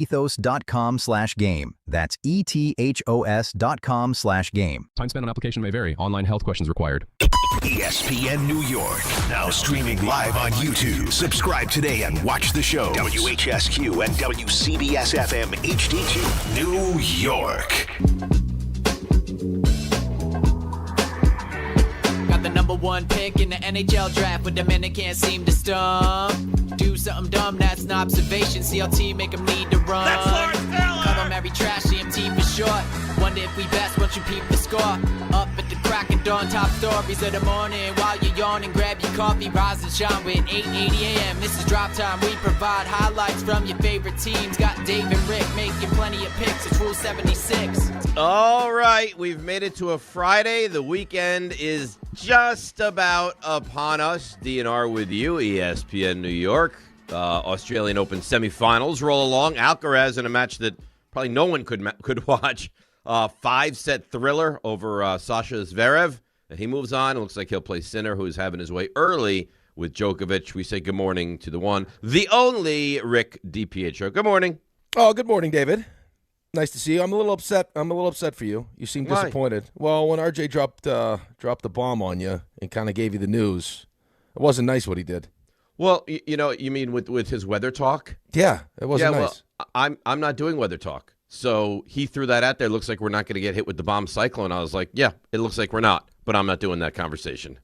ethos.com/game. That's ethos.com/game. Time spent on application may vary. Online health questions required. ESPN New York, now streaming live on YouTube. Subscribe today and watch the show. WHSQ and WCBS-FM HD2, New York. Got the number one pick in the NHL draft, but the men that can't seem to stump. Do something dumb, that's an observation. CLT make them need to run. That's Lawrence Taylor. Call them every trash, CMT for short. Wonder if we best once you peep the score. Up at the crack of dawn, top stories of the morning. While you're yawning, grab your coffee, rise and shine with 8:80 a.m. This is Drop Time. We provide highlights from your favorite teams. Got Dave and Rick making plenty of picks. It's Rule 76. All right, we've made it to a Friday. The weekend is just about upon us. DNR with you, ESPN New York. Australian Open semifinals roll along. Alcaraz in a match that probably no one could watch. 5-set thriller over Sasha Zverev. And he moves on. It looks like he'll play Sinner, who's having his way early with Djokovic. We say good morning to the one, the only Rick DiPietro. Good morning. Oh, good morning, David. Nice to see you. I'm a little upset. for you. You seem disappointed. Well, when RJ dropped the bomb on you and kind of gave you the news, it wasn't nice what he did. Well, you mean with his weather talk? Yeah, it wasn't nice. Well, I'm not doing weather talk. So he threw that out there. Looks like we're not going to get hit with the bomb cyclone. I was like, yeah, it looks like we're not, but I'm not doing that conversation.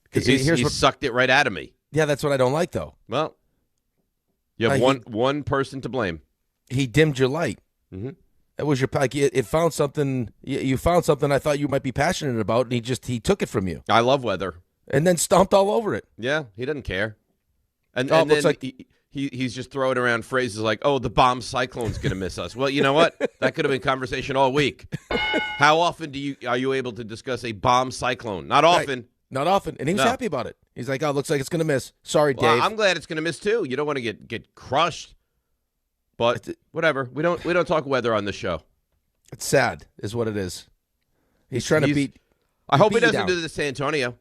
Because he sucked it right out of me. Yeah, that's what I don't like, though. Well, you have one person to blame. He dimmed your light. Mm-hmm. It was your it found something. You found something I thought you might be passionate about, and he took it from you. I love weather, and then stomped all over it. Yeah, he doesn't care, and then he's just throwing around phrases like, "Oh, the bomb cyclone's going to miss us." Well, you know what? That could have been conversation all week. How often are you able to discuss a bomb cyclone? Not often. Right. Not often, and he was happy about it. He's like, "Oh, looks like it's going to miss." Sorry, Dave. I'm glad it's going to miss too. You don't want to get crushed. But whatever. We don't talk weather on this show. It's sad, is what it is. He's trying to beat. I hope he doesn't do this to San Antonio,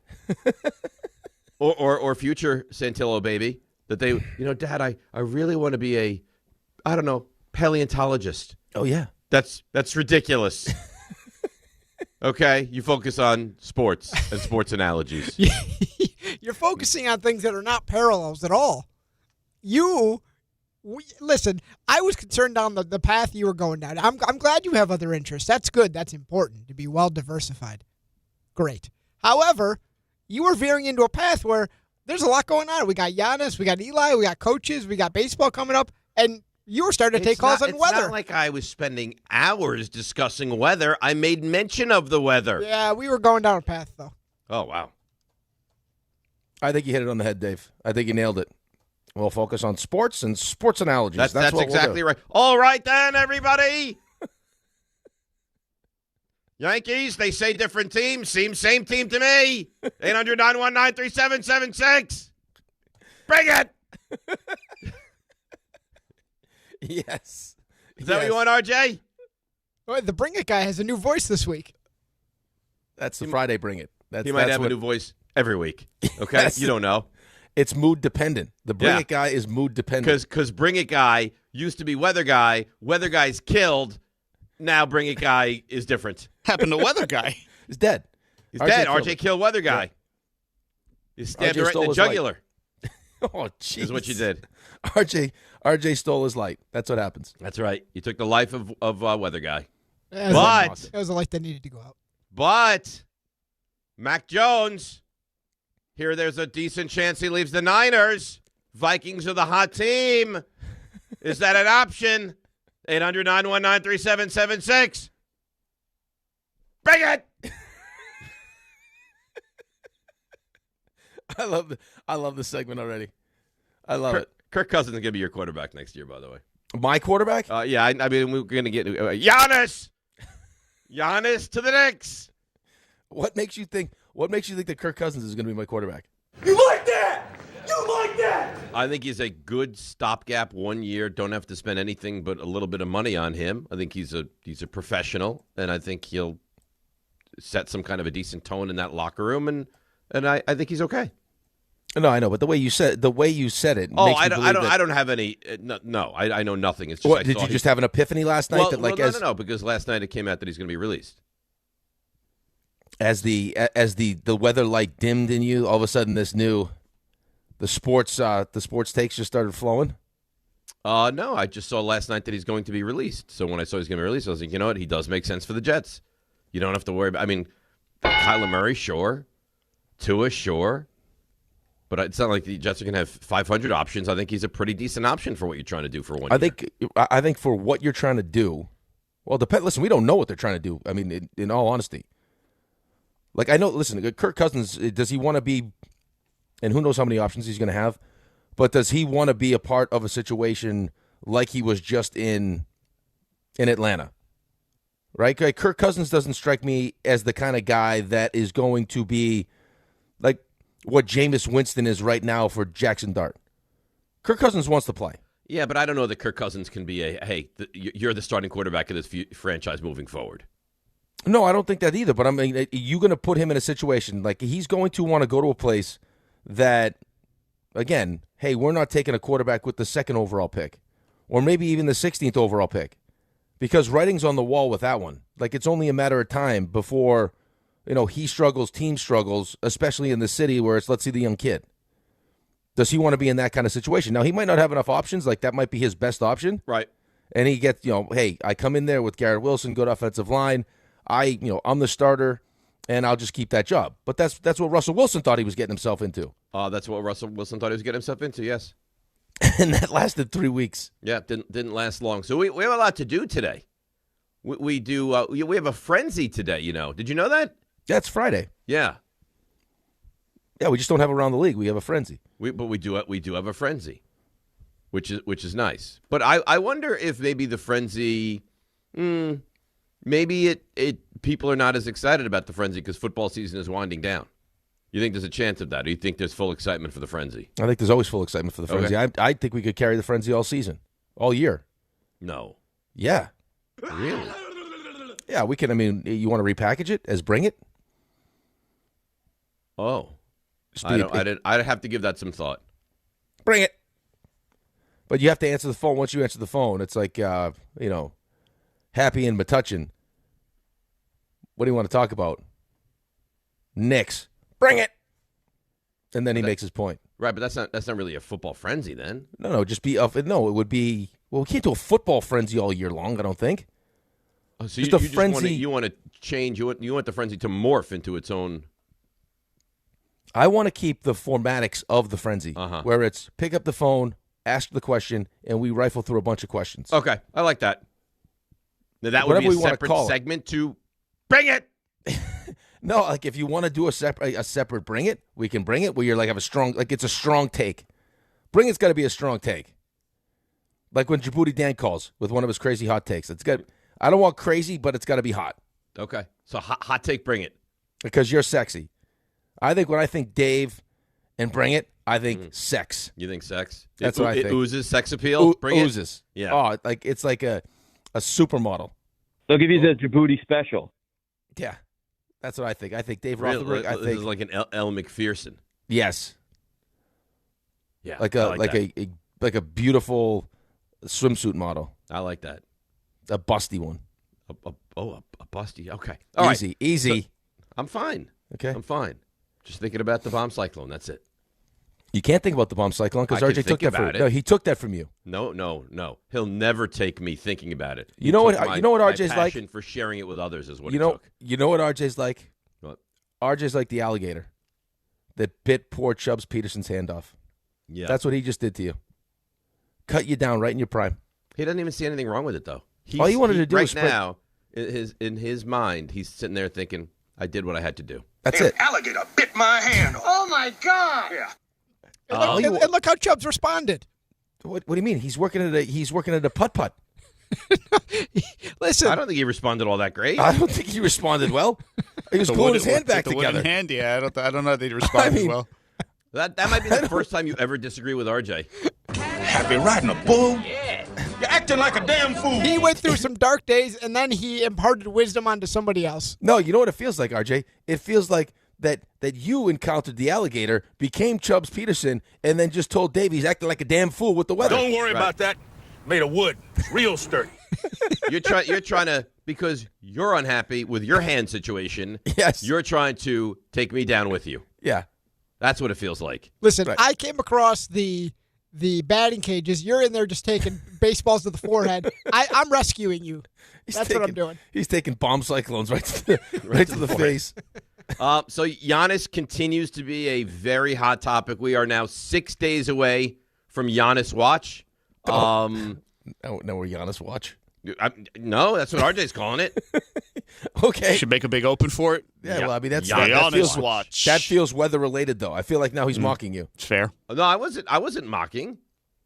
or future Santillo baby. That they, Dad, I really want to be a, I don't know, paleontologist. Oh yeah, that's ridiculous. Okay, you focus on sports and sports analogies. You're focusing on things that are not parallels at all. Listen, I was concerned down the path you were going down. I'm glad you have other interests. That's good. That's important to be well diversified. Great. However, you were veering into a path where there's a lot going on. We got Giannis, we got Eli, we got coaches, we got baseball coming up, and you were starting to take calls on weather. It's not like I was spending hours discussing weather. I made mention of the weather. Yeah, we were going down a path, though. Oh, wow. I think you hit it on the head, Dave. I think you nailed it. We'll focus on sports and sports analogies. That's exactly right. All right, then, everybody. Yankees, they say different teams. Seems same team to me. 800-919-3776. Bring it. Yes. Is that what you want, RJ? Well, the Bring It guy has a new voice this week. That's the Friday Bring It. He might have a new voice every week. Okay? You don't know. It's mood dependent. The Bring It guy is mood dependent. Because Bring It guy used to be Weather guy. Weather guy's killed. Now Bring It guy is different. Happened to Weather guy. He's dead. He's dead. RJ killed Weather guy. Yeah. He stabbed her right in the jugular. Oh, jeez. Is what you did. RJ stole his light. That's what happens. That's right. You took the life of Weather guy. It was a light that needed to go out. But Mac Jones, there's a decent chance he leaves the Niners. Vikings are the hot team. Is that an option? 800-919-3776. Bring it! I love the segment already. I love it. Kirk Cousins is going to be your quarterback next year, by the way. My quarterback? Yeah, I mean, we're going to get Giannis! Giannis to the Knicks! What makes you think that Kirk Cousins is going to be my quarterback? You like that? You like that? I think he's a good stopgap 1 year. Don't have to spend anything but a little bit of money on him. I think he's a professional, and I think he'll set some kind of a decent tone in that locker room, and I think he's okay. No, I know, but the way you said it. Oh, makes me I believe that, don't have any. No, I know nothing. It's just did you just have an epiphany last night? No, because last night it came out that he's going to be released. As the weather light dimmed in you, all of a sudden the sports takes just started flowing. No, I just saw last night that he's going to be released. So when I saw he's going to be released, I was like, you know what? He does make sense for the Jets. You don't have to worry about. I mean, Kyler Murray, sure. Tua, sure. But it's not like the Jets are going to have 500 options. I think he's a pretty decent option for what you're trying to do for 1 year. I think for what you're trying to do, well, listen, we don't know what they're trying to do. I mean, in all honesty. Like, I know, listen, Kirk Cousins, does he want to be, and who knows how many options he's going to have, but does he want to be a part of a situation like he was just in Atlanta? Right? Like, Kirk Cousins doesn't strike me as the kind of guy that is going to be like what Jameis Winston is right now for Jackson Dart. Kirk Cousins wants to play. Yeah, but I don't know that Kirk Cousins can be you're the starting quarterback of this franchise moving forward. No, I don't think that either. But I mean, you're going to put him in a situation like he's going to want to go to a place that, again, hey, we're not taking a quarterback with the 2nd overall pick, or maybe even the 16th overall pick, because writing's on the wall with that one. Like, it's only a matter of time before, he struggles, team struggles, especially in the city where it's let's see the young kid. Does he want to be in that kind of situation? Now, he might not have enough options. Like, that might be his best option. Right. And he gets, hey, I come in there with Garrett Wilson, good offensive line. I'm the starter, and I'll just keep that job. But that's what Russell Wilson thought he was getting himself into. That's what Russell Wilson thought he was getting himself into, yes. And that lasted 3 weeks. Yeah, didn't last long. So we have a lot to do today. We have a frenzy today, Did you know that? Yeah, it's Friday. Yeah. Yeah, we just don't have around the league. We have a frenzy. But we do have a frenzy, which is nice. But I wonder if maybe the frenzy, maybe people are not as excited about the frenzy because football season is winding down. You think there's a chance of that, or you think there's full excitement for the frenzy? I think there's always full excitement for the frenzy. Okay. I think we could carry the frenzy all season, all year. No. Yeah. Really? Yeah, we can. I mean, you want to repackage it as Bring It? Oh. I'd have to give that some thought. Bring it. But you have to answer the phone. Once you answer the phone, it's like, Happy and Metuchin. What do you want to talk about? Knicks. Bring it. And then he makes his point. Right, but that's not really a football frenzy then. No, just be it would be. Well, we can't do a football frenzy all year long, I don't think. Oh, so just a frenzy. You want to change. You want the frenzy to morph into its own. I want to keep the formatics of the frenzy, where it's pick up the phone, ask the question, and we rifle through a bunch of questions. Okay, I like that. Now, that would be a separate segment to Bring It. No, like if you want to do a separate Bring It, we can Bring It where you're like have a strong, like it's a strong take. Bring It's got to be a strong take. Like when Djibouti Dan calls with one of his crazy hot takes. I don't want crazy, but it's got to be hot. Okay, so hot take, Bring It. Because you're sexy. I think when I think Dave and Bring It, I think sex. You think sex? That's what I think. It oozes sex appeal? Bring oozes. It? Yeah. Oh, like it's like a supermodel. They'll give you the Djibouti special. Yeah. That's what I think. I think Dave Really? Rothenberg. This is like an L. McPherson. Yes. Yeah. Like a beautiful swimsuit model. I like that. A busty one. A busty. Okay. Easy. So, I'm fine. Okay. I'm fine. Just thinking about the bomb cyclone. That's it. You can't think about the bomb cyclone because RJ took that from you. No, he took that from you. No. He'll never take me thinking about it. You know what RJ's like? Passion for sharing it with others is what he took. You know what RJ's like? What? RJ's like the alligator that bit poor Chubbs Peterson's hand off. Yeah. That's what he just did to you. Cut you down right in your prime. He doesn't even see anything wrong with it, though. All he wanted to do right now, in his mind, he's sitting there thinking, I did what I had to do. That's it. Alligator bit my hand. Oh, my God. Yeah. And look how Chubbs responded. What do you mean? He's working at a putt-putt. Listen. I don't think he responded all that great. I don't think he responded well. He was pulling his hand back the together. Hand, yeah. I don't know that he responded well. That might be the first time you ever disagree with RJ. Happy riding a bull? Yeah. You're acting like a damn fool. He went through some dark days, and then he imparted wisdom onto somebody else. No, you know what it feels like, RJ? It feels like that you encountered the alligator, became Chubbs Peterson, and then just told Dave he's acting like a damn fool with the weather. Don't worry about that. Made of wood. Real sturdy. You're trying to, because you're unhappy with your hand situation. Yes. You're trying to take me down with you. Yeah. That's what it feels like. Listen, Right. I came across the batting cages. You're in there just taking baseballs to the forehead. I'm rescuing you. That's what I'm doing. He's taking bomb cyclones right to the face. So Giannis continues to be a very hot topic. We are now 6 days away from Giannis Watch. Now we're Giannis Watch. No, that's what RJ's calling it. Okay. Should make a big open for it. Yeah, well, I mean, that Giannis feels Watch. That feels weather-related, though. I feel like now he's mocking you. It's fair. No, I wasn't mocking.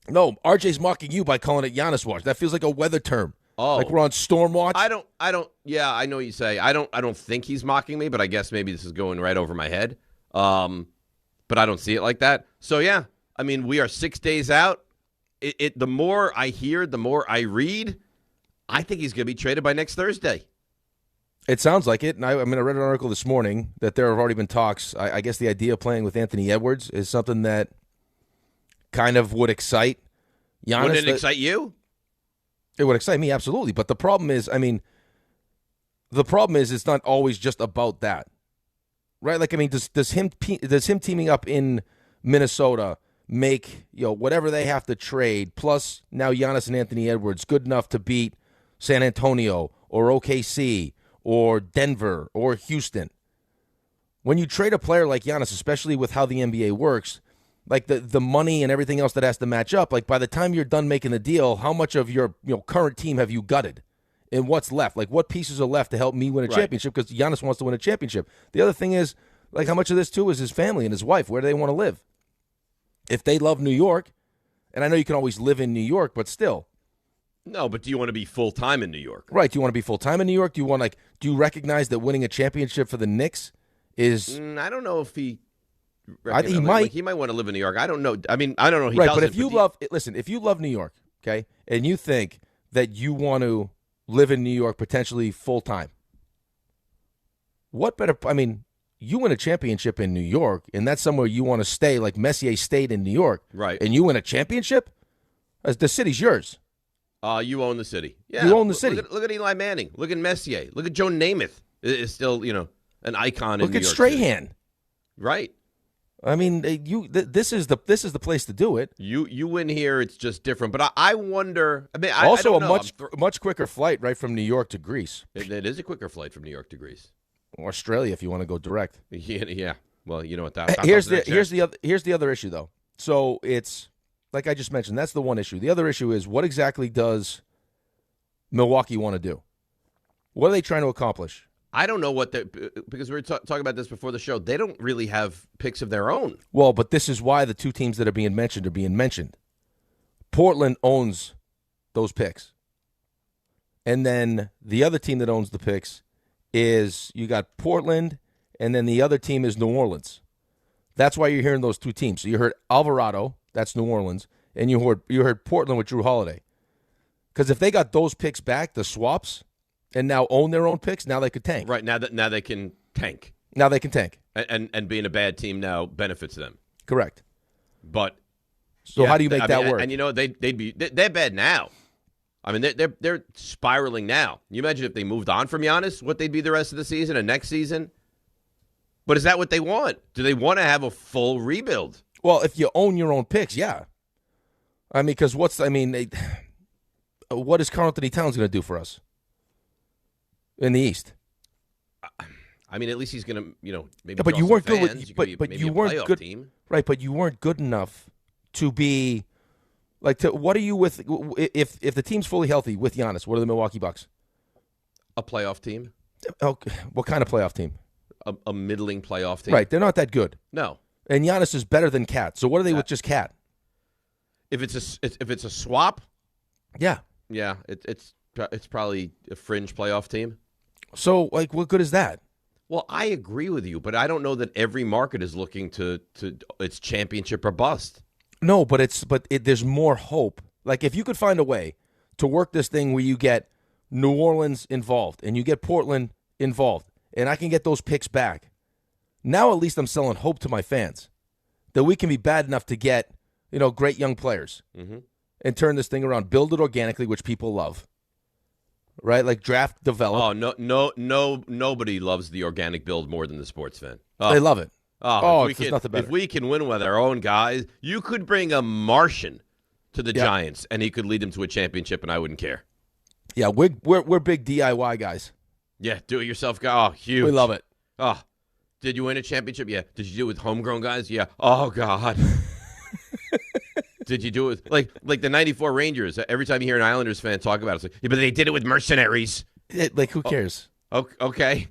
No, RJ's mocking you by calling it Giannis Watch. That feels like a weather term. Oh. Like we're on Storm Watch. I don't. Yeah, I know what you say. I don't think he's mocking me, but I guess maybe this is going right over my head. But I don't see it like that. So yeah, I mean, we are 6 days out. The more I hear, the more I read, I think he's going to be traded by next Thursday. It sounds like it. And I read an article this morning that there have already been talks. I guess the idea of playing with Anthony Edwards is something that kind of would excite Giannis. Wouldn't it excite you? It would excite me, absolutely. But the problem is, it's not always just about that, right? Like, I mean, does him teaming up in Minnesota make, whatever they have to trade, plus now Giannis and Anthony Edwards, good enough to beat San Antonio or OKC or Denver or Houston? When you trade a player like Giannis, especially with how the NBA works, like the money and everything else that has to match up, like by the time you're done making the deal, how much of your current team have you gutted? And what's left? Like what pieces are left to help me win a championship? Because Giannis wants to win a championship. The other thing is, like, how much of this too is his family and his wife? Where do they want to live? If they love New York, and I know you can always live in New York, but still. No, but do you want to be full-time in New York? Right. Do you want to be full-time in New York? Do you recognize that winning a championship for the Knicks is... I don't know if he... he might. He might want to live in New York. I don't know. I mean, I don't know. He right, doesn't, but if you love New York, okay, and you think that you want to live in New York potentially full-time, what better... I mean, you win a championship in New York, and that's somewhere you want to stay, like Messier stayed in New York. Right. And you win a championship? The city's yours. You own the city. Yeah, you own the city. Look at Eli Manning. Look at Messier. Look at Joe Namath. Is still, an icon in Look New at York Strahan. City. Right. I mean, this is the place to do it. You win here, it's just different. But I wonder. I mean, also I don't know. much quicker flight right from New York to Greece. It is a quicker flight from New York to Greece. Or Australia, if you want to go direct. Yeah. Well, you know what that. Here's the other issue though. So it's like I just mentioned. That's the one issue. The other issue is what exactly does Milwaukee want to do? What are they trying to accomplish? I don't know because we were talking about this before the show. They don't really have picks of their own. Well, but this is why the two teams that are being mentioned. Portland owns those picks. And then the other team that owns the picks is you got Portland, and then the other team is New Orleans. That's why you're hearing those two teams. So you heard Alvarado, that's New Orleans, and you heard Portland with Drew Holiday. Because if they got those picks back, the swaps, and now own their own picks, now they could tank. Right, now they can tank. Now they can tank. And being a bad team now benefits them. Correct. But so how do you make that work? And they're bad now. I mean, they're spiraling now. You imagine if they moved on from Giannis, what they'd be the rest of the season and next season? But is that what they want? Do they want to have a full rebuild? Well, if you own your own picks, yeah. I mean, because what is Karl Anthony Towns going to do for us in the East? I mean, at least he's going to, maybe. Yeah, but you weren't good. But you weren't good. Team. Right, but you weren't good enough to be like. What are you with? If the team's fully healthy with Giannis, what are the Milwaukee Bucks? A playoff team. Okay, what kind of playoff team? A middling playoff team. Right, they're not that good. No. And Giannis is better than Cat. So what are they with just Cat? If it's a swap, yeah, it's probably a fringe playoff team. So like, what good is that? Well, I agree with you, but I don't know that every market is looking to its championship or bust. No, but there's more hope. Like if you could find a way to work this thing where you get New Orleans involved and you get Portland involved, and I can get those picks back, Now at least I'm selling hope to my fans that we can be bad enough to get, great young players and turn this thing around, build it organically, which people love. Right? Like draft, develop. Oh, nobody loves the organic build more than the sports fan. They love it. There's nothing better. If we can win with our own guys, you could bring a Martian to the Giants, and he could lead them to a championship, and I wouldn't care. Yeah, we're big DIY guys. Yeah, do-it-yourself guy. Oh, huge. We love it. Oh, did you win a championship? Yeah. Did you do it with homegrown guys? Yeah. Oh, God. Did you do it with, like the 94 Rangers? Every time you hear an Islanders fan talk about it, it's like, yeah, but they did it with mercenaries. Who cares? Okay.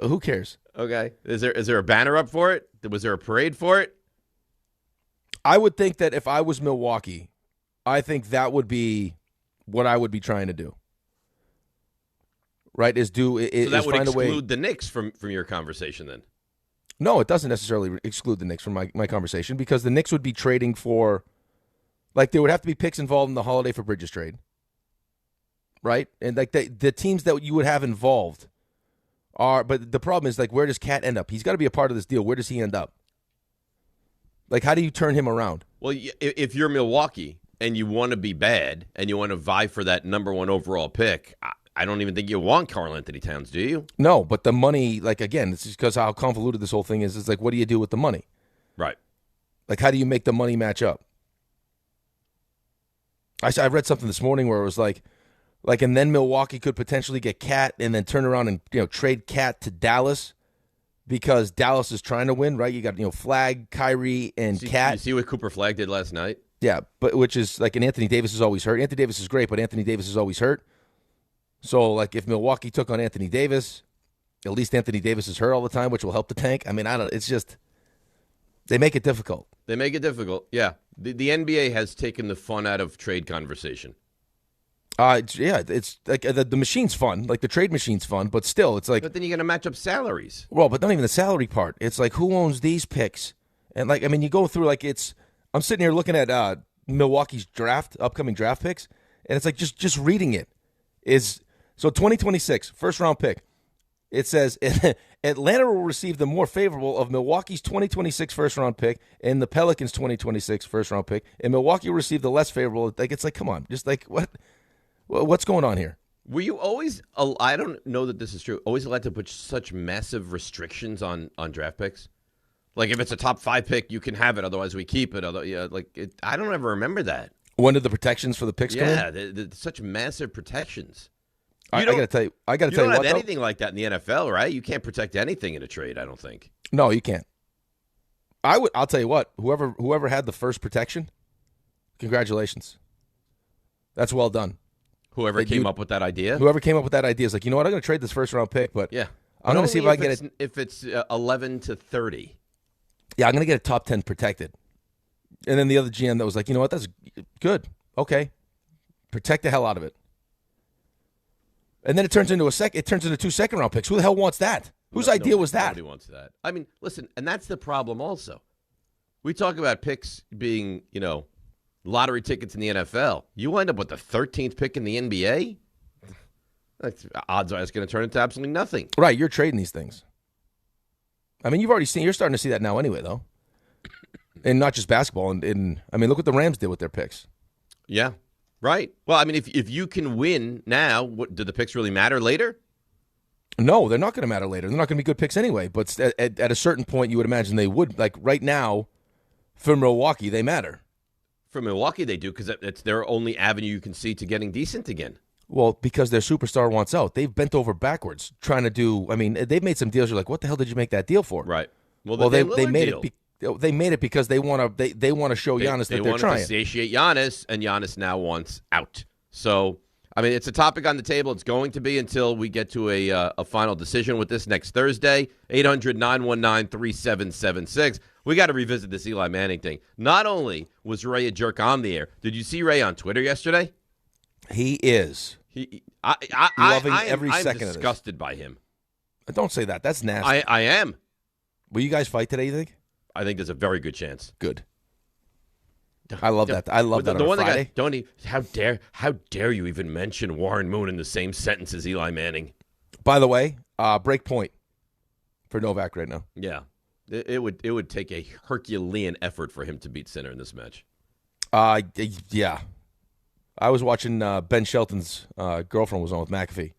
Who cares? Okay. Is there a banner up for it? Was there a parade for it? I would think that if I was Milwaukee, I think that would be what I would be trying to do. Right? So that would find exclude the Knicks from your conversation then? No, it doesn't necessarily exclude the Knicks from my conversation because the Knicks would be trading for, like, there would have to be picks involved in the Holiday for Bridges trade. Right? And, like, the teams that you would have involved but the problem is, like, where does Cat end up? He's got to be a part of this deal. Where does he end up? Like, how do you turn him around? Well, if you're Milwaukee and you want to be bad and you want to vie for that number 1 overall pick, I don't even think you want Karl-Anthony Towns, do you? No, but the money, like, again, it's just because how convoluted this whole thing is. It's like, what do you do with the money? Right. Like, how do you make the money match up? I read something this morning where it was like, and then Milwaukee could potentially get Cat and then turn around and, trade Cat to Dallas because Dallas is trying to win, right? You got, Flag, Kyrie, and Cat. You see what Cooper Flag did last night? Yeah, but which is like, and Anthony Davis is always hurt. Anthony Davis is great, but Anthony Davis is always hurt. So, like, if Milwaukee took on Anthony Davis, at least Anthony Davis is hurt all the time, which will help the tank. I mean, it's just, they make it difficult. They make it difficult, yeah. The NBA has taken the fun out of trade conversation. It's like the machine's fun, like the trade machine's fun, but still, it's like. But then you're going to match up salaries. Well, but not even the salary part. It's like, who owns these picks? And, like, I mean, you go through, like, I'm sitting here looking at Milwaukee's upcoming draft picks, and it's like just reading it is. So 2026, first round pick. It says Atlanta will receive the more favorable of Milwaukee's 2026 first round pick and the Pelicans' 2026 first round pick, and Milwaukee will receive the less favorable. Like, it's like, come on, just like what? What's going on here? Were you always, I don't know that this is true, always allowed to put such massive restrictions on draft picks? Like, if it's a top 5 pick, you can have it, otherwise we keep it. I don't ever remember that. When did the protections for the picks come in? Yeah, such massive protections. I got to tell you what, you don't have anything like that in the NFL, right? You can't protect anything in a trade, I don't think. No, you can't. I'll tell you what, whoever had the first protection, congratulations. That's well done. Whoever came up with that idea? Whoever came up with that idea is like, you know what, I'm going to trade this first round pick, but yeah, I'm going to see if I can get it. If it's 11 to 30. Yeah, I'm going to get a top 10 protected. And then the other GM that was like, you know what, that's good. Okay. Protect the hell out of it. And then it turns into 2 second round picks. Who the hell wants that? Whose idea was that? Nobody wants that. I mean, listen, and that's the problem also. We talk about picks being, lottery tickets in the NFL. You wind up with the 13th pick in the NBA? Odds are it's going to turn into absolutely nothing. Right, you're trading these things. I mean, you're starting to see that now anyway, though. And not just basketball. And I mean, look what the Rams did with their picks. Yeah, right. Well, I mean, if you can win now, do the picks really matter later? No, they're not going to matter later. They're not going to be good picks anyway. But at a certain point, you would imagine they would. Like right now, for Milwaukee, they matter. For Milwaukee, they do because it's their only avenue you can see to getting decent again. Well, because their superstar wants out. They've bent over backwards trying to do. I mean, they've made some deals. You're like, what the hell did you make that deal for? Right. Well, they made it. They made it because they want to. They want to show Giannis that they're trying. They want to satiate Giannis, and Giannis now wants out. So, I mean, it's a topic on the table. It's going to be until we get to a final decision with this next Thursday. 800-919-3776. We got to revisit this Eli Manning thing. Not only was Ray a jerk on the air, did you see Ray on Twitter yesterday? He is. Loving every second of this. I'm disgusted by him. Don't say that. That's nasty. I am. Will you guys fight today, you think? I think there's a very good chance. Good. I love that. I love that on Friday. How dare you even mention Warren Moon in the same sentence as Eli Manning? By the way, break point for Novak right now. Yeah. It would take a Herculean effort for him to beat Sinner in this match. Yeah. I was watching Ben Shelton's girlfriend was on with McAfee.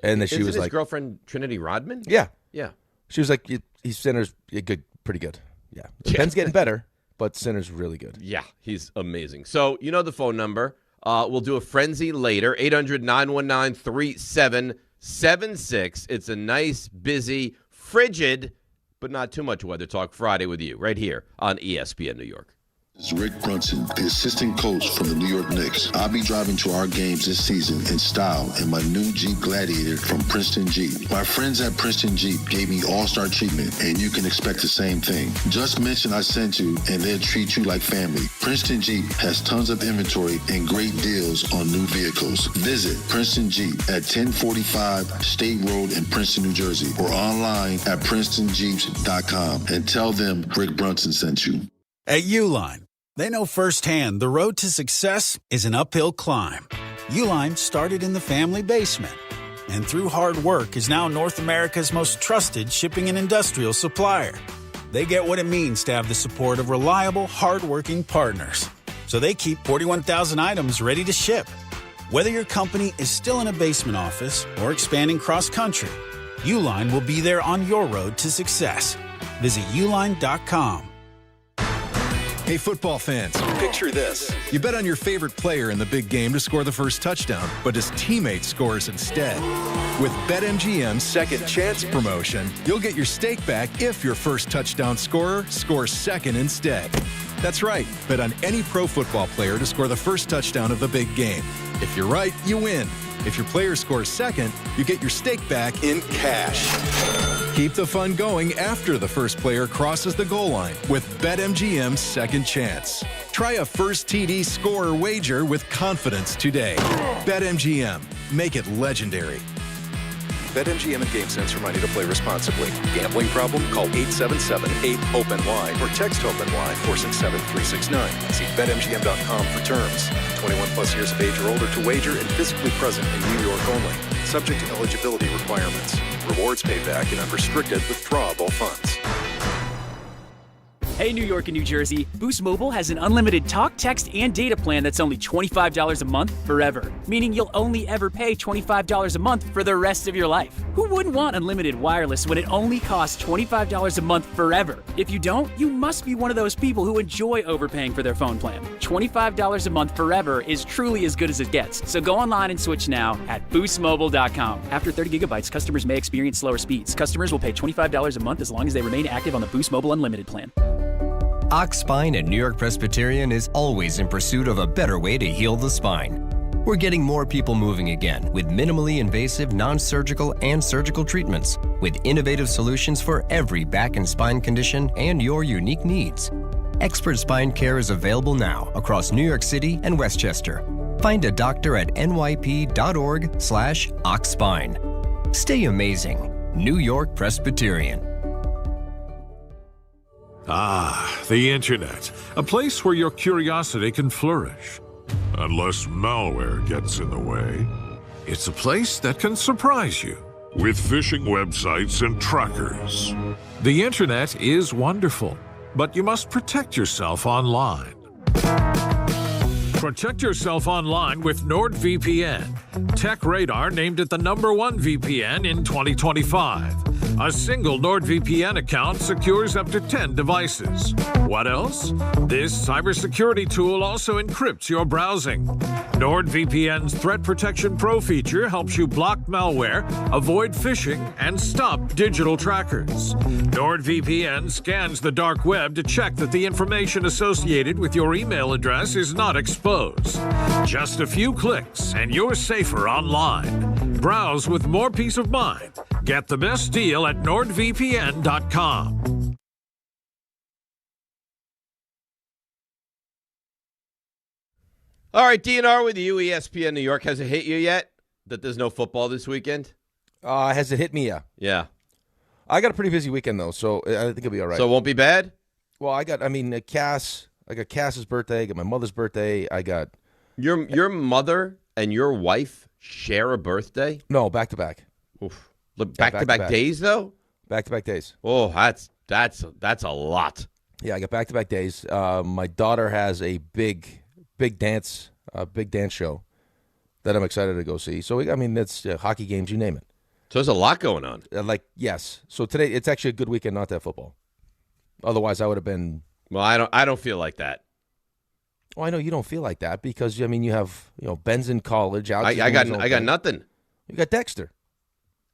And then she was his like, girlfriend Trinity Rodman? Yeah. Yeah. She was like, he's Sinner's good, pretty good. Yeah. Ben's getting better, but Sinner's really good. Yeah, he's amazing. So, you know the phone number. We'll do a frenzy later, 800-919-3776. It's a nice, busy, frigid, but not too much weather talk Friday with you right here on ESPN New York. This is Rick Brunson, the assistant coach from the New York Knicks. I'll be driving to our games this season in style in my new Jeep Gladiator from Princeton Jeep. My friends at Princeton Jeep gave me all-star treatment, and you can expect the same thing. Just mention I sent you, and they'll treat you like family. Princeton Jeep has tons of inventory and great deals on new vehicles. Visit Princeton Jeep at 1045 State Road in Princeton, New Jersey, or online at PrincetonJeeps.com and tell them Rick Brunson sent you. At Uline, they know firsthand the road to success is an uphill climb. Uline started in the family basement and through hard work is now North America's most trusted shipping and industrial supplier. They get what it means to have the support of reliable, hardworking partners. So they keep 41,000 items ready to ship. Whether your company is still in a basement office or expanding cross-country, Uline will be there on your road to success. Visit uline.com. Hey, football fans, picture this. You bet on your favorite player in the big game to score the first touchdown, but his teammate scores instead. With BetMGM's Second Chance promotion, you'll get your stake back if your first touchdown scorer scores second instead. That's right. Bet on any pro football player to score the first touchdown of the big game. If you're right, you win. If your player scores second, you get your stake back in cash. Keep the fun going after the first player crosses the goal line with BetMGM's Second Chance. Try a first TD scorer wager with confidence today. BetMGM. Make it legendary. BetMGM and GameSense remind you to play responsibly. Gambling problem? Call 877-8-HOPE-NY or text HOPE-NY 467-369. See BetMGM.com for terms. 21 plus years of age or older to wager and physically present in New York only. Subject to eligibility requirements. Rewards paid back in unrestricted withdrawable funds. Hey, New York and New Jersey, Boost Mobile has an unlimited talk, text, and data plan that's only $25 a month forever, meaning you'll only ever pay $25 a month for the rest of your life. Who wouldn't want unlimited wireless when it only costs $25 a month forever? If you don't, you must be one of those people who enjoy overpaying for their phone plan. $25 a month forever is truly as good as it gets, so go online and switch now at boostmobile.com. After 30 gigabytes, customers may experience slower speeds. Customers will pay $25 a month as long as they remain active on the Boost Mobile Unlimited plan. Ox Spine at New York Presbyterian is always in pursuit of a better way to heal the spine. We're getting more people moving again with minimally invasive, non-surgical, and surgical treatments with innovative solutions for every back and spine condition and your unique needs. Expert spine care is available now across New York City and Westchester. Find a doctor at nyp.org/oxspine. Stay amazing. New York Presbyterian. Ah, the Internet, a place where your curiosity can flourish. Unless malware gets in the way. It's a place that can surprise you with phishing websites and trackers. The Internet is wonderful, but you must protect yourself online. Protect yourself online with NordVPN. TechRadar named it the #1 VPN in 2025. A single NordVPN account secures up to 10 devices. What else? This cybersecurity tool also encrypts your browsing. NordVPN's Threat Protection Pro feature helps you block malware, avoid phishing, and stop digital trackers. NordVPN scans the dark web to check that the information associated with your email address is not exposed. Just a few clicks and you're safer online. Browse with more peace of mind. Get the best deal at NordVPN.com. All right, DNR with you, ESPN New York. Has it hit you yet that there's no football this weekend? Has it hit me? Yeah. Yeah. I got a pretty busy weekend, though, so I think it'll be all right. So it won't be bad? Well, I got Cass's birthday. I got my mother's birthday. I got... Your mother and your wife share a birthday? No, back-to-back. Oof. Back-to-back days, though? Back-to-back days. Oh, That's a lot. Yeah, I got back-to-back days. My daughter has a big dance show that I'm excited to go see. So, it's hockey games, you name it. So there's a lot going on. Yes. So today, it's actually a good weekend not to have football. Otherwise, I would have been. Well, I don't feel like that. Well, I know you don't feel like that because you have Ben's in college. Alex I got nothing. You got Dexter.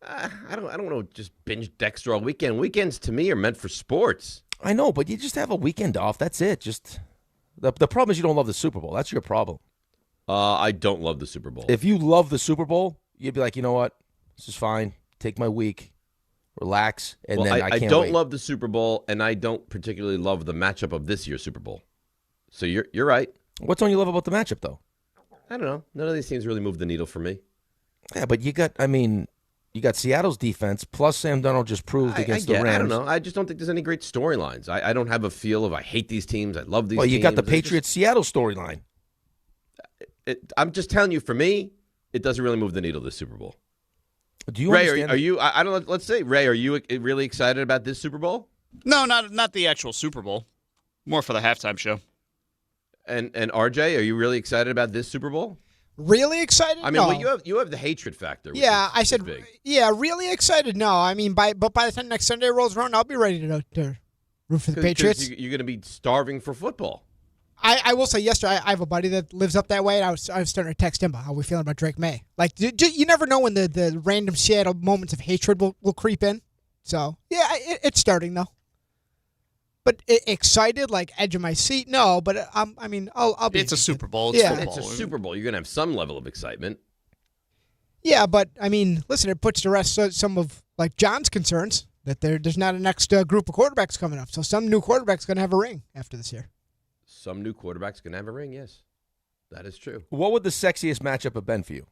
I don't want to just binge Dexter all weekend. Weekends to me are meant for sports. I know, but you just have a weekend off. That's it. Just the problem is you don't love the Super Bowl. That's your problem. I don't love the Super Bowl. If you love the Super Bowl, you'd be like, you know what? This is fine. Take my week, relax, and then I can't don't wait. love the Super Bowl, and I don't particularly love the matchup of this year's Super Bowl. So you're right. What's on you love about the matchup, though? I don't know. None of these teams really moved the needle for me. Yeah, but you got Seattle's defense, plus Sam Darnold just proved against the Rams. I don't know. I just don't think there's any great storylines. I don't have a feel of I hate these teams. I love these teams. Well, you got the Patriots-Seattle storyline. I'm just telling you, for me, it doesn't really move the needle, this Super Bowl. Do you Ray, understand? are you? I don't. Let's say, Ray, are you really excited about this Super Bowl? No, not the actual Super Bowl. More for the halftime show. And RJ, are you really excited about this Super Bowl? Really excited? I mean, no. well, you have the hatred factor. Yeah, I said, big. Yeah, really excited. No, I mean, by the time next Sunday rolls around, I'll be ready to root for the Patriots. You're going to be starving for football. I will say, yesterday, I have a buddy that lives up that way, and I was starting to text him about how we feeling about Drake May. Like, you never know when the random Seattle moments of hatred will creep in. So, yeah, it's starting, though. But excited, like edge of my seat, no. But I'll be. It's a Super Bowl. Yeah, it's a Super Bowl. You're going to have some level of excitement. Yeah, but listen, it puts to rest some of like John's concerns that there's not a next group of quarterbacks coming up. So some new quarterback's going to have a ring after this year. Some new quarterback's going to have a ring. Yes, that is true. What would the sexiest matchup have been for you?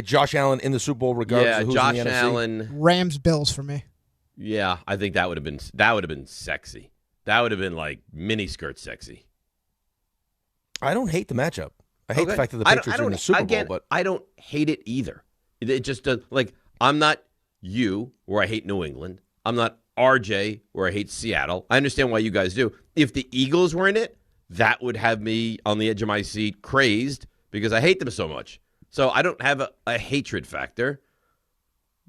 Josh Allen in the Super Bowl, regardless of who's Josh in the NFC? Allen, Rams, Bills for me. Yeah, I think that would have been sexy. That would have been like miniskirt sexy. I don't hate the matchup. I hate the fact that the Patriots are in the Super Bowl, but I don't hate it either. It just does. Like, I'm not you, where I hate New England. I'm not RJ, where I hate Seattle. I understand why you guys do. If the Eagles were in it, that would have me on the edge of my seat, crazed, because I hate them so much. So I don't have a hatred factor.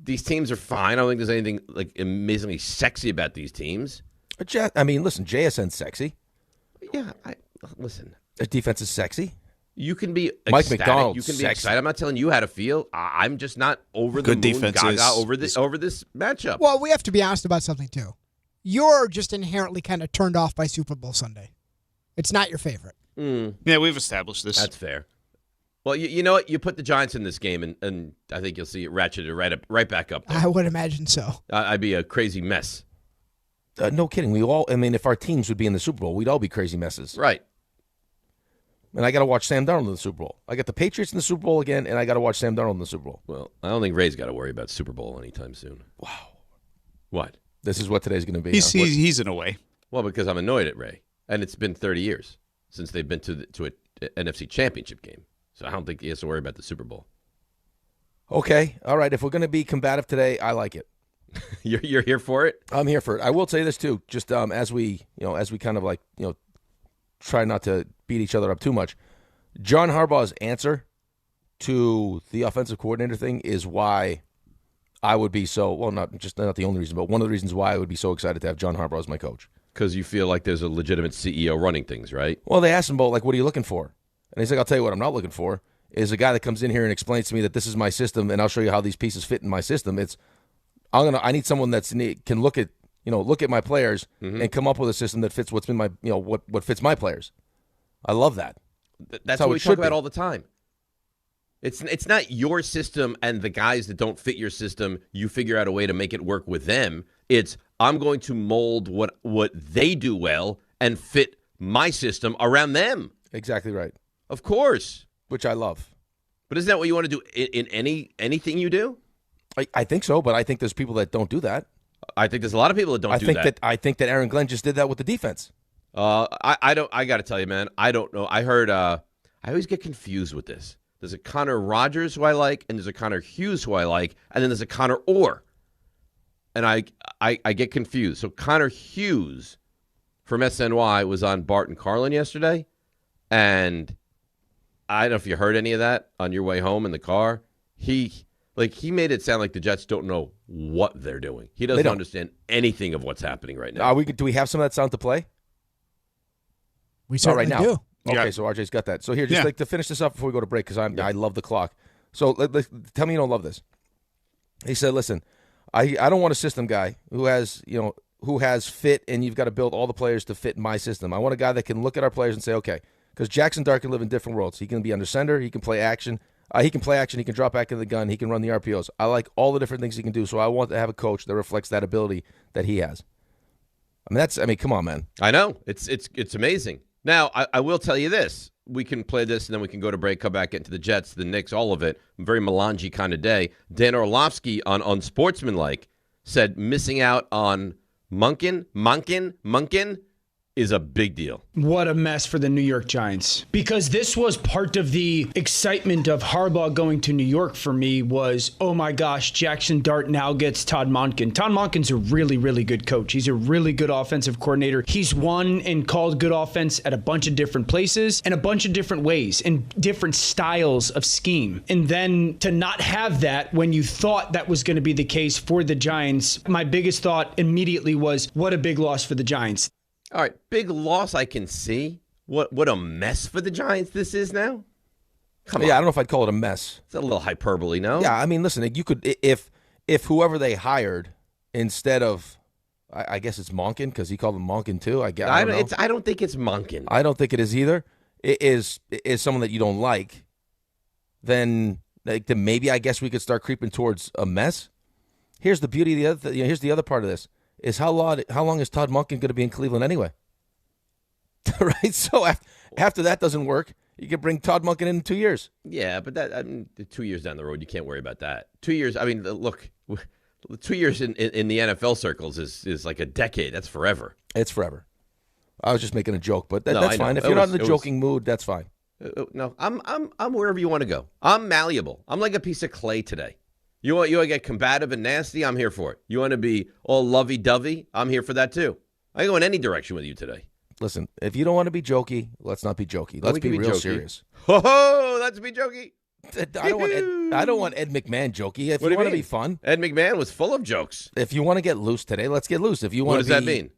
These teams are fine. I don't think there's anything like amazingly sexy about these teams. I mean, listen, JSN's sexy. Yeah, listen. Their defense is sexy. You can be Mike ecstatic. McDonald's You can be sexy. excited. I'm not telling you how to feel. I'm just not over the Good moon defenses. gaga over this matchup. Well, we have to be honest about something too. You're just inherently kind of turned off by Super Bowl Sunday. It's not your favorite. Yeah, we've established this. That's fair. Well, you know what? You put the Giants in this game, and I think you'll see it ratcheted right back up there. I would imagine so. I'd be a crazy mess. No kidding. If our teams would be in the Super Bowl, we'd all be crazy messes. Right. And I got to watch Sam Darnold in the Super Bowl. I got the Patriots in the Super Bowl again, and I got to watch Sam Darnold in the Super Bowl. Well, I don't think Ray's got to worry about Super Bowl anytime soon. Wow. What? This is what today's going to be. He's in a way. Well, because I'm annoyed at Ray, and it's been 30 years since they've been to a NFC Championship game. So I don't think he has to worry about the Super Bowl. Okay. All right. If we're going to be combative today, I like it. You're here for it? I'm here for it. I will say this too, just as we kind of try not to beat each other up too much. John Harbaugh's answer to the offensive coordinator thing is why I would be not the only reason, but one of the reasons why I would be so excited to have John Harbaugh as my coach. Because you feel like there's a legitimate CEO running things, right? Well, they asked him about, what are you looking for? And he's like, I'll tell you what I'm not looking for is a guy that comes in here and explains to me that this is my system and I'll show you how these pieces fit in my system. I need someone that can look at my players and come up with a system that fits what's been my, what fits my players. I love that. That's what we talk about all the time. It's not your system and the guys that don't fit your system, you figure out a way to make it work with them. It's I'm going to mold what they do well and fit my system around them. Exactly right. Of course. Which I love. But isn't that what you want to do in anything you do? I think so, but I think there's people that don't do that. I think there's a lot of people that don't do that. I think that Aaron Glenn just did that with the defense. I got to tell you, man, I don't know. I heard I always get confused with this. There's a Connor Rogers who I like, and there's a Connor Hughes who I like, and then there's a Connor Orr. and I get confused. So Connor Hughes from SNY was on Bart and Carlin yesterday, and I don't know if you heard any of that on your way home in the car. He made it sound like the Jets don't know what they're doing. He doesn't understand anything of what's happening right now. Do we have some of that sound to play? We certainly do. Okay, so RJ's got that. So here, just to finish this up before we go to break, because I love the clock. So tell me you don't love this. He said, "Listen, I don't want a system guy who has fit, and you've got to build all the players to fit my system. I want a guy that can look at our players and say, okay, because Jackson Dart can live in different worlds. He can be under center. He can play action. He can drop back into the gun. He can run the RPOs. I like all the different things he can do. So I want to have a coach that reflects that ability that he has. I mean, come on, man. I know it's amazing. Now I will tell you this. We can play this, and then we can go to break, come back into the Jets, the Knicks, all of it. Very Melange kind of day. Dan Orlovsky on Unsportsmanlike said missing out on Monken is a big deal. What a mess for the New York Giants. Because this was part of the excitement of Harbaugh going to New York for me was, oh my gosh, Jackson Dart now gets Todd Monken. Todd Monken's a really, really good coach. He's a really good offensive coordinator. He's won and called good offense at a bunch of different places and a bunch of different ways and different styles of scheme. And then to not have that when you thought that was going to be the case for the Giants, my biggest thought immediately was, what a big loss for the Giants. All right, big loss I can see. What a mess for the Giants this is now? Come on. Yeah, I don't know if I'd call it a mess. It's a little hyperbole, no? Yeah, I mean, listen, you could if whoever they hired instead of, I guess it's Monken because he called him Monken too. I don't think it's Monken. I don't think it is either. It is someone that you don't like. Then maybe I guess we could start creeping towards a mess. Here's the beauty of the other. Here's the other part of this. Is how long is Todd Monken going to be in Cleveland anyway? Right? So after that doesn't work, you can bring Todd Monken in 2 years. Yeah, but 2 years down the road, you can't worry about that. 2 years, I mean, look, 2 years in the NFL circles is like a decade. That's forever. It's forever. I was just making a joke, but that's fine. If you're not in the joking mood, that's fine. No, I'm wherever you want to go. I'm malleable. I'm like a piece of clay today. You want to get combative and nasty? I'm here for it. You want to be all lovey-dovey? I'm here for that too. I go in any direction with you today. Listen, if you don't want to be jokey, let's not be jokey. Let's be real serious. Ho, let's be jokey. I don't want Ed McMahon jokey. If you want to be fun. Ed McMahon was full of jokes. If you want to get loose today, let's get loose. If you want what does that mean?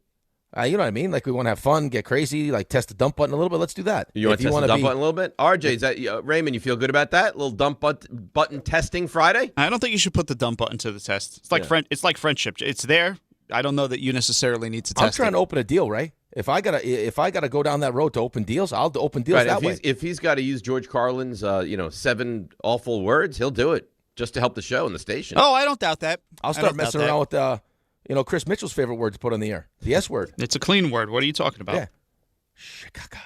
You know what I mean? Like we want to have fun, get crazy, like test the dump button a little bit. Let's do that. You want to test the dump button a little bit? RJ, is that Raymond, you feel good about that? A little dump button testing Friday? I don't think you should put the dump button to the test. It's like it's like friendship. It's there. I don't know that you necessarily need to test I'm trying to open a deal, right? If I gotta go down that road to open deals, I'll open deals that way. If he's got to use George Carlin's 7 awful words, he'll do it just to help the show and the station. Oh, I don't doubt that. I'll start messing around with Chris Mitchell's favorite word to put on the air, the S word. It's a clean word. What are you talking about? Yeah. Shikaka.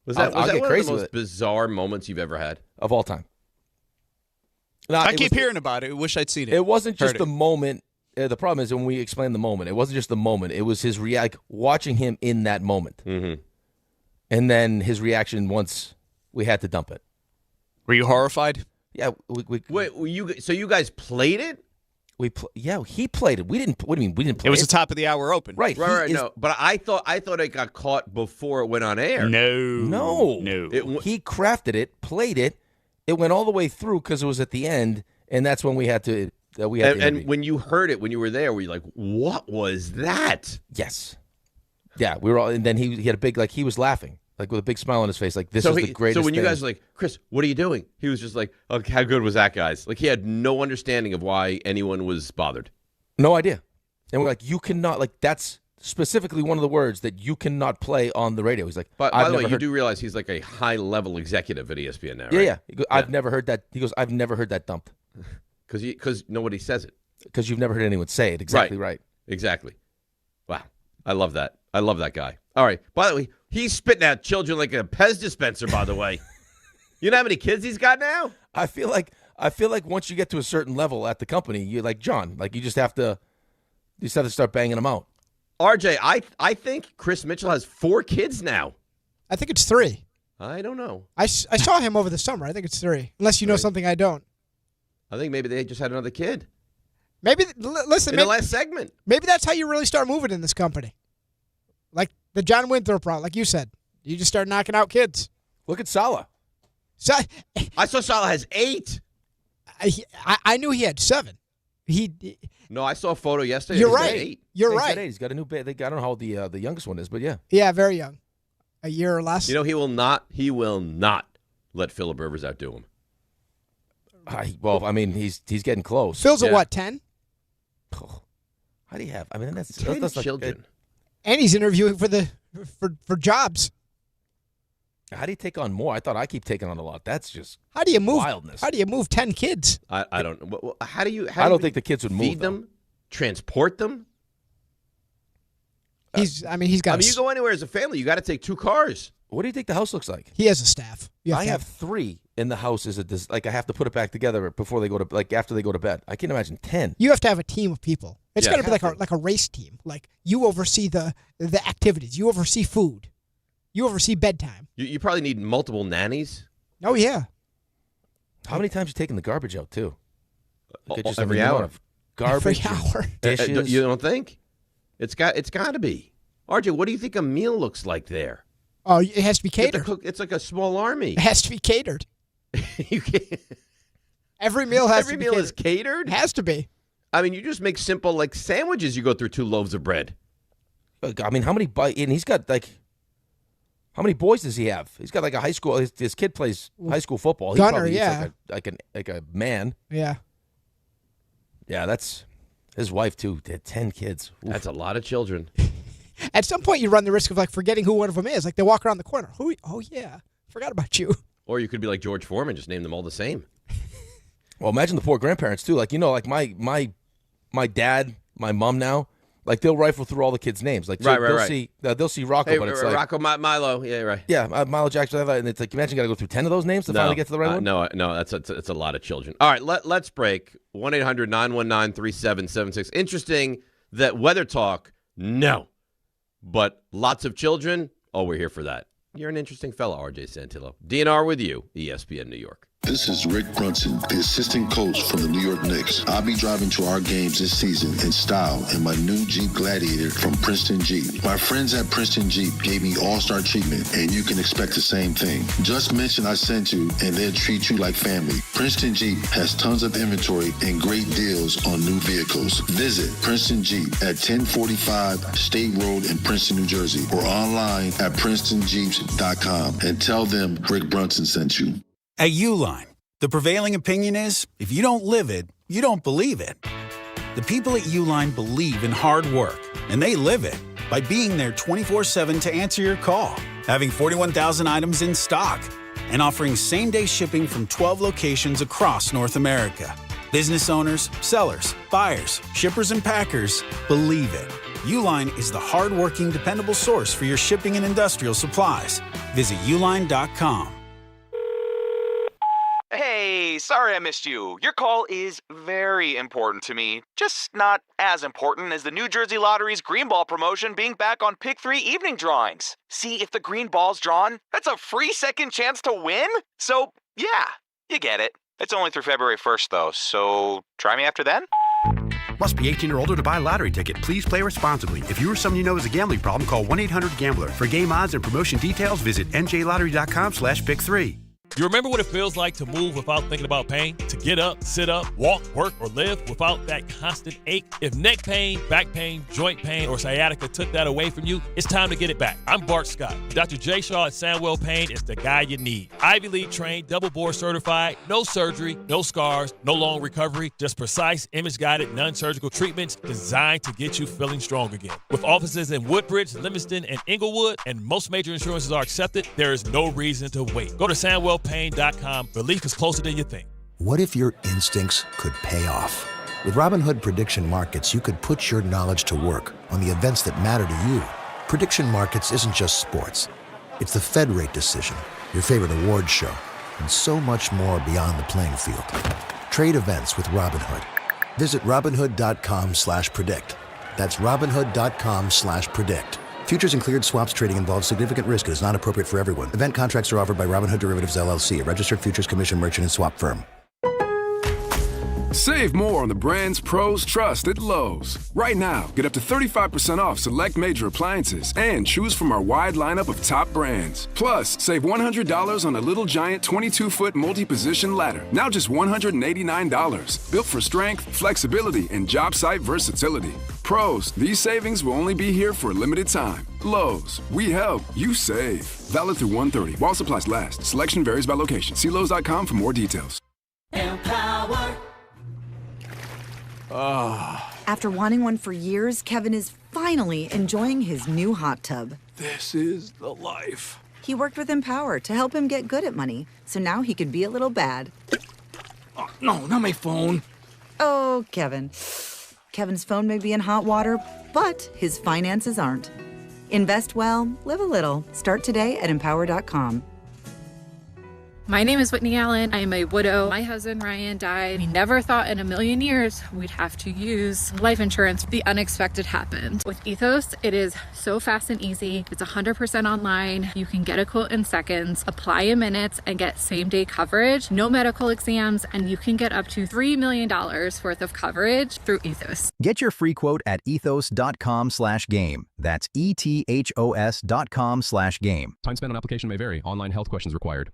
Was that one of the most bizarre moments you've ever had? Of all time. No, I keep hearing about it. I wish I'd seen it. It wasn't just the moment. The problem is when we explain the moment, it wasn't just the moment. It was his watching him in that moment. Mm-hmm. And then his reaction once we had to dump it. Were you horrified? Yeah. So you guys played it? He played it. We didn't. What do you mean? We didn't play it? It was the top of the hour open. Right. No, but I thought it got caught before it went on air. No. He crafted it, played it. It went all the way through because it was at the end, and that's when we had to. And when you heard it, when you were there, were you like, "What was that?" Yes. Yeah, we were all, and then he had a big he was laughing. Like with a big smile on his face, like this is the greatest. So when you guys were like, Chris, what are you doing? He was just like, okay, how good was that, guys? Like he had no understanding of why anyone was bothered. No idea. And we're like, you cannot, that's specifically one of the words that you cannot play on the radio. He's like, but by the way, you do realize he's like a high-level executive at ESPN now, right? Yeah. He goes, I've never heard that. He goes, I've never heard that dumped. Because nobody says it. Because you've never heard anyone say it. Exactly right. Exactly. Wow. I love that. I love that guy. All right. By the way, he's spitting out children like a Pez dispenser, by the way. You know how many kids he's got now? I feel like once you get to a certain level at the company, you're like John. Like you just have to start banging them out. RJ, I think Chris Mitchell has 4 kids now. I think it's 3. I don't know. I saw him over the summer. I think it's 3. Unless you know something I don't. I think maybe they just had another kid. Maybe listen. In the last segment, maybe that's how you really start moving in this company. Like the John Winthrop route, like you said, you just start knocking out kids. Look at Salah. I saw Salah has 8. I knew he had 7. No, I saw a photo yesterday. You're He's right. got 8. You're He's right. got 8. He's got a new baby. I don't know how old the youngest one is, but yeah. Yeah, very young. A year or less. You know, he will not let Phillip Rivers outdo him. Well, I mean, he's getting close. Phil's at what, 10? How do you have? I mean, that's 10 children. And he's interviewing for jobs. How do you take on more? I thought I keep taking on a lot. That's just how do you move? Wildness. How do you move 10 kids? I don't know. How do you? I don't think the kids would feed move them, transport them. He's got. You go anywhere as a family, you got to take 2 cars. What do you think the house looks like? He has a staff. I have 3 in the house. I have to put it back together before they go to after they go to bed. I can't imagine 10. You have to have a team of people. It's got to be like a race team. Like you oversee the activities. You oversee food. You oversee bedtime. You probably need multiple nannies. Oh yeah. How many times you taking the garbage out too? Just every hour. Garbage. Every hour. Dishes. You don't think? It's got to be. RJ, what do you think a meal looks like there? Oh, it has to be catered. It's like a small army. It has to be catered. You can't. Every meal has to be Every meal is catered? It has to be. I mean, you just make simple like sandwiches. You go through 2 loaves of bread. I mean, how many? And he's got like. How many boys does he have? He's got like a high school. His kid plays high school football. He Gunner, probably yeah. like a man. Yeah. Yeah, that's his wife too. They had 10 kids. Oof. That's a lot of children. At some point, you run the risk of like forgetting who one of them is. Like they walk around the corner. Oh yeah, forgot about you. Or you could be like George Foreman, just name them all the same. Well, imagine the poor grandparents too. Like like my dad, my mom now. Like they'll rifle through all the kids' names. Like they'll see Rocco, hey, but it's like Rocco, Milo. Yeah, right. Yeah, Milo Jackson, and it's like imagine you got to go through 10 of those names to finally get to the right one. No, that's a lot of children. All right, let's break. 1-800-919-3776. Interesting that weather talk. No. But lots of children, we're here for that. You're an interesting fellow, RJ Santillo. DNR with you, ESPN New York. This is Rick Brunson, the assistant coach from the New York Knicks. I'll be driving to our games this season in style in my new Jeep Gladiator from Princeton Jeep. My friends at Princeton Jeep gave me all-star treatment, and you can expect the same thing. Just mention I sent you, and they'll treat you like family. Princeton Jeep has tons of inventory and great deals on new vehicles. Visit Princeton Jeep at 1045 State Road in Princeton, New Jersey, or online at PrincetonJeeps.com and tell them Rick Brunson sent you. At Uline, the prevailing opinion is, if you don't live it, you don't believe it. The people at Uline believe in hard work, and they live it by being there 24/7 to answer your call, having 41,000 items in stock, and offering same-day shipping from 12 locations across North America. Business owners, sellers, buyers, shippers, and packers believe it. Uline is the hard-working, dependable source for your shipping and industrial supplies. Visit uline.com. Hey, sorry I missed you. Your call is very important to me. Just not as important as the New Jersey Lottery's Green Ball promotion being back on Pick 3 evening drawings. See, if the green ball's drawn, that's a free second chance to win? So, yeah, you get it. It's only through February 1st, though, so try me after then? Must be 18 or older to buy a lottery ticket. Please play responsibly. If you or someone you know has a gambling problem, call 1-800-GAMBLER. For game odds and promotion details, visit njlottery.com/pick3. You remember what it feels like to move without thinking about pain? To get up, sit up, walk, work, or live without that constant ache? If neck pain, back pain, joint pain, or sciatica took that away from you, it's time to get it back. I'm Bart Scott. Dr. J. Shaw at Sandwell Pain is the guy you need. Ivy League trained, double board certified, no surgery, no scars, no long recovery, just precise, image-guided, non-surgical treatments designed to get you feeling strong again. With offices in Woodbridge, Livingston, and Inglewood, and most major insurances are accepted, there is no reason to wait. Go to SandwellPain.com. Relief is closer than you think. What if your instincts could pay off? With Robinhood Prediction Markets, you could put your knowledge to work on the events that matter to you. Prediction Markets isn't just sports. It's the Fed rate decision, your favorite award show, and so much more beyond the playing field. Trade events with Robinhood. Visit Robinhood.com/predict. That's Robinhood.com/predict. Futures and cleared swaps trading involves significant risk and is not appropriate for everyone. Event contracts are offered by Robinhood Derivatives LLC, a registered futures commission merchant and swap firm. Save more on the brands pros trust at Lowe's. Right now, get up to 35% off select major appliances and choose from our wide lineup of top brands. Plus, save $100 on a Little Giant 22-foot multi-position ladder, now just $189. Built for strength, flexibility, and job site versatility. Pros, these savings will only be here for a limited time. Lowe's, we help, you save. Valid through 1/30 while supplies last. Selection varies by location. See Lowe's.com for more details. Empower. After wanting one for years, Kevin is finally enjoying his new hot tub. This is the life. He worked with Empower to help him get good at money, so now he could be a little bad. Oh, no, not my phone. Oh, Kevin. Kevin's phone may be in hot water, but his finances aren't. Invest well, live a little. Start today at Empower.com. My name is Whitney Allen. I am a widow. My husband, Ryan, died. We never thought in a million years we'd have to use life insurance. The unexpected happened. With Ethos, it is so fast and easy. It's 100% online. You can get a quote in seconds, apply in minutes, and get same-day coverage. No medical exams, and you can get up to $3 million worth of coverage through Ethos. Get your free quote at ethos.com/game. That's ETHOS.com/game. Time spent on application may vary. Online health questions required.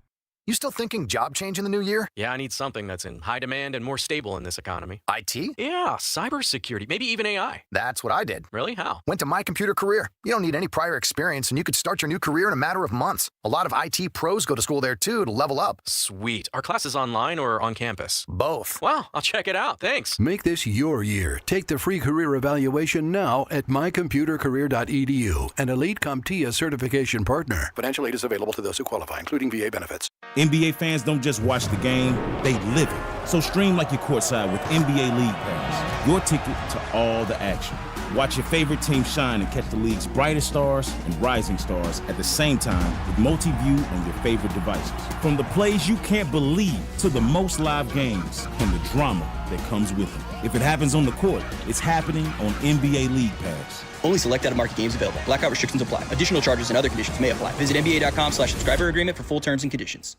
You still thinking job change in the new year? Yeah, I need something that's in high demand and more stable in this economy. IT? Yeah, cybersecurity, maybe even AI. That's what I did. Really? How? Went to My Computer Career. You don't need any prior experience, and you could start your new career in a matter of months. A lot of IT pros go to school there, too, to level up. Sweet. Are classes online or on campus? Both. Wow, I'll check it out. Thanks. Make this your year. Take the free career evaluation now at mycomputercareer.edu, an Elite CompTIA certification partner. Financial aid is available to those who qualify, including VA benefits. NBA fans don't just watch the game, they live it. So stream like you're courtside with NBA League Pass, your ticket to all the action. Watch your favorite team shine and catch the league's brightest stars and rising stars at the same time with multi-view on your favorite devices. From the plays you can't believe to the most live games and the drama that comes with it. If it happens on the court, it's happening on NBA League Pass. Only select out-of-market games available. Blackout restrictions apply. Additional charges and other conditions may apply. Visit NBA.com/subscriber agreement for full terms and conditions.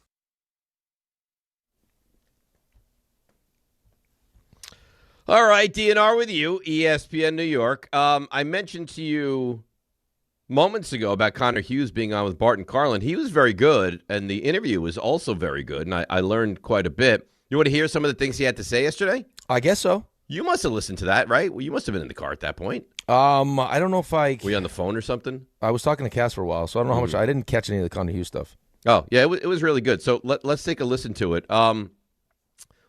All right, DNR with you, ESPN New York. I mentioned to you moments ago about Connor Hughes being on with Bart Carlin. He was very good, and the interview was also very good, and I learned quite a bit. You want to hear some of the things he had to say yesterday? I guess so. You must have listened to that, right? Well, you must have been in the car at that point. I don't know if I... Were you on the phone or something? I was talking to Cass for a while, so I don't know how much... I didn't catch any of the Connor Hughes stuff. Oh, yeah, it was really good. So let's take a listen to it.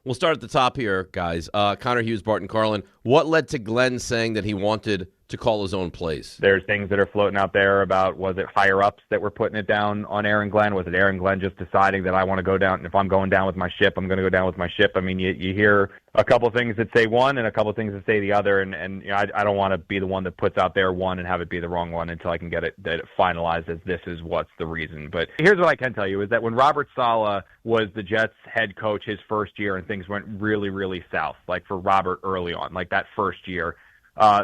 We'll start at the top here, guys. Connor Hughes, Bart Carlin. What led to Glenn saying that he wanted to call his own plays? There's things that are floating out there about, was it higher-ups that were putting it down on Aaron Glenn? Was it Aaron Glenn just deciding that I want to go down? If I'm going down with my ship, I'm going to go down with my ship. I mean, you hear a couple of things that say one and a couple of things that say the other, and you know, I don't want to be the one that puts out there one and have it be the wrong one until I can get it finalized as this is what's the reason. But here's what I can tell you is that when Robert Saleh was the Jets head coach his first year and things went really, really south, like for Robert early on, like that first year,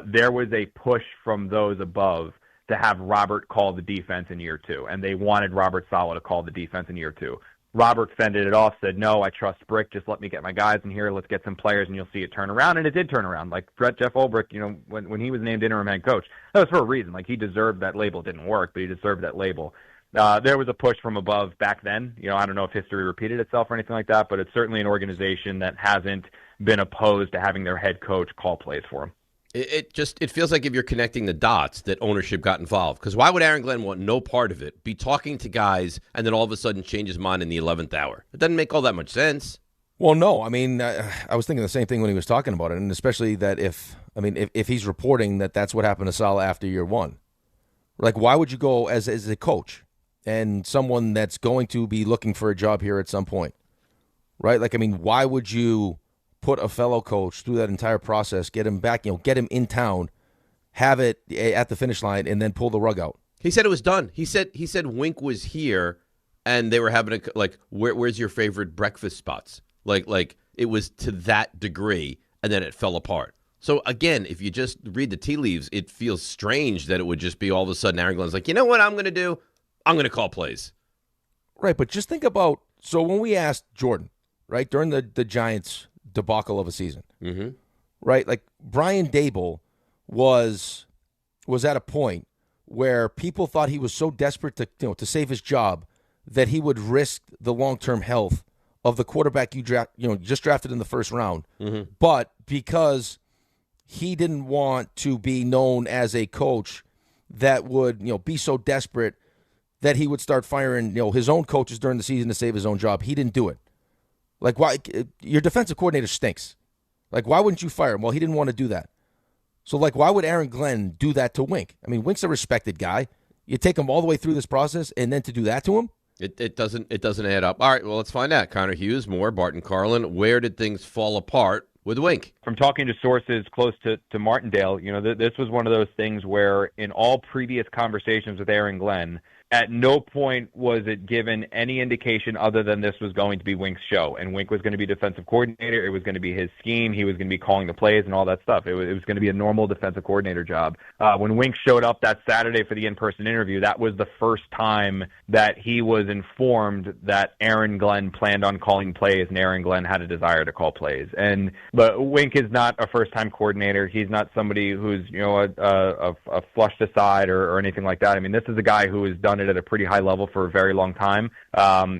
there was a push from those above to have Robert call the defense in year two, and they wanted Robert Saleh to call the defense in year two. Robert fended it off, said, no, I trust Brick, just let me get my guys in here, let's get some players, and you'll see it turn around, and it did turn around. Like Jeff Ulbrich, you know, when he was named interim head coach, that was for a reason. Like, he deserved that label. It didn't work, but he deserved that label. There was a push from above back then. You know, I don't know if history repeated itself or anything like that, but it's certainly an organization that hasn't been opposed to having their head coach call plays for them. It feels like if you're connecting the dots that ownership got involved. Because why would Aaron Glenn want no part of it, be talking to guys, and then all of a sudden change his mind in the 11th hour? It doesn't make all that much sense. Well, no. I mean, I was thinking the same thing when he was talking about it, and especially that if he's reporting that that's what happened to Saleh after year one. Like, why would you go as a coach and someone that's going to be looking for a job here at some point? Right? Like, I mean, why would you put a fellow coach through that entire process, get him back, get him in town, have it at the finish line, and then pull the rug out? He said it was done. He said Wink was here, and they were having where's your favorite breakfast spots? Like it was to that degree, and then it fell apart. So again, if you just read the tea leaves, it feels strange that it would just be all of a sudden Aaron Glenn's like, you know what I'm going to do? I'm going to call plays. Right, but just think about, so when we asked Jordan, right, during the Giants debacle of a season. Mm-hmm. Right? Like Brian Daboll was at a point where people thought he was so desperate to save his job that he would risk the long-term health of the quarterback you just drafted in the first round. Mm-hmm. But because he didn't want to be known as a coach that would, be so desperate that he would start firing, his own coaches during the season to save his own job, he didn't do it. Like, why? Your defensive coordinator stinks. Like, why wouldn't you fire him? Well, he didn't want to do that. So, like, why would Aaron Glenn do that to Wink? I mean, Wink's a respected guy. You take him all the way through this process, and then to do that to him? It doesn't add up. All right, well, let's find out. Connor Hughes, more Bart Carlin. Where did things fall apart with Wink? From talking to sources close to Martindale, this was one of those things where in all previous conversations with Aaron Glenn, at no point was it given any indication other than this was going to be Wink's show. And Wink was going to be defensive coordinator. It was going to be his scheme. He was going to be calling the plays and all that stuff. It was going to be a normal defensive coordinator job. When Wink showed up that Saturday for the in-person interview, that was the first time that he was informed that Aaron Glenn planned on calling plays and Aaron Glenn had a desire to call plays. But Wink is not a first-time coordinator. He's not somebody who's, a flushed aside or anything like that. I mean, this is a guy who has done it at a pretty high level for a very long time.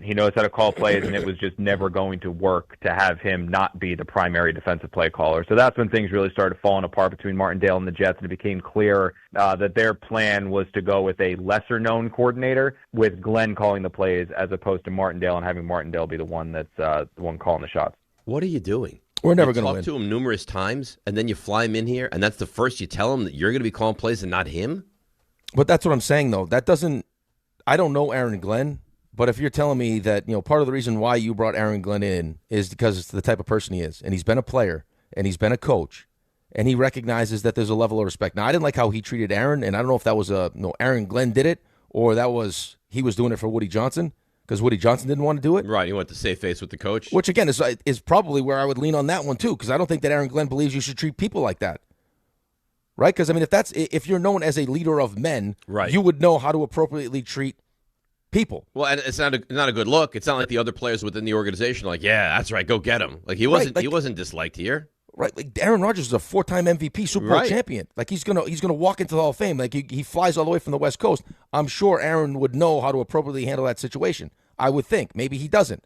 He knows how to call plays, and it was just never going to work to have him not be the primary defensive play caller. So that's when things really started falling apart between Martindale and the Jets, and it became clear that their plan was to go with a lesser-known coordinator with Glenn calling the plays as opposed to Martindale and having Martindale be the one that's the one calling the shots. What are you doing? We're never going to win. You talk to him numerous times, and then you fly him in here, and that's the first you tell him that you're going to be calling plays and not him? But that's what I'm saying, though. That doesn't... I don't know Aaron Glenn, but if you're telling me that, part of the reason why you brought Aaron Glenn in is because it's the type of person he is, and he's been a player, and he's been a coach, and he recognizes that there's a level of respect. Now, I didn't like how he treated Aaron, and I don't know if that was Aaron Glenn did it, or he was doing it for Woody Johnson, because Woody Johnson didn't want to do it. Right, he wanted to save face with the coach. Which, again, is probably where I would lean on that one, too, because I don't think that Aaron Glenn believes you should treat people like that. Right? Because, I mean, if you're known as a leader of men, right, you would know how to appropriately treat people. Well, and it's not a good look. It's not like the other players within the organization are like, yeah, that's right, go get him. Like he wasn't disliked here. Right, like Aaron Rodgers is a 4-time MVP Super Bowl champion. Like he's gonna walk into the Hall of Fame. Like he flies all the way from the West Coast. I'm sure Aaron would know how to appropriately handle that situation. I would think. Maybe he doesn't.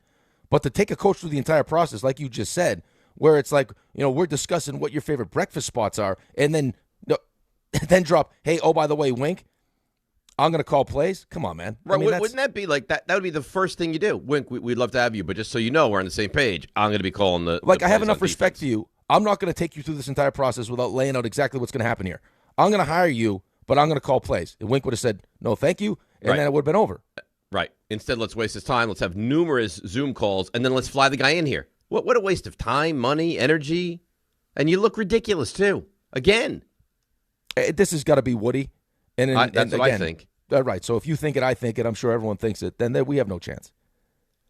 But to take a coach through the entire process, like you just said, where it's like, we're discussing what your favorite breakfast spots are, and then drop, hey, oh, by the way, Wink, I'm going to call plays? Come on, man. Right, wouldn't that be like that? That would be the first thing you do. Wink, we'd love to have you, but just so you know, we're on the same page. I'm going to be calling the I have enough respect for you. I'm not going to take you through this entire process without laying out exactly what's going to happen here. I'm going to hire you, but I'm going to call plays. And Wink would have said, no, thank you, and then it would have been over. Right. Instead, let's waste his time. Let's have numerous Zoom calls, and then let's fly the guy in here. What a waste of time, money, energy. And you look ridiculous, too. Again. This has got to be Woody. That's what I think. Right. So if you think it, I think it, I'm sure everyone thinks it, then we have no chance.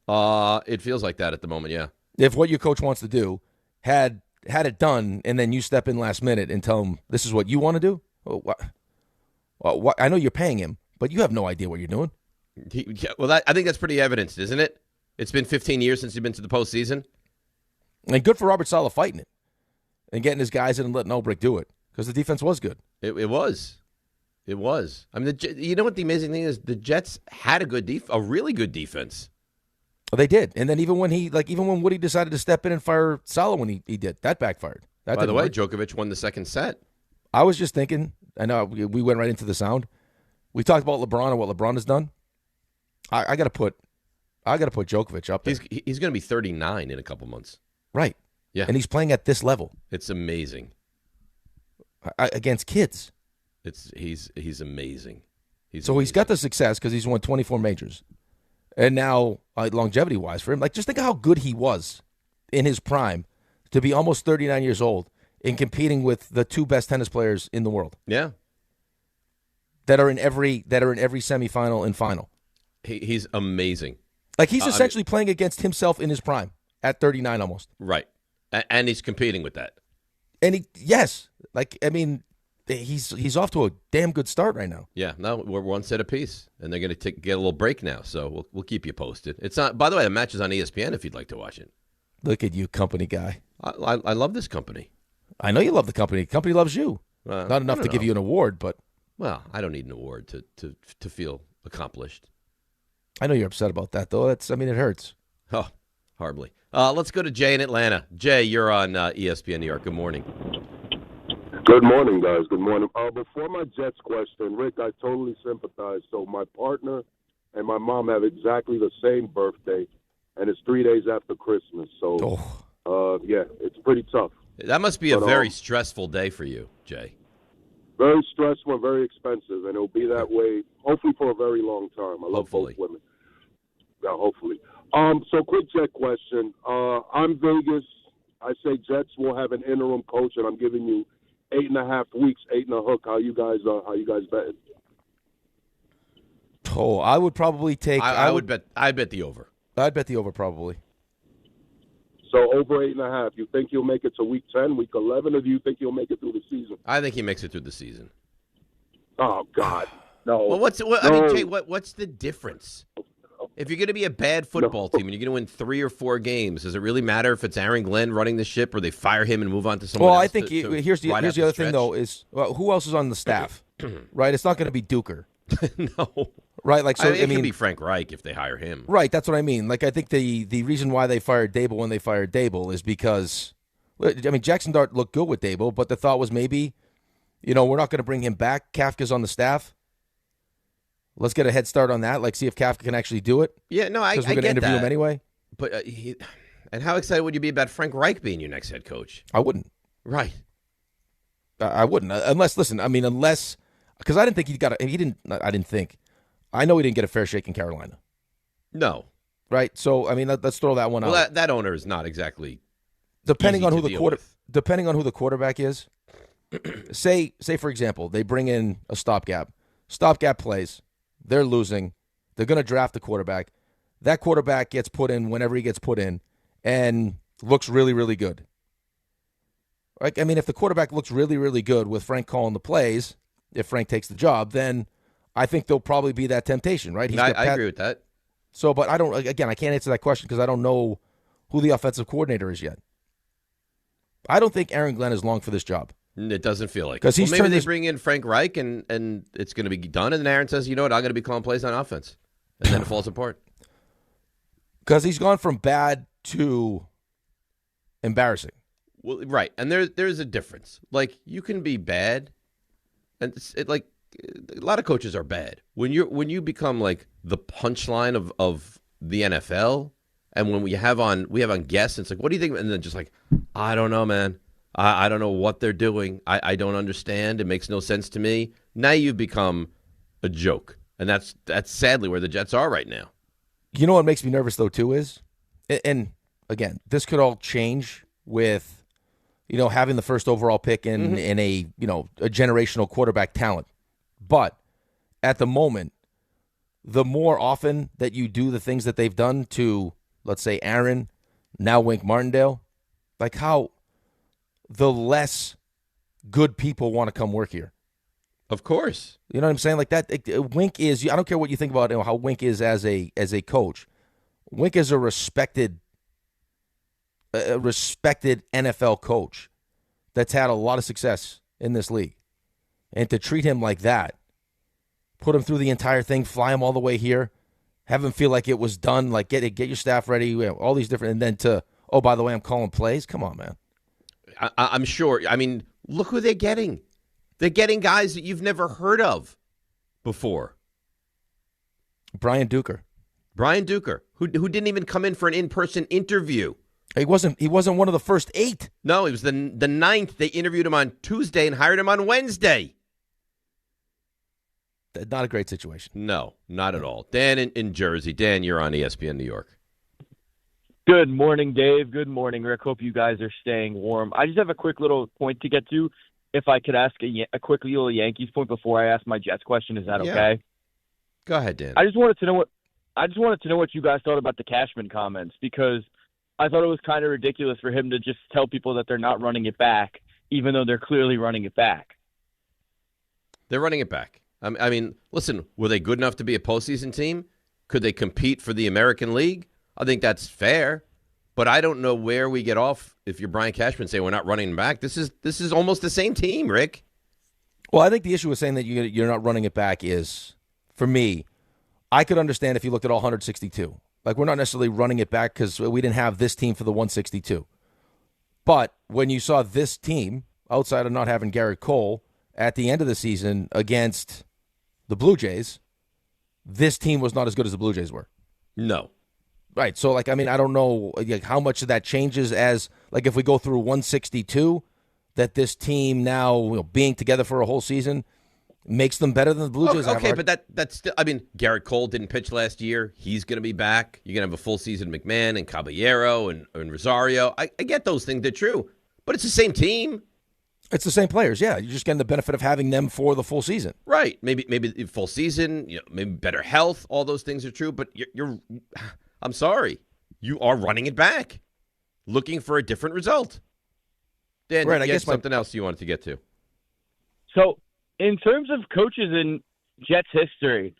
It feels like that at the moment, yeah. If what your coach wants to do had it done, and then you step in last minute and tell him this is what you want to do, what? I know you're paying him, but you have no idea what you're doing. I think that's pretty evidenced, isn't it? It's been 15 years since you've been to the postseason. And good for Robert Saleh fighting it and getting his guys in and letting Ulbrich do it because the defense was good. It was. It was. I mean, you know what the amazing thing is? The Jets had a really good defense. Oh, they did. And then even when Woody decided to step in and fire Saleh when he did, that backfired. By the way, Djokovic won the second set. I was just thinking, I know we went right into the sound. We talked about LeBron and what LeBron has done. I got to put Djokovic up there. He's going to be 39 in a couple months. Right. Yeah. And he's playing at this level. It's amazing. Against kids. He's amazing. He's got the success because he's won 24 majors. And now, longevity-wise for him, just think of how good he was in his prime to be almost 39 years old and competing with the two best tennis players in the world. Yeah. That are in every semifinal and final. He's amazing. He's essentially playing against himself in his prime at 39 almost. Right. And he's competing with that. And he's off to a damn good start right now. Yeah, no, we're one set apiece, and they're going to get a little break now. So we'll keep you posted. It's not. By the way, the match is on ESPN if you'd like to watch it. Look at you, company guy. I love this company. I know you love the company. The company loves you. Not enough to give you an award, but well, I don't need an award to feel accomplished. I know you're upset about that, though. It hurts. Oh, horribly. Let's go to Jay in Atlanta. Jay, you're on ESPN New York. Good morning. Good morning, guys. Good morning. Before my Jets question, Rick, I totally sympathize. So my partner and my mom have exactly the same birthday, and it's 3 days after Christmas. So, yeah, it's pretty tough. That must be a very stressful day for you, Jay. Very stressful and very expensive, and it'll be that way hopefully for a very long time. I love both women. Yeah, hopefully. So quick Jet question. I'm Vegas. I say Jets will have an interim coach, and I'm giving you 8.5 weeks, 8 and a hook. How you guys betting? Oh, I would probably take. I'd bet the over. I'd bet the over probably. So over 8.5. You think he'll make it to week 10, week 11, or do you think he'll make it through the season? I think he makes it through the season. Oh God, no. Well, Jay, what's the difference? If you're going to be a bad football team and you're going to win 3 or 4 games, does it really matter if it's Aaron Glenn running the ship or they fire him and move on to someone else? Well, I think here's the other thing, though, is who else is on the staff, right? It's not going to be Duker. No. Right? Like, so, it could be Frank Reich if they hire him. Right, that's what I mean. Like, I think the reason why they fired Dable when they fired Dable is because, Jackson Dart looked good with Dable, but the thought was maybe, we're not going to bring him back. Kafka's on the staff. Let's get a head start on that. Like, see if Kafka can actually do it. Yeah, no, I get that. Because we're going to interview him anyway. But and how excited would you be about Frank Reich being your next head coach? I wouldn't. Right. I wouldn't. Unless because I didn't think I didn't think. I know he didn't get a fair shake in Carolina. No. Right? So, let's throw that one out. Well, that owner is not exactly depending on who the quarterback is. say for example, they bring in a stopgap. Stopgap plays. They're losing. They're going to draft the quarterback. That quarterback gets put in whenever he gets put in and looks really, really good. Right? If the quarterback looks really, really good with Frank calling the plays, if Frank takes the job, then I think there'll probably be that temptation, right? I agree with that. So, but I can't answer that question because I don't know who the offensive coordinator is yet. I don't think Aaron Glenn is long for this job. It doesn't feel like it. Maybe they bring in Frank Reich and it's going to be done, and then Aaron says, you know what, I'm going to be calling plays on offense. And then it falls apart. Because he's gone from bad to embarrassing. Well, right. And there's a difference. Like, you can be bad, and a lot of coaches are bad. When you become like the punchline of the NFL, and when we have on guests, it's like, what do you think? And then just like, I don't know, man. I don't know what they're doing. I don't understand. It makes no sense to me. Now you've become a joke. And that's sadly where the Jets are right now. You know what makes me nervous, though, too, is, and again, this could all change with, having the first overall pick in a generational quarterback talent. But at the moment, the more often that you do the things that they've done to, let's say, Aaron, now Wink Martindale, like how the less good people want to come work here. Of course. You know what I'm saying? Like that, Wink is, I don't care what you think about how Wink is as a coach. Wink is a respected NFL coach that's had a lot of success in this league. And to treat him like that, put him through the entire thing, fly him all the way here, have him feel like it was done, like get your staff ready, all these different, and then to, oh, by the way, I'm calling plays. Come on, man. I'm sure. Look who they're getting. They're getting guys that you've never heard of before. Brian Duker, who didn't even come in for an in-person interview. He wasn't one of the first 8. No, he was the 9th. They interviewed him on Tuesday and hired him on Wednesday. Not a great situation. No, not at all. Dan in Jersey. Dan, you're on ESPN New York. Good morning, Dave. Good morning, Rick. Hope you guys are staying warm. I just have a quick little point to get to. If I could ask a quick little Yankees point before I ask my Jets question, is that okay? Go ahead, Dan. I just wanted to know what you guys thought about the Cashman comments, because I thought it was kind of ridiculous for him to just tell people that they're not running it back, even though they're clearly running it back. They're running it back. Listen, were they good enough to be a postseason team? Could they compete for the American League? I think that's fair. But I don't know where we get off if you're Brian Cashman say we're not running back. This is almost the same team, Rick. Well, I think the issue with saying that you're not running it back is, for me, I could understand if you looked at all 162. Like, we're not necessarily running it back because we didn't have this team for the 162. But when you saw this team, outside of not having Garrett Cole, at the end of the season against the Blue Jays, this team was not as good as the Blue Jays were. No. Right. So, like, I mean, I don't know how much of that changes as, like, if we go through 162, that this team now, being together for a whole season, makes them better than the Blue Jays. Okay, but that's still, I mean, Garrett Cole didn't pitch last year. He's going to be back. You're going to have a full season McMahon and Caballero and Rosario. I get those things. They're true. But it's the same team. It's the same players, yeah. You're just getting the benefit of having them for the full season. Right. Maybe full season, maybe better health. All those things are true. But you're I'm sorry. You are running it back, looking for a different result. Dan, right, I guess something else you wanted to get to. So, in terms of coaches in Jets history,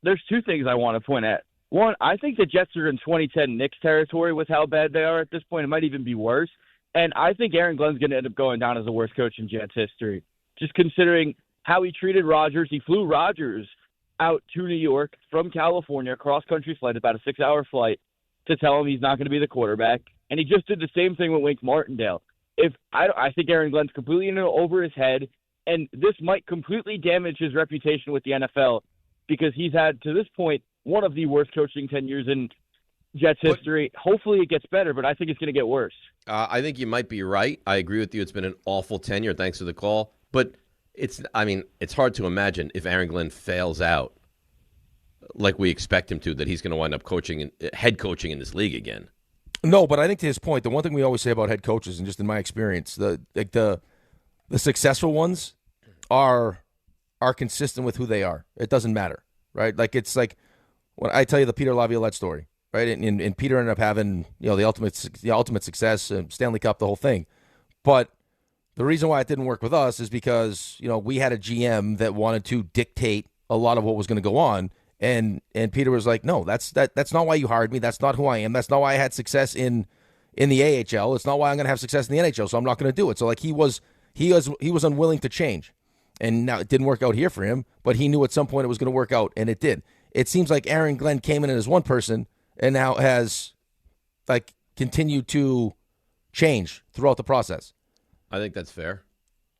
there's two things I want to point at. One, I think the Jets are in 2010 Knicks territory with how bad they are at this point. It might even be worse. And I think Aaron Glenn's going to end up going down as the worst coach in Jets history, just considering how he treated Rodgers. He flew Rodgers out to New York from California, cross-country flight, about a 6-hour flight, to tell him he's not going to be the quarterback. And he just did the same thing with Wink Martindale. I think Aaron Glenn's completely over his head, and this might completely damage his reputation with the NFL because he's had, to this point, one of the worst coaching tenures in Jets history. Hopefully it gets better, but I think it's going to get worse. I think you might be right. I agree with you. It's been an awful tenure. Thanks for the call. But it's hard to imagine if Aaron Glenn fails out like we expect him to, that he's going to wind up head coaching in this league again. No, but I think to his point, the one thing we always say about head coaches, and just in my experience, the successful ones are consistent with who they are. It doesn't matter, right? Like, it's like when I tell you the Peter Laviolette story, right? And Peter ended up having the ultimate success, Stanley Cup, the whole thing. But the reason why it didn't work with us is because we had a GM that wanted to dictate a lot of what was going to go on. And Peter was like, no, that's not why you hired me. That's not who I am. That's not why I had success in the AHL. It's not why I'm going to have success in the NHL. So I'm not going to do it. So like he was unwilling to change, and now it didn't work out here for him. But he knew at some point it was going to work out, and it did. It seems like Aaron Glenn came in as one person and now has like continued to change throughout the process. I think that's fair.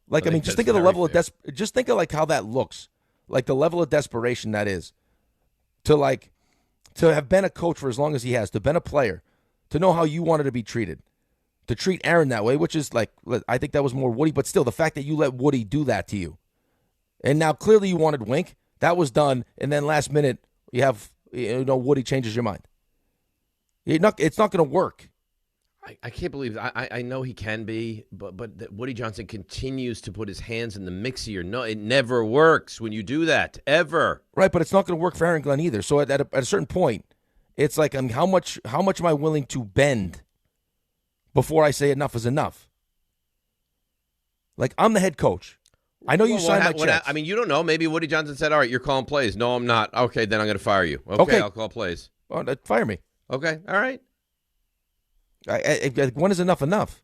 Like I mean, just think of the level of just think of like how that looks, like the level of desperation that is. To have been a coach for as long as he has, to been a player, to know how you wanted to be treated, to treat Aaron that way, which is like, I think that was more Woody, but still the fact that you let Woody do that to you. And now clearly you wanted Wink. That was done. And then last minute you have, Woody changes your mind. It's not going to work. I can't believe I know he can be, but Woody Johnson continues to put his hands in the mix here. No, it never works when you do that, ever. Right, but it's not going to work for Aaron Glenn either. So at a certain point, it's like, how much am I willing to bend before I say enough is enough? Like, I'm the head coach. I know you signed my checks. I mean, you don't know. Maybe Woody Johnson said, all right, you're calling plays. No, I'm not. Okay, then I'm going to fire you. Okay, I'll call plays. Oh, fire me. Okay, all right. When is enough enough?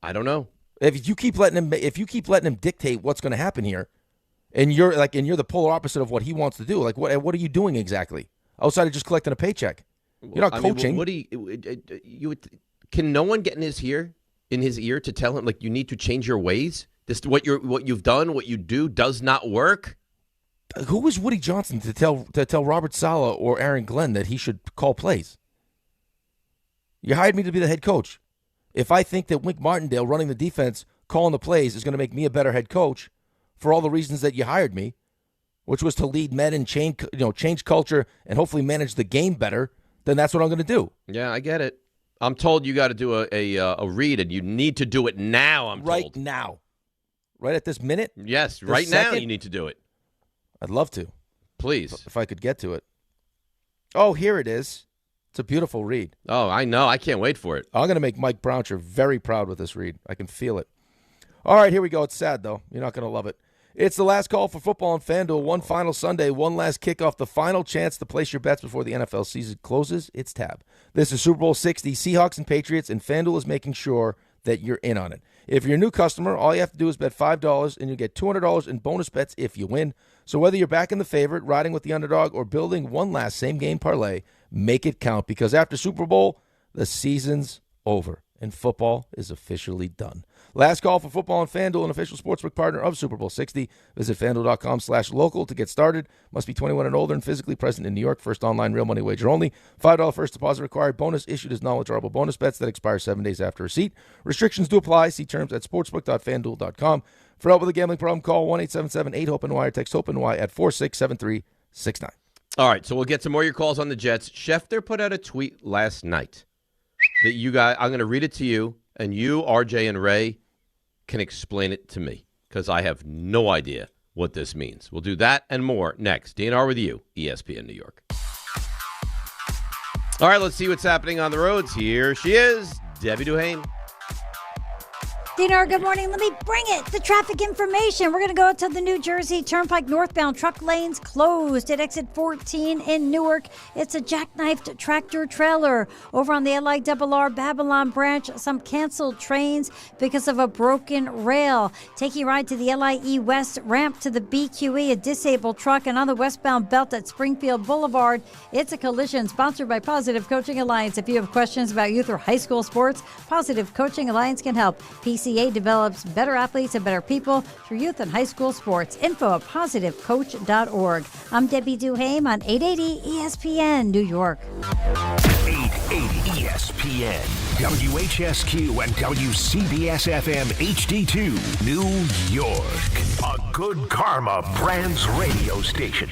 I don't know. If you keep letting him dictate what's going to happen here, and you're the polar opposite of what he wants to do, like what are you doing exactly outside of just collecting a paycheck? You're not coaching. Can no one get in his ear to tell him, like, you need to change your ways? This what you've done, what you do does not work. Who is Woody Johnson to tell Robert Saleh or Aaron Glenn that he should call plays? You hired me to be the head coach. If I think that Wink Martindale running the defense, calling the plays, is going to make me a better head coach for all the reasons that you hired me, which was to lead men and change culture and hopefully manage the game better, then that's what I'm going to do. Yeah, I get it. I'm told you got to do a read, and you need to do it now, I'm told. Right now. Right at this minute? Yes, right now you need to do it. I'd love to. Please. If I could get to it. Oh, here it is. It's a beautiful read. Oh, I know. I can't wait for it. I'm going to make Mike Brownshire very proud with this read. I can feel it. All right, here we go. It's sad, though. You're not going to love it. It's the last call for football on FanDuel. One final Sunday, one last kickoff, the final chance to place your bets before the NFL season closes. It's tab. This is Super Bowl 60, Seahawks and Patriots, and FanDuel is making sure that you're in on it. If you're a new customer, all you have to do is bet $5, and you get $200 in bonus bets if you win. So whether you're backing the favorite, riding with the underdog, or building one last same-game parlay, make it count, because after Super Bowl, the season's over, and football is officially done. Last call for football on FanDuel, an official sportsbook partner of Super Bowl 60. Visit FanDuel.com/local to get started. Must be 21 and older and physically present in New York. First online real money wager only. $5 first deposit required. Bonus issued as non-withdrawable bonus bets that expire 7 days after receipt. Restrictions do apply. See terms at sportsbook.fanduel.com. For help with a gambling problem, call 1-877-8-HOPE-NY or text HOPE-NY at 467369. All right, so we'll get some more of your calls on the Jets. Schefter put out a tweet last night that you guys, I'm going to read it to you, and you, RJ, and Ray can explain it to me, because I have no idea what this means. We'll do that and more next. DNR with you, ESPN New York. All right, let's see what's happening on the roads. Here she is, Debbie Duhane. DNR, good morning. Let me bring it. The traffic information. We're going to go to the New Jersey Turnpike northbound. Truck lanes closed at exit 14 in Newark. It's a jackknifed tractor trailer. Over on the LIRR Babylon branch, some canceled trains because of a broken rail. Taking a ride to the LIE West ramp to the BQE, a disabled truck. And on the westbound belt at Springfield Boulevard, it's a collision sponsored by Positive Coaching Alliance. If you have questions about youth or high school sports, Positive Coaching Alliance can help. PCA develops better athletes and better people through youth and high school sports. Info at positivecoach.org. I'm Debbie Duhame on 880 ESPN New York. 880 ESPN, WHSQ and WCBS FM HD2, New York. A Good Karma Brands radio station.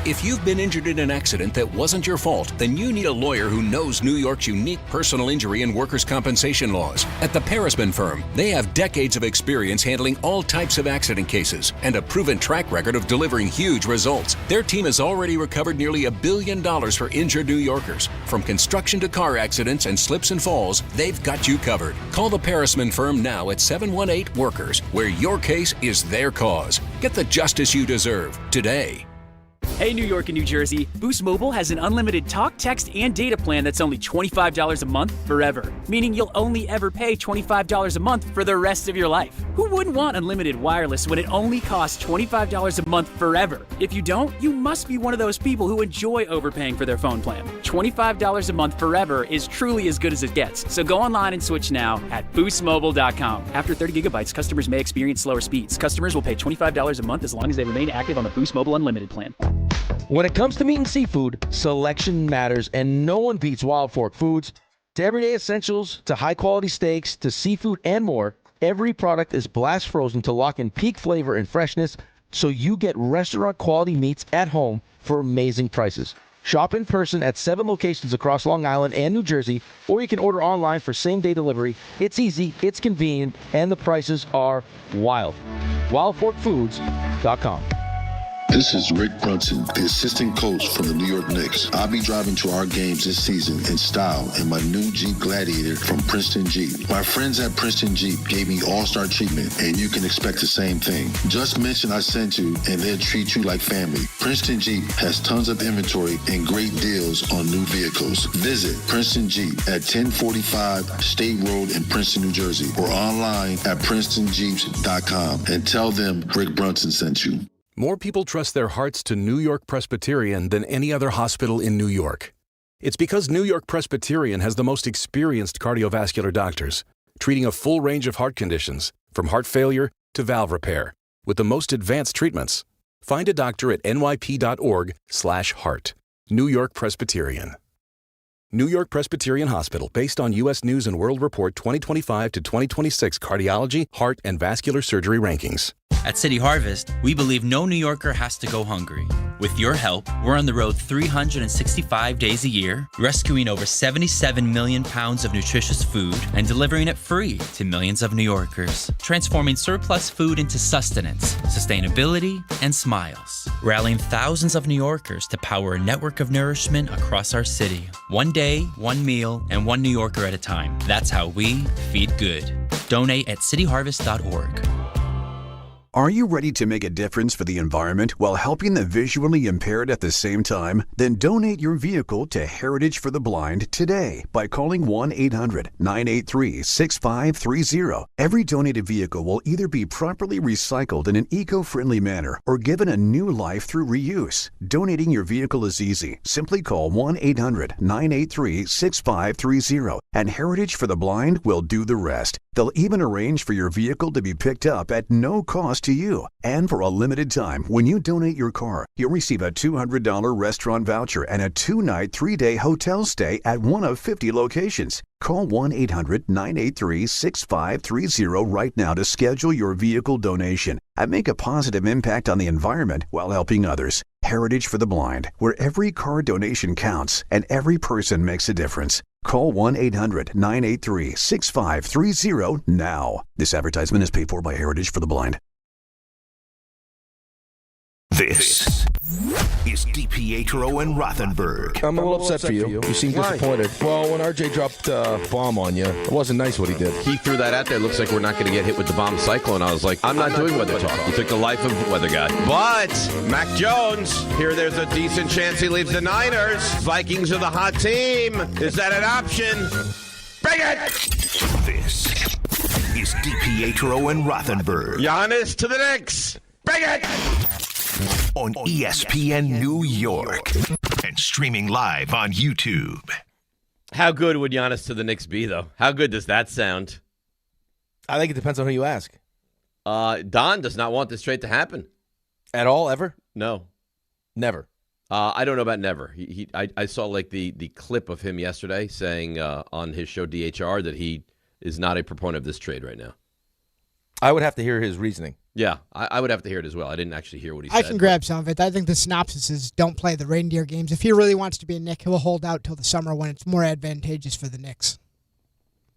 If you've been injured in an accident that wasn't your fault, then you need a lawyer who knows New York's unique personal injury and workers' compensation laws. At the Parisman Firm, they have decades of experience handling all types of accident cases and a proven track record of delivering huge results. Their team has already recovered nearly $1 billion for injured New Yorkers. From construction to car accidents and slips and falls, they've got you covered. Call the Parisman Firm now at 718-WORKERS, where your case is their cause. Get the justice you deserve today. Hey, New York and New Jersey, Boost Mobile has an unlimited talk, text, and data plan that's only $25 a month forever, meaning you'll only ever pay $25 a month for the rest of your life. Who wouldn't want unlimited wireless when it only costs $25 a month forever? If you don't, you must be one of those people who enjoy overpaying for their phone plan. $25 a month forever is truly as good as it gets, so go online and switch now at boostmobile.com. After 30 gigabytes, customers may experience slower speeds. Customers will pay $25 a month as long as they remain active on the Boost Mobile Unlimited plan. When it comes to meat and seafood, selection matters, and no one beats Wild Fork Foods. To everyday essentials, to high-quality steaks, to seafood and more, every product is blast frozen to lock in peak flavor and freshness, so you get restaurant-quality meats at home for amazing prices. Shop in person at 7 locations across Long Island and New Jersey, or you can order online for same-day delivery. It's easy, it's convenient, and the prices are wild. WildForkFoods.com. This is Rick Brunson, the assistant coach from the New York Knicks. I'll be driving to our games this season in style in my new Jeep Gladiator from Princeton Jeep. My friends at Princeton Jeep gave me all-star treatment, and you can expect the same thing. Just mention I sent you, and they'll treat you like family. Princeton Jeep has tons of inventory and great deals on new vehicles. Visit Princeton Jeep at 1045 State Road in Princeton, New Jersey, or online at PrincetonJeeps.com and tell them Rick Brunson sent you. More people trust their hearts to New York Presbyterian than any other hospital in New York. It's because New York Presbyterian has the most experienced cardiovascular doctors, treating a full range of heart conditions, from heart failure to valve repair, with the most advanced treatments. Find a doctor at nyp.org/heart. New York Presbyterian. New York Presbyterian Hospital, based on U.S. News & World Report 2025 to 2026 cardiology, heart, and vascular surgery rankings. At City Harvest, we believe no New Yorker has to go hungry. With your help, we're on the road 365 days a year, rescuing over 77 million pounds of nutritious food and delivering it free to millions of New Yorkers, transforming surplus food into sustenance, sustainability, and smiles, rallying thousands of New Yorkers to power a network of nourishment across our city. One day, one meal, and one New Yorker at a time. That's how we feed good. Donate at cityharvest.org. Are you ready to make a difference for the environment while helping the visually impaired at the same time? Then donate your vehicle to Heritage for the Blind today by calling 1-800-983-6530. Every donated vehicle will either be properly recycled in an eco-friendly manner or given a new life through reuse. Donating your vehicle is easy. Simply call 1-800-983-6530 and Heritage for the Blind will do the rest. They'll even arrange for your vehicle to be picked up at no cost to you. And for a limited time, when you donate your car, you'll receive a $200 restaurant voucher and a 2-night, 3-day hotel stay at one of 50 locations. Call 1-800-983-6530 right now to schedule your vehicle donation and make a positive impact on the environment while helping others. Heritage for the Blind, where every car donation counts and every person makes a difference. Call 1-800-983-6530 now. This advertisement is paid for by Heritage for the Blind. This is DiPietro and Rothenberg. I'm a little upset for you. You seem disappointed. Well, when RJ dropped a bomb on you, it wasn't nice what he did. He threw that out there. Looks like we're not going to get hit with the bomb cyclone. I was like, I'm not doing weather talk. He took the life of weather guy. But Mac Jones, here there's a decent chance he leaves the Niners. Vikings are the hot team. Is that an option? Bring it! This is DiPietro and Rothenberg. Giannis to the Knicks. Bring it! On ESPN New York and streaming live on YouTube. How good would Giannis to the Knicks be, though? How good does that sound? I think it depends on who you ask. Don does not want this trade to happen. At all, ever? No. Never. I don't know about never. I saw like the clip of him yesterday saying on his show DHR that he is not a proponent of this trade right now. I would have to hear his reasoning. Yeah, I would have to hear it as well. I didn't actually hear what he said. I can grab some of it. I think the synopsis is don't play the reindeer games. If he really wants to be a Knick, he'll hold out till the summer when it's more advantageous for the Knicks.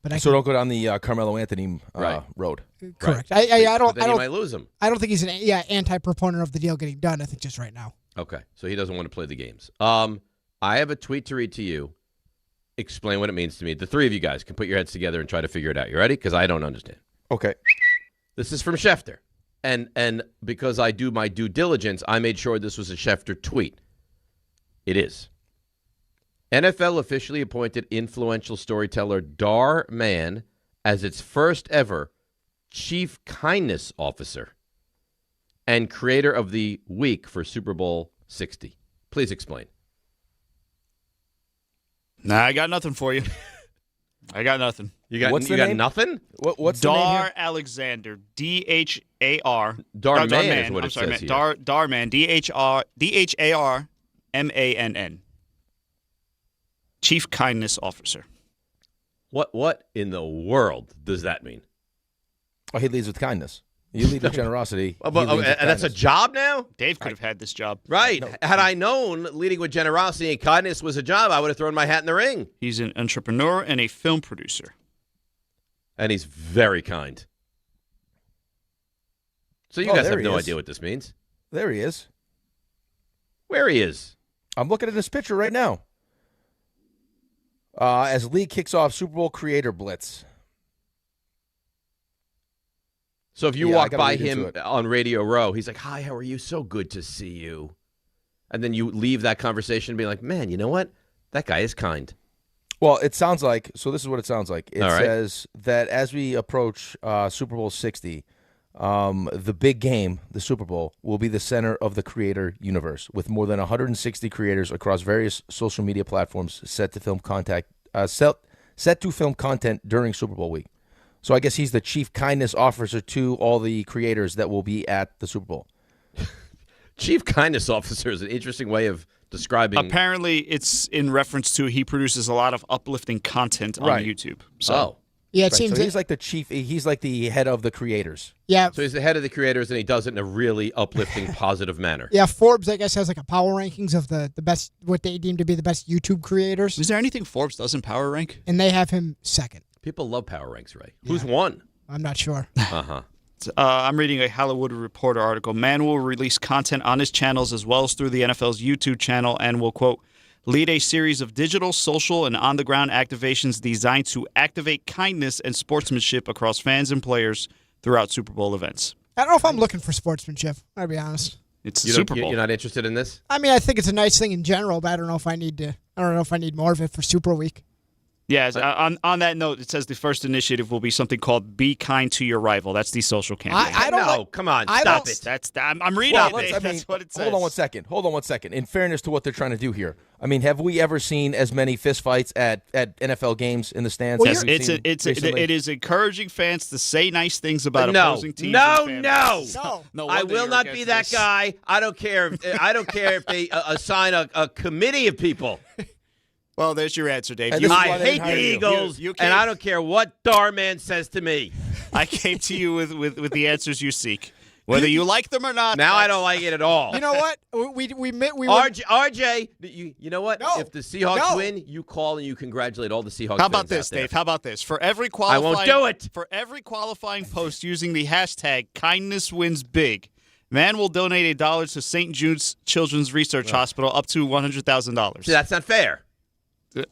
But so don't go down the Carmelo Anthony road. Correct. Right. I don't. But then you might lose him. I don't think he's an anti-proponent of the deal getting done. I think just right now. Okay, so he doesn't want to play the games. I have a tweet to read to you. Explain what it means to me. The three of you guys can put your heads together and try to figure it out. You ready? Because I don't understand. Okay. This is from Schefter. And because I do my due diligence, I made sure this was a Schefter tweet. It is. NFL officially appointed influential storyteller Dar Mann as its first ever Chief Kindness Officer and creator of the week for Super Bowl 60. Please explain. Nah, I got nothing for you. I got nothing. You got nothing? What's Dar the name here? Alexander, D-H-A-R. Dar Mann is what it says here. Dar Mann, D-H-A-R-M-A-N-N. Chief Kindness Officer. What in the world does that mean? Oh, he leads with kindness. You lead with generosity. And that's a job now? Dave could have had this job. Right. No. Had I known leading with generosity and kindness was a job, I would have thrown my hat in the ring. He's an entrepreneur and a film producer. And he's very kind. So you guys have no idea what this means. There he is. Where he is? I'm looking at this picture right now. As league kicks off Super Bowl Creator Blitz. So if you walk by him on Radio Row, he's like, "Hi, how are you? So good to see you." And then you leave that conversation and be like, "Man, you know what? That guy is kind." Well, it sounds like, so this is what it sounds like. It says that as we approach Super Bowl 60, the big game, the Super Bowl, will be the center of the creator universe with more than 160 creators across various social media platforms set to film content during Super Bowl week. So I guess he's the chief kindness officer to all the creators that will be at the Super Bowl. Chief kindness officer is an interesting way of describing. Apparently, it's in reference to he produces a lot of uplifting content on YouTube. So. Yeah, it seems so he's like the chief. He's like the head of the creators. Yeah. So he's the head of the creators, and he does it in a really uplifting, positive manner. Yeah, Forbes, I guess, has like a power rankings of the best, what they deem to be the best YouTube creators. Is there anything Forbes doesn't power rank? And they have him second. People love power ranks, Ray. Yeah. Who's won? I'm not sure. Uh-huh. I'm reading a Hollywood Reporter article. Mann will release content on his channels as well as through the NFL's YouTube channel and will, quote, lead a series of digital, social, and on-the-ground activations designed to activate kindness and sportsmanship across fans and players throughout Super Bowl events. I don't know if I'm looking for sportsmanship. I'll be honest. It's the Super Bowl. You're not interested in this? I mean, I think it's a nice thing in general, but I don't know if I need more of it for Super Week. Yeah, on that note, it says the first initiative will be something called "Be Kind to Your Rival." That's the social campaign. I don't know. Come on, stop it. I'm reading it. That's what it says. Hold on one second. In fairness to what they're trying to do here, I mean, have we ever seen as many fistfights at NFL games in the stands? Well, it is encouraging fans to say nice things about opposing teams. No. I will not be that guy. I don't care. If they assign a committee of people. Well, there's your answer, Dave. I hate the Eagles, and I don't care what Darman says to me. I came to you with the answers you seek, whether you like them or not. Now I don't like it at all. You know what? We RJ, you know what? If the Seahawks win, you call and you congratulate all the Seahawks. How about this, Dave? How about this? For every I won't do it. For every qualifying post using the hashtag #KindnessWinsBig, man will donate $1 to St. Jude's Children's Research Hospital, up to $100,000. See, that's not fair.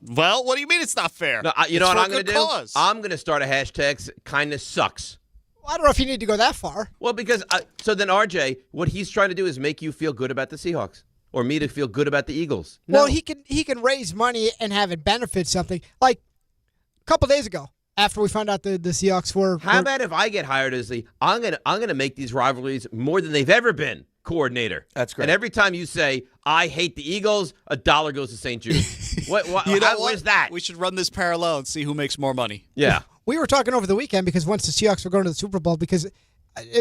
Well, what do you mean it's not fair? No, you know what I'm going to do? Cause. I'm going to start a hashtag, kindness sucks. Well, I don't know if you need to go that far. Well, because so then RJ, what he's trying to do is make you feel good about the Seahawks or me to feel good about the Eagles. No. Well, he can raise money and have it benefit something. Like a couple days ago, after we found out the Seahawks were. How about if I get hired as I'm gonna make these rivalries more than they've ever been coordinator. That's great. And every time you say I hate the Eagles, $1 goes to St. Jude. Where's that? We should run this parallel and see who makes more money. Yeah. We were talking over the weekend because once the Seahawks were going to the Super Bowl, because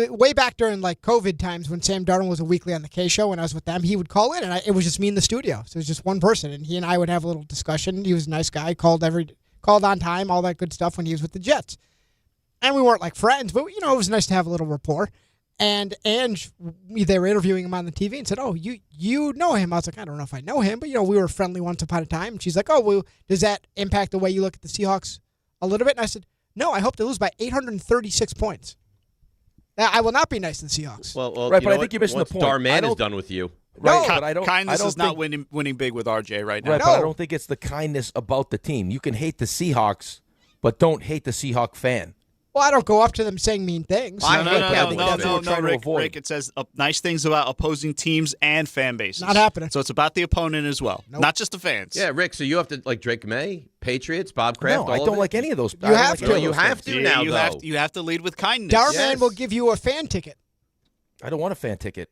way back during like COVID times when Sam Darnold was a weekly on the K show when I was with them, he would call in and it was just me in the studio. So it was just one person and he and I would have a little discussion. He was a nice guy, called on time, all that good stuff when he was with the Jets. And we weren't like friends, but it was nice to have a little rapport. And Ange, they were interviewing him on the TV and said, "Oh, you know him?" I was like, "I don't know if I know him, but we were friendly once upon a time." And she's like, "Oh, well, does that impact the way you look at the Seahawks a little bit?" And I said, "No, I hope they lose by 836 points. I will not be nice to the Seahawks." Well, right, but I think you're missing the point. Darman is done with you. Right, but I don't. Kindness is not winning big with RJ right now. Right, but I don't think it's the kindness about the team. You can hate the Seahawks, but don't hate the Seahawk fan. Well, I don't go up to them saying mean things. No, Rick, it says nice things about opposing teams and fan bases. Not happening. So it's about the opponent as well, not just the fans. Yeah, Rick, so you have to like Drake May, Patriots, Bob Kraft. No, I don't like any of those. You have to. You have to now, though. You have to lead with kindness. Darman will give you a fan ticket. I don't want a fan ticket.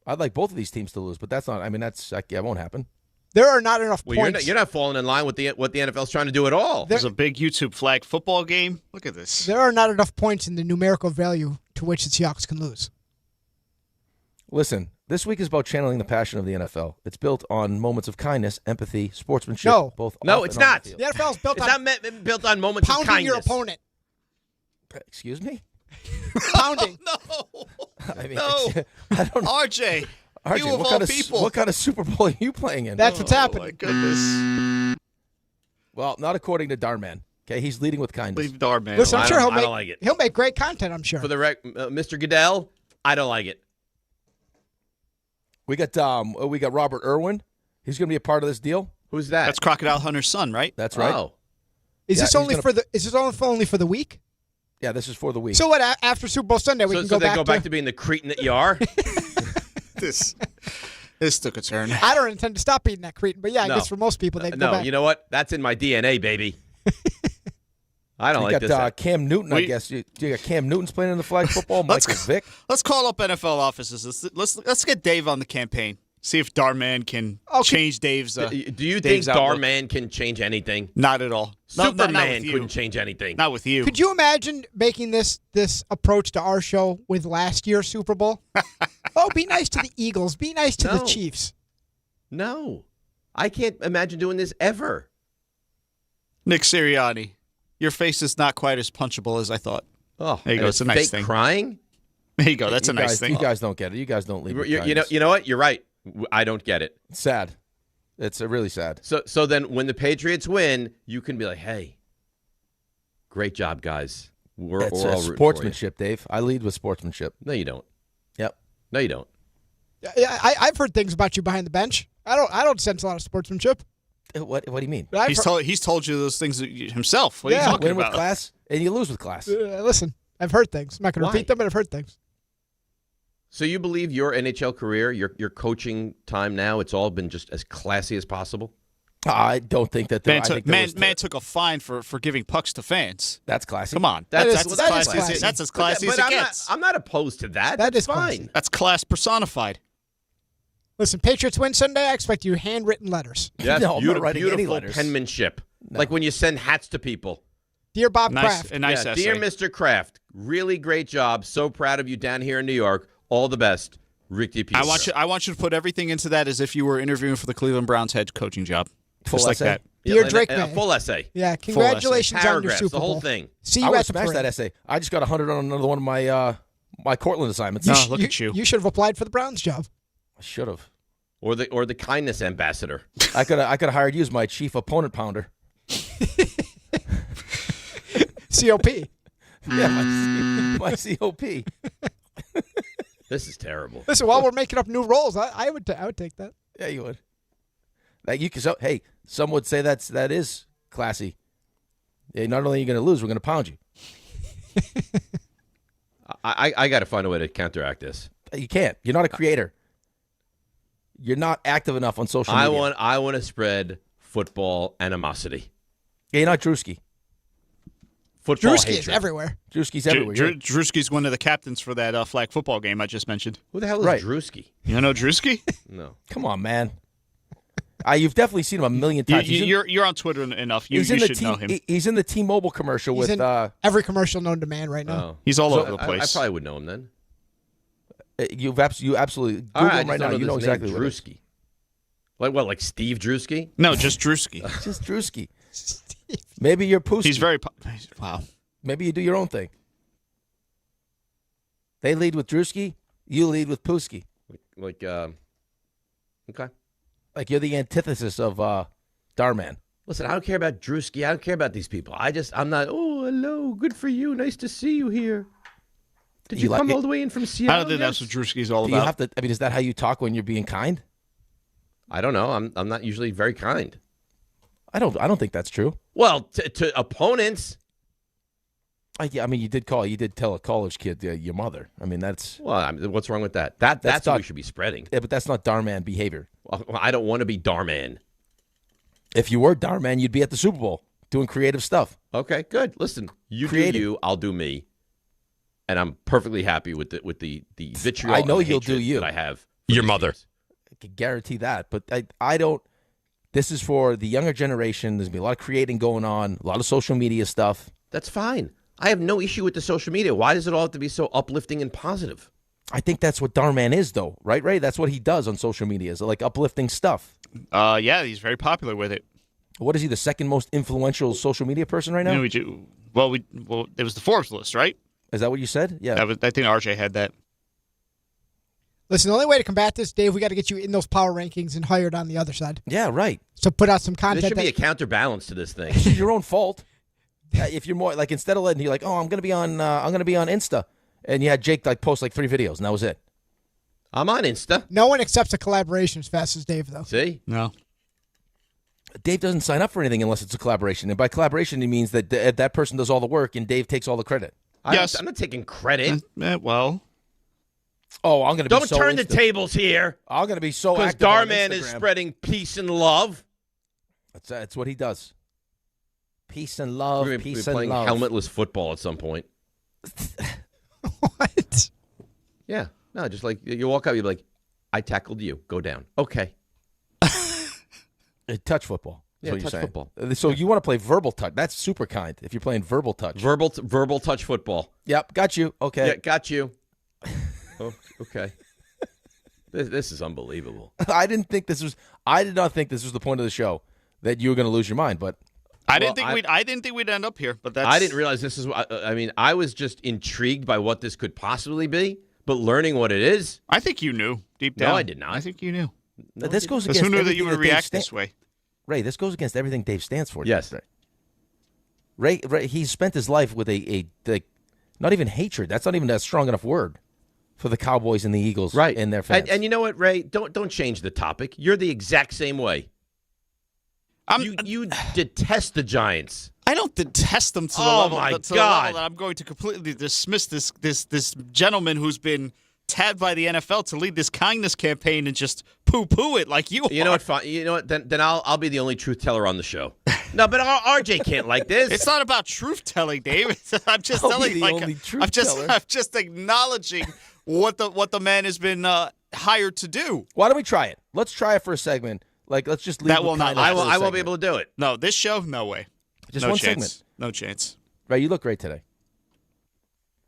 I'd like both of these teams to lose, but that's not. I mean, that won't happen. There are not enough points. You're not falling in line with what the NFL's trying to do at all. There's a big YouTube flag football game. Look at this. There are not enough points in the numerical value to which the Seahawks can lose. Listen, this week is about channeling the passion of the NFL. It's built on moments of kindness, empathy, sportsmanship. No, it's not. The NFL's built it's not built on moments of kindness. Pounding your opponent. Excuse me? Pounding. No. I mean, I don't know. RJ, you of all people. What kind of Super Bowl are you playing in? That's what's happening. Oh, my goodness. Well, not according to Darman. Okay, he's leading with kindness. Leave Darman. Listen, I'm sure I don't like it. He'll make great content, I'm sure. For the Mr. Goodell, I don't like it. We got Robert Irwin. He's going to be a part of this deal. Who's that? That's Crocodile Hunter's son, right? That's right. Oh. Is this only for the week? Yeah, this is for the week. So what? After Super Bowl Sunday, we can go back. So they go back to being the cretin that you are. This took a turn. I don't intend to stop eating that cretin, but yeah, I guess for most people they go back. No, you know what? That's in my DNA, baby. I don't like this. You got Cam Newton, I guess. You got Cam Newton's playing in the flag football. Michael Vick. Let's call up NFL offices. Let's get Dave on the campaign. See if Darman can change Dave's. Do you think Darman can change anything? Not at all. Superman couldn't change anything. Not with you. Could you imagine making this approach to our show with last year's Super Bowl? Be nice to the Eagles. Be nice to the Chiefs. No. I can't imagine doing this ever. Nick Sirianni, your face is not quite as punchable as I thought. Oh, there you go. It's a nice thing. Crying? There you go. That's a nice thing. You guys don't get it. You guys don't leave. You know what? You're right. I don't get it. It's sad. It's really sad. So then when the Patriots win, you can be like, hey, great job, guys. We're all rooting sportsmanship, for you. Dave. I lead with sportsmanship. No, you don't. Yep. No, you don't. Yeah, I've heard things about you behind the bench. I don't sense a lot of sportsmanship. What do you mean? He's told you those things himself. What are you talking win about? with class and you lose with class. Listen, I've heard things. I'm not going to repeat them, but I've heard things. So you believe your NHL career, your coaching time now, it's all been just as classy as possible? I don't think that. Man took a fine for giving pucks to fans. That's classy. Come on, that's as classy as it gets. I'm not opposed to that. That's fine. classy. That's class personified. Listen, Patriots win Sunday. I expect you handwritten letters. Yes, No, I'm not writing any beautiful letters. penmanship. No. Like when you send hats to people. Dear Bob Kraft. A nice essay. Dear Mr. Kraft, really great job. So proud of you down here in New York. All the best, Rick DiPietro. I want you to put everything into that as if you were interviewing for the Cleveland Browns head coaching job. Full Just essay? like that. Dear Drake a full essay. Yeah, congratulations on your Paragraphs, Super Bowl. the whole thing. See I you would at the smash parade. that essay. I just got 100 on another one of my Cortland assignments. No, look at you. You should have applied for the Browns job. I should have. Or the kindness ambassador. I could have hired you as my chief opponent pounder. COP. Yeah, my COP. This is terrible. Listen, while we're making up new roles, I would take that. Yeah, you would. Like hey, some would say that is classy. Yeah, not only are you going to lose, we're going to pound you. I got to find a way to counteract this. You can't. You're not a creator. You're not active enough on social media. I want to spread football animosity. Yeah, you're not Drewski. Football Drewski hatred. is everywhere. Drewski's everywhere. Drewski's one of the captains for that flag football game I just mentioned. Who the hell is Drewski? You know Drewski? No. Come on, man. You've definitely seen him a million times. You're on Twitter enough. You should know him. He's in the T-Mobile commercial He's with in every commercial known to man right now. Oh. He's all over the place. I probably would know him then. You absolutely Google him right now. You know exactly what Drewski. Like Steve Drewski? No, just Drewski. Just Drewski. Maybe you're Pooski. He's very wow. Maybe you do your own thing. They lead with Drewski. You lead with Pooski. Okay. Like you're the antithesis of Darman. Listen, I don't care about Drewski. I don't care about these people. I'm not, oh, hello, good for you. Nice to see you here. Did you come all the way in from Seattle? I don't think that's what Drewski's all Do about. you have to, is that how you talk when you're being kind? I don't know. I'm not usually very kind. I don't think that's true. Well, to opponents. You did tell a college kid your mother. That's. Well, what's wrong with that? That's what we should be spreading. Yeah, but that's not Darman behavior. Well, I don't want to be Darman. If you were Darman, you'd be at the Super Bowl doing creative stuff. Okay, good. Listen, you do you, I'll do me, and I'm perfectly happy with the vitriol. I know you'll do you. That I have Your mother. I can guarantee that, but I don't. This is for the younger generation. There's gonna be a lot of creating going on, a lot of social media stuff. That's fine. I have no issue with the social media. Why does it all have to be so uplifting and positive? I think that's what Darman is, though, right, Ray? That's what he does on social media, is like uplifting stuff. Yeah, he's very popular with it. What is he, the second most influential social media person right now? Well, it was the Forbes list, right? Is that what you said? Yeah. I think RJ had that. Listen, the only way to combat this, Dave, we got to get you in those power rankings and hired on the other side. Yeah, right. So put out some content. There should be a counterbalance to this thing. This is your own fault. If you're more like, instead of letting you like, oh, I'm gonna be on Insta, and you had Jake post 3 videos, and that was it. I'm on Insta. No one accepts a collaboration as fast as Dave, though. See? No. Dave doesn't sign up for anything unless it's a collaboration, and by collaboration he means that that person does all the work and Dave takes all the credit. Yes, I'm not taking credit. Well. Oh, I'm gonna be Don't turn the tables here. I'm gonna be so because active on Darman Instagram. is spreading peace and love. That's what he does. Peace and love. We're Peace playing and love. helmetless football at some point. What? Yeah. No, just like you walk up, you're like, I tackled you. Go down. Okay. Touch football. Yeah, what you're touch saying. football. So you want to play verbal touch? That's super kind. If you're playing verbal touch. Verbal touch football. Yep, got you. Okay. Yeah, got you. Oh, okay. This is unbelievable. I did not think this was the point of the show, that you were going to lose your mind, but I didn't think we'd end up here, but that's. I didn't realize this is. I was just intrigued by what this could possibly be, but learning what it is. I think you knew deep down. No, I did not. I think you knew. No, this goes against. Who knew that everything you would Dave react this way? Ray, this goes against everything Dave stands for. Yes. Ray, he spent his life with a not even hatred. That's not even a strong enough word for the Cowboys and the Eagles, right? And their fans. And you know what, Ray? Don't change the topic. You're the exact same way. You detest the Giants. I don't detest them to the level that I'm going to completely dismiss this gentleman who's been tabbed by the NFL to lead this kindness campaign and just poo-poo it like you are. You know what? Fine. You know what? Then I'll be the only truth teller on the show. No, but RJ can't like this. It's not about truth telling, Dave. I'm just telling I'm just acknowledging what the man has been hired to do. Why don't we try it? Let's try it for a segment. Like, let's just leave that will not. I won't be able to do it. No, this show, no way. Just one segment. No chance. Right, you look great today.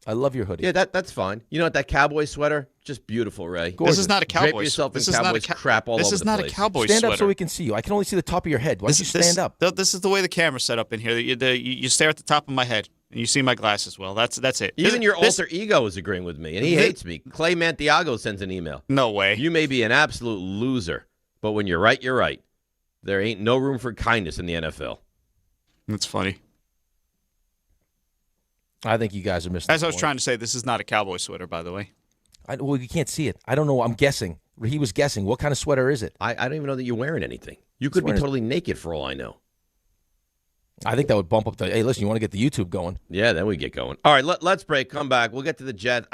I love your hoodie. Yeah, that's fine. You know what? That cowboy sweater, just beautiful, Ray. Gorgeous. This is not a cowboy. Drape yourself in Cowboys crap all over the place. This is not a cowboy sweater. Stand up so we can see you. I can only see the top of your head. Why don't you stand up? This is the way the camera's set up in here. You stare at the top of my head, and you see my glasses well. That's it. Even your alter ego is agreeing with me, and he hates me. Clay Mantiago sends an email. No way. You may be an absolute loser, but when you're right, you're right. There ain't no room for kindness in the NFL. That's funny. I think you guys are missing. As I was trying to say, this is not a cowboy sweater, by the way. Well, you can't see it. I don't know. I'm guessing. He was guessing. What kind of sweater is it? I don't even know that you're wearing anything. You could be totally naked for all I know. I think that would bump up the. Hey, listen, you want to get the YouTube going? Yeah, then we get going. All right, let's break. Come back. We'll get to the Jets.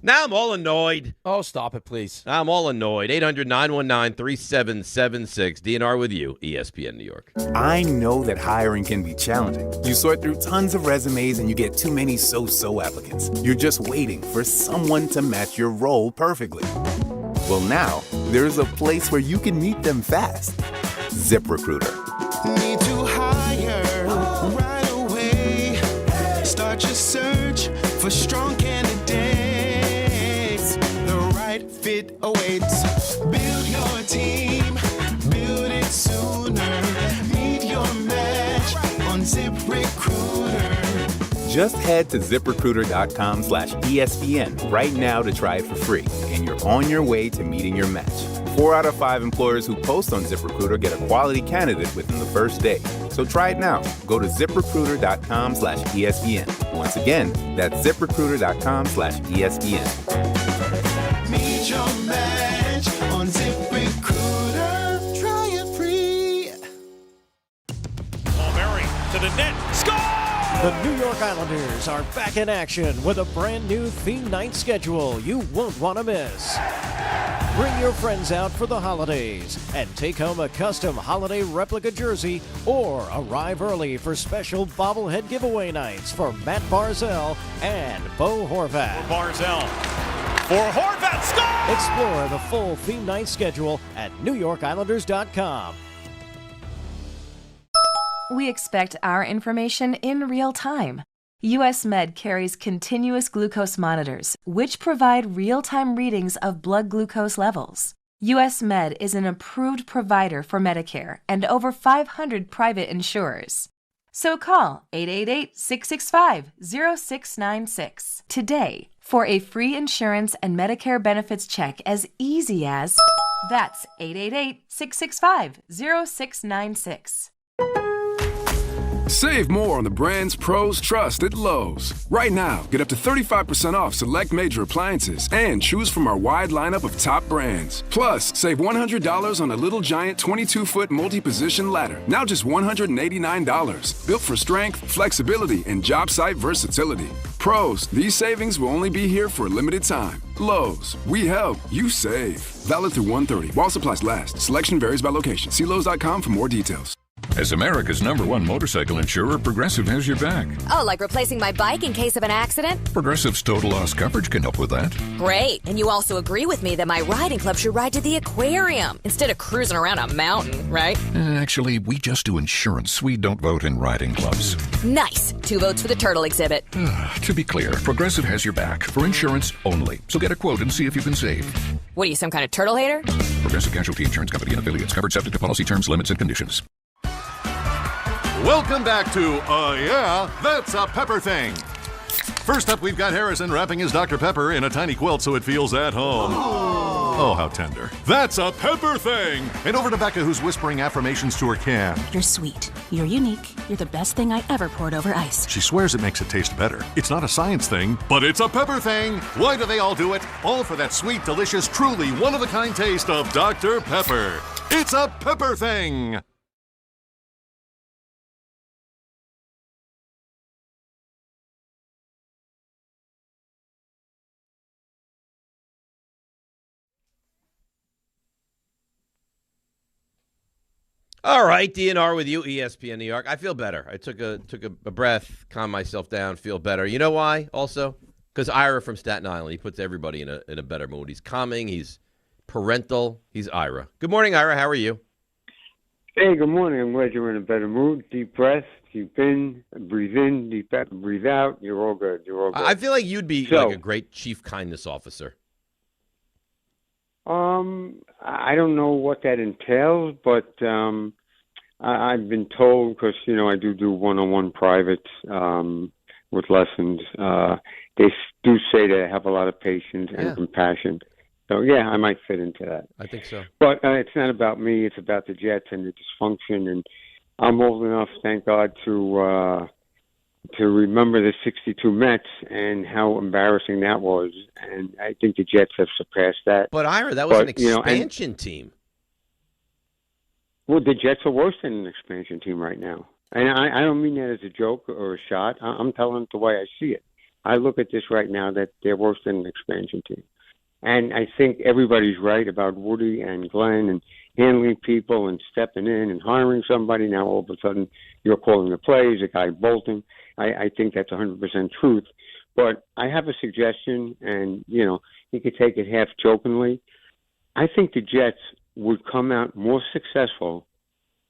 Now I'm all annoyed. Oh, stop it, please. I'm all annoyed. 800-919-3776. DNR with you, ESPN New York. I know that hiring can be challenging. You sort through tons of resumes and you get too many so-so applicants. You're just waiting for someone to match your role perfectly. Well, now there's a place where you can meet them fast. ZipRecruiter. Need to hire right away. Start your search for strong candidates. The right fit awaits. Build your team, build it sooner. Meet your match on ZipRecruiter. Just head to ZipRecruiter.com/ESPN right now to try it for free, and you're on your way to meeting your match. 4 out of 5 employers who post on ZipRecruiter get a quality candidate within the first day. So try it now. Go to ZipRecruiter.com/ESPN. Once again, that's ZipRecruiter.com/ESPN. Meet your match on ZipRecruiter. Try it free. Murray to the net. Score! The New York Islanders are back in action with a brand new theme night schedule you won't want to miss. Bring your friends out for the holidays and take home a custom holiday replica jersey or arrive early for special bobblehead giveaway nights for Matt Barzell and Bo Horvat. Barzell for Horvat, score! Explore the full theme night schedule at NewYorkIslanders.com. We expect our information in real time. U.S. Med carries continuous glucose monitors, which provide real-time readings of blood glucose levels. U.S. Med is an approved provider for Medicare and over 500 private insurers. So call 888-665-0696 today for a free insurance and Medicare benefits check as easy as... That's 888-665-0696. Save more on the brands pros trust at Lowe's. Right now, get up to 35% off select major appliances and choose from our wide lineup of top brands. Plus, save $100 on a Little Giant 22-foot multi-position ladder, now just $189. Built for strength, flexibility, and job site versatility. Pros, these savings will only be here for a limited time. Lowe's, we help, you save. Valid through 1/30. While supplies last. Selection varies by location. See Lowes.com for more details. As America's #1 motorcycle insurer, Progressive has your back. Oh, like replacing my bike in case of an accident? Progressive's total loss coverage can help with that. Great. And you also agree with me that my riding club should ride to the aquarium instead of cruising around a mountain, right? Actually, we just do insurance. We don't vote in riding clubs. Nice. 2 votes for the turtle exhibit. To be clear, Progressive has your back for insurance only. So get a quote and see if you can save. What are you, some kind of turtle hater? Progressive Casualty Insurance Company and affiliates. Covered subject to policy terms, limits, and conditions. Welcome back to Yeah, That's a Pepper Thing. First up, we've got Harrison wrapping his Dr. Pepper in a tiny quilt so it feels at home. Oh, how tender. That's a Pepper Thing. And over to Becca, who's whispering affirmations to her can. You're sweet. You're unique. You're the best thing I ever poured over ice. She swears it makes it taste better. It's not a science thing, but it's a Pepper Thing. Why do they all do it? All for that sweet, delicious, truly one-of-a-kind taste of Dr. Pepper. It's a Pepper Thing. All right, DNR with you, ESPN New York. I feel better. I took a breath, calmed myself down, feel better. You know why? Also, because Ira from Staten Island, he puts everybody in a better mood. He's calming. He's parental. He's Ira. Good morning, Ira. How are you? Hey, good morning. I'm glad you're in a better mood. Deep breath, deep in, deep out, breathe out. You're all good. You're all good. I feel like you'd be like a great chief kindness officer. I don't know what that entails, but I've been told, because, I do one-on-one private with lessons. They do say that I have a lot of patience and compassion. So, yeah, I might fit into that. I think so. But it's not about me. It's about the Jets and the dysfunction. And I'm old enough, thank God, to remember the 62 Mets and how embarrassing that was. And I think the Jets have surpassed that. But, Ira, that was an expansion team. Well, the Jets are worse than an expansion team right now. And I don't mean that as a joke or a shot. I'm telling it the way I see it. I look at this right now that they're worse than an expansion team. And I think everybody's right about Woody and Glenn and handling people and stepping in and hiring somebody. Now, all of a sudden, you're calling the plays, a guy bolting. I think that's 100% truth. But I have a suggestion, and, you could take it half jokingly. I think the Jets would come out more successful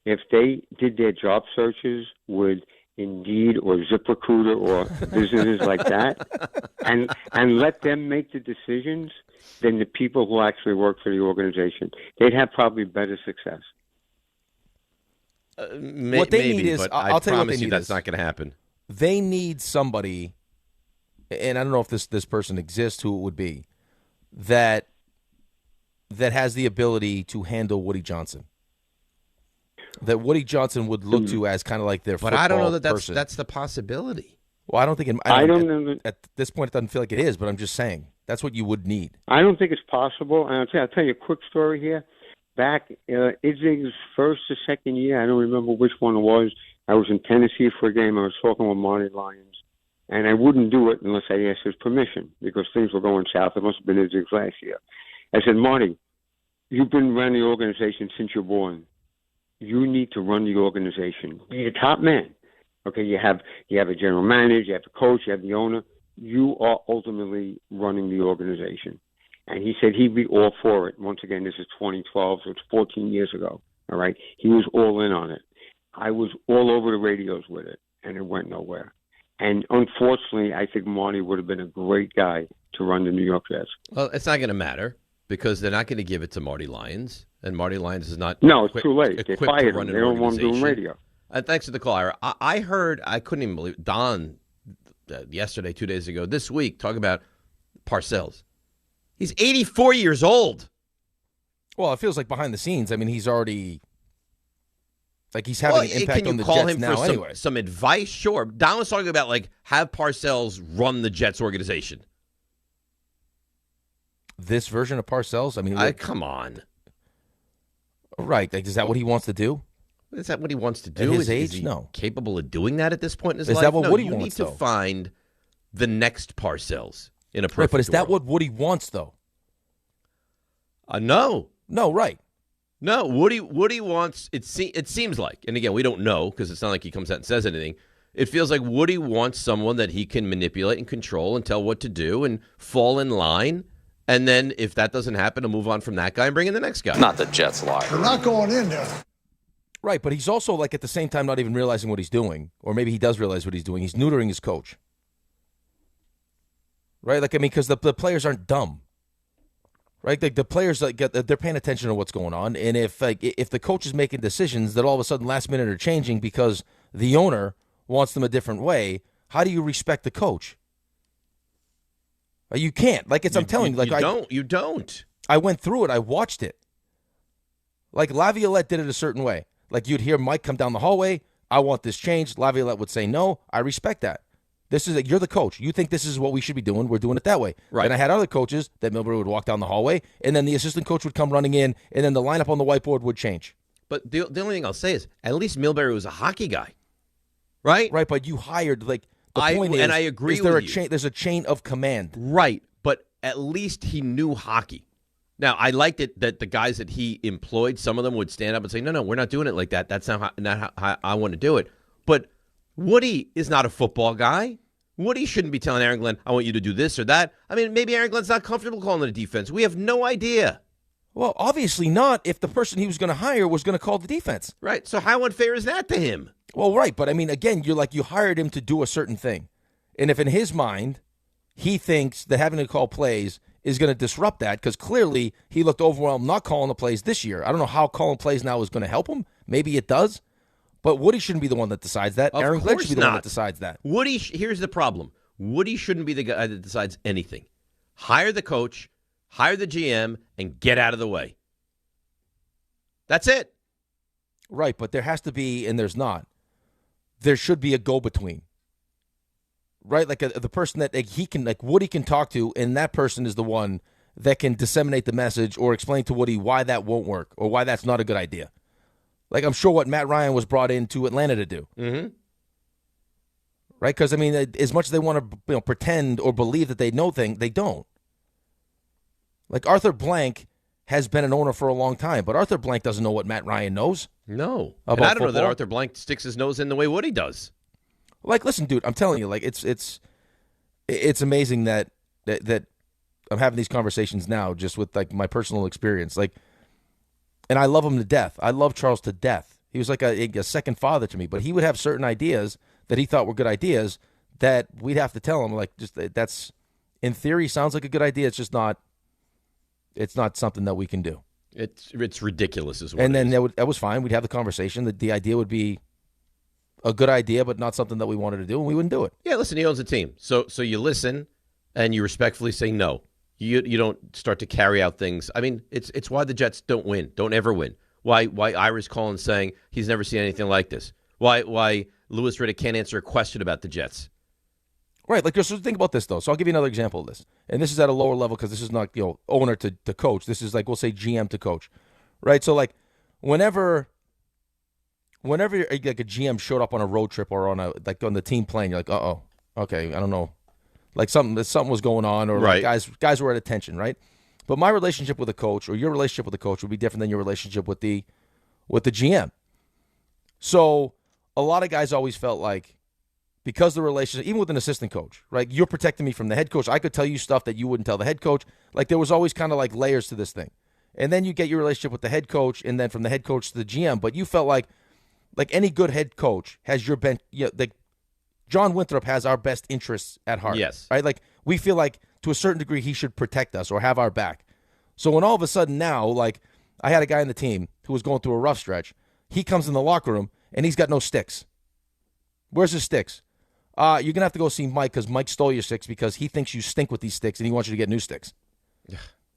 if they did their job searches with Indeed or ZipRecruiter or businesses like that, and let them make the decisions than the people who actually work for the organization. They'd have probably better success. What they need is, but I'll tell you what they promise you need that's is, not going to happen. They need somebody, and I don't know if this person exists, who it would be, that has the ability to handle Woody Johnson. That Woody Johnson would look to as kind of like their But I don't know that person. that's the possibility. Well, I don't think I don't know at this point it doesn't feel like it is, but I'm just saying that's what you would need. I don't think it's possible. And I'll tell you a quick story here. Back Izzig's first or second year, I don't remember which one it was. I was in Tennessee for a game. I was talking with Marty Lyons, and I wouldn't do it unless I asked his permission because things were going south. It must have been Izzig's last year. I said, Marty, you've been around the organization since you're born. You need to run the organization. Be the top man. Okay, you have a general manager, you have the coach, you have the owner. You are ultimately running the organization. And he said he'd be all for it. Once again, this is 2012, so it's 14 years ago. All right, he was all in on it. I was all over the radios with it, and it went nowhere. And unfortunately, I think Marty would have been a great guy to run the New York Jets. Well, it's not going to matter because they're not going to give it to Marty Lyons, and Marty Lyons is not. No, it's too late. They fired him. They don't want him doing radio. Thanks for the call, Ira. I heard, I couldn't even believe it. Don yesterday, 2 days ago, this week, talking about Parcells. He's 84 years old. Well, it feels like behind the scenes. I mean, he's already he's having an impact on the Jets now anyway. Some advice? Sure. Don was talking about have Parcells run the Jets organization. This version of Parcells? I mean, come on. Right. Is that what he wants to do? Is that what he wants to do? At his age? Is he no. Capable of doing that at this point in his life? Is that what Woody you wants, need to find the next Parcells in a perfect Right, but is that world. what Woody wants, though? No. No, right. No, Woody wants, it seems like, and again, we don't know because it's not like he comes out and says anything. It feels like Woody wants someone that he can manipulate and control and tell what to do and fall in line. And then if that doesn't happen, to move on from that guy and bring in the next guy. Not the Jets lie. We're not going in there. Right, but he's also, at the same time, not even realizing what he's doing. Or maybe he does realize what he's doing. He's neutering his coach. Right? Because the players aren't dumb. Right? The players, they're paying attention to what's going on. And if the coach is making decisions that all of a sudden last minute are changing because the owner wants them a different way, how do you respect the coach? You can't. I'm telling you. You don't. I went through it. I watched it. Laviolette did it a certain way. You'd hear Mike come down the hallway. I want this changed. Laviolette would say no. I respect that. This is you're the coach. You think this is what we should be doing. We're doing it that way. Right. And I had other coaches that Milbury would walk down the hallway, and then the assistant coach would come running in, and then the lineup on the whiteboard would change. But the only thing I'll say is at least Milbury was a hockey guy. Right? Right, but you hired, the point is, and I agree is there with you. There's a chain of command. Right, but at least he knew hockey. Now, I liked it that the guys that he employed, some of them would stand up and say, no, we're not doing it like that. That's not how I want to do it. But Woody is not a football guy. Woody shouldn't be telling Aaron Glenn, I want you to do this or that. I mean, maybe Aaron Glenn's not comfortable calling it a defense. We have no idea. Well, obviously not if the person he was going to hire was going to call the defense. Right. So how unfair is that to him? Well, right. But, I mean, again, you hired him to do a certain thing. And if in his mind he thinks that having to call plays is going to disrupt that, because clearly he looked overwhelmed not calling the plays this year. I don't know how calling plays now is going to help him. Maybe it does. But Woody shouldn't be the one that decides that. Aaron Glenn should be the one that decides that. Woody, here's the problem. Woody shouldn't be the guy that decides anything. Hire the coach, hire the GM, and get out of the way. That's it. Right, but there has to be, and there's not. There should be a go-between. Right, like the person that Woody can talk to, and that person is the one that can disseminate the message or explain to Woody why that won't work or why that's not a good idea. Like, I'm sure what Matt Ryan was brought into Atlanta to do. Mm-hmm. Right? Because, I mean, as much as they want to pretend or believe that they know things, they don't. Like, Arthur Blank has been an owner for a long time, but Arthur Blank doesn't know what Matt Ryan knows. No. About and I don't football. know that Arthur Blank sticks his nose in the way Woody does. Like, listen, dude, I'm telling you, like, it's amazing that I'm having these conversations now just with, like, my personal experience. Like, and I love him to death. I love Charles to death. He was like a second father to me, but he would have certain ideas that he thought were good ideas that we'd have to tell him, like, just that's, in theory, sounds like a good idea. It's just not, it's not something that we can do. It's ridiculous as well. And then that was fine. We'd have the conversation. The idea would be a good idea, but not something that we wanted to do, and we wouldn't do it. Yeah, listen, he owns a team. So you listen, and you respectfully say no. You don't start to carry out things. I mean, it's why the Jets don't win, don't ever win. Why Ira's calling saying he's never seen anything like this. Why Louis Riddick can't answer a question about the Jets. Right, like, just think about this, though. So I'll give you another example of this. And this is at a lower level because this is not, owner to coach. This is, like, we'll say GM to coach. Right? So, like, whenever like a GM showed up on a road trip or on the team plane, you're like, uh-oh, okay, I don't know. Like, something was going on, or right. Like guys were at attention, right? But my relationship with a coach, or your relationship with a coach, would be different than your relationship with the GM. So a lot of guys always felt like, because the relationship, even with an assistant coach, right? You're protecting me from the head coach. I could tell you stuff that you wouldn't tell the head coach. Like, there was always kind of like layers to this thing. And then you get your relationship with the head coach, and then from the head coach to the GM. But you felt like any good head coach has your bench. Like, John Winthrop has our best interests at heart. Yes. Right? Like, we feel like, to a certain degree, he should protect us or have our back. So when all of a sudden now, like, I had a guy on the team who was going through a rough stretch. He comes in the locker room, and he's got no sticks. Where's his sticks? You're going to have to go see Mike because Mike stole your sticks because he thinks you stink with these sticks, and he wants you to get new sticks.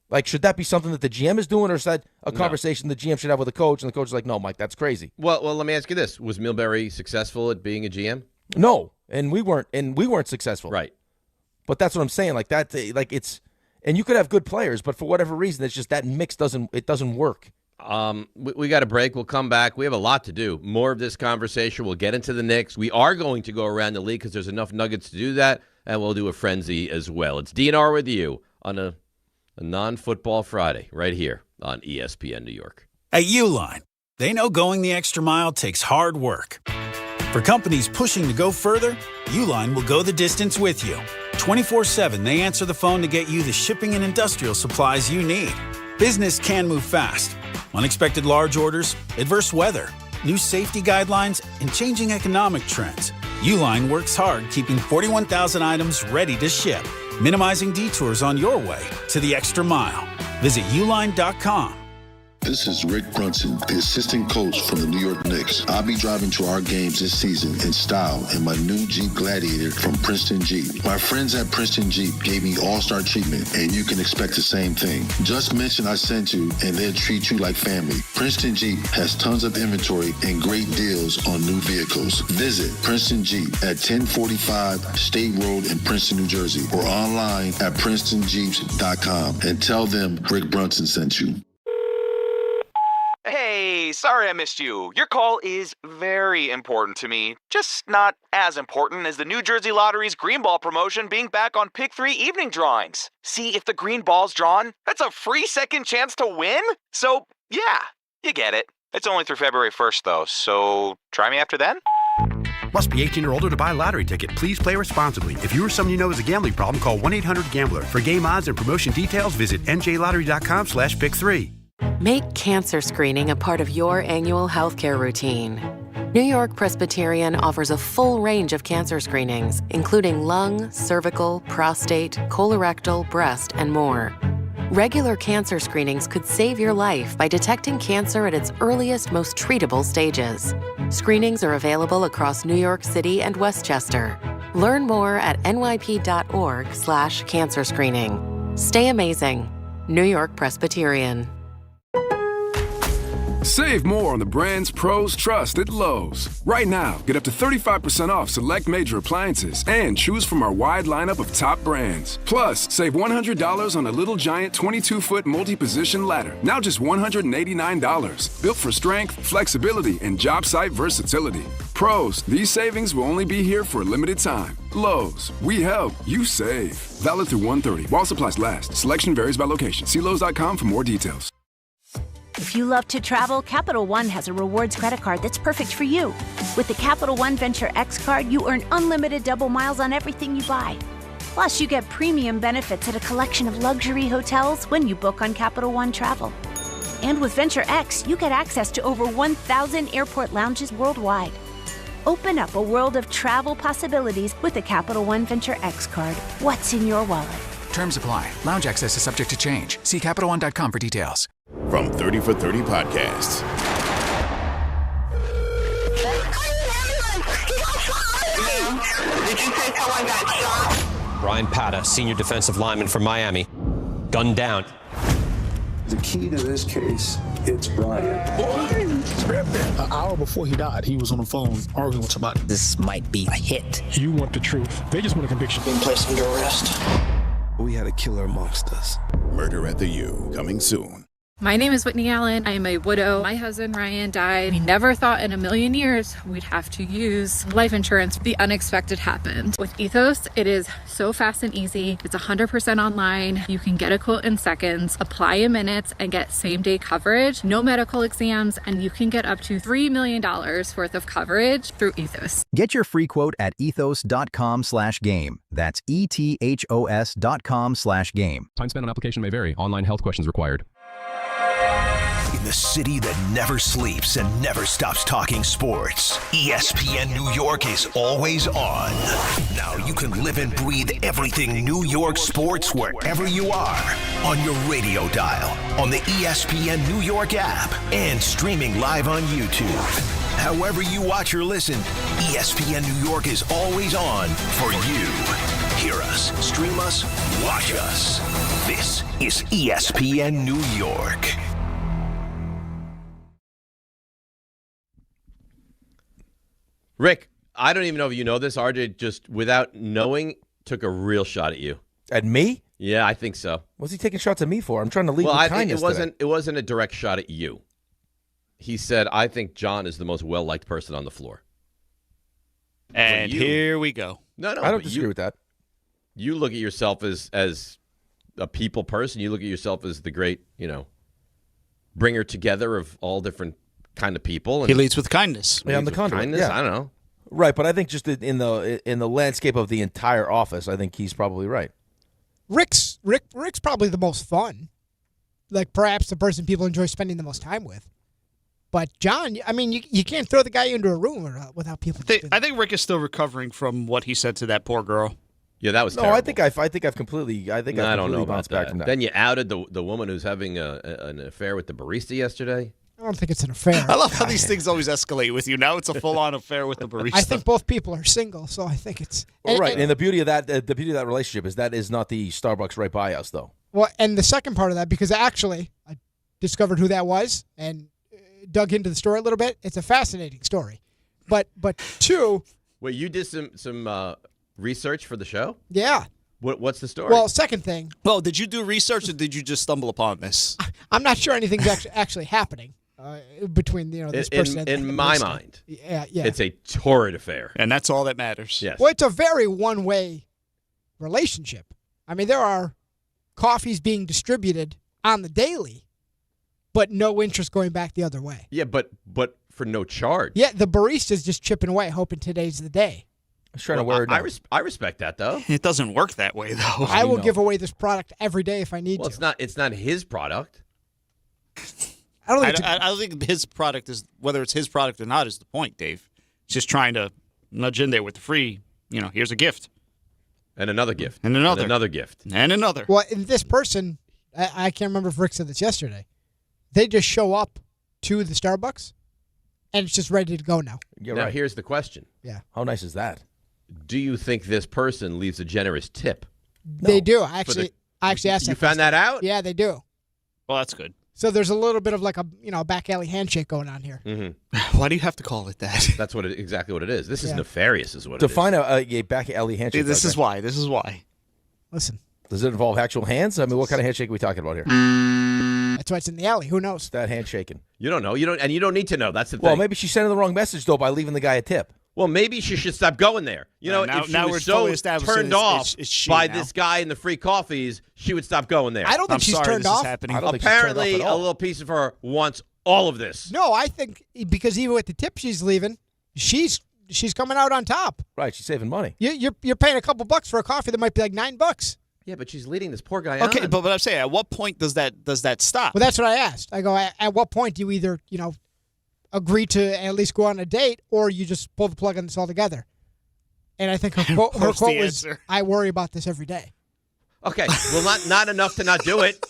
Like, should that be something that the GM is doing, or is that a conversation the GM should have with the coach, and the coach is like, no, Mike, that's crazy? Well, let me ask you this. Was Milbury successful at being a GM? No, and we weren't successful. Right. But that's what I'm saying. Like, that, like, it's, and you could have good players, but for whatever reason, it's just that mix doesn't work. We got a break. We'll come back. We have a lot to do. More of this conversation. We'll get into the Knicks. We are going to go around the league because there's enough nuggets to do that, and we'll do a frenzy as well. It's DNR with you on a non-football Friday right here on ESPN New York. At Uline, they know going the extra mile takes hard work. For companies pushing to go further, Uline will go the distance with you. 24/7, they answer the phone to get you the shipping and industrial supplies you need. Business can move fast. Unexpected large orders, adverse weather, new safety guidelines, and changing economic trends. Uline works hard keeping 41,000 items ready to ship, minimizing detours on your way to the extra mile. Visit uline.com. This is Rick Brunson, the assistant coach from the New York Knicks. I'll be driving to our games this season in style in my new Jeep Gladiator from Princeton Jeep. My friends at Princeton Jeep gave me all-star treatment, and you can expect the same thing. Just mention I sent you, and they'll treat you like family. Princeton Jeep has tons of inventory and great deals on new vehicles. Visit Princeton Jeep at 1045 State Road in Princeton, New Jersey, or online at PrincetonJeeps.com and tell them Rick Brunson sent you. Hey, Hey, sorry I missed you. Your call is very important to me. Just not as important as the New Jersey Lottery's Green Ball promotion being back on Pick 3 evening drawings. See, if the green ball's drawn, that's a free second chance to win? So, yeah, you get it. It's only through February 1st, though, so try me after then? Must be 18 or older to buy a lottery ticket. Please play responsibly. If you or someone you know has a gambling problem, call 1-800-GAMBLER. For game odds and promotion details, visit njlottery.com/pick3. Make cancer screening a part of your annual healthcare routine. New York Presbyterian offers a full range of cancer screenings, including lung, cervical, prostate, colorectal, breast, and more. Regular cancer screenings could save your life by detecting cancer at its earliest, most treatable stages. Screenings are available across New York City and Westchester. Learn more at nyp.org/cancer screening. Stay amazing. New York Presbyterian. Save more on the brands pros trust at Lowe's. Right now, get up to 35% off select major appliances and choose from our wide lineup of top brands. Plus, save $100 on a Little Giant 22-foot multi-position ladder, now just $189. Built for strength, flexibility, and job site versatility. Pros, these savings will only be here for a limited time. Lowe's, we help, you save. Valid through 1/30 while supplies last. Selection varies by location. See Lowe's.com for more details. If you love to travel, Capital One has a rewards credit card that's perfect for you. With the Capital One Venture X card, you earn unlimited double miles on everything you buy. Plus, you get premium benefits at a collection of luxury hotels when you book on Capital One Travel. And with Venture X, you get access to over 1,000 airport lounges worldwide. Open up a world of travel possibilities with the Capital One Venture X card. What's in your wallet? Terms apply. Lounge access is subject to change. See CapitalOne.com for details. From 30 for 30 Podcasts. Did you say someone got shot? Brian Pata, senior defensive lineman from Miami, gunned down. The key to this case, it's Brian. An hour before he died, he was on the phone arguing with somebody. This might be a hit. You want the truth. They just want a conviction. Being placed under arrest. We had a killer amongst us. Murder at the U, coming soon. My name is Whitney Allen. I am a widow. My husband, Ryan, died. We never thought in a million years we'd have to use life insurance. The unexpected happened. With Ethos, it is so fast and easy. It's 100% online. You can get a quote in seconds, apply in minutes, and get same-day coverage. No medical exams, and you can get up to $3 million worth of coverage through Ethos. Get your free quote at ethos.com/game. That's ETHOS.com/game. Time spent on application may vary. Online health questions required. In the city that never sleeps and never stops talking sports, ESPN New York is always on. Now you can live and breathe everything New York sports wherever you are. On your radio dial, on the ESPN New York app, and streaming live on YouTube. However you watch or listen, ESPN New York is always on for you. Hear us, stream us, watch us. This is ESPN New York. Rick, I don't even know if you know this. RJ just, without knowing, took a real shot at you. At me? Yeah, I think so. What's he taking shots at me for? I'm trying to lead with kindness. It wasn't a direct shot at you. He said, I think John is the most well-liked person on the floor. And here we go. No, I don't disagree with that. You look at yourself as a people person. You look at yourself as the great, bringer together of all different kind of people. He leads with kindness. Yeah, on the conduit. Yeah. I don't know. Right, but I think just in the landscape of the entire office, I think he's probably right. Rick's probably the most fun. Like perhaps the person people enjoy spending the most time with. But John, I mean, you can't throw the guy into a room without people. I think Rick is still recovering from what he said to that poor girl. Yeah, that was terrible. I think I've completely. I don't know about back from that. Then you outed the woman who's having an affair with the barista yesterday. I don't think it's an affair. I love how these things always escalate with you. Now it's a full-on affair with the barista. I think both people are single, so I think it's right. And the beauty of that relationship is that is not the Starbucks right by us, though. Well, and the second part of that, because actually I discovered who that was and dug into the story a little bit. It's a fascinating story, but two. Wait, you did some research for the show? Yeah. What's the story? Well, second thing. Well, did you do research or did you just stumble upon this? I'm not sure anything's actually happening. between this person and in my mind. Yeah. It's a torrid affair. And that's all that matters. Yes. Well, it's a very one-way relationship. I mean, there are coffees being distributed on the daily, but no interest going back the other way. Yeah, but for no charge. Yeah, the barista's just chipping away, hoping today's the day. I was trying to wear it. I respect that, though. It doesn't work that way, though. I will give away this product every day if I need to. It's not his product. I don't think his product is, whether it's his product or not, is the point, Dave. It's just trying to nudge in there with the free, here's a gift. And another gift. And another. And another gift. And another. Well, this person, I can't remember if Rick said this yesterday, they just show up to the Starbucks, and it's just ready to go now. Now, here's the question. Yeah. How nice is that? Do you think this person leaves a generous tip? They do. I actually asked that. You found that out? Yeah, they do. Well, that's good. So there's a little bit of like a back alley handshake going on here. Mm-hmm. Why do you have to call it that? That's exactly what it is. This is nefarious, is what Define it is. a back alley handshake. This is why. This is why. Listen. Does it involve actual hands? I mean, what kind of handshake are we talking about here? That's why it's in the alley. Who knows? That handshaking. You don't know. You don't need to know. That's the thing. Well, maybe she's sending the wrong message, though, by leaving the guy a tip. Well, maybe she should stop going there. If she was so turned off by this guy and the free coffees, she would stop going there. I don't think she's turned off. Apparently, a little piece of her wants all of this. No, I think because even with the tip she's leaving, she's coming out on top. Right, she's saving money. You're paying a couple bucks for a coffee that might be like $9. Yeah, but she's leading this poor guy on. Okay, but I'm saying, at what point does that stop? Well, that's what I asked. I go, at what point do you either agree to at least go on a date, or you just pull the plug on this altogether? And I think her quote was, "I worry about this every day." Okay, well, not enough to not do it.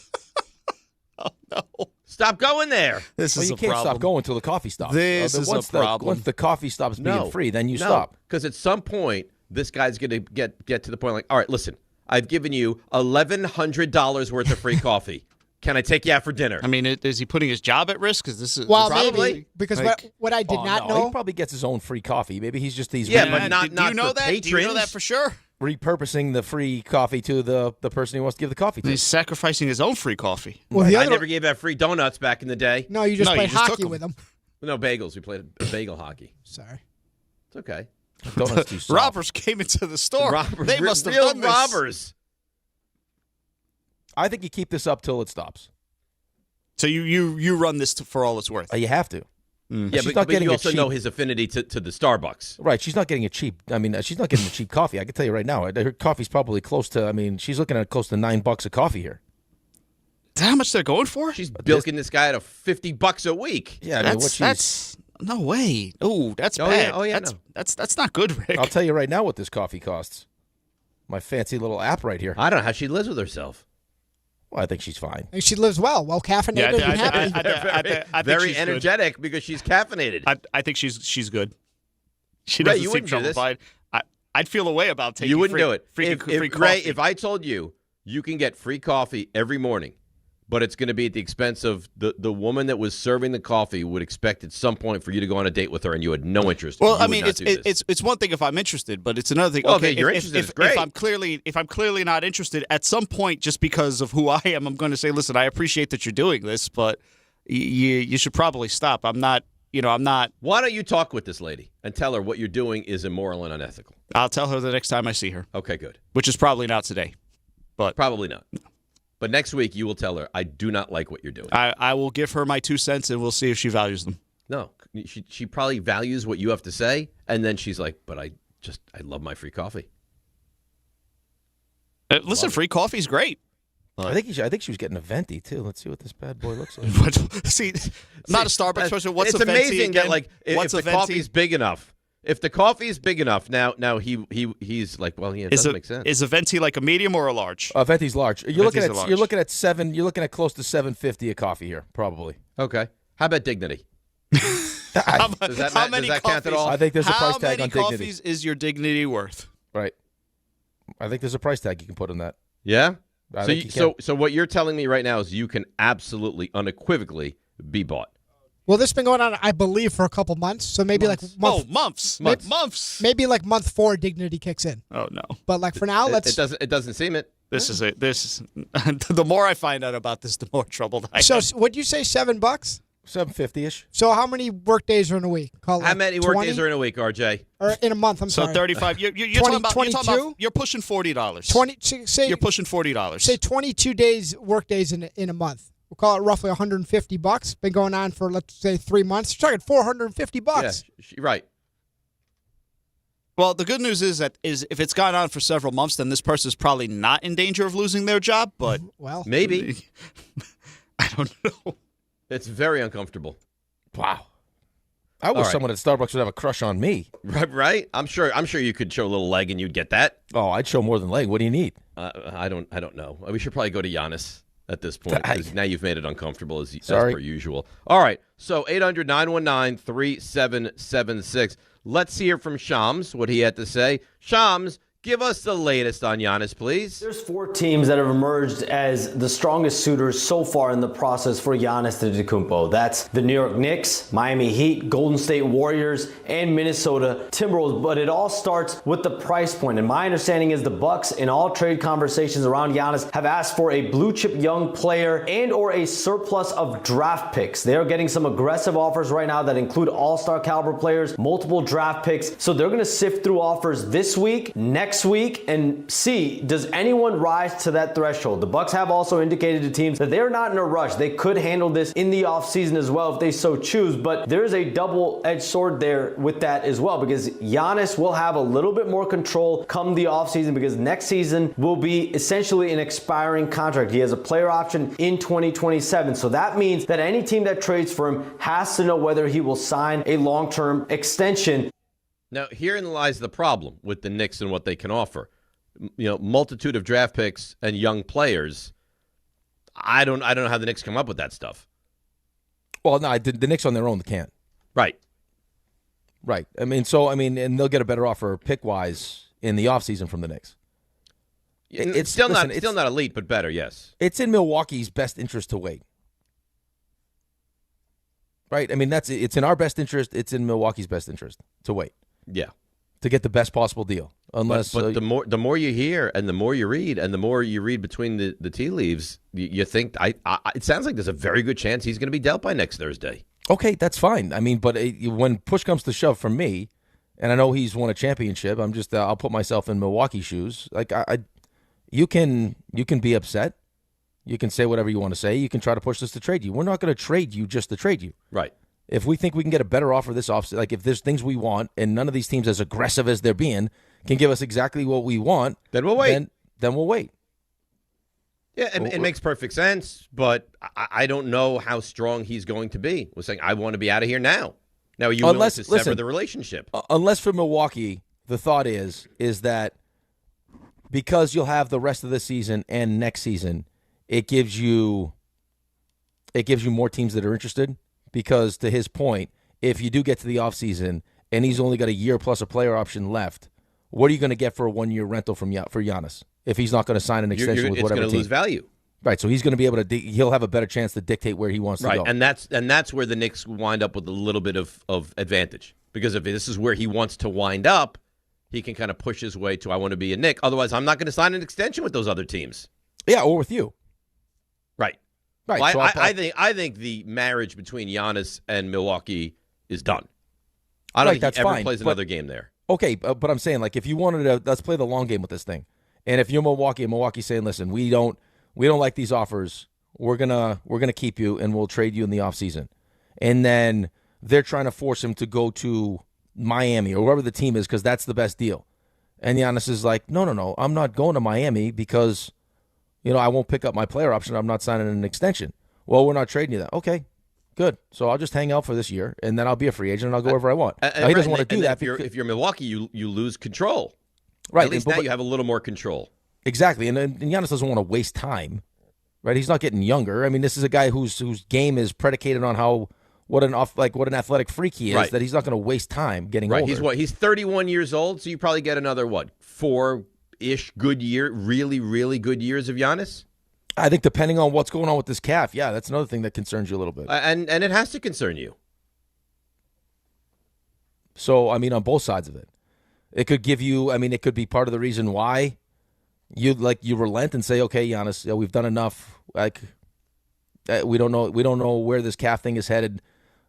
Oh no! Stop going there. You can't stop going until the coffee stops. This is a problem. Once the coffee stops being free, then you stop. Because at some point, this guy's going to get to the point like, all right, listen, I've given you $1,100 worth of free coffee. Can I take you out for dinner? I mean, is he putting his job at risk? Because this is probably maybe, because what I did not know. He probably gets his own free coffee. Maybe he's just these. But not do you know that? Patrons. Do you know that for sure? Repurposing the free coffee to the person he wants to give the coffee to. He's sacrificing his own free coffee. Well, I never gave out free donuts back in the day. No, you just played hockey with them. No, bagels. We played bagel hockey. Sorry. It's okay. Donuts too soft. Robbers came into the store. They must have real done this. robbers. I think you keep this up till it stops. So you run this for all it's worth. You have to. Yeah, but you also know his affinity to the Starbucks. Right. She's not getting a cheap. I mean, she's not getting a cheap coffee. I can tell you right now. Her coffee's probably close to. I mean, she's looking at close to $9 a coffee here. Is that how much they're going for? She's bilking this guy at $50 a week. Yeah, I mean, that's no way. Oh, that's bad. That's not good, Rick. I'll tell you right now what this coffee costs. My fancy little app right here. I don't know how she lives with herself. Well, I think she's fine. And she lives well caffeinated and happy. I very energetic because she's caffeinated. I think she's good. She doesn't seem troubled. I'd feel a way about taking. You wouldn't do it. Free coffee. Ray, if I told you can get free coffee every morning, but it's going to be at the expense of the woman that was serving the coffee would expect at some point for you to go on a date with her, and you had no interest. Well, I mean, it's one thing if I'm interested, but it's another thing. Well, okay, you're interested. It's great. If I'm clearly not interested, at some point, just because of who I am, I'm going to say, listen, I appreciate that you're doing this, but you should probably stop. I'm not. Why don't you talk with this lady and tell her what you're doing is immoral and unethical? I'll tell her the next time I see her. Okay, good. Which is probably not today, but probably not. No. But next week, you will tell her, I do not like what you're doing. I will give her my 2 cents, and we'll see if she values them. No, she probably values what you have to say, and then she's like, but I love my free coffee. Listen, free coffee's great. I think she was getting a venti, too. Let's see what this bad boy looks like. Not a Starbucks person. What's it's a venti amazing again? That, if the coffee's big enough. If the coffee is big enough, now he's like, well, yeah, it doesn't make sense. Is a venti like a medium or a large? Venti's large. You're looking at $7. You're looking at close to $7.50 a coffee here, probably. Okay. How about dignity? Does that count at all? I think there's a price tag on dignity. How many coffees is your dignity worth? Right. I think there's a price tag you can put on that. Yeah. So what you're telling me right now is you can absolutely, unequivocally be bought. Well, this has been going on, I believe, for a couple months. So maybe months. Maybe like month 4, dignity kicks in. Oh no! But like for now, it doesn't seem it. This is the more I find out about this, the more troubled I am. So what'd you say? $7? $750-ish. So how many work days are in a week? Call it How many 20? work days are in a week, RJ? Or in a month, I'm sorry. So 35. You're 20, talking about, 22? you're pushing $40. 20. Say You're pushing $40. Say 22 work days in a month. We'll call it roughly $150. Been going on for, let's say, 3 months. You're talking $450. Yeah, right. Well, the good news is if it's gone on for several months, then this person's probably not in danger of losing their job. But well, maybe. I don't know. It's very uncomfortable. Wow. I wish someone at Starbucks would have a crush on me. Right? I'm sure you could show a little leg and you'd get that. Oh, I'd show more than leg. What do you need? I don't know. We should probably go to Giannis at this point, because now you've made it uncomfortable as per usual. All right, so 800-919-3776. Let's hear from Shams, what he had to say. Shams, give us the latest on Giannis, please. There's 4 teams that have emerged as the strongest suitors so far in the process for Giannis Antetokounmpo. That's the New York Knicks, Miami Heat, Golden State Warriors, and Minnesota Timberwolves. But it all starts with the price point. And my understanding is the Bucks, in all trade conversations around Giannis, have asked for a blue-chip young player and or a surplus of draft picks. They are getting some aggressive offers right now that include all-star caliber players, multiple draft picks. So they're going to sift through offers this week, next week, and see, does anyone rise to that threshold? The Bucks have also indicated to teams that they're not in a rush. They could handle this in the offseason as well if they so choose, but there's a double-edged sword there with that as well, because Giannis will have a little bit more control come the offseason, because next season will be essentially an expiring contract. He has a player option in 2027, so that means that any team that trades for him has to know whether he will sign a long-term extension. Now, herein lies the problem with the Knicks and what they can offer. Multitude of draft picks and young players. I don't know how the Knicks come up with that stuff. Well, no, the Knicks on their own can't. Right. And they'll get a better offer pick-wise in the offseason from the Knicks. It's still not elite, but better, yes. It's in Milwaukee's best interest to wait. Right? I mean, it's in our best interest. It's in Milwaukee's best interest to wait. Yeah. To get the best possible deal. Unless, but the more you hear and the more you read and the more you read between the tea leaves, you think it sounds like there's a very good chance he's going to be dealt by next Thursday. Okay, that's fine. I mean, but when push comes to shove from me, and I know he's won a championship, I'm just I'll put myself in Milwaukee's shoes. Like you can be upset. You can say whatever you want to say. You can try to push us to trade you. We're not going to trade you just to trade you. Right. If we think we can get a better offer this offseason, like if there's things we want and none of these teams, as aggressive as they're being, can give us exactly what we want, then we'll wait. Then we'll wait. Yeah, it makes perfect sense, but I don't know how strong he's going to be. We're saying, I want to be out of here now. Now, are you willing to sever the relationship? Unless for Milwaukee, the thought is that because you'll have the rest of the season and next season, it gives you more teams that are interested. Because to his point, if you do get to the offseason and he's only got a year plus a player option left, what are you going to get for a 1-year rental for Giannis if he's not going to sign an extension with whatever team? It's going to lose value. Right, so he's going to be able to he'll have a better chance to dictate where he wants to go. Right, and that's where the Knicks wind up with a little bit of advantage. Because if this is where he wants to wind up, he can kind of push his way to, I want to be a Knick. Otherwise, I'm not going to sign an extension with those other teams. Yeah, or with you. Right. Right. Well, so I think the marriage between Giannis and Milwaukee is done. I don't think he ever plays another game there. Okay, but I'm saying, like, if you wanted to, let's play the long game with this thing. And if you're Milwaukee, and Milwaukee's saying, listen, we don't like these offers. We're gonna keep you, and we'll trade you in the offseason. And then they're trying to force him to go to Miami or wherever the team is because that's the best deal. And Giannis is like, no, I'm not going to Miami because I won't pick up my player option. I'm not signing an extension. Well, we're not trading you that. Okay, good. So I'll just hang out for this year, and then I'll be a free agent, and I'll go wherever I want. Now, he doesn't want to do that. If you're Milwaukee, you lose control. Right. At least now you have a little more control. Exactly. And Giannis doesn't want to waste time. Right? He's not getting younger. I mean, this is a guy whose game is predicated on what an athletic freak he is, right. That he's not going to waste time getting older. He's 31 years old, so you probably get another 4-ish good year, really, really good years of Giannis? I think depending on what's going on with this calf, yeah, that's another thing that concerns you a little bit. And it has to concern you. So, I mean, on both sides of it. It could give you, it could be part of the reason why you relent and say, okay, Giannis, we've done enough. Like, We don't know where this calf thing is headed.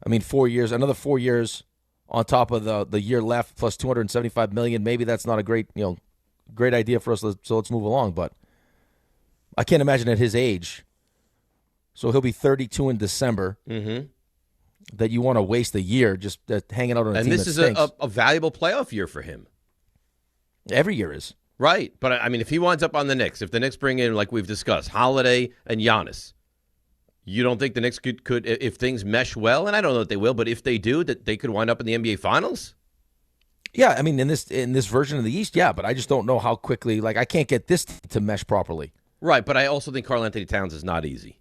I mean, 4 years, another 4 years on top of the year left plus $275 million. Maybe that's not a great idea for us. So let's move along. But I can't imagine at his age. So he'll be 32 in December. Mm-hmm. That you want to waste a year just hanging out on a team that stinks. And this is a valuable playoff year for him. Every year is. Right. But, I mean, if he winds up on the Knicks, if the Knicks bring in, like we've discussed, Holiday and Giannis, you don't think the Knicks could if things mesh well, and I don't know that they will, but if they do, that they could wind up in the NBA Finals? Yeah, I mean, in this version of the East, yeah, but I just don't know how quickly. Like, I can't get this to mesh properly. Right, but I also think Karl-Anthony Towns is not easy.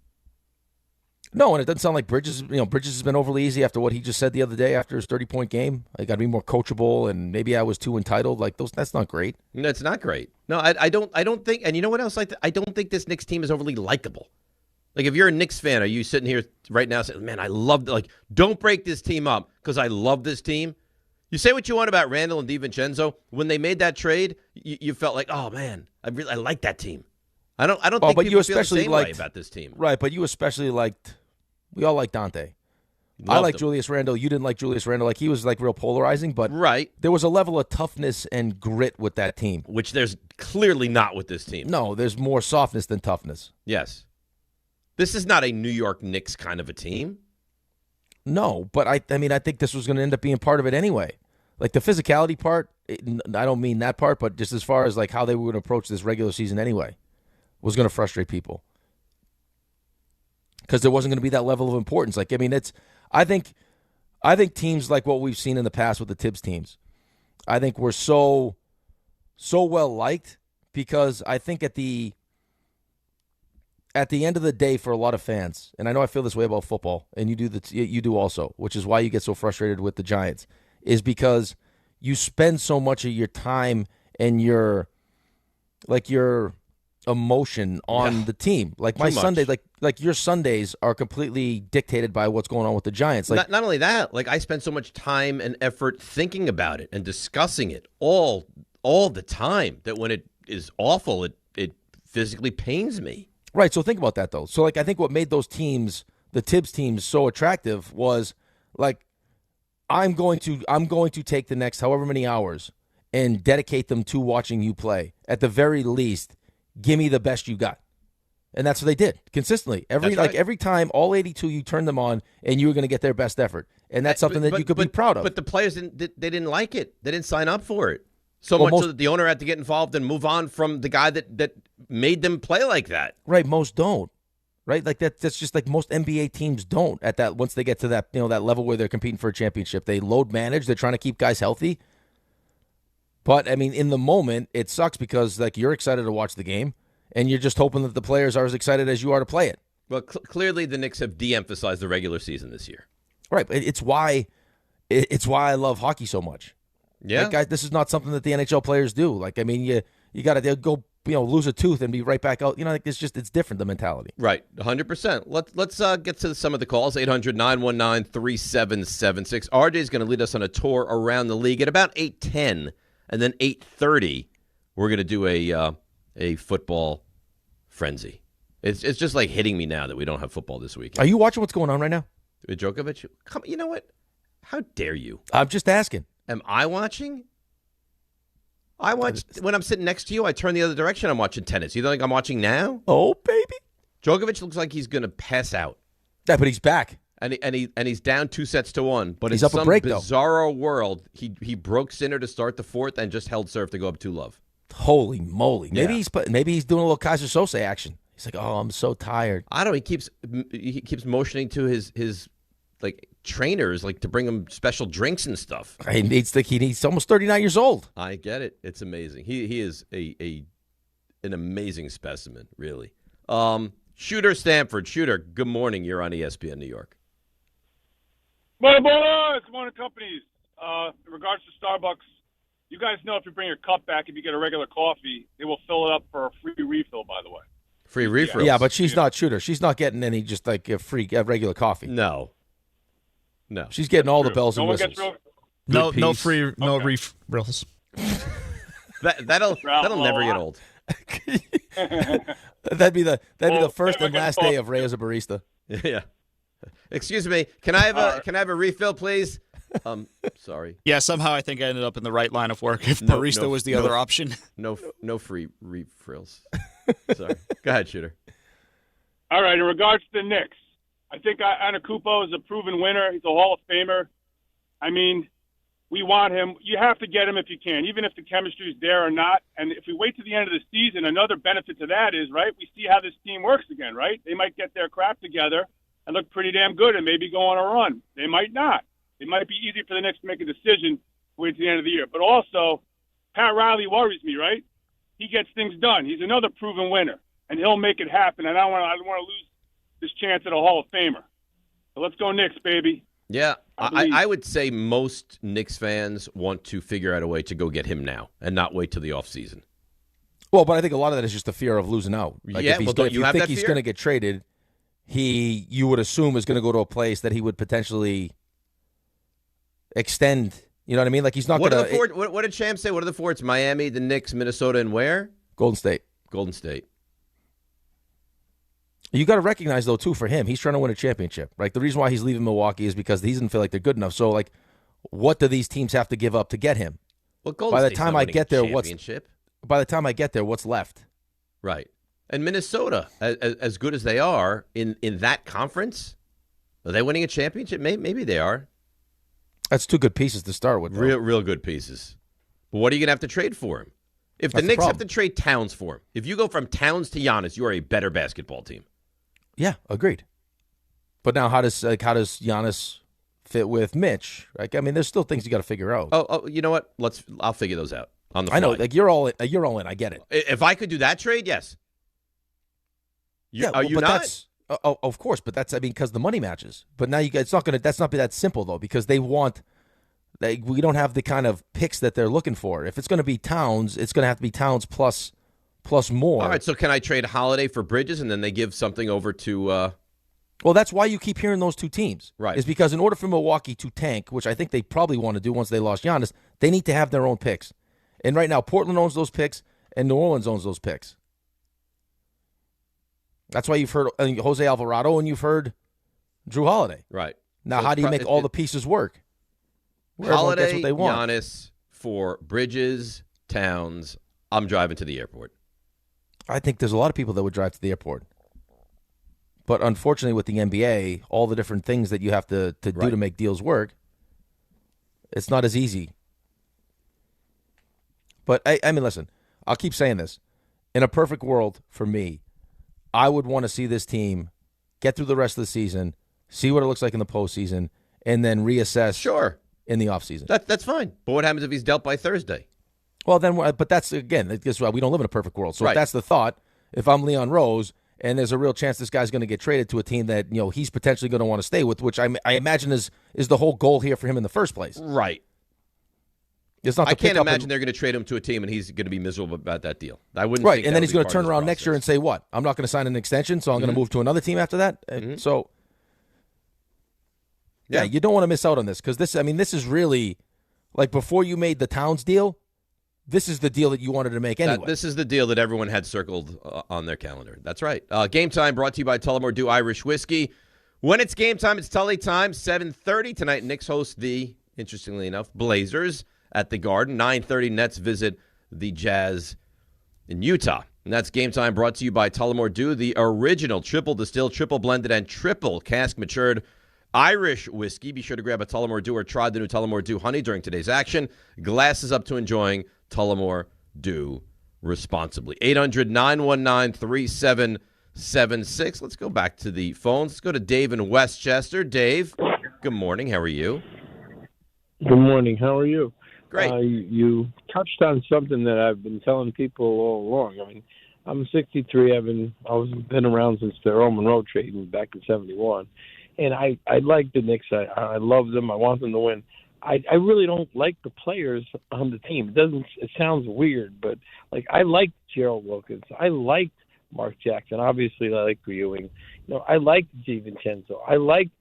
No, and it doesn't sound like Bridges. Bridges has been overly easy after what he just said the other day after his 30-point game. I got to be more coachable, and maybe I was too entitled. Like that's not great. No, it's not great. No, I don't think. And you know what else? I don't think this Knicks team is overly likable. Like if you're a Knicks fan, are you sitting here right now saying, "Man, I love don't break this team up because I love this team." You say what you want about Randall and DiVincenzo. When they made that trade, you felt like, "Oh man, I like that team." I don't think but people you especially feel the same way about this team. Right, but you especially liked. We all like Dante. I like Julius Randle. You didn't like Julius Randle. Like he was like real polarizing, but there was a level of toughness and grit with that team, which there's clearly not with this team. No, there's more softness than toughness. Yes, this is not a New York Knicks kind of a team. No, but I think this was going to end up being part of it anyway. Like the physicality part, I don't mean that part, but just as far as like how they were going to approach this regular season anyway, was going to frustrate people. Because there wasn't going to be that level of importance. Like, I mean, I think teams like what we've seen in the past with the Tibbs teams, I think we're so well liked because I think at the end of the day for a lot of fans, and I know I feel this way about football, and you do also, which is why you get so frustrated with the Giants, is because you spend so much of your time and your emotion on the team. Like my Sunday, like your Sundays are completely dictated by what's going on with the Giants. Like not only that, like I spend so much time and effort thinking about it and discussing it all the time that when it is awful, it physically pains me. Right. So think about that though. So like I think what made those teams, the Tibbs teams, so attractive was like I'm going to take the next however many hours and dedicate them to watching you play. At the very least, give me the best you got. And that's what they did consistently. Every time, all 82, you turned them on, and you were going to get their best effort. And that's something that you could be proud of. But the players didn't like it. They didn't sign up for it. So much so that the owner had to get involved and move on from the guy that made them play like that. Right, most don't. Right, like that's just like most NBA teams don't. At that, once they get to that that level where they're competing for a championship, they load manage. They're trying to keep guys healthy. But, I mean, in the moment, it sucks because, like, you're excited to watch the game, and you're just hoping that the players are as excited as you are to play it. Well, clearly the Knicks have de-emphasized the regular season this year. Right. It's why I love hockey so much. Yeah. Like, guys, this is not something that the NHL players do. Like, I mean, you got to go, lose a tooth and be right back out. Like, it's different, the mentality. Right. 100%. Let's get to some of the calls. 800-919-3776. RJ's going to lead us on a tour around the league at about 8:10. And then 8:30, we're going to do a football frenzy. It's just like hitting me now that we don't have football this weekend. Are you watching what's going on right now? With Djokovic? You know what? How dare you? I'm just asking. Am I watching? I watch when I'm sitting next to you. I turn the other direction. I'm watching tennis. You think I'm watching now? Oh, baby. Djokovic looks like he's going to pass out. Yeah, but he's back. And he's down 2-1, but he's in up some a break, bizarro world, he broke Sinner to start the fourth and just held serve to go up 2-love. Holy moly! Maybe he's doing a little Kaiser Sose action. He's like, oh, I'm so tired. I don't know. He keeps motioning to his like trainers like to bring him special drinks and stuff. He's almost 39 years old. I get it. It's amazing. He is an amazing specimen, really. Shooter Stanford. Shooter, good morning. You're on ESPN New York. Morning, boys. Morning, companies. In regards to Starbucks, you guys know if you bring your cup back, if you get a regular coffee, they will fill it up for a free refill, by the way. Free refills? Yeah, but she's not Shooter. She's not getting any just like a free regular coffee. No. She's getting all the bells and whistles. No refills. That'll never get old. That'd be the first and last day of Ray as a barista. Yeah. Excuse me. Can I have a refill, please? Sorry. Yeah, somehow I think I ended up in the right line of work if barista was the other option. No free refills. Sorry. Go ahead, Shooter. All right, in regards to the Knicks, I think Antetokounmpo is a proven winner. He's a Hall of Famer. I mean, we want him. You have to get him if you can, even if the chemistry is there or not. And if we wait to the end of the season, another benefit to that is, right, we see how this team works again, right? They might get their crap together and look pretty damn good and maybe go on a run. They might not. It might be easier for the Knicks to make a decision wait to the end of the year. But also, Pat Riley worries me, right? He gets things done. He's another proven winner, and he'll make it happen. And I don't want to lose this chance at a Hall of Famer. So let's go Knicks, baby. Yeah, I would say most Knicks fans want to figure out a way to go get him now and not wait till the offseason. Well, but I think a lot of that is just the fear of losing out. Like yeah, if you think he's going to get traded, you would assume is going to go to a place that he would potentially extend. You know what I mean? Like he's not going to. What did Sham say? What are the four? It's Miami, the Knicks, Minnesota, and where? Golden State. Golden State. You got to recognize, though, too, for him, he's trying to win a championship. Like the reason why he's leaving Milwaukee is because he doesn't feel like they're good enough. So, like, what do these teams have to give up to get him? Well, Golden State's not winning a championship. By the time I get there, what's left? Right. And Minnesota, as good as they are in that conference, are they winning a championship? Maybe they are. That's two good pieces to start with. Though. Real good pieces. But what are you going to have to trade for him? If the Knicks have to trade Towns for him, if you go from Towns to Giannis, you are a better basketball team. Yeah, agreed. But now, how does Giannis fit with Mitch? Like, I mean, there's still things you got to figure out. Oh, you know what? I'll figure those out on the fly. I know, like you're all in. I get it. If I could do that trade, yes. Are you but not? Of course, but that's because the money matches. But now it's not gonna. That's not be that simple though, because they want. We don't have the kind of picks that they're looking for. If it's going to be Towns, it's going to have to be Towns plus more. All right, so can I trade Holiday for Bridges, and then they give something over to? Well, that's why you keep hearing those two teams. Right. Is because in order for Milwaukee to tank, which I think they probably want to do once they lost Giannis, they need to have their own picks. And right now, Portland owns those picks, and New Orleans owns those picks. That's why you've heard Jose Alvarado and you've heard Drew Holiday. Right. Now, how do you make all the pieces work? Holiday, what they want. Giannis for Bridges, Towns. I'm driving to the airport. I think there's a lot of people that would drive to the airport. But unfortunately, with the NBA, all the different things that you have to do to make deals work, it's not as easy. But, I mean, listen, I'll keep saying this. In a perfect world, for me, I would want to see this team get through the rest of the season, see what it looks like in the postseason, and then reassess in the offseason. That's fine. But what happens if he's dealt by Thursday? Well, then, but that's, again, we don't live in a perfect world. So if that's the thought, if I'm Leon Rose and there's a real chance this guy's going to get traded to a team that he's potentially going to want to stay with, which I imagine is the whole goal here for him in the first place. Right. It's not. I can't imagine they're going to trade him to a team and he's going to be miserable about that deal. I wouldn't. Right, and then he's going to turn around next year and say, "What? I'm not going to sign an extension, so I'm going to move to another team after that." So, yeah, you don't want to miss out on this because this is really like before you made the Towns deal. This is the deal that you wanted to make anyway. This is the deal that everyone had circled on their calendar. That's right. Game Time brought to you by Tullamore Dew Irish Whiskey. When it's game time, it's Tully time. 7:30 tonight. Knicks host the, interestingly enough, Blazers at the Garden. 9:30 Nets visit the Jazz in Utah. And that's Game Time brought to you by Tullamore Dew, the original triple distilled, triple blended, and triple cask matured Irish whiskey. Be sure to grab a Tullamore Dew or try the new Tullamore Dew Honey during today's action. Glasses up to enjoying Tullamore Dew responsibly. 800-919-3776. Let's go back to the phones. Let's go to Dave in Westchester. Dave, good morning. How are you? Good morning. How are you? Great. You touched on something that I've been telling people all along. I mean, I'm 63. I've been around since the Roman Road trade back in '71, and I like the Knicks. I love them. I want them to win. I really don't like the players on the team. It sounds weird, but like I liked Gerald Wilkins. I liked Mark Jackson. Obviously, I like Ewing. I liked DiVincenzo. I liked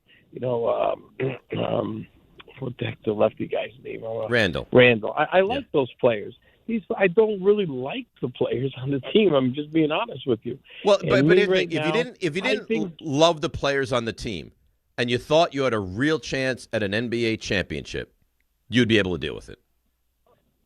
what the heck the lefty guy's name? Randall. I like those players. I don't really like the players on the team. I'm just being honest with you. Well, but if you didn't love the players on the team, and you thought you had a real chance at an NBA championship, you'd be able to deal with it.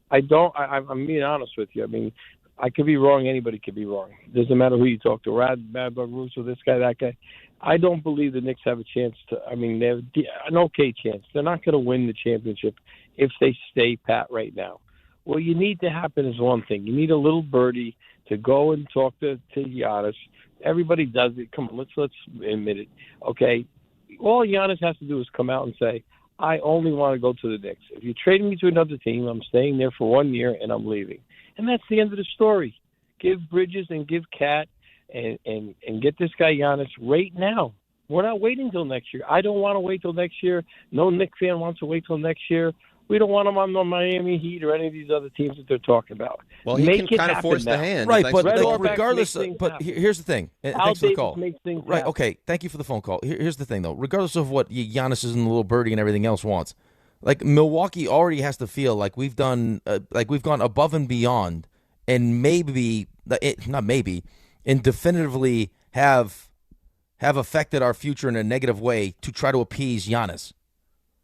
I'm being honest with you. I mean, I could be wrong. Anybody could be wrong. It doesn't matter who you talk to. Bad Bug Russo, this guy, that guy. I don't believe the Knicks have a chance to. I mean, they have an okay chance. They're not going to win the championship if they stay pat right now. What you need to happen is one thing. You need a little birdie to go and talk to Giannis. Everybody does it. Come on, let's admit it. Okay, all Giannis has to do is come out and say, I only want to go to the Knicks. If you trade me to another team, I'm staying there for 1 year and I'm leaving. And that's the end of the story. Give Bridges and give Cat and get this guy Giannis right now. We're not waiting till next year. I don't want to wait till next year. No Knicks fan wants to wait till next year. We don't want him on the Miami Heat or any of these other teams that they're talking about. Well, he can kind of force the hand. Right, but regardless, but here's the thing. Thanks for the call. Right, okay, thank you for the phone call. Here's the thing, though. Regardless of what Giannis and the little birdie and everything else wants, like Milwaukee already has to feel like we've gone above and beyond, and and definitively have affected our future in a negative way to try to appease Giannis.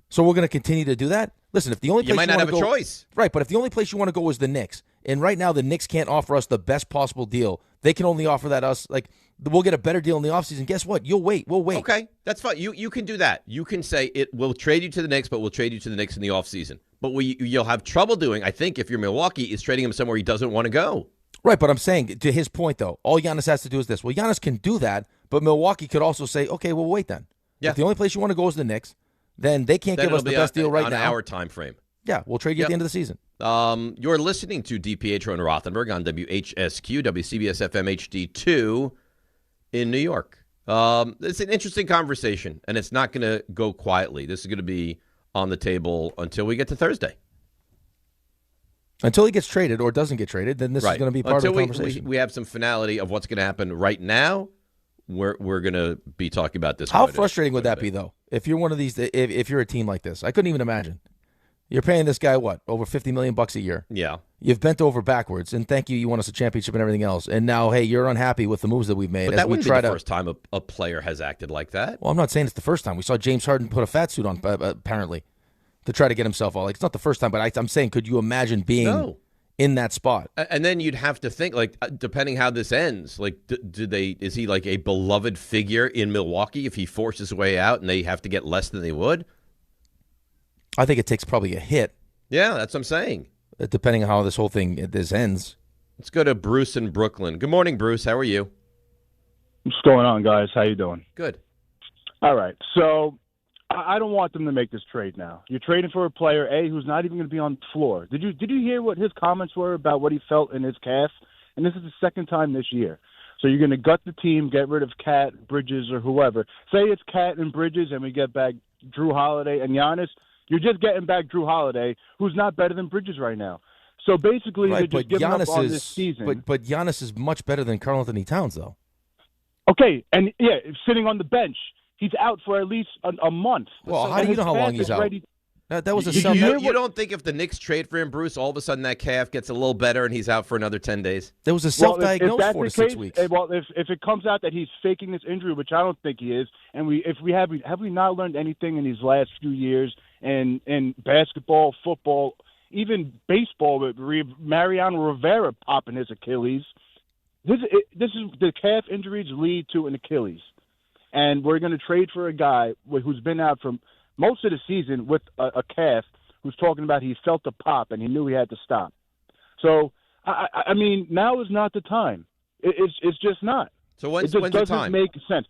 So we're going to continue to do that? Listen, if the only place you might not have a choice. Right, but if the only place you want to go is the Knicks, and right now the Knicks can't offer us the best possible deal, they can only offer that us, like, we'll get a better deal in the offseason. Guess what? We'll wait. Okay, that's fine. You can do that. You can say, we'll trade you to the Knicks, but we'll trade you to the Knicks in the offseason. But what you'll have trouble doing, I think, if you're Milwaukee, is trading him somewhere he doesn't want to go. Right, but I'm saying, to his point, though, all Giannis has to do is this. Well, Giannis can do that, but Milwaukee could also say, okay, well, wait then. Yeah. If the only place you want to go is the Knicks, then they can't give us the best deal right now. On our time frame. Yeah, we'll trade you at the end of the season. You're listening to DiPietro and Rothenberg on WHSQ, WCBS FM HD2 in New York. It's an interesting conversation, and it's not going to go quietly. This is going to be on the table until we get to Thursday. Until he gets traded or doesn't get traded, then this is going to be part of the conversation. We have some finality of what's going to happen right now. We're going to be talking about this. How frustrating would that be, though? If you're one of these, if you're a team like this, I couldn't even imagine. You're paying this guy what, over $50 million a year? Yeah. You've bent over backwards, and thank you. You won us a championship and everything else, and now, hey, you're unhappy with the moves that we've made. But that wouldn't be the first time a player has acted like that. Well, I'm not saying it's the first time. We saw James Harden put a fat suit on, apparently, to try to get himself all. Like, it's not the first time, but I'm saying, could you imagine being in that spot? And then you'd have to think, like, depending how this ends, like, is he like a beloved figure in Milwaukee if he forces his way out and they have to get less than they would? I think it takes probably a hit. Yeah, that's what I'm saying. Depending on how this whole thing ends. Let's go to Bruce in Brooklyn. Good morning, Bruce. How are you? What's going on, guys? How you doing? Good. All right. So I don't want them to make this trade now. You're trading for a player, who's not even going to be on the floor. Did you hear what his comments were about what he felt in his calf? And this is the second time this year. So you're going to gut the team, get rid of Cat, Bridges, or whoever. Say it's Cat and Bridges, and we get back Drew Holiday and Giannis. You're just getting back Drew Holiday, who's not better than Bridges right now. So basically, you're just giving up on this season. But Giannis is much better than Karl Anthony Towns, though. Okay, and sitting on the bench. He's out for at least a month. Well, how do you know how long he's out? That was a you don't think if the Knicks trade for him, Bruce, all of a sudden that calf gets a little better and he's out for another 10 days? There was a self-diagnosed 4 to 6 weeks. Well, if it comes out that he's faking this injury, which I don't think he is, and have we not learned anything in these last few years in basketball, football, even baseball with Mariano Rivera popping his Achilles? This is the calf injuries lead to an Achilles. And we're going to trade for a guy who's been out for most of the season with a calf, who's talking about he felt the pop and he knew he had to stop. So, I mean, now is not the time. It's just not. So when's the time? It doesn't make sense.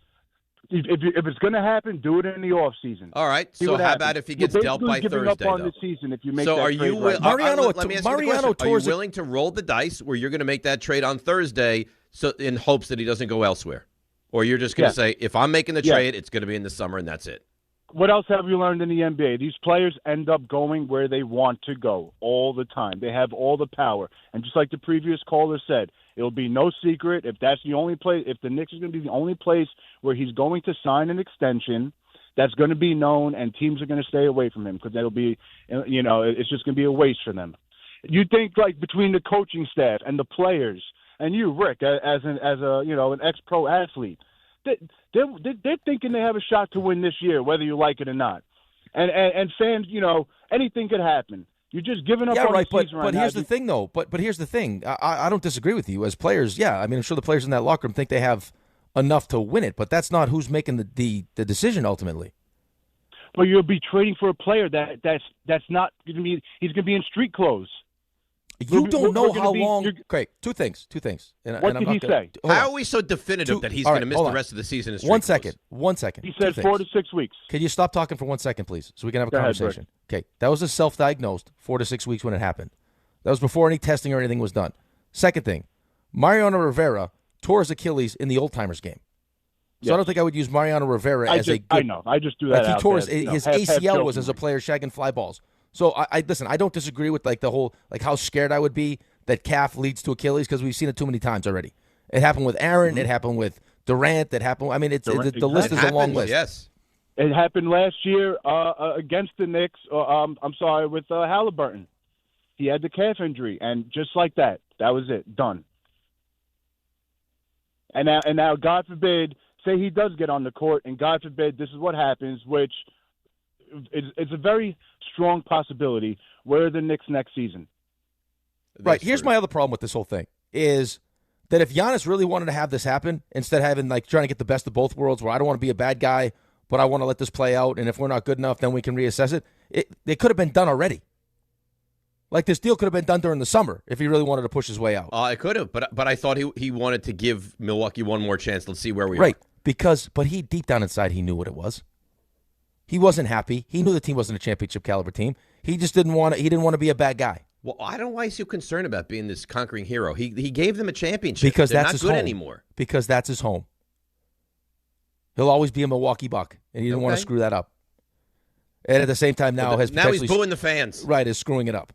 If it's going to happen, do it in the off season. All right. So how about if he gets dealt by Thursday? Up on the season if you make so that are you trade let me ask you the question. Are you willing to roll the dice where you're going to make that trade on Thursday, so in hopes that he doesn't go elsewhere? Or you're just going to say, if I'm making the trade, it's going to be in the summer, and that's it. What else have you learned in the NBA? These players end up going where they want to go all the time. They have all the power. And just like the previous caller said, it'll be no secret if that's the only place, if the Knicks is going to be the only place where he's going to sign an extension, that's going to be known, and teams are going to stay away from him because that'll be, it's just going to be a waste for them. You think like between the coaching staff and the players and you, Rick, as an ex-pro athlete, they're thinking they have a shot to win this year, whether you like it or not. And fans, anything could happen. You're just giving up on the season right now. But here's the thing, though. But here's the thing. I don't disagree with you. As players, yeah, I mean, I'm sure the players in that locker room think they have enough to win it, but that's not who's making the decision ultimately. But you'll be trading for a player that's not going to be. He's going to be in street clothes. You don't know how long. Okay, two things. What did he say? How are we so definitive that he's going to miss the rest of the season? In street 1 second. 1 second. He said 4 to 6 weeks. Can you stop talking for 1 second, please, so we can have a conversation? Okay, that was a self-diagnosed 4 to 6 weeks when it happened. That was before any testing or anything was done. Second thing, Mariano Rivera tore his Achilles in the old-timers game. So I don't think I would use Mariano Rivera as a good... I know. I just do that. Like he tore his ACL was as a player shagging fly balls. So I listen. I don't disagree with like the whole like how scared I would be that calf leads to Achilles because we've seen it too many times already. It happened with Aaron. It happened with Durant. It happened. I mean, the list is a long list. Yes, it happened last year against the Knicks. With Halliburton. He had the calf injury, and just like that, that was it. Done. And now, God forbid, say he does get on the court, and God forbid, this is what happens, which it's a very strong possibility. Where are the Knicks next season? Right. Here's my other problem with this whole thing is that if Giannis really wanted to have this happen, instead of having like trying to get the best of both worlds, where I don't want to be a bad guy, but I want to let this play out, and if we're not good enough, then we can reassess it. It could have been done already. Like this deal could have been done during the summer if he really wanted to push his way out. It could have, but I thought he wanted to give Milwaukee one more chance. Let's see where we are. Right. But he deep down inside he knew what it was. He wasn't happy. He knew the team wasn't a championship caliber team. He just didn't want to. He didn't want to be a bad guy. Well, I don't know why he's so concerned about being this conquering hero. He gave them a championship. Because They're that's not his good home. anymore. Because that's his home. He'll always be a Milwaukee Buck, and he didn't want to screw that up. And at the same time, now he's booing the fans. Right, is screwing it up.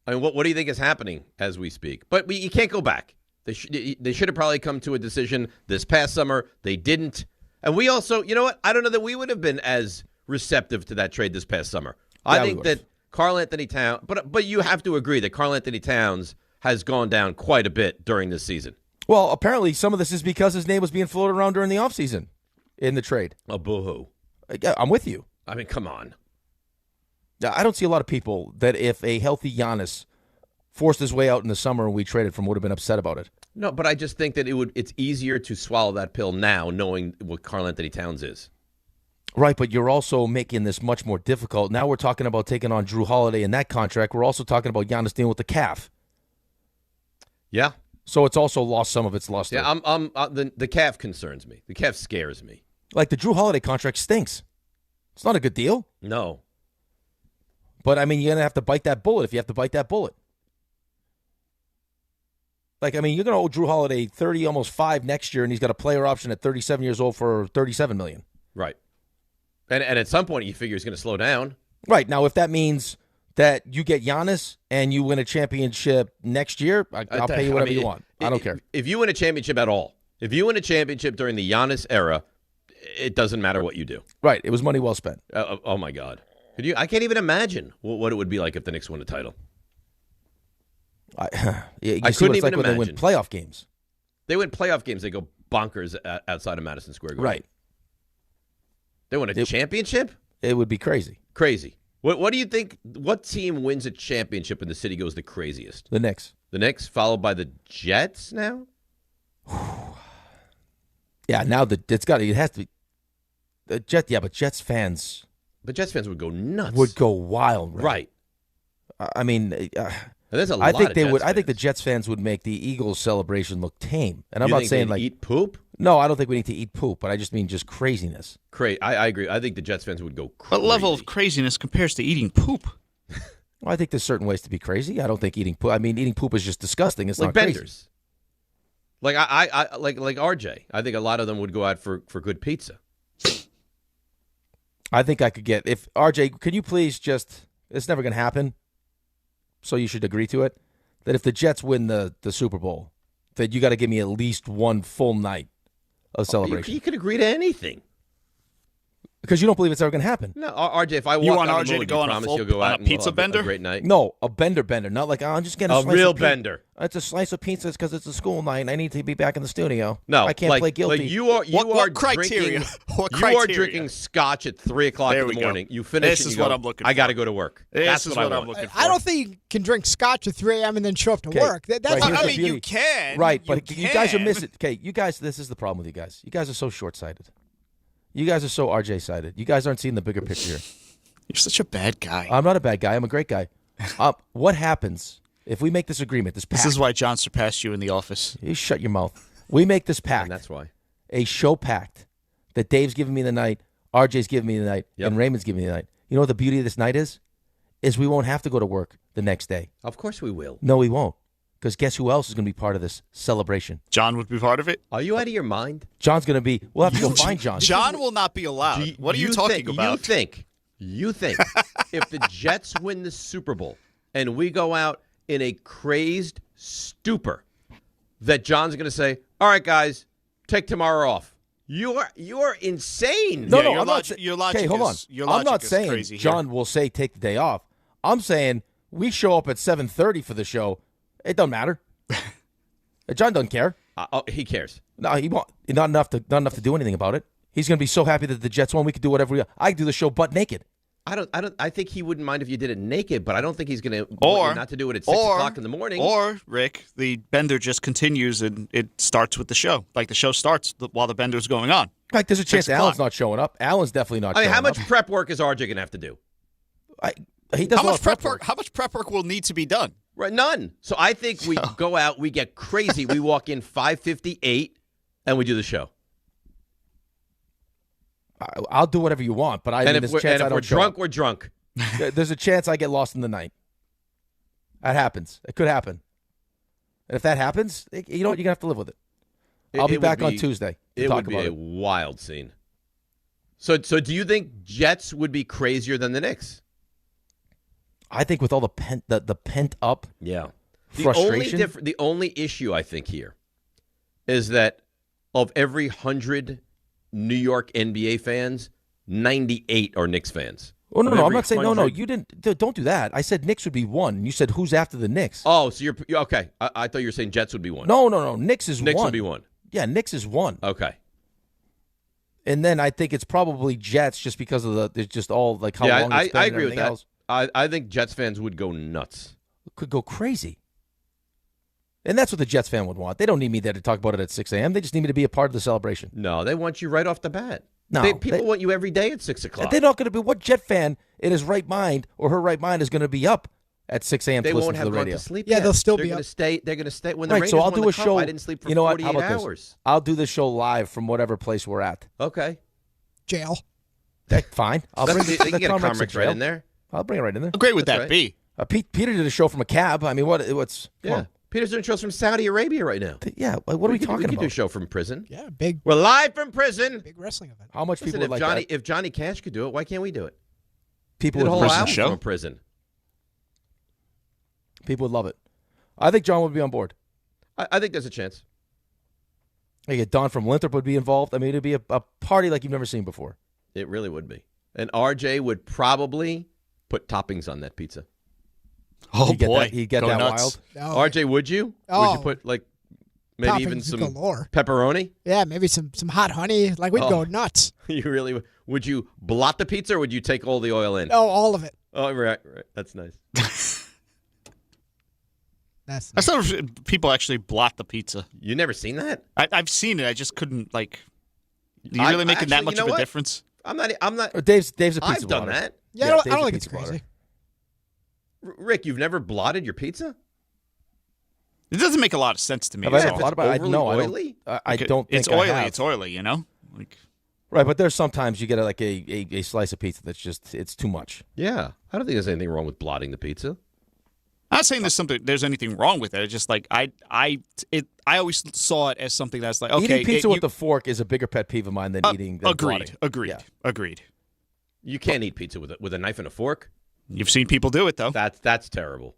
I mean, what do you think is happening as we speak? But you can't go back. They should have probably come to a decision this past summer. They didn't. And we also, you know what? I don't know that we would have been as receptive to that trade this past summer. I think that Karl-Anthony Towns, but you have to agree that Karl-Anthony Towns has gone down quite a bit during this season. Well, apparently some of this is because his name was being floated around during the offseason in the trade. Oh, boo-hoo. Yeah, I'm with you. I mean, come on. I don't see a lot of people that if a healthy Giannis forced his way out in the summer and we traded from would have been upset about it. No, but I just think that it's easier to swallow that pill now knowing what Karl-Anthony Towns is. Right, but you're also making this much more difficult. Now we're talking about taking on Drew Holiday in that contract. We're also talking about Giannis dealing with the calf. Yeah. So it's also lost some of its luster. Yeah, the calf concerns me. The calf scares me. Like the Drew Holiday contract stinks. It's not a good deal. No. But, I mean, you're going to have to bite that bullet if you have to bite that bullet. Like, I mean, you're going to owe Drew Holiday 30, almost 5 next year, and he's got a player option at 37 years old for $37 million. Right. And at some point, you figure he's going to slow down. Right. Now, if that means that you get Giannis and you win a championship next year, I'll pay you whatever you want. I don't care. If you win a championship at all, if you win a championship during the Giannis era, it doesn't matter what you do. Right. It was money well spent. Oh my God. I can't even imagine what it would be like if the Knicks won a title. I couldn't even imagine. When they win playoff games. They win playoff games. They go bonkers outside of Madison Square Garden. Right. They win a championship? It would be crazy. Crazy. What do you think? What team wins a championship and the city goes the craziest? The Knicks. The Knicks, followed by the Jets now? Yeah, now it has to be the Jets. Yeah, but Jets fans. But Jets fans would go nuts. Would go wild. Right. I mean, there's a lot of Jets fans. I think the Jets fans would make the Eagles celebration look tame. And I'm not saying like eat poop. No, I don't think we need to eat poop, but I just mean just craziness. I agree. I think the Jets fans would go crazy. What level of craziness compares to eating poop? Well, I think there's certain ways to be crazy. I don't think eating poop. I mean, eating poop is just disgusting. It's like not benders. Crazy. Like I like RJ. I think a lot of them would go out for good pizza. I think I could get if RJ. Can you please just? It's never going to happen. So you should agree to it. That if the Jets win the Super Bowl, that you got to give me at least one full night of celebration. You could agree to anything. Because you don't believe it's ever going to happen. No, RJ, if I walk You want down the RJ moon, to go on a you'll go out and pizza have bender? a great night. No, a bender, not like I'm just getting a slice real of pizza. bender. It's a slice of pizza because it's a school night and I need to be back in the studio. No, I can't play guilty. Like you are What criteria? drinking. What You criteria? are drinking scotch at 3:00 in the morning. You finish. This and is you go, what I'm looking I for. got to go to work. This That's is what what I I'm want. looking for. I don't think you can drink scotch at 3 a.m. and then show up to work. That's Right, not here's I the mean, beauty. you can. Right, You but you guys are can. missing. Okay, you guys, this is the problem with you guys. You guys are so short-sighted. You guys are so RJ-sided. You guys aren't seeing the bigger picture here. You're such a bad guy. I'm not a bad guy. I'm a great guy. What happens if we make this agreement, this pact? This is why John surpassed you in the office. You shut your mouth. We make this pact. And that's why. A show pact that Dave's giving me the night, RJ's giving me the night, and Raymond's giving me the night. You know what the beauty of this night is? Is we won't have to go to work the next day. Of course we will. No, we won't. Because guess who else is going to be part of this celebration? John would be part of it? Are you out of your mind? John's going to be. We'll have to go find John. John will not be allowed. What are you talking about? You think if the Jets win the Super Bowl and we go out in a crazed stupor that John's going to say, all right, guys, take tomorrow off? You're insane. No, your I'm not logic, your logic okay, hold on. is, your I'm logic not is saying crazy John here. will say take the day off. I'm saying we show up at 7:30 for the show. It doesn't matter. John doesn't care. He cares. No, he won't. Not enough to do anything about it. He's going to be so happy that the Jets won. We could do whatever I could do the show butt naked. I think he wouldn't mind if you did it naked, but I don't think he's going to want you not to do it at 6 o'clock in the morning. Or, Rick, the bender just continues and it starts with the show. Like the show starts while the bender's going on. Like there's a chance Alan's not showing up. Alan's definitely not showing up. How much prep work is RJ going to have to do? He does how much prep work? How much prep work will need to be done? Right, none. So I think we go out, we get crazy. We walk in 5:58 and we do the show. I'll do whatever you want, but if we're drunk, we're drunk. There's a chance I get lost in the night. That happens. It could happen. And if that happens, you know what? You're going to have to live with it. I'll be back on Tuesday to talk about it. It would be a wild scene. So do you think Jets would be crazier than the Knicks? I think with all the pent up frustration. The only issue I think here is that of every 100 New York NBA fans, 98 are Knicks fans. Oh, no, I'm not saying, no, you didn't, don't do that. I said Knicks would be one. You said who's after the Knicks. Oh, so you're okay. I thought you were saying Jets would be one. No, Knicks is one. Knicks would be one. Yeah, Knicks is one. Okay. And then I think it's probably Jets just because of it's just all like how long it's been I and agree with everything that. else. I think Jets fans would go nuts. Could go crazy. And that's what the Jets fan would want. They don't need me there to talk about it at 6 a.m. They just need me to be a part of the celebration. No, they want you right off the bat. No, people want you every day at 6 o'clock. They're not going to be. What Jet fan in his right mind or her right mind is going to be up at 6 a.m. They to listen won't to have the gone radio? to sleep. Yeah, yet. they'll still They're be gonna up. stay. They're going to stay. When the Right, Rangers so I'll won do the a cup, show. I didn't sleep for you know what? 48 How about hours. this? I'll do the show live from whatever place we're at. Okay. Jail. Fine. I'll bring They the can get a Comrex Comrex right in there. I'll bring it right in there. How great would That's that right. be? Peter did a show from a cab. I mean, what's come on. Peter's doing shows from Saudi Arabia right now. Yeah, what are we talking We can about? do a show from prison. Yeah, big. We're live from prison. Big wrestling event. How much Listen, people would if like that? If Johnny Cash could do it, why can't we do it? People Did a would whole love album it. from a prison. People would love it. I think John would be on board. I think there's a chance. I get Don from Winthrop would be involved. I mean, it'd be a party like you've never seen before. It really would be. And RJ would probably put toppings on that pizza. Oh, boy. He'd get Go that nuts. wild. Oh, RJ, would you? Oh. Would you put like maybe even Toppings some galore. pepperoni? Yeah, maybe some hot honey. Like we'd go nuts. You really would? You blot the pizza or would you take all the oil in? Oh, all of it. Oh, right. That's nice. That's I saw people actually blot the pizza. You never seen that? I've seen it. I just couldn't like. Do you really making that much of a difference? I'm not. Dave's a pizza I've done blotter. that. Yeah, I don't think it's crazy. Rick, you've never blotted your pizza? It doesn't make a lot of sense to me. Have I so. ever thought about it? No, I oily? don't. I don't think it's I oily. have. It's oily. You know. Like, right, but there's sometimes you get like a slice of pizza that's just it's too much. Yeah, I don't think there's anything wrong with blotting the pizza. I'm not saying there's anything wrong with it. It's just like I always saw it as something that's like okay. Eating pizza with a fork is a bigger pet peeve of mine than eating. Than blotting. Agreed. You can't eat pizza with a knife and a fork. You've seen people do it though. That's terrible.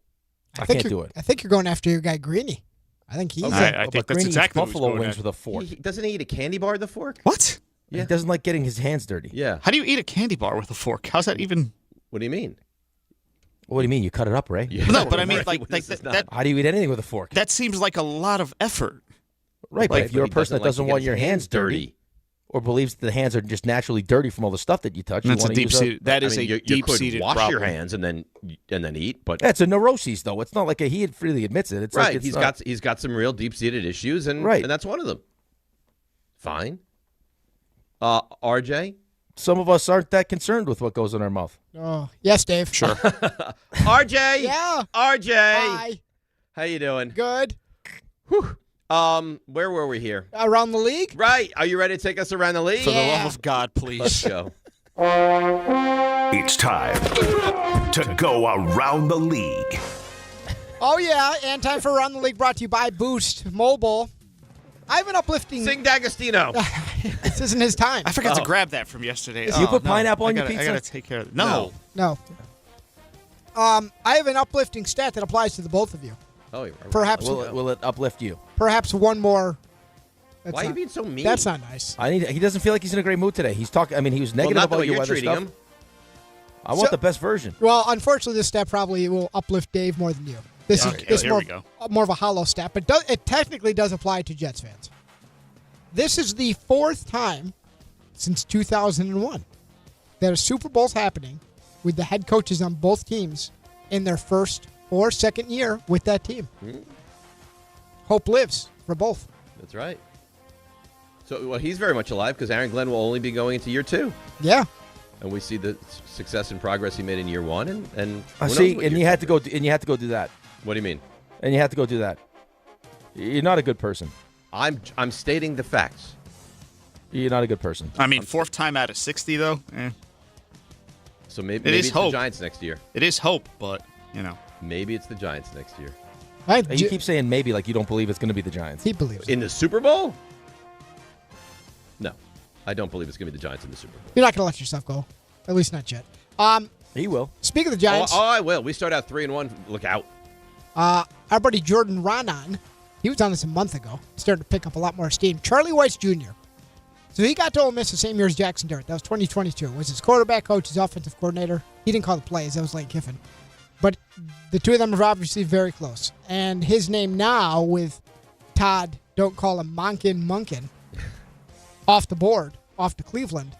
I can't do it. I think you're going after your guy Greeny. I think he's. I think that's exactly what buffalo he's going wings at. with a fork. Doesn't he eat a candy bar with a fork? What? Yeah. He doesn't like getting his hands dirty. Yeah. How do you eat a candy bar with a fork? How's that even? What do you mean? What do you mean? You cut it up, right? Yeah. No, but I mean, Right. that. How do you eat anything with a fork? That seems like a lot of effort. Right, but if you're a person that doesn't want your hands dirty, dirty, or believes that the hands are just naturally dirty from all the stuff that you touch, That's you a want to use deep-seated. That is you a deep-seated could wash problem. your hands and then eat, but It's a neuroses, though. It's not like he freely admits it. It's right. Like it's He's got some real deep-seated issues, and Right. and that's one of them. Fine. RJ? Some of us aren't that concerned with what goes in our mouth. Oh, yes, Dave. Sure. RJ? Yeah. RJ? Hi. How you doing? Good. Where were we here? Around the league? Right. Are you ready to take us around the league? For the love of God, please. Let's go. It's time to go around the league. Oh, yeah. And time for Around the League brought to you by Boost Mobile. I have an uplifting... Sing D'Agostino. This isn't his time. I forgot to grab that from yesterday. You put pineapple on your pizza? I gotta take care of it. No. I have an uplifting stat that applies to the both of you. Oh, Perhaps will it uplift you? Perhaps one more. Why are you being so mean? That's not nice. He doesn't feel like he's in a great mood today. He's talking. I mean, he was negative not the about way your you're weather treating stuff. him. I want the best version. Well, unfortunately, this stat probably will uplift Dave more than you. This is here we go. more of a hollow stat, but it technically does apply to Jets fans. This is the fourth time since 2001 that a Super Bowl's happening with the head coaches on both teams in their first or second year with that team. Hope lives for both. That's right. So, well, he's very much alive because Aaron Glenn will only be going into year 2. Yeah. And we see the success and progress he made in year 1, and I see. And you had to go. And you had to go do that. What do you mean? And you have to go do that. You're not a good person. I'm stating the facts. You're not a good person. I mean, fourth time out of 60, though. So maybe is it's hope. the Giants next year. It is hope, but maybe it's the Giants next year. You keep saying maybe like you don't believe it's going to be the Giants. He believes in the Super Bowl. No, I don't believe it's going to be the Giants in the Super Bowl. You're not going to let yourself go, at least not yet. He will. Speaking of the Giants, Oh, I will. We start out 3-1. Look out. our buddy Jordan Ronan, he was on this a month ago, started to pick up a lot more steam. Charlie Weiss Jr. So he got to Ole Miss the same year as Jackson Dart. That was 2022. Was his quarterback coach, his offensive coordinator. He didn't call the plays. That was Lane Kiffin. But the two of them are obviously very close. And his name now with Todd, don't call him Monken, off the board, off to Cleveland.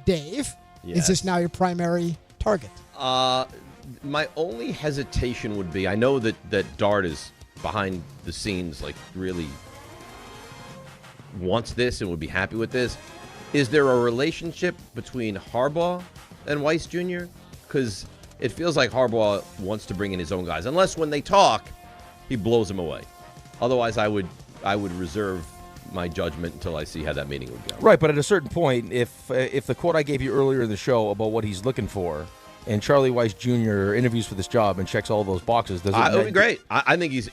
Dave, is this now your primary target? My only hesitation would be, I know that Dart is behind the scenes, like really wants this and would be happy with this. Is there a relationship between Harbaugh and Weiss Jr.? Because it feels like Harbaugh wants to bring in his own guys, unless when they talk, he blows them away. Otherwise, I would reserve my judgment until I see how that meeting would go. Right, but at a certain point, if the quote I gave you earlier in the show about what he's looking for, and Charlie Weiss Jr. interviews for this job and checks all those boxes, does it would be great. I think he's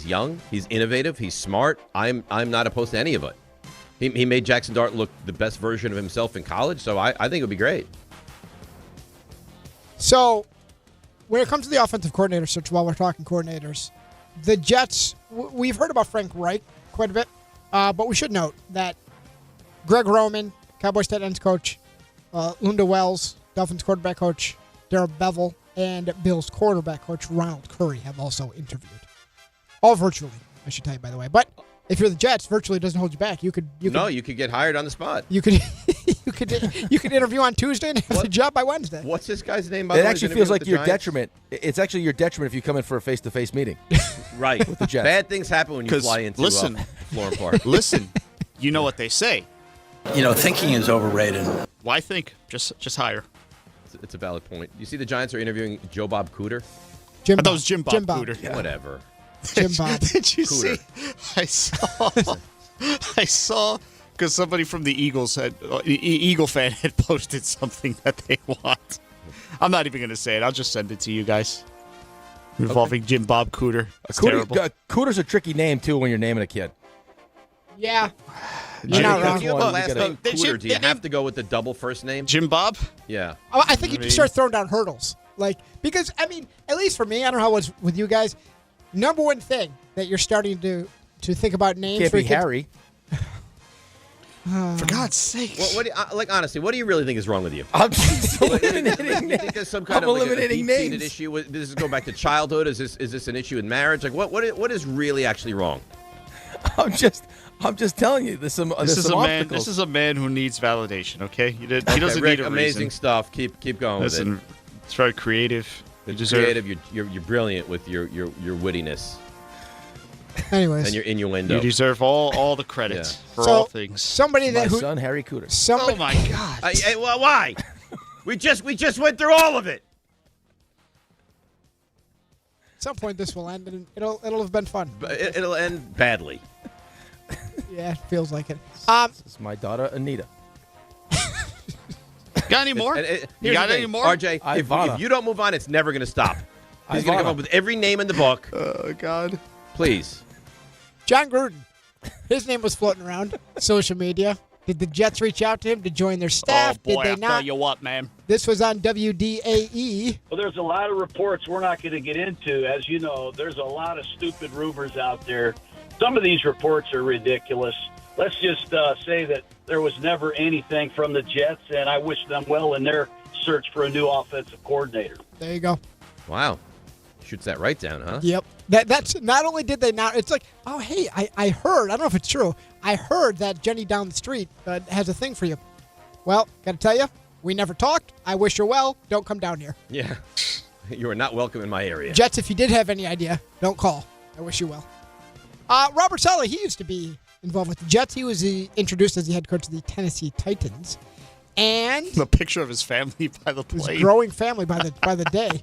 young, he's innovative, he's smart. I'm not opposed to any of it. He made Jackson Dart look the best version of himself in college, so I think it would be great. So, when it comes to the offensive coordinator search, while we're talking coordinators, the Jets, we've heard about Frank Reich quite a bit, but we should note that Greg Roman, Cowboys tight ends coach, Lunda Wells, Dolphins quarterback coach, Darrell Bevel, and Bills quarterback coach Ronald Curry have also interviewed. All virtually, I should tell you, by the way. But if you're the Jets, virtually doesn't hold you back. You could get hired on the spot. You could interview on Tuesday and have the job by Wednesday. What's this guy's name? It actually feels like your detriment. It's actually your detriment if you come in for a face-to-face meeting. Right. With the Jets. Bad things happen when you fly into Florham Park. Listen, you know what they say. Thinking is overrated. Why think? Just hire. It's a valid point. You see the Giants are interviewing Joe Bob Cooter? I thought it was Jim Bob Cooter. Yeah. Whatever. Jim Bob. Did you Cooter. see? I saw because somebody from the Eagles Eagle fan had posted something that they want. I'm not even going to say it. I'll just send it to you guys. Involving Jim Bob Cooter. It's terrible. Cooter's a tricky name, too, when you're naming a kid. Yeah. You're not wrong. If You have the last name Cooter. Do you have to go with the double first name? Jim Bob? Yeah. I think you just start throwing down hurdles. Because, at least for me, I don't know how it's with you guys. Number one thing that you're starting to think about names Can't for be Harry. For God's sake. What do you, like, honestly, what do you really think is wrong with you? I'm just eliminating You think there's some kind of eliminating like a deep-seated names. issue? Does this go back to childhood? Is this an issue in marriage? Like, what is really actually wrong? I'm just telling you. There's some obstacles. This is a man who needs validation. Okay, he doesn't Rick, need a amazing reason. stuff. Keep going with it. It's very creative. It's creative. You're brilliant with your wittiness. Anyways, and your innuendo. You deserve all the credit for all things. Somebody My son Harry Cooter. Oh my God! Well, why? we just went through all of it. At some point, this will end, and it'll have been fun. It'll end badly. Yeah, it feels like it. This is my daughter Anita. Got any more? You got any more? RJ, if you don't move on, it's never going to stop. He's going to come up with every name in the book. Oh, God. Please. John Gruden. His name was floating around social media. Did the Jets reach out to him to join their staff? Oh, boy, Did they I'll not? tell you what, man. This was on WDAE. Well, there's a lot of reports we're not going to get into. As you know, there's a lot of stupid rumors out there. Some of these reports are ridiculous. Let's just say that there was never anything from the Jets, and I wish them well in their search for a new offensive coordinator. There you go. Wow. Shoots that right down, huh? Yep. That's not only did they not, it's like, oh, hey, I heard, I don't know if it's true, I heard that Jenny down the street has a thing for you. Well, got to tell you, we never talked. I wish her well. Don't come down here. Yeah. You are not welcome in my area. Jets, if you did have any idea, don't call. I wish you well. Robert Saleh, he used to be involved with the Jets. He was introduced as the head coach of the Tennessee Titans. And the picture of his family by the plate. His growing family by the day.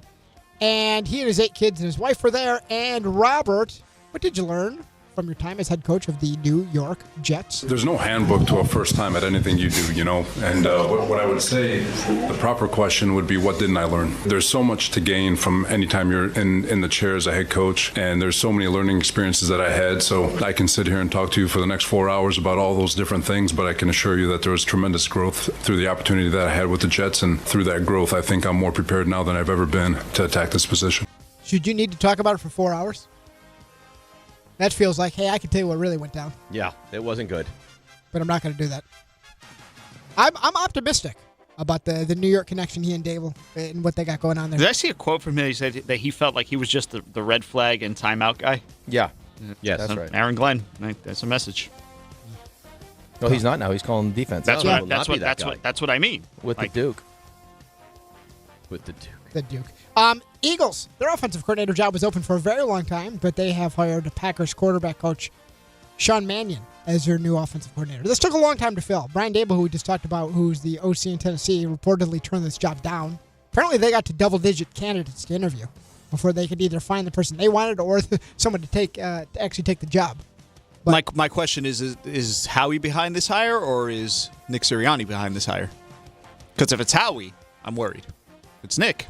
And he and his 8 kids and his wife were there. And Robert, what did you learn from your time as head coach of the New York Jets? There's no handbook to a first time at anything you do, you know? And what I would say, the proper question would be, what didn't I learn? There's so much to gain from any time you're in the chair as a head coach, and there's so many learning experiences that I had. So I can sit here and talk to you for the next 4 hours about all those different things, but I can assure you that there was tremendous growth through the opportunity that I had with the Jets, and through that growth, I think I'm more prepared now than I've ever been to attack this position. Should you need to talk about it for 4 hours? That feels like, hey, I can tell you what really went down. Yeah, it wasn't good. But I'm not going to do that. I'm optimistic about the New York connection, he and Dable, and what they got going on there. Did I see a quote from him? He said that he felt like he was just the red flag and timeout guy. Yeah. Yes, that's right. Aaron Glenn. That's a message. No, he's not now. He's calling defense. That's what I mean. With the Duke. With the Duke. The Duke. Eagles, their offensive coordinator job was open for a very long time, but they have hired Packers quarterback coach Sean Mannion as their new offensive coordinator. This took a long time to fill. Brian Daboll, who we just talked about, who's the OC in Tennessee, reportedly turned this job down. Apparently they got to double-digit candidates to interview before they could either find the person they wanted or someone to actually take the job. But my question is Howie behind this hire, or is Nick Sirianni behind this hire? Because if it's Howie, I'm worried. If it's Nick,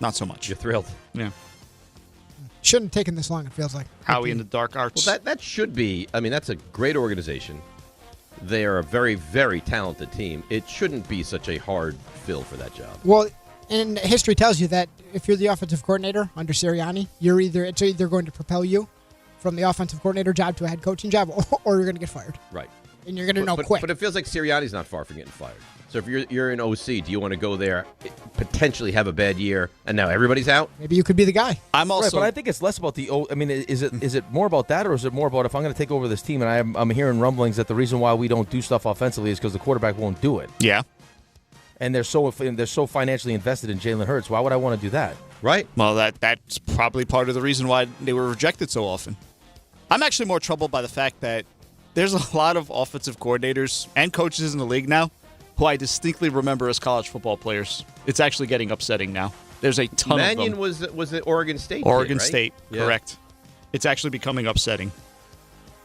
not so much. You're thrilled. Yeah. Shouldn't have taken this long, it feels like. Howie in the dark arts. Well, that should be. I mean, that's a great organization. They are a very, very talented team. It shouldn't be such a hard fill for that job. Well, and history tells you that if you're the offensive coordinator under Sirianni, it's either going to propel you from the offensive coordinator job to a head coaching job, or you're going to get fired. Right. And you're going to know quick. But it feels like Sirianni's not far from getting fired. So if you're an OC, do you want to go there, potentially have a bad year, and now everybody's out? Maybe you could be the guy. I'm also, right, but I think it's less about the. I mean, is it more about that, or is it more about if I'm going to take over this team and I'm hearing rumblings that the reason why we don't do stuff offensively is because the quarterback won't do it. Yeah. And they're so financially invested in Jalen Hurts. Why would I want to do that? Right. Well, that's probably part of the reason why they were rejected so often. I'm actually more troubled by the fact that there's a lot of offensive coordinators and coaches in the league now who I distinctly remember as college football players. It's actually getting upsetting now. There's a ton of them. Mannion was at Oregon State. Oregon kid, right? State, correct. It's actually becoming upsetting.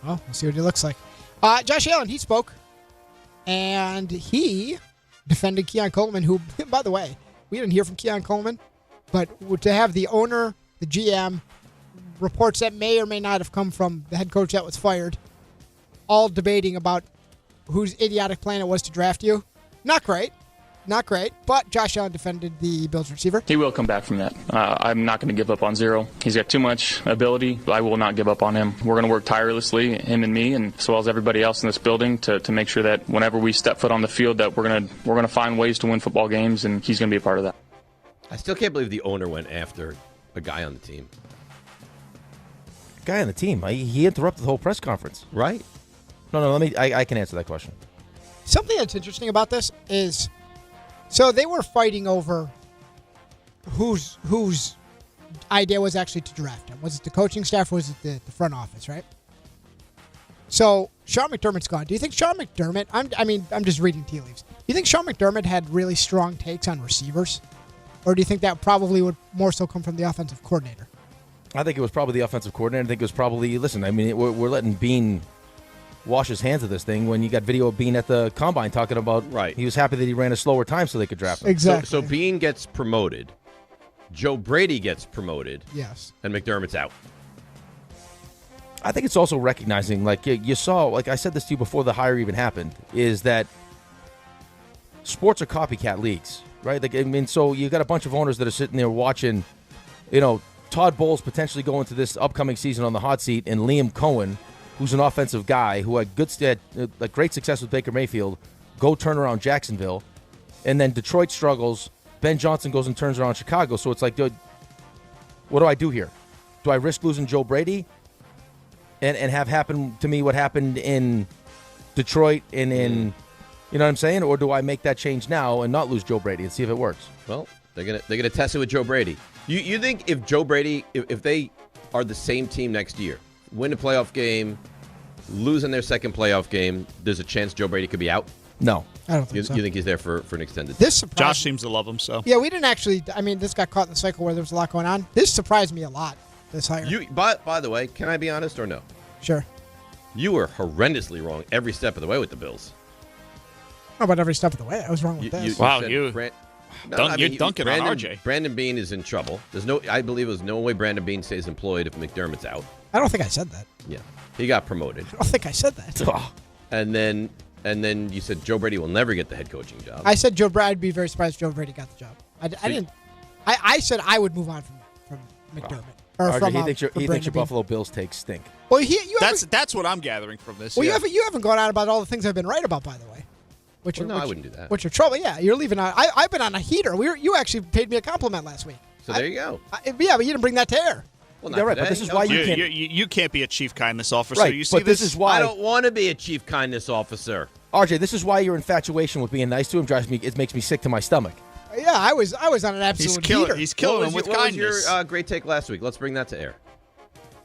Well, we'll see what he looks like. Josh Allen, he spoke, and he defended Keon Coleman, who, by the way, we didn't hear from Keon Coleman, but to have the owner, the GM, reports that may or may not have come from the head coach that was fired, all debating about whose idiotic plan it was to draft you. Not great. not great, but Josh Allen defended the Bills receiver. He will come back from that. I'm not going to give up on Zero. He's got too much ability. I will not give up on him. We're going to work tirelessly, him and me, and as well as everybody else in this building, to make sure that whenever we step foot on the field, that we're going to find ways to win football games, and he's going to be a part of that. I still can't believe the owner went after a guy on the team. Guy on the team. He interrupted the whole press conference. Right. No. I can answer that question. Something that's interesting about this is, so they were fighting over whose idea was actually to draft him. Was it the coaching staff or was it the front office, right? So Sean McDermott's gone. Do you think Sean McDermott, I'm just reading tea leaves. Do you think Sean McDermott had really strong takes on receivers? Or do you think that probably would more so come from the offensive coordinator? I think it was probably the offensive coordinator. I think it was probably, we're letting Bean wash his hands of this thing when you got video of Bean at the Combine talking about he was happy that he ran a slower time so they could draft him. Exactly. So Bean gets promoted. Joe Brady gets promoted. Yes. And McDermott's out. I think it's also recognizing, like you saw, like I said this to you before the hire even happened, is that sports are copycat leagues, right? So you got a bunch of owners that are sitting there watching, Todd Bowles potentially go into this upcoming season on the hot seat, and Liam Cohen, who's an offensive guy who had great success with Baker Mayfield, go turn around Jacksonville, and then Detroit struggles. Ben Johnson goes and turns around Chicago. So it's like, dude, what do I do here? Do I risk losing Joe Brady and have happen to me what happened in Detroit and in, you know what I'm saying? Or do I make that change now and not lose Joe Brady and see if it works? Well, they're gonna test it with Joe Brady. You think if Joe Brady, if they are the same team next year, win a playoff game, lose in their second playoff game, there's a chance Joe Brady could be out? No. I don't think so. You think he's there for an extended time? This surprised Josh seems to love him, so. Yeah, we didn't actually, this got caught in the cycle where there was a lot going on. This surprised me a lot, this hire. By the way, can I be honest or no? Sure. You were horrendously wrong every step of the way with the Bills. Not about every step of the way. I was wrong with this. You're dunking on RJ. Brandon Beane is in trouble. I believe there's no way Brandon Beane stays employed if McDermott's out. I don't think I said that. Yeah. He got promoted. I don't think I said that. And then you said Joe Brady will never get the head coaching job. I said I'd be very surprised if Joe Brady got the job. I didn't. I said I would move on from McDermott. He thinks your Buffalo Bills takes stink. Well, that's what I'm gathering from this. Well, you haven't gone on about all the things I've been right about, by the way. I wouldn't do that. Which are trouble. Yeah, you're leaving on. I've been on a heater. You actually paid me a compliment last week. So there you go. Yeah, but you didn't bring that to air. Well, yeah, right. But this is why you can't be a chief kindness officer. Right, You see but this is why I don't want to be a chief kindness officer. RJ, this is why your infatuation with being nice to him makes me sick to my stomach. Yeah, I was on an absolute heater. He's killing him with kindness. What was your great take last week? Let's bring that to air.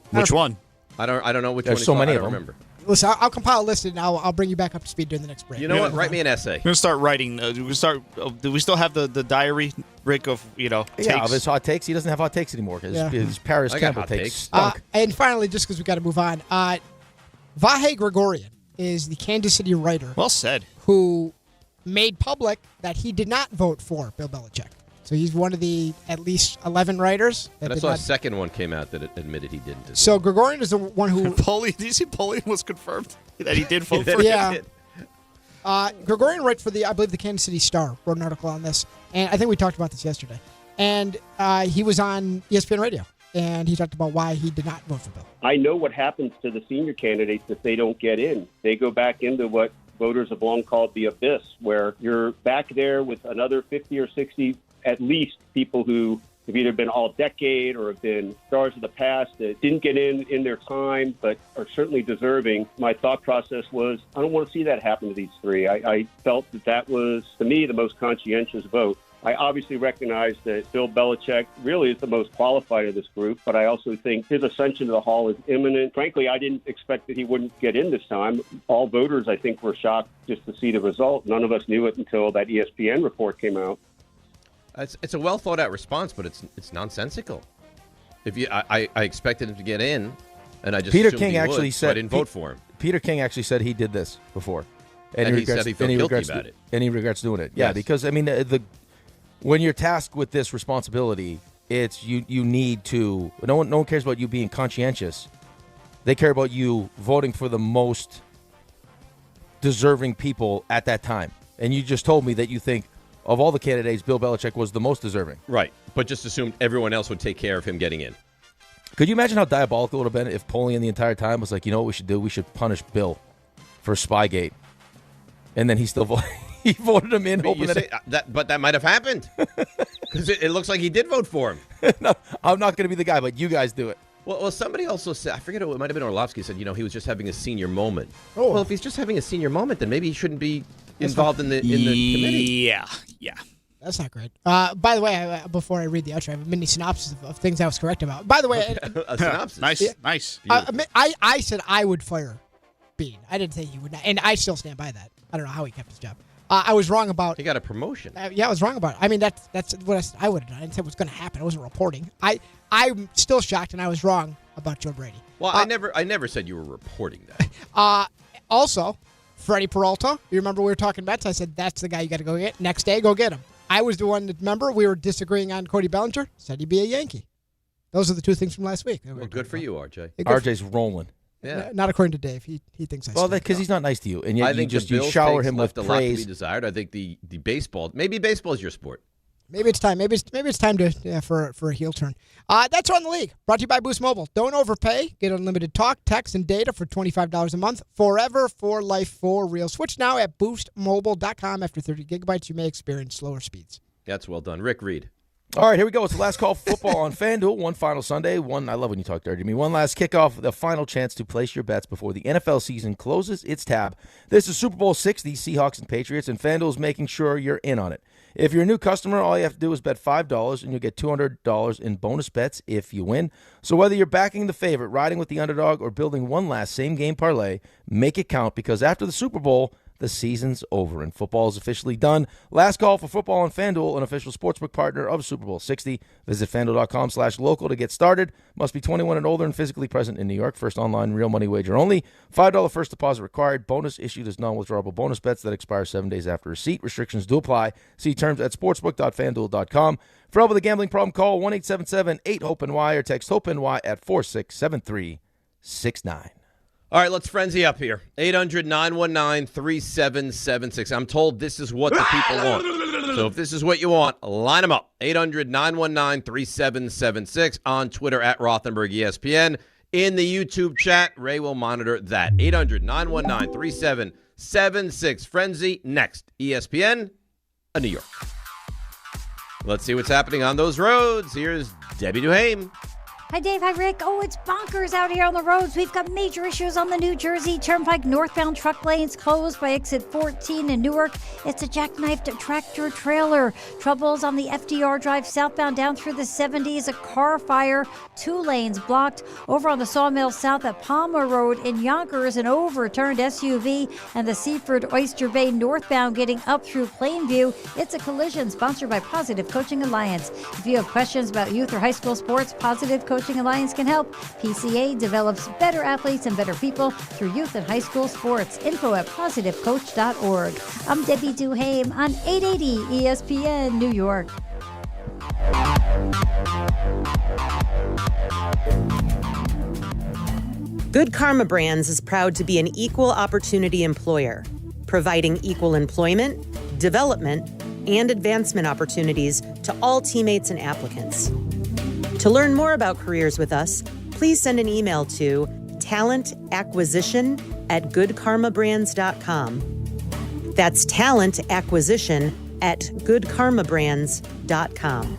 Which one? I don't know which There's one. so many I of don't them. remember. Listen, I'll compile a list and I'll bring you back up to speed during the next break. You know what? Write me an essay. We're gonna start writing. Do we still have the diary, Rick, of takes? Yeah, of his hot takes. He doesn't have hot takes anymore because his Paris Campbell takes stunk. And finally, just because we got to move on, Vahe Gregorian is the Kansas City writer. Well said. Who made public that he did not vote for Bill Belichick. So he's one of the at least 11 writers. And I saw a second one came out that admitted he didn't. So Gregorian is the one who... Did you see Polian was confirmed that he did vote for him? Yeah. Gregorian writes for I believe the Kansas City Star, wrote an article on this. And I think we talked about this yesterday. And he was on ESPN Radio. And he talked about why he did not vote for Bill. I know what happens to the senior candidates if they don't get in. They go back into what voters have long called the abyss, where you're back there with another 50 or 60 at least people who have either been all decade or have been stars of the past that didn't get in their time but are certainly deserving. My thought process was, I don't want to see that happen to these three. I felt that was, to me, the most conscientious vote. I obviously recognize that Bill Belichick really is the most qualified of this group, but I also think his ascension to the Hall is imminent. Frankly, I didn't expect that he wouldn't get in this time. All voters, I think, were shocked just to see the result. None of us knew it until that ESPN report came out. It's a well thought out response, but it's nonsensical. I expected him to get in, and I just Peter assumed King he actually would, said so I didn't vote for him. Peter King actually said he did this before, and he said he felt guilty about it, and he regrets doing it. Yeah, yes. Because I mean, when you're tasked with this responsibility, it's you need to. No one cares about you being conscientious. They care about you voting for the most deserving people at that time. And you just told me that you think of all the candidates, Bill Belichick was the most deserving. Right, but just assumed everyone else would take care of him getting in. Could you imagine how diabolical it would have been if Polian the entire time was like, you know what we should do? We should punish Bill for Spygate. And then he still he voted him in. Hoping but that might have happened. Because it looks like he did vote for him. No, I'm not going to be the guy, but you guys do it. Well, somebody also said, I forget who, it might have been Orlovsky, said, he was just having a senior moment. Oh. Well, if he's just having a senior moment, then maybe he shouldn't be involved in the committee. Yeah. That's not great. By the way, before I read the outro, I have a mini synopsis of things I was correct about. By the way, a synopsis. Nice. I said I would fire Bean. I didn't say he would not, and I still stand by that. I don't know how he kept his job. I was wrong about. He got a promotion. Yeah, I was wrong about it. I mean, that's what I would have done. I didn't say it was going to happen. I wasn't reporting. I'm still shocked, and I was wrong about Joe Brady. Well, I never said you were reporting that. Also, Freddie Peralta. You remember we were talking Mets? I said that's the guy you got to go get. Next day, go get him. I was the one that, remember, we were disagreeing on Cody Bellinger. Said he'd be a Yankee. Those are the two things from last week. Well, good for you, RJ. Yeah, RJ's rolling. Yeah. Not according to Dave. He thinks I. Well, because he's not nice to you, and yet I think you shower him with left a lot to be praise. desired. I think the baseball, maybe baseball is your sport. Maybe it's time. Maybe it's time to for a heel turn. That's On the League. Brought to you by Boost Mobile. Don't overpay. Get unlimited talk, text, and data for $25 a month. Forever, for life, for real. Switch now at boostmobile.com. After 30 gigabytes, you may experience slower speeds. That's well done. Rick Reed. All right, here we go. It's the last call for football on FanDuel. One final Sunday. I love when you talk dirty to me. One last kickoff. The final chance to place your bets before the NFL season closes its tab. This is Super Bowl 60, Seahawks and Patriots, and FanDuel is making sure you're in on it. If you're a new customer, all you have to do is bet $5, and you'll get $200 in bonus bets if you win. So whether you're backing the favorite, riding with the underdog, or building one last same-game parlay, make it count, because after the Super Bowl, the season's over, and football is officially done. Last call for football on FanDuel, an official sportsbook partner of Super Bowl 60. Visit FanDuel.com/local to get started. Must be 21 and older and physically present in New York. First online real money wager only. $5 first deposit required. Bonus issued as non-withdrawable bonus bets that expire 7 days after receipt. Restrictions do apply. See terms at sportsbook.fanduel.com. For help with a gambling problem, call 1-877-8-HOPE-NY or text HOPE-NY at 467369. All right, let's frenzy up here. 800-919-3776. I'm told this is what the people want. So if this is what you want, line them up. 800-919-3776 on Twitter at Rothenberg ESPN. In the YouTube chat, Ray will monitor that. 800-919-3776. Frenzy next. ESPN, New York. Let's see what's happening on those roads. Here's Debbie Duhame. Hi, Dave. Hi, Rick. Oh, it's bonkers out here on the roads. We've got major issues on the New Jersey Turnpike. Northbound truck lanes closed by exit 14 in Newark. It's a jackknifed tractor trailer. Troubles on the FDR Drive southbound down through the 70s. A car fire. 2 lanes blocked. Over on the Sawmill South at Palmer Road in Yonkers, an overturned SUV. And the Seaford Oyster Bay northbound getting up through Plainview. It's a collision sponsored by Positive Coaching Alliance. If you have questions about youth or high school sports, Positive Coaching Alliance can help. PCA develops better athletes and better people through youth and high school sports. Info at positivecoach.org. I'm Debbie Duhame on 880 ESPN New York. Good Karma Brands is proud to be an equal opportunity employer, providing equal employment, development, and advancement opportunities to all teammates and applicants. To learn more about careers with us, please send an email to talentacquisition@goodkarmabrands.com. That's talentacquisition@goodkarmabrands.com.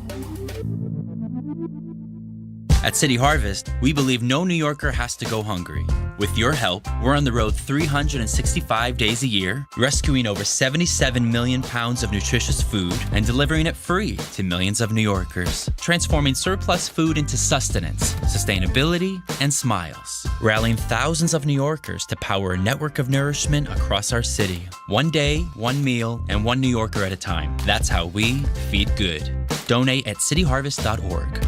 At City Harvest, we believe no New Yorker has to go hungry. With your help, we're on the road 365 days a year, rescuing over 77 million pounds of nutritious food and delivering it free to millions of New Yorkers, transforming surplus food into sustenance, sustainability, and smiles, rallying thousands of New Yorkers to power a network of nourishment across our city. One day, one meal, and one New Yorker at a time. That's how we feed good. Donate at cityharvest.org.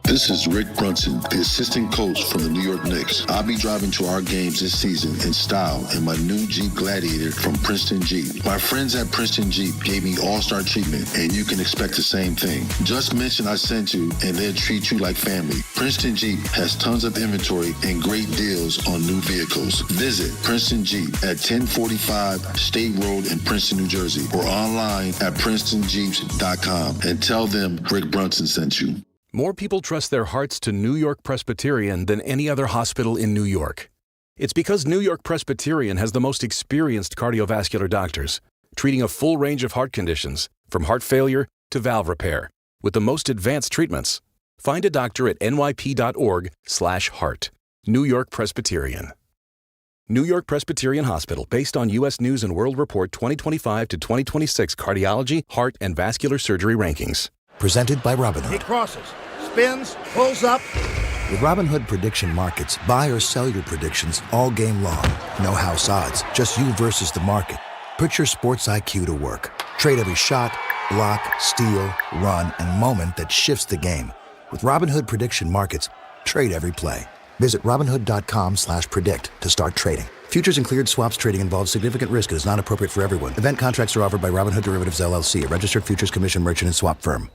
This is Rick Brunson, the assistant coach from the New York Knicks. I'll be driving to our games this season in style in my new Jeep Gladiator from Princeton Jeep. My friends at Princeton Jeep gave me all-star treatment, and you can expect the same thing. Just mention I sent you, and they'll treat you like family. Princeton Jeep has tons of inventory and great deals on new vehicles. Visit Princeton Jeep at 1045 State Road in Princeton, New Jersey, or online at PrincetonJeeps.com and tell them Rick Brunson sent you. More people trust their hearts to New York Presbyterian than any other hospital in New York. It's because New York Presbyterian has the most experienced cardiovascular doctors, treating a full range of heart conditions, from heart failure to valve repair, with the most advanced treatments. Find a doctor at nyp.org/heart. New York Presbyterian. New York Presbyterian Hospital, based on U.S. News & World Report 2025 to 2026 cardiology, heart, and vascular surgery rankings. Presented by Robinhood. He crosses, spins, pulls up. With Robinhood Prediction Markets, buy or sell your predictions all game long. No house odds, just you versus the market. Put your sports IQ to work. Trade every shot, block, steal, run, and moment that shifts the game. With Robinhood Prediction Markets, trade every play. Visit Robinhood.com/predict to start trading. Futures and cleared swaps trading involves significant risk and is not appropriate for everyone. Event contracts are offered by Robinhood Derivatives LLC, a registered futures commission merchant and swap firm.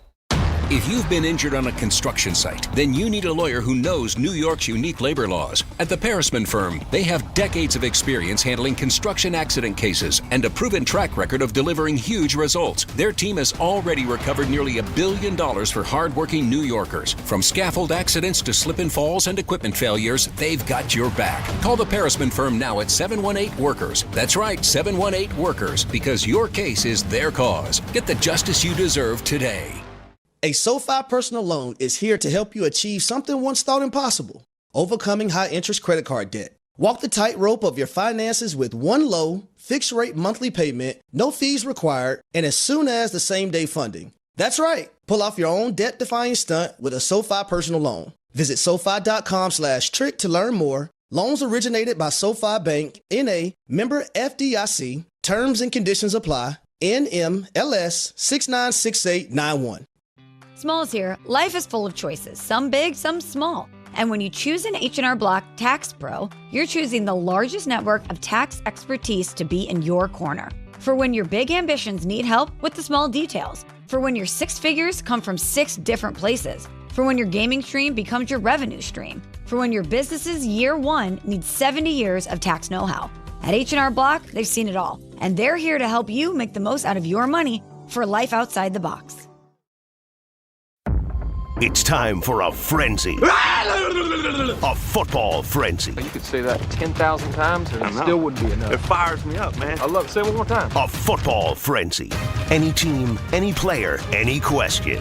If you've been injured on a construction site, then you need a lawyer who knows New York's unique labor laws. At the Parisman Firm, they have decades of experience handling construction accident cases and a proven track record of delivering huge results. Their team has already recovered nearly $1 billion for hardworking New Yorkers. From scaffold accidents to slip and falls and equipment failures, they've got your back. Call the Parisman Firm now at 718-WORKERS. That's right, 718-WORKERS, because your case is their cause. Get the justice you deserve today. A SoFi personal loan is here to help you achieve something once thought impossible: overcoming high-interest credit card debt. Walk the tightrope of your finances with one low, fixed-rate monthly payment, no fees required, and as soon as the same-day funding. That's right. Pull off your own debt-defying stunt with a SoFi personal loan. Visit SoFi.com/trick to learn more. Loans originated by SoFi Bank, N.A., member FDIC. Terms and conditions apply. NMLS 696891. Smalls here. Life is full of choices, some big, some small. And when you choose an H&R Block Tax Pro, you're choosing the largest network of tax expertise to be in your corner. For when your big ambitions need help with the small details. For when your six figures come from 6 different places. For when your gaming stream becomes your revenue stream. For when your business's year one needs 70 years of tax know-how. At H&R Block, they've seen it all. And they're here to help you make the most out of your money for life outside the box. It's time for a frenzy. A football frenzy. You could say that 10,000 times and it still wouldn't be enough. It fires me up, man. I love it. Say it one more time. A football frenzy. Any team, any player, any question.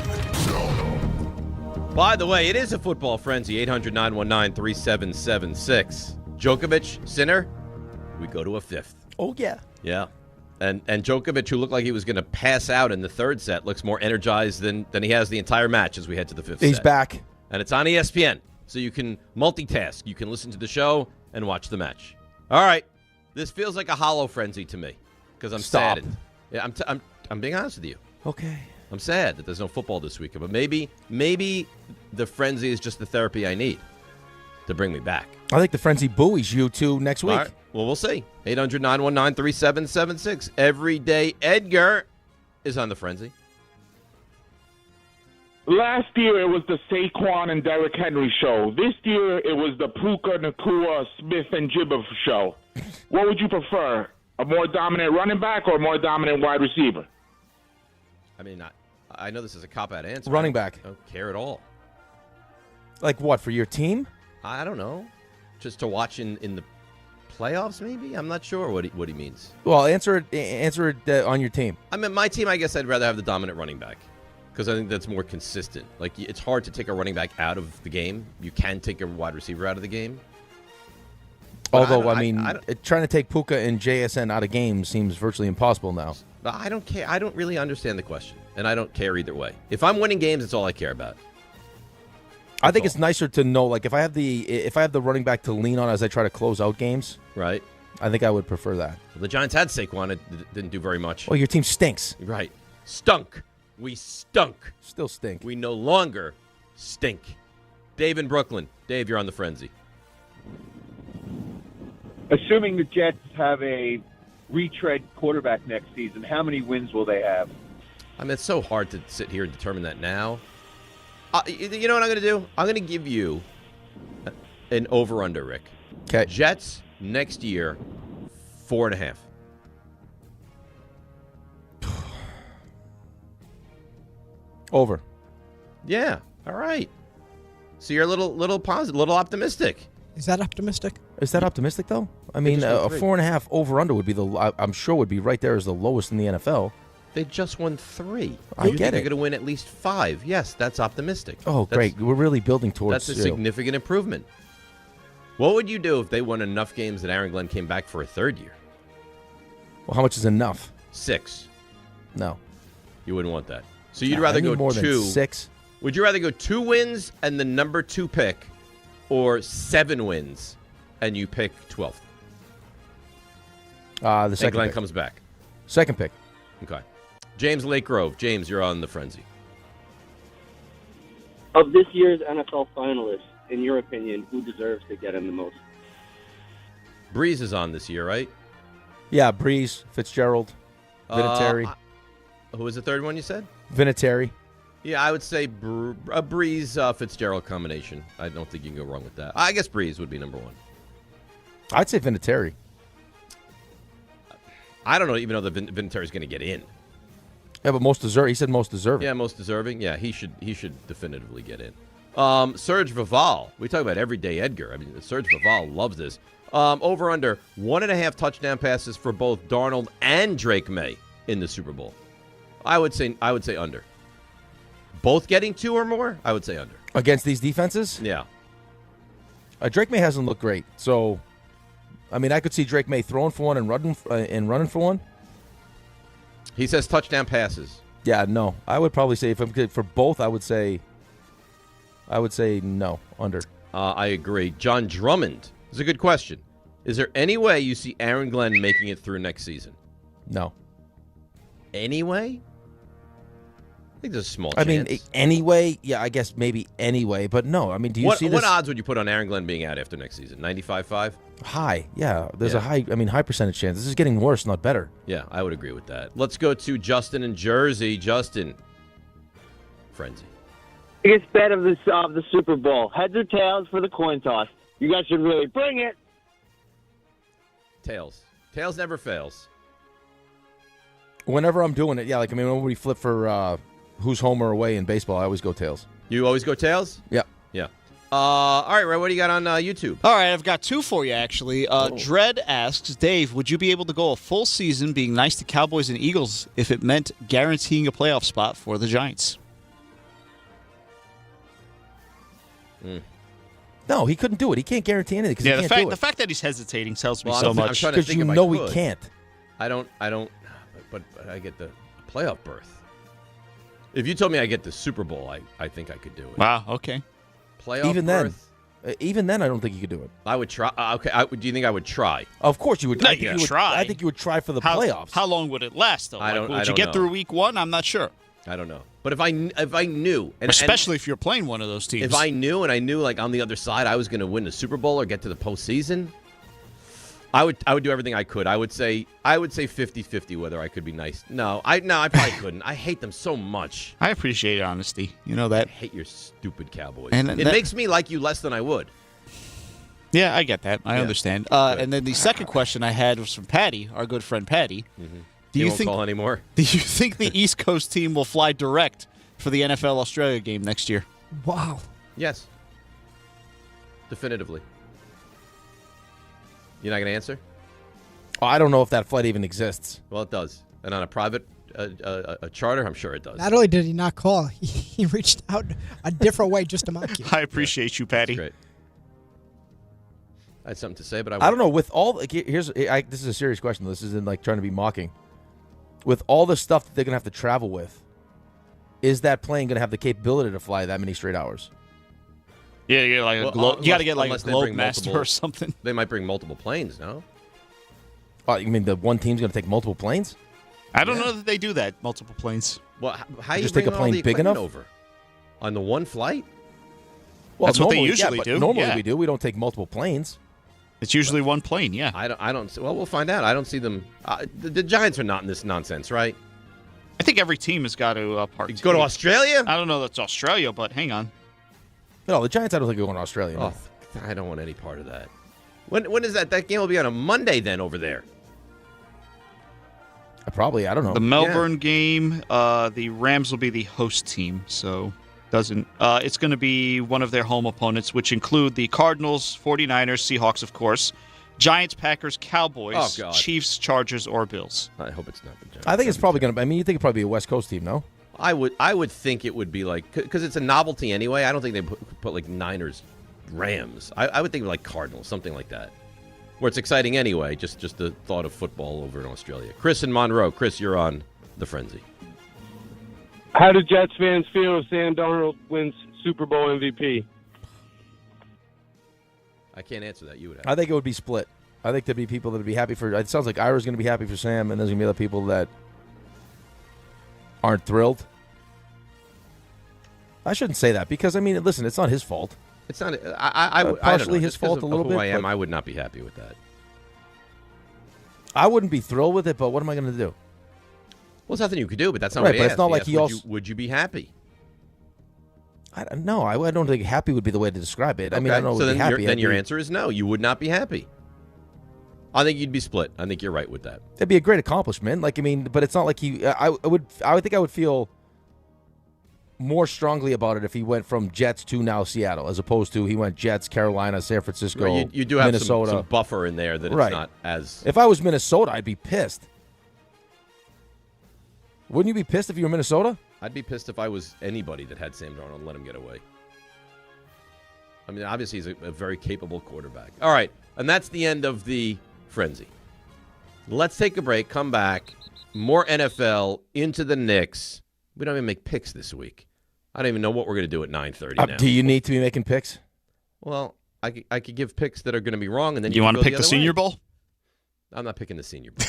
By the way, it is a football frenzy. 800-919-3776. Djokovic, sinner, we go to a 5th. Oh, yeah. Yeah. And Djokovic, who looked like he was going to pass out in the 3rd set, looks more energized than he has the entire match as we head to the 5th set. He's back. And it's on ESPN, so you can multitask. You can listen to the show and watch the match. All right. This feels like a hollow frenzy to me because I'm saddened. Yeah, I'm being honest with you. Okay. I'm sad that there's no football this weekend, but maybe the frenzy is just the therapy I need to bring me back. I think the frenzy buoys you to next week. All right. Well, we'll see. 800-919-3776. Everyday Edgar is on the frenzy. Last year, it was the Saquon and Derrick Henry show. This year, it was the Puka Nacua, Smith and Jibba show. What would you prefer, a more dominant running back or a more dominant wide receiver? I mean, I know this is a cop-out answer. Running back. I don't care at all. Like what, for your team? I don't know. Just to watch in the playoffs, maybe? I'm not sure what he means. Well, answer it on your team. I mean, my team, I guess I'd rather have the dominant running back because I think that's more consistent. Like, it's hard to take a running back out of the game. You can take a wide receiver out of the game. But although, I mean, trying to take Puka and JSN out of games seems virtually impossible now. I don't care. I don't really understand the question, and I don't care either way. If I'm winning games, that's all I care about. I think it's nicer to know, like, if I have the running back to lean on as I try to close out games, right? I think I would prefer that. Well, the Giants had Saquon; it didn't do very much. Well, your team stinks. Right? Stunk. We stunk. Still stink. We no longer stink. Dave in Brooklyn. Dave, you're on the frenzy. Assuming the Jets have a retread quarterback next season, how many wins will they have? I mean, it's so hard to sit here and determine that now. You know what I'm going to do? I'm going to give you an over-under, Rick. Okay. Jets next year, 4.5. Over. Yeah. All right. So you're a little positive, a little optimistic. Is that optimistic? Is that optimistic though? I mean, a 4.5 over under would be I'm sure would be right there as the lowest in the NFL. They just won 3. I You get think it. they're going to win at least 5. Yes, that's optimistic. Oh, great. We're really building towards That's a significant improvement. What would you do if they won enough games that Aaron Glenn came back for a third year? Well, how much is enough? 6. No. You wouldn't want that. So you'd Nah, rather I need go more 2. than 6. Would you rather go 2 wins and the number 2 pick, or 7 wins and you pick 12th? The second Glenn pick. comes back. Second pick. Okay. James Lake Grove. James, you're on the frenzy. Of this year's NFL finalists, in your opinion, who deserves to get in the most? Breeze is on this year, right? Yeah, Breeze, Fitzgerald, Vinatieri. Who was the third one you said? Vinatieri. Yeah, I would say a Breeze Fitzgerald combination. I don't think you can go wrong with that. I guess Breeze would be number 1. I'd say Vinatieri. I don't know even know that Vinatieri's going to get in. Yeah, but most deserving. He said most deserving. Yeah, most deserving. Yeah, he should definitively get in. Serge Vival. We talk about everyday Edgar. I mean, Serge Vival loves this. Over under 1.5 touchdown passes for both Darnold and Drake May in the Super Bowl. I would say under. Both getting 2 or more? I would say under. Against these defenses? Yeah. Drake May hasn't looked great. So, I mean, I could see Drake May throwing for one and running for one. He says touchdown passes. Yeah, no. I would probably say for both, I would say no, under. I agree. John Drummond. This is a good question. Is there any way you see Aaron Glenn making it through next season? No. Anyway? I think there's a small chance. I mean, anyway, yeah, I guess maybe anyway, but no. I mean, do you see this? What odds would you put on Aaron Glenn being out after next season? 95.5? High, yeah. There's a high percentage chance. This is getting worse, not better. Yeah, I would agree with that. Let's go to Justin in Jersey. Justin. Frenzy. Biggest bet of the Super Bowl. Heads or tails for the coin toss. You guys should really bring it. Tails. Tails never fails. Whenever I'm doing it, yeah. Like, I mean, when we flip for who's home or away in baseball, I always go tails. You always go tails? Yeah. Yeah. All right, Ray, what do you got on YouTube? All right, I've got 2 for you, actually. Dredd asks, Dave, would you be able to go a full season being nice to Cowboys and Eagles if it meant guaranteeing a playoff spot for the Giants? No, he couldn't do it. He can't guarantee anything because he can't do it. The fact that he's hesitating tells me Well, so I'm much. trying to think if I he could. can't. I don't. But I get the playoff berth. If you told me I get the Super Bowl, I think I could do it. Wow. Okay. Playoff Even berth. Even then, I don't think you could do it. I would try. Okay. Do you think I would try? Of course you would. No, I think you would try. I think you would try for the playoffs. How long would it last, though? I don't Would you get know. through week 1? I'm not sure. I don't know. But if I knew, Especially if you're playing one of those teams. if I knew like on the other side I was going to win the Super Bowl or get to the postseason, I would do everything I could. I would say 50-50 whether I could be nice. No, I probably couldn't. I hate them so much. I appreciate honesty. You know that. I hate your stupid Cowboys. And it makes me like you less than I would. Yeah, I get that. I understand. And then the second question I had was from Patty, our good friend Patty. Mm-hmm. Do you won't think call anymore? Do you think the East Coast team will fly direct for the NFL Australia game next year? Wow. Yes. Definitively. You're not going to answer? Oh, I don't know if that flight even exists. Well, it does. And on a private a charter, I'm sure it does. Not only did he not call, he reached out a different way just to mock you. I appreciate you, Patty. That's great. I had something to say, but I don't know. With all this is a serious question. This isn't like trying to be mocking. With all the stuff that they're gonna have to travel with, is that plane gonna have the capability to fly that many straight hours? Yeah, you got to get like a Globe Master or something. They might bring multiple planes, no? Oh, you mean the one team's gonna take multiple planes? I don't know that they do that. Multiple planes. Well, how you just take a bring all plane the big equipment enough over on the one flight? Well, That's what they normally, usually but do. Normally Yeah. we do. We don't take multiple planes. It's usually one plane, yeah. I don't. Well, we'll find out. I don't see them. The Giants are not in this nonsense, right? I think every team has got to partake. Go to Australia? I don't know that's Australia, but hang on. No, the Giants, I don't think are going to Australia. No. Oh, I don't want any part of that. When is that? That game will be on a Monday then over there. Probably, I don't know. The Melbourne game, the Rams will be the host team, so doesn't. It's going to be one of their home opponents, which include the Cardinals, 49ers, Seahawks, of course, Giants, Packers, Cowboys, Chiefs, Chargers, or Bills. I hope it's not the Giants. I think it's probably going to. I mean, you think it'd probably be a West Coast team, no? I would think it would be like, because it's a novelty anyway. I don't think they put like Niners, Rams. I would think like Cardinals, something like that, where it's exciting anyway. Just the thought of football over in Australia. Chris in Monroe. Chris, you're on the Frenzy. How do Jets fans feel if Sam Darnold wins Super Bowl MVP? I can't answer that. You would have. I think it would be split. I think there'd be people that would be happy for. It sounds like Ira's going to be happy for Sam, and there's going to be other people that aren't thrilled. I shouldn't say that because, I mean, listen, it's not his fault. It's not. I partially his Just 'cause fault of a little who bit. I am. but I would not be happy with that. I wouldn't be thrilled with it, but what am I going to do? Well, there's nothing you could do, but that's not Right, what he but it's asked. not He like asked, he also- would you be happy? I don't think happy would be the way to describe it. I mean, I don't know. So would be happy. then your answer is no. You would not be happy. I think you'd be split. I think you're right with that. It'd be a great accomplishment. Like, I mean, but it's not like he. I think I would feel more strongly about it if he went from Jets to now Seattle, as opposed to he went Jets, Carolina, San Francisco, Right, you do have Minnesota. some buffer in there that it's Right. not as. If I was Minnesota, I'd be pissed. Wouldn't you be pissed if you were Minnesota? I'd be pissed if I was anybody that had Sam Darnold and let him get away. I mean, obviously he's a very capable quarterback. All right, and that's the end of the Frenzy. Let's take a break, come back, more NFL, into the Knicks. We don't even make picks this week. I don't even know what we're going to do at 9:30 now. Do you need to be making picks? Well, I could give picks that are going to be wrong, and then You want to pick the other Senior way. Bowl? I'm not picking the Senior Bowl.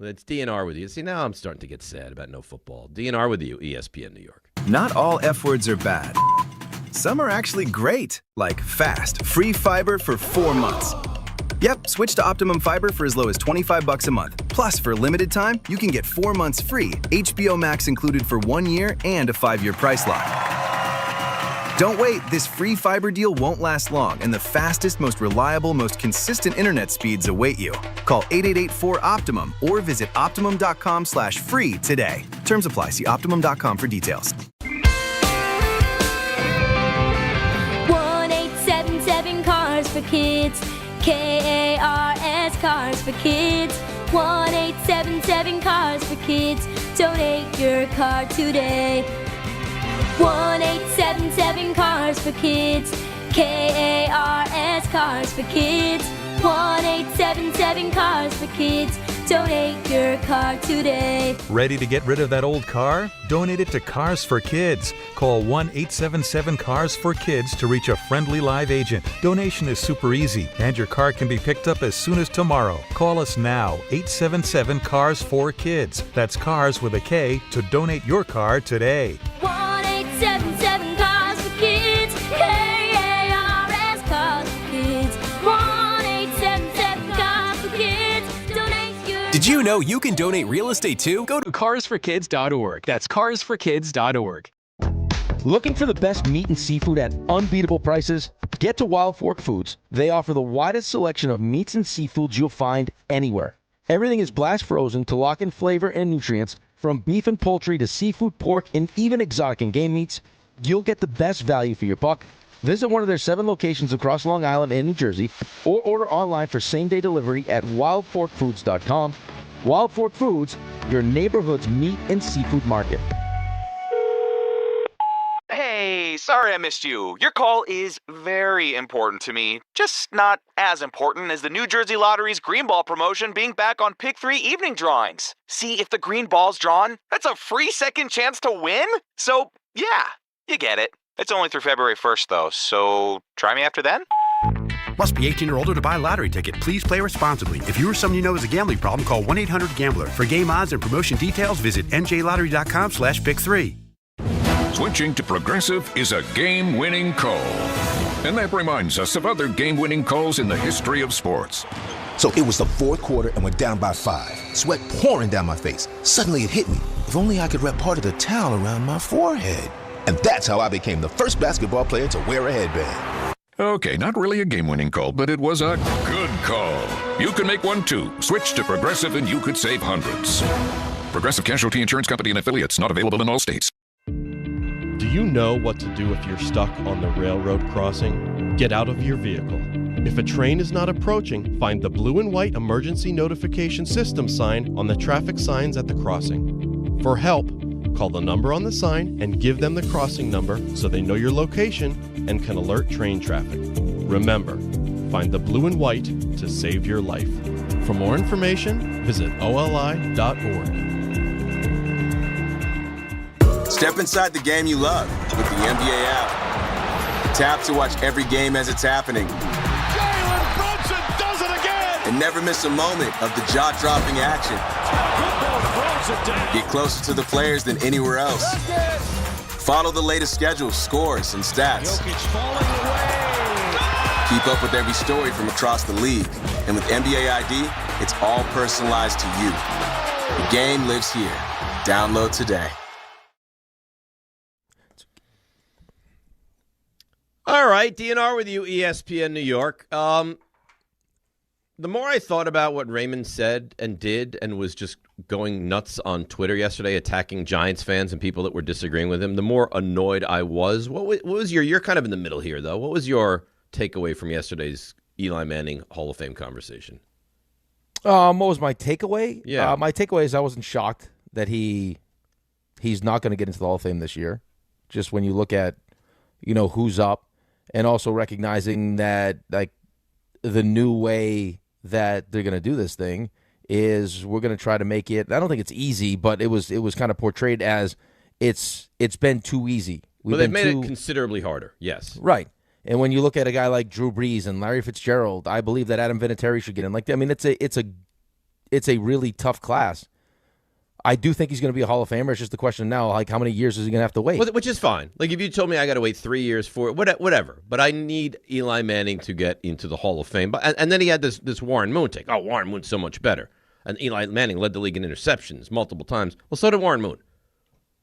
It's DNR with you. See, now I'm starting to get sad about no football. DNR with you, ESPN New York. Not all F words are bad. Some are actually great, like fast, free fiber for 4 months. Yep, switch to Optimum Fiber for as low as $25 a month. Plus, for a limited time, you can get 4 months free, HBO Max included for 1 year, and a 5-year price lock. Don't wait, this free fiber deal won't last long, and the fastest, most reliable, most consistent internet speeds await you. Call 888-4-OPTIMUM or visit Optimum.com/free today. Terms apply. See Optimum.com for details. 1-877 Cars for Kids. KARS Cars for Kids. 1-877 Cars for Kids. Donate your car today. 1-877 Cars for Kids. KARS Cars for Kids. 1-877 Cars for Kids. Donate your car today. Ready to get rid of that old car? Donate it to Cars for Kids. Call 1-877-CARS-FOR-KIDS to reach a friendly live agent. Donation is super easy, and your car can be picked up as soon as tomorrow. Call us now, 877-CARS-FOR-KIDS. That's Cars with a K to donate your car today. 1-877 Cars for Kids. KARS Cars for Kids. 1-877 Cars for Kids. Donate your. Did you know you can donate real estate too? Go to carsforkids.org. That's carsforkids.org. Looking for the best meat and seafood at unbeatable prices? Get to Wild Fork Foods. They offer the widest selection of meats and seafoods you'll find anywhere. Everything is blast frozen to lock in flavor and nutrients. From beef and poultry to seafood, pork, and even exotic and game meats, you'll get the best value for your buck. Visit one of their 7 locations across Long Island and New Jersey, or order online for same-day delivery at wildforkfoods.com. Wild Fork Foods, your neighborhood's meat and seafood market. Hey, sorry I missed you. Your call is very important to me. Just not as important as the New Jersey Lottery's Green Ball promotion being back on Pick 3 evening drawings. See, if the green ball's drawn, that's a free second chance to win? So, yeah, you get it. It's only through February 1st, though, so try me after then? Must be 18 or older to buy a lottery ticket. Please play responsibly. If you or someone you know has a gambling problem, call 1-800-GAMBLER. For game odds and promotion details, visit njlottery.com/pick3. Switching to Progressive is a game-winning call. And that reminds us of other game-winning calls in the history of sports. So it was the fourth quarter and we're down by 5. Sweat pouring down my face. Suddenly it hit me. If only I could wrap part of the towel around my forehead. And that's how I became the first basketball player to wear a headband. Okay, not really a game-winning call, but it was a good call. You can make one too. Switch to Progressive and you could save hundreds. Progressive Casualty Insurance Company and affiliates, not available in all states. Do you know what to do if you're stuck on the railroad crossing? Get out of your vehicle. If a train is not approaching, find the blue and white emergency notification system sign on the traffic signs at the crossing. For help, call the number on the sign and give them the crossing number so they know your location and can alert train traffic. Remember, find the blue and white to save your life. For more information, visit oli.org. Step inside the game you love with the NBA app. Tap to watch every game as it's happening. Jalen Brunson does it again! And never miss a moment of the jaw-dropping action. Get closer to the players than anywhere else. Follow the latest schedules, scores, and stats. Keep up with every story from across the league. And with NBA ID, it's all personalized to you. The game lives here. Download today. All right, DNR with you, ESPN New York. The more I thought about what Raymond said and did and was just going nuts on Twitter yesterday, attacking Giants fans and people that were disagreeing with him, the more annoyed I was. What was you're kind of in the middle here, though. What was your takeaway from yesterday's Eli Manning Hall of Fame conversation? What was my takeaway? Yeah. My takeaway is I wasn't shocked that he's not going to get into the Hall of Fame this year. Just when you look at, who's up, and also recognizing that, like, the new way that they're going to do this thing is we're going to try to make it. I don't think it's easy, but it was kind of portrayed as it's been too easy. They've made it considerably harder. Yes, right. And when you look at a guy like Drew Brees and Larry Fitzgerald, I believe that Adam Vinatieri should get in. It's a really tough class. I do think he's going to be a Hall of Famer. It's just the question now, like, how many years is he going to have to wait? Well, which is fine. Like, if you told me I got to wait 3 years for it, whatever. But I need Eli Manning to get into the Hall of Fame. And then he had this Warren Moon take. Oh, Warren Moon's so much better. And Eli Manning led the league in interceptions multiple times. Well, so did Warren Moon.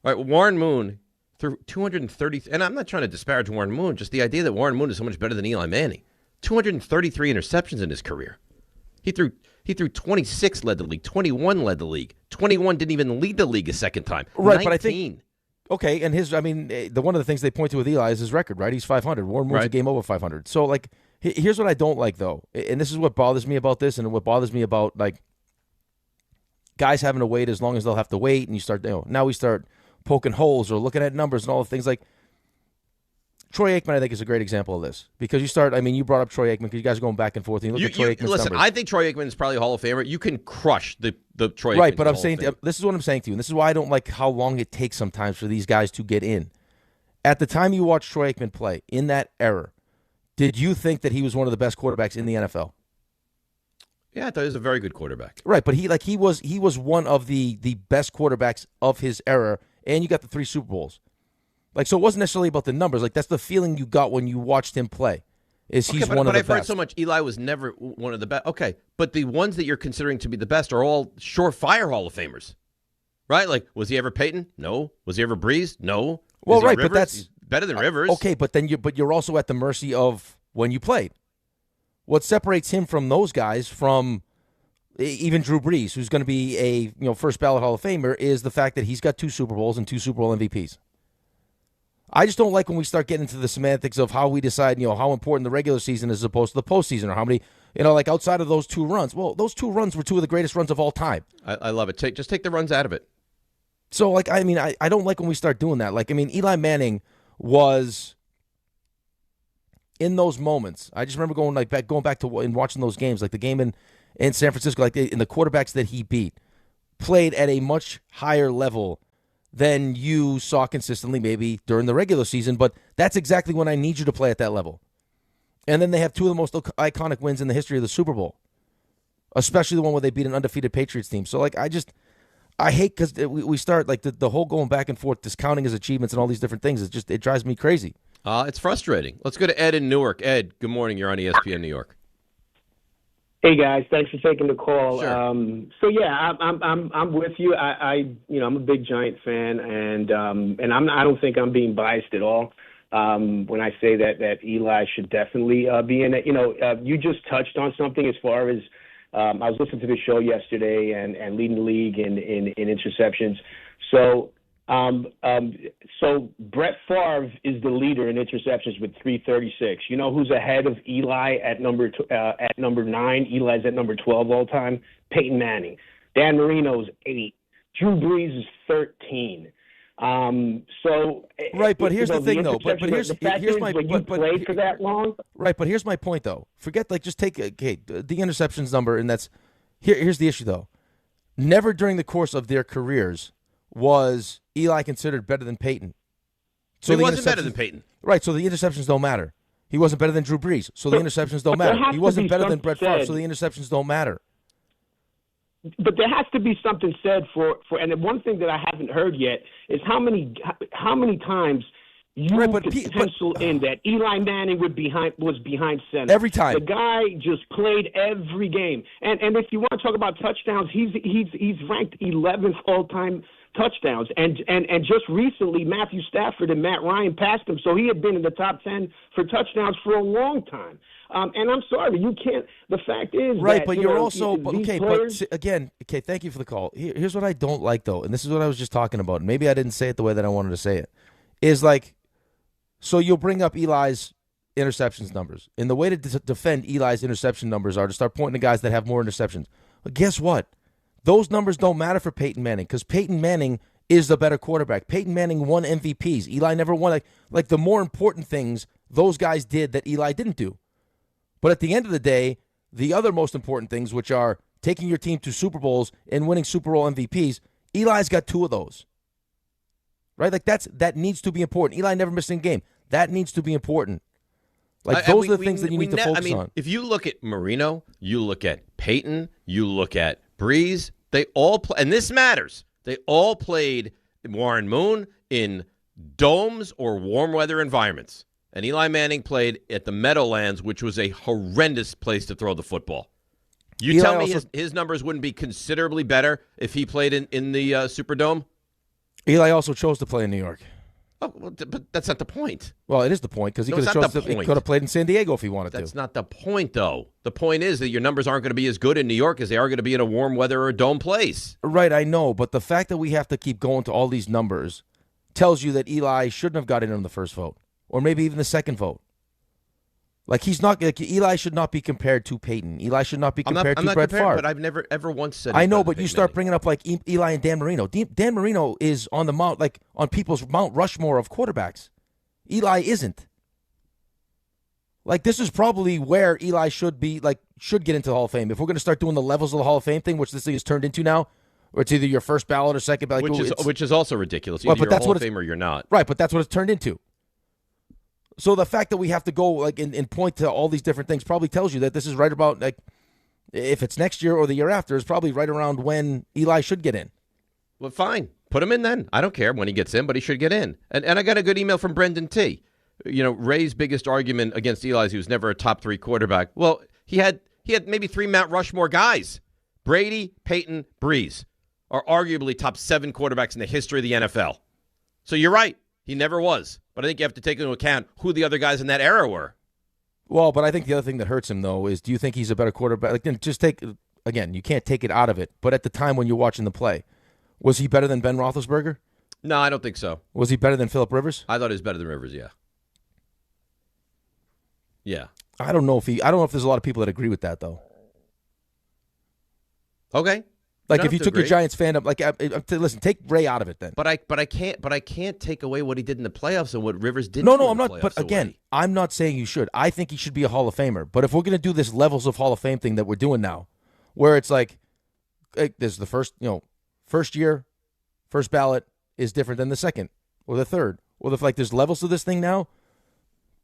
All right, Warren Moon threw 230. And I'm not trying to disparage Warren Moon. Just the idea that Warren Moon is so much better than Eli Manning. 233 interceptions in his career. He threw 26, led the league. 21 led the league. 21 didn't even lead the league a second time. Right, 19. but I think okay, and one of the things they point to with Eli is his record, right? He's 500. Warren Moon's a game over 500. So, like, here's what I don't like, though, and this is what bothers me about this, and what bothers me about, like, guys having to wait as long as they'll have to wait, and you start, now we start poking holes or looking at numbers and all the things like. Troy Aikman, I think, is a great example of this because you brought up Troy Aikman because you guys are going back and forth. And you look at Troy Aikman's listen, numbers. I think Troy Aikman is probably a Hall of Famer. You can crush the Troy Aikman. Right, but I'm saying this is what I'm saying to you, and this is why I don't like how long it takes sometimes for these guys to get in. At the time you watched Troy Aikman play in that era, did you think that he was one of the best quarterbacks in the NFL? Yeah, I thought he was a very good quarterback. Right, but he was one of the best quarterbacks of his era, and you got the 3 Super Bowls. Like, so it wasn't necessarily about the numbers. Like, that's the feeling you got when you watched him play. He's one of the best. But I've heard so much Eli was never one of the best. Okay, but the ones that you're considering to be the best are all surefire Hall of Famers, right? Like, was he ever Peyton? No. Was he ever Breeze? No. Well, right, Rivers? but that's He's better than Rivers. Okay, but then you're also at the mercy of when you played. What separates him from those guys, from even Drew Brees, who's going to be a first ballot Hall of Famer, is the fact that he's got 2 Super Bowls and 2 Super Bowl MVPs. I just don't like when we start getting into the semantics of how we decide, how important the regular season is as opposed to the postseason, or how many, like outside of those 2 runs. Well, those 2 runs were 2 of the greatest runs of all time. I love it. Just take the runs out of it. So, I don't like when we start doing that. Eli Manning was in those moments. I just remember going back to and watching those games, like the game in San Francisco, in the quarterbacks that he beat, played at a much higher level than you saw consistently maybe during the regular season, but that's exactly when I need you to play at that level. And then they have 2 of the most iconic wins in the history of the Super Bowl, especially the one where they beat an undefeated Patriots team. So, I hate because we start like the whole going back and forth, discounting his achievements and all these different things. It drives me crazy. It's frustrating. Let's go to Ed in Newark. Ed, good morning. You're on ESPN New York. Hey guys, thanks for taking the call. Sure. So yeah, I'm with you. I'm a big Giant fan, and I don't think I'm being biased at all when I say that Eli should definitely be in it. You just touched on something as far as I was listening to the show yesterday and leading the league in interceptions. So Brett Favre is the leader in interceptions with 336. You know who's ahead of Eli at number 9? Eli's at number 12 all time. Peyton Manning. Dan Marino's 8. Drew Brees is 13. Right, but here's the thing, though. But here's my when you played for that long. Right, but here's my point, though. Forget just take the interceptions number, and that's here's the issue, though. Never during the course of their careers was Eli considered better than Peyton. So he wasn't better than Peyton. Right, so the interceptions don't matter. He wasn't better than Drew Brees, so the interceptions don't matter. He wasn't better than Brett Favre, so the interceptions don't matter. But there has to be something said for and one thing that I haven't heard yet is how many times you could pencil in that Eli Manning was behind center every time. The guy just played every game, and if you want to talk about touchdowns, he's ranked 11th all time touchdowns, and just recently Matthew Stafford and Matt Ryan passed him, so he had been in the top 10 for touchdowns for a long time. And I'm sorry, you can't. The fact is, right, that, but you're also players, but again, thank you for the call. Here's what I don't like, though, and this is what I was just talking about. Maybe I didn't say it the way that I wanted to say it. Is like, so you'll bring up Eli's interceptions numbers, and the way to defend Eli's interception numbers are to start pointing to guys that have more interceptions. But guess what? Those numbers don't matter for Peyton Manning because Peyton Manning is the better quarterback. Peyton Manning won MVPs. Eli never won. Like the more important things those guys did that Eli didn't do. But at the end of the day, the other most important things, which are taking your team to Super Bowls and winning Super Bowl MVPs, Eli's got 2 of those. Right? Like that needs to be important. Eli never missed a game. That needs to be important. Like those are the things that you need to focus on. If you look at Marino, you look at Peyton, you look at Breeze, they all play, and this matters. They all played Warren Moon in domes or warm weather environments. And Eli Manning played at the Meadowlands, which was a horrendous place to throw the football. You tell me his numbers wouldn't be considerably better if he played in the Superdome? Eli also chose to play in New York. Oh, well, but that's not the point. Well, it is the point because he could have played in San Diego if he wanted to. That's not the point, though. The point is that your numbers aren't going to be as good in New York as they are going to be in a warm weather or dome place. Right, I know, but the fact that we have to keep going to all these numbers tells you that Eli shouldn't have got in on the first vote. Or maybe even the second vote. Like Eli should not be compared to Peyton. Eli should not be compared to Brett Favre. But I've never ever once said. I know, but you start bringing up like Eli and Dan Marino. Dan Marino is on the mount, like on people's Mount Rushmore of quarterbacks. Eli isn't. Like this is probably where Eli should get into the Hall of Fame. If we're going to start doing the levels of the Hall of Fame thing, which this thing has turned into now, or it's either your first ballot or second ballot, which is also ridiculous. Either you're a Hall of Fame or you're not. Right, but that's what it's turned into. So the fact that we have to go and point to all these different things probably tells you that this is right about if it's next year or the year after, it's probably right around when Eli should get in. Well, fine, put him in then. I don't care when he gets in, but he should get in. And I got a good email from Brendan T. Ray's biggest argument against Eli is he was never a top 3 quarterback. Well, he had maybe 3 Mount Rushmore guys. Brady, Peyton, Breeze are arguably top 7 quarterbacks in the history of the NFL. So you're right. He never was. But I think you have to take into account who the other guys in that era were. Well, but I think the other thing that hurts him, though, is do you think he's a better quarterback? Like, then just again, you can't take it out of it. But at the time when you're watching the play, was he better than Ben Roethlisberger? No, I don't think so. Was he better than Phillip Rivers? I thought he was better than Rivers, yeah. Yeah. I don't know if there's a lot of people that agree with that, though. Okay. Like if you took your Giants fandom, listen, take Ray out of it then. But I can't take away what he did in the playoffs and what Rivers did. No, I'm not. But again, I'm not saying you should. I think he should be a Hall of Famer. But if we're going to do this levels of Hall of Fame thing that we're doing now, where it's like there's the first year, first ballot is different than the second or the third, or there's levels to this thing now,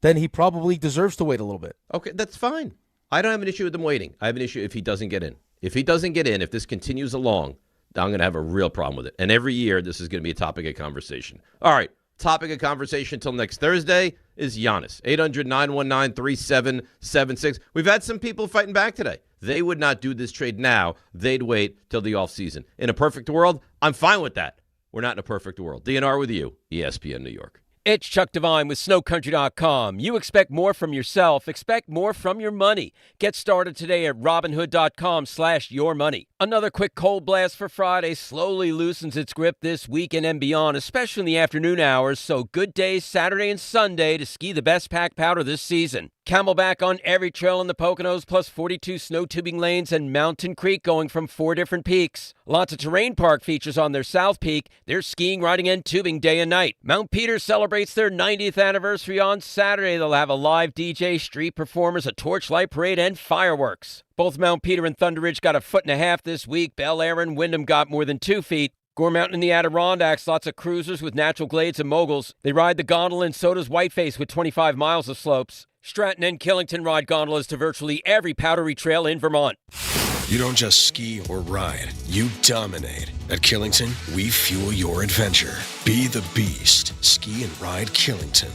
then he probably deserves to wait a little bit. Okay, that's fine. I don't have an issue with him waiting. I have an issue if he doesn't get in. If he doesn't get in, if this continues along, I'm going to have a real problem with it. And every year, this is going to be a topic of conversation. All right, topic of conversation until next Thursday is Giannis. 800-919-3776. We've had some people fighting back today. They would not do this trade now. They'd wait till the offseason. In a perfect world, I'm fine with that. We're not in a perfect world. DNR with you, ESPN New York. It's Chuck Devine with SnowCountry.com. You expect more from yourself. Expect more from your money. Get started today at Robinhood.com/yourmoney. Another quick cold blast for Friday slowly loosens its grip this weekend and beyond, especially in the afternoon hours. So good days Saturday and Sunday to ski the best pack powder this season. Camelback on every trail in the Poconos, plus 42 snow tubing lanes and Mountain Creek going from 4 different peaks. Lots of terrain park features on their South Peak. There's skiing, riding, and tubing day and night. Mount Peter celebrates their 90th anniversary on Saturday. They'll have a live DJ, street performers, a torchlight parade, and fireworks. Both Mount Peter and Thunder Ridge got 1.5 feet this week. Bel Air and Wyndham got more than 2 feet. Gore Mountain in the Adirondacks, lots of cruisers with natural glades and moguls. They ride the gondola, and so does Whiteface with 25 miles of slopes. Stratton and Killington ride gondolas to virtually every powdery trail in Vermont. You don't just ski or ride, you dominate. At Killington, we fuel your adventure. Be the beast. Ski and ride Killington.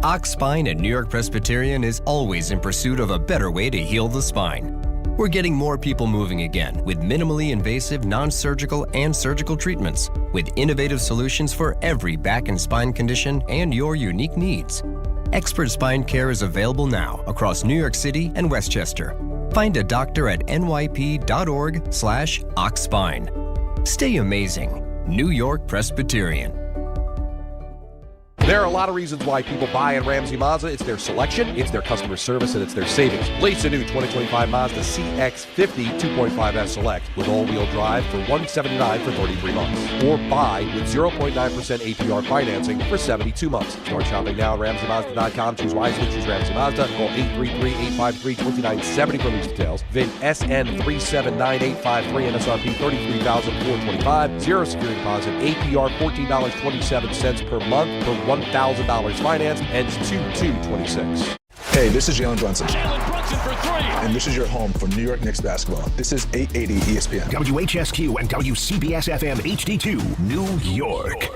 Ox Spine at New York Presbyterian is always in pursuit of a better way to heal the spine. We're getting more people moving again with minimally invasive, non-surgical, and surgical treatments with innovative solutions for every back and spine condition and your unique needs. Expert spine care is available now across New York City and Westchester. Find a doctor at nyp.org/oxspine. Stay amazing. New York Presbyterian. There are a lot of reasons why people buy at Ramsey Mazda. It's their selection, it's their customer service, and it's their savings. Lease a new 2025 Mazda CX-50 2.5S Select with all-wheel drive for $179 for 33 months. Or buy with 0.9% APR financing for 72 months. Start shopping now at RamseyMazda.com. Choose wisely. Choose Ramsey Mazda. Call 833-853-2970 for lease details. VIN SN379853. MSRP $33,425. Zero security deposit. APR $14.27 per month per $1,000 finance, ends 2/2/26. Hey, this is Jalen Brunson. Jalen Brunson for 3. And this is your home for New York Knicks basketball. This is 880 ESPN. WHSQ and WCBS-FM HD2, New York.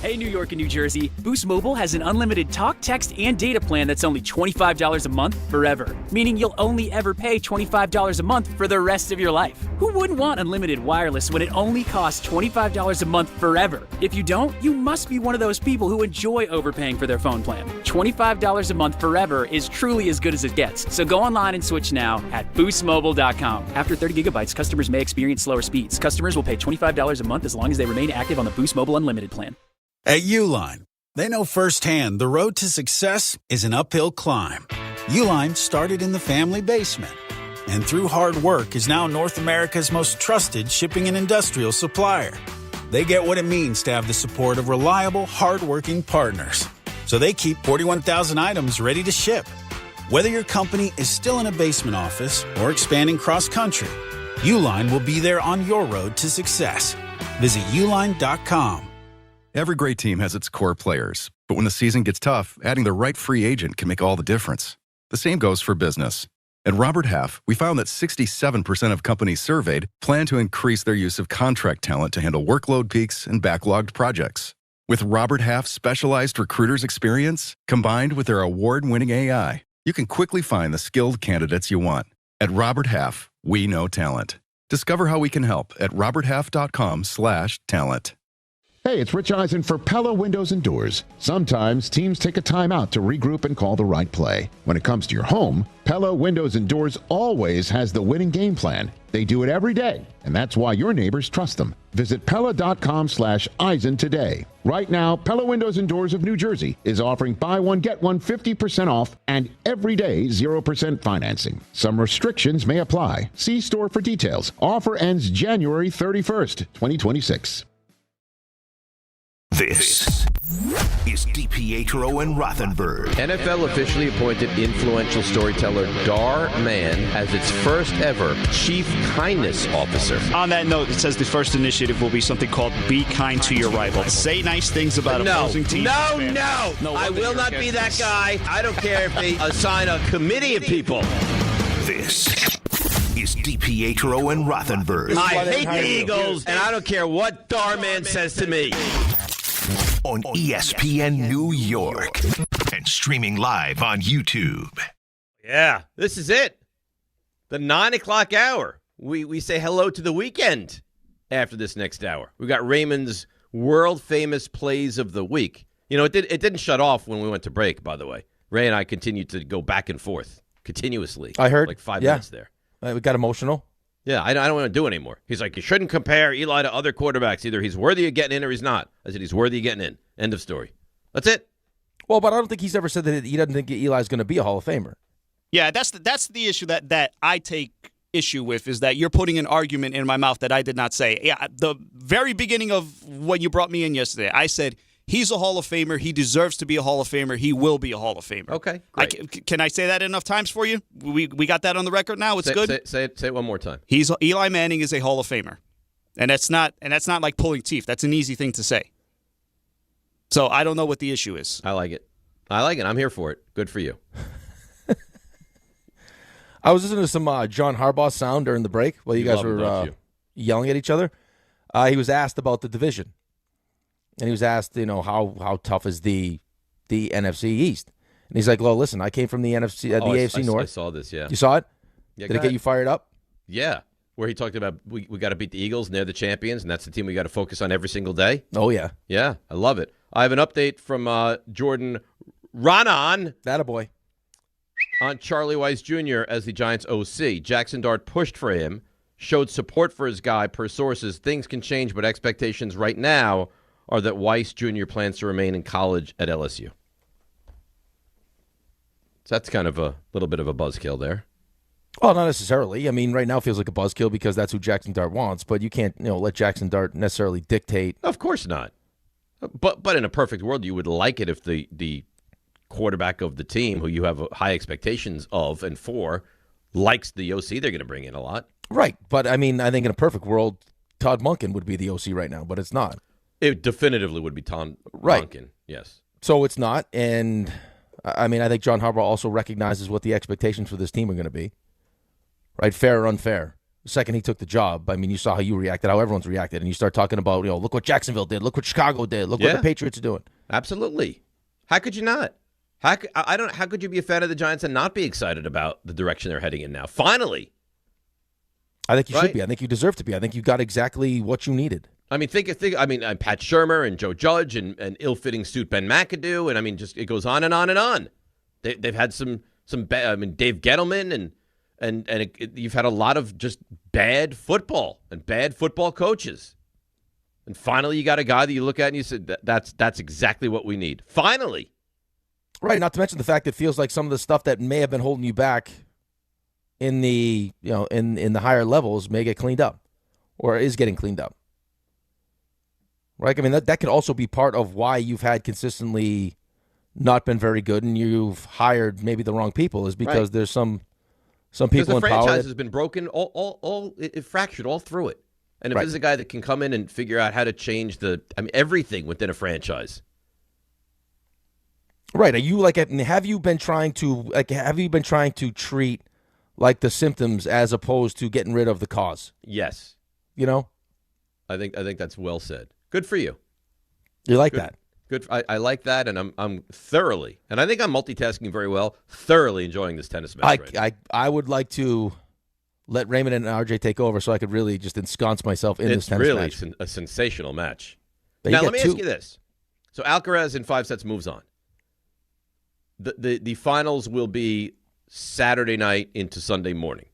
Hey, New York and New Jersey, Boost Mobile has an unlimited talk, text, and data plan that's only $25 a month forever, meaning you'll only ever pay $25 a month for the rest of your life. Who wouldn't want unlimited wireless when it only costs $25 a month forever? If you don't, you must be one of those people who enjoy overpaying for their phone plan. $25 a month forever is truly as good as it gets, so go online and switch now at boostmobile.com. After 30 gigabytes, customers may experience slower speeds. Customers will pay $25 a month as long as they remain active on the Boost Mobile Unlimited plan. At Uline, they know firsthand the road to success is an uphill climb. Uline started in the family basement, and through hard work is now North America's most trusted shipping and industrial supplier. They get what it means to have the support of reliable, hardworking partners. So they keep 41,000 items ready to ship. Whether your company is still in a basement office or expanding cross-country, Uline will be there on your road to success. Visit uline.com. Every great team has its core players, but when the season gets tough, adding the right free agent can make all the difference. The same goes for business. At Robert Half, we found that 67% of companies surveyed plan to increase their use of contract talent to handle workload peaks and backlogged projects. With Robert Half's specialized recruiters' experience, combined with their award-winning AI, you can quickly find the skilled candidates you want. At Robert Half, we know talent. Discover how we can help at roberthalf.com/talent. Hey, it's Rich Eisen for Pella Windows and Doors. Sometimes teams take a timeout to regroup and call the right play. When it comes to your home, Pella Windows and Doors always has the winning game plan. They do it every day, and that's why your neighbors trust them. Visit Pella.com/Eisen today. Right now, Pella Windows and Doors of New Jersey is offering buy one, get one 50% off and everyday 0% financing. Some restrictions may apply. See store for details. Offer ends January 31st, 2026. This is DiPietro and Rothenberg. NFL officially appointed influential storyteller Dar Mann as its first ever Chief Kindness Officer. On that note, it says the first initiative will be something called Be Kind to Your Rival. Say nice things about opposing teams. No, I will not be that guy. I don't care if they assign a committee of people. This Here's DiPietro and Rothenberg. I hate the Eagles, and I don't care what Darman says to me. On ESPN New York. And streaming live on YouTube. Yeah, this is it. The 9 o'clock hour. We say hello to the weekend after this next hour. We got Raymond's world-famous plays of the week. You know, it didn't shut off when we went to break, by the way. Ray and I continued to go back and forth continuously. I heard. Like 5 minutes there. We got emotional. Yeah, I don't want to do it anymore. He's like, you shouldn't compare Eli to other quarterbacks. Either he's worthy of getting in or he's not. I said, he's worthy of getting in. End of story. That's it. Well, but I don't think he's ever said that he doesn't think Eli's going to be a Hall of Famer. Yeah, that's the issue that I take issue with, is that you're putting an argument in my mouth that I did not say. Yeah, the very beginning of when you brought me in yesterday, I said he's a Hall of Famer. He deserves to be a Hall of Famer. He will be a Hall of Famer. Okay, great. Can I say that enough times for you? We got that on the record now. It's good. Say it one more time. Eli Manning is a Hall of Famer, and that's not like pulling teeth. That's an easy thing to say. So I don't know what the issue is. I like it. I'm here for it. Good for you. I was listening to some John Harbaugh sound during the break while you guys were yelling at each other. He was asked about the division, and he was asked, how tough is the NFC East? And he's like, "Well, listen, I came from the AFC North. I saw this. Yeah, you saw it. Yeah, did it get you fired up? Yeah, where he talked about we got to beat the Eagles, and they're the champions, and that's the team we got to focus on every single day. Oh yeah, yeah, I love it. I have an update from Jordan Ranan. Attaboy. On Charlie Weiss Jr. as the Giants' OC. Jackson Dart pushed for him, showed support for his guy per sources. Things can change, but expectations right now are that Weiss Jr. plans to remain in college at LSU. So that's kind of a little bit of a buzzkill there. Well, not necessarily. I mean, right now it feels like a buzzkill because that's who Jackson Dart wants, but you can't let Jackson Dart necessarily dictate. Of course not. But in a perfect world, you would like it if the quarterback of the team, who you have high expectations of and for, likes the OC they're going to bring in a lot. Right. But, I mean, I think in a perfect world, Todd Monken would be the OC right now, but it's not. It definitively would be Todd Monken, yes. So it's not, and, I mean, I think John Harbaugh also recognizes what the expectations for this team are going to be. Right? Fair or unfair. The second he took the job, I mean, you saw how you reacted, how everyone's reacted, and you start talking about, look what Jacksonville did, look what Chicago did, look what the Patriots are doing. Absolutely. How could you not? How could you be a fan of the Giants and not be excited about the direction they're heading in now? Finally. I think you should be. I think you deserve to be. I think you got exactly what you needed. I mean, think. I mean, Pat Shurmur and Joe Judge and ill-fitting suit Ben McAdoo, and I mean, just it goes on and on and on. They've had some bad. I mean, Dave Gettleman and you've had a lot of just bad football and bad football coaches. And finally, you got a guy that you look at and you said that's exactly what we need. Finally. Right, not to mention the fact that it feels like some of the stuff that may have been holding you back in the in the higher levels may get cleaned up, or is getting cleaned up. Right, I mean that could also be part of why you've had consistently not been very good, and you've hired maybe the wrong people, is because there's some people in power. The franchise has been broken, it fractured all through it. And if there's a guy that can come in and figure out how to change everything within a franchise. Right. Are you have you been trying to treat like the symptoms as opposed to getting rid of the cause? Yes. I think that's well said. Good for you. You like that? Good. I like that, and I'm thoroughly, and I think I'm multitasking very well, thoroughly enjoying this tennis match. I would like to let Raymond and RJ take over so I could really just ensconce myself in this tennis match. It's really a sensational match. Now, let me ask you this. So Alcaraz in 5 sets moves on. The finals will be Saturday night into Sunday morning.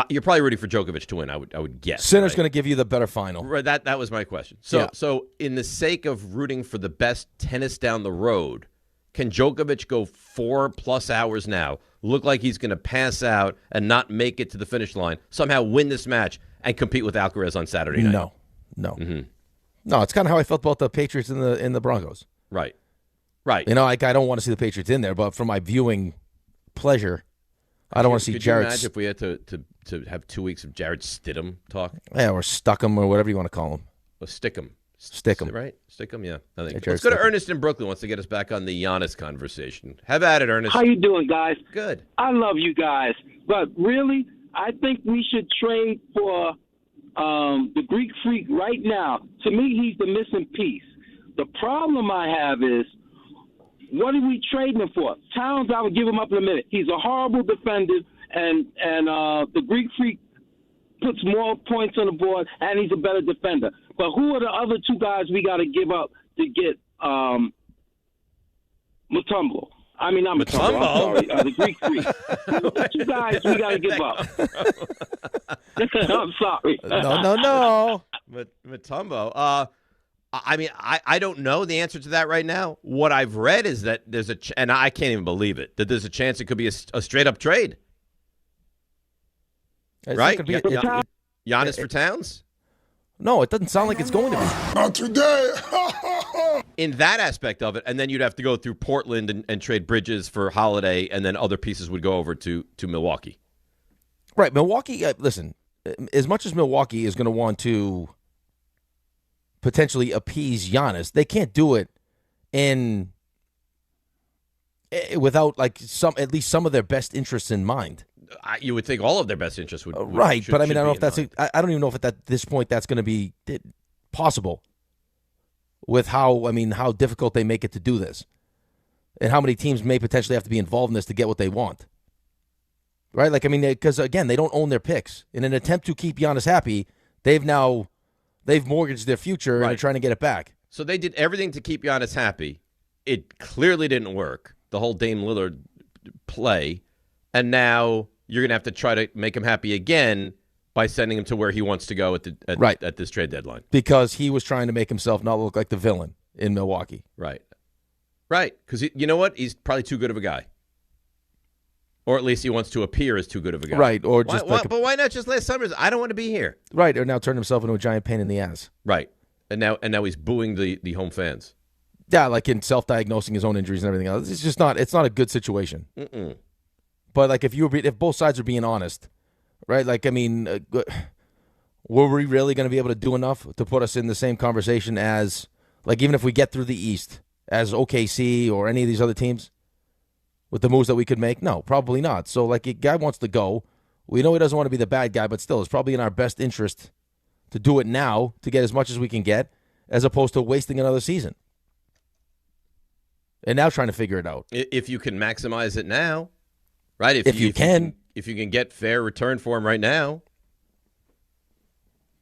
You're probably rooting for Djokovic to win, I would guess. Sinner's going to give you the better final. Right, that was my question. So in the sake of rooting for the best tennis down the road, can Djokovic go 4+ hours now, look like he's going to pass out and not make it to the finish line, somehow win this match, and compete with Alcaraz on Saturday night? No. Mm-hmm. No, it's kind of how I felt about the Patriots in the Broncos. Right. I don't want to see the Patriots in there, but for my viewing pleasure, I don't want to see Jared. Could you imagine if we had to have 2 weeks of Jared Stidham talk? Yeah, or Stuckham or whatever you want to call him. Or Stickham. Stick 'em. Right? Stick 'em, yeah. I think. Hey, Jared, Let's go to stick 'em. Ernest in Brooklyn. Wants to get us back on the Giannis conversation. Have at it, Ernest. How you doing, guys? Good. I love you guys. But really, I think we should trade for the Greek Freak right now. To me, he's the missing piece. The problem I have is, what are we trading him for? Towns, I would give him up in a minute. He's a horrible defender, and the Greek Freak puts more points on the board, and he's a better defender. But who are the other two guys we got to give up to get Mutombo? I mean, not Mutombo. I'm sorry, the Greek Freak. Who are the two guys we got to give up? I'm sorry. No. Mutombo. I mean, I don't know the answer to that right now. What I've read is that there's and I can't even believe it, that there's a chance it could be a straight-up trade. It's right? not gonna be, Giannis for Towns? No, it doesn't sound like it's going to be. Not today. In that aspect of it, and then you'd have to go through Portland and trade Bridges for Holiday, and then other pieces would go over to Milwaukee. Right. Milwaukee, listen, as much as Milwaukee is going to want to potentially appease Giannis, they can't do it without like at least some of their best interests in mind. You would think all of their best interests would right, should, but I mean, I don't know if mind. I don't even know if at this point that's going to be possible. With how difficult they make it to do this, and how many teams may potentially have to be involved in this to get what they want. Right, like I mean, because again, they don't own their picks. In an attempt to keep Giannis happy, they've mortgaged their future and they're trying to get it back. So they did everything to keep Giannis happy. It clearly didn't work. The whole Dame Lillard play, and now you're going to have to try to make him happy again by sending him to where he wants to go at this trade deadline. Because he was trying to make himself not look like the villain in Milwaukee. Right. Because you know what? He's probably too good of a guy. Or at least he wants to appear as too good of a guy. Right. Or just but why not just last summer? I don't want to be here. Right. Or now turn himself into a giant pain in the ass. Right. And now he's booing the home fans. Yeah, like in self-diagnosing his own injuries and everything else. It's just not a good situation. Mm-mm. But like if both sides are being honest, right? Like, I mean, were we really going to be able to do enough to put us in the same conversation as, like, even if we get through the East, as OKC or any of these other teams with the moves that we could make? No, probably not. So, like, a guy wants to go. We know he doesn't want to be the bad guy, but still, it's probably in our best interest to do it now to get as much as we can get, as opposed to wasting another season. And now trying to figure it out. If you can maximize it now, right? If you can get fair return for him right now.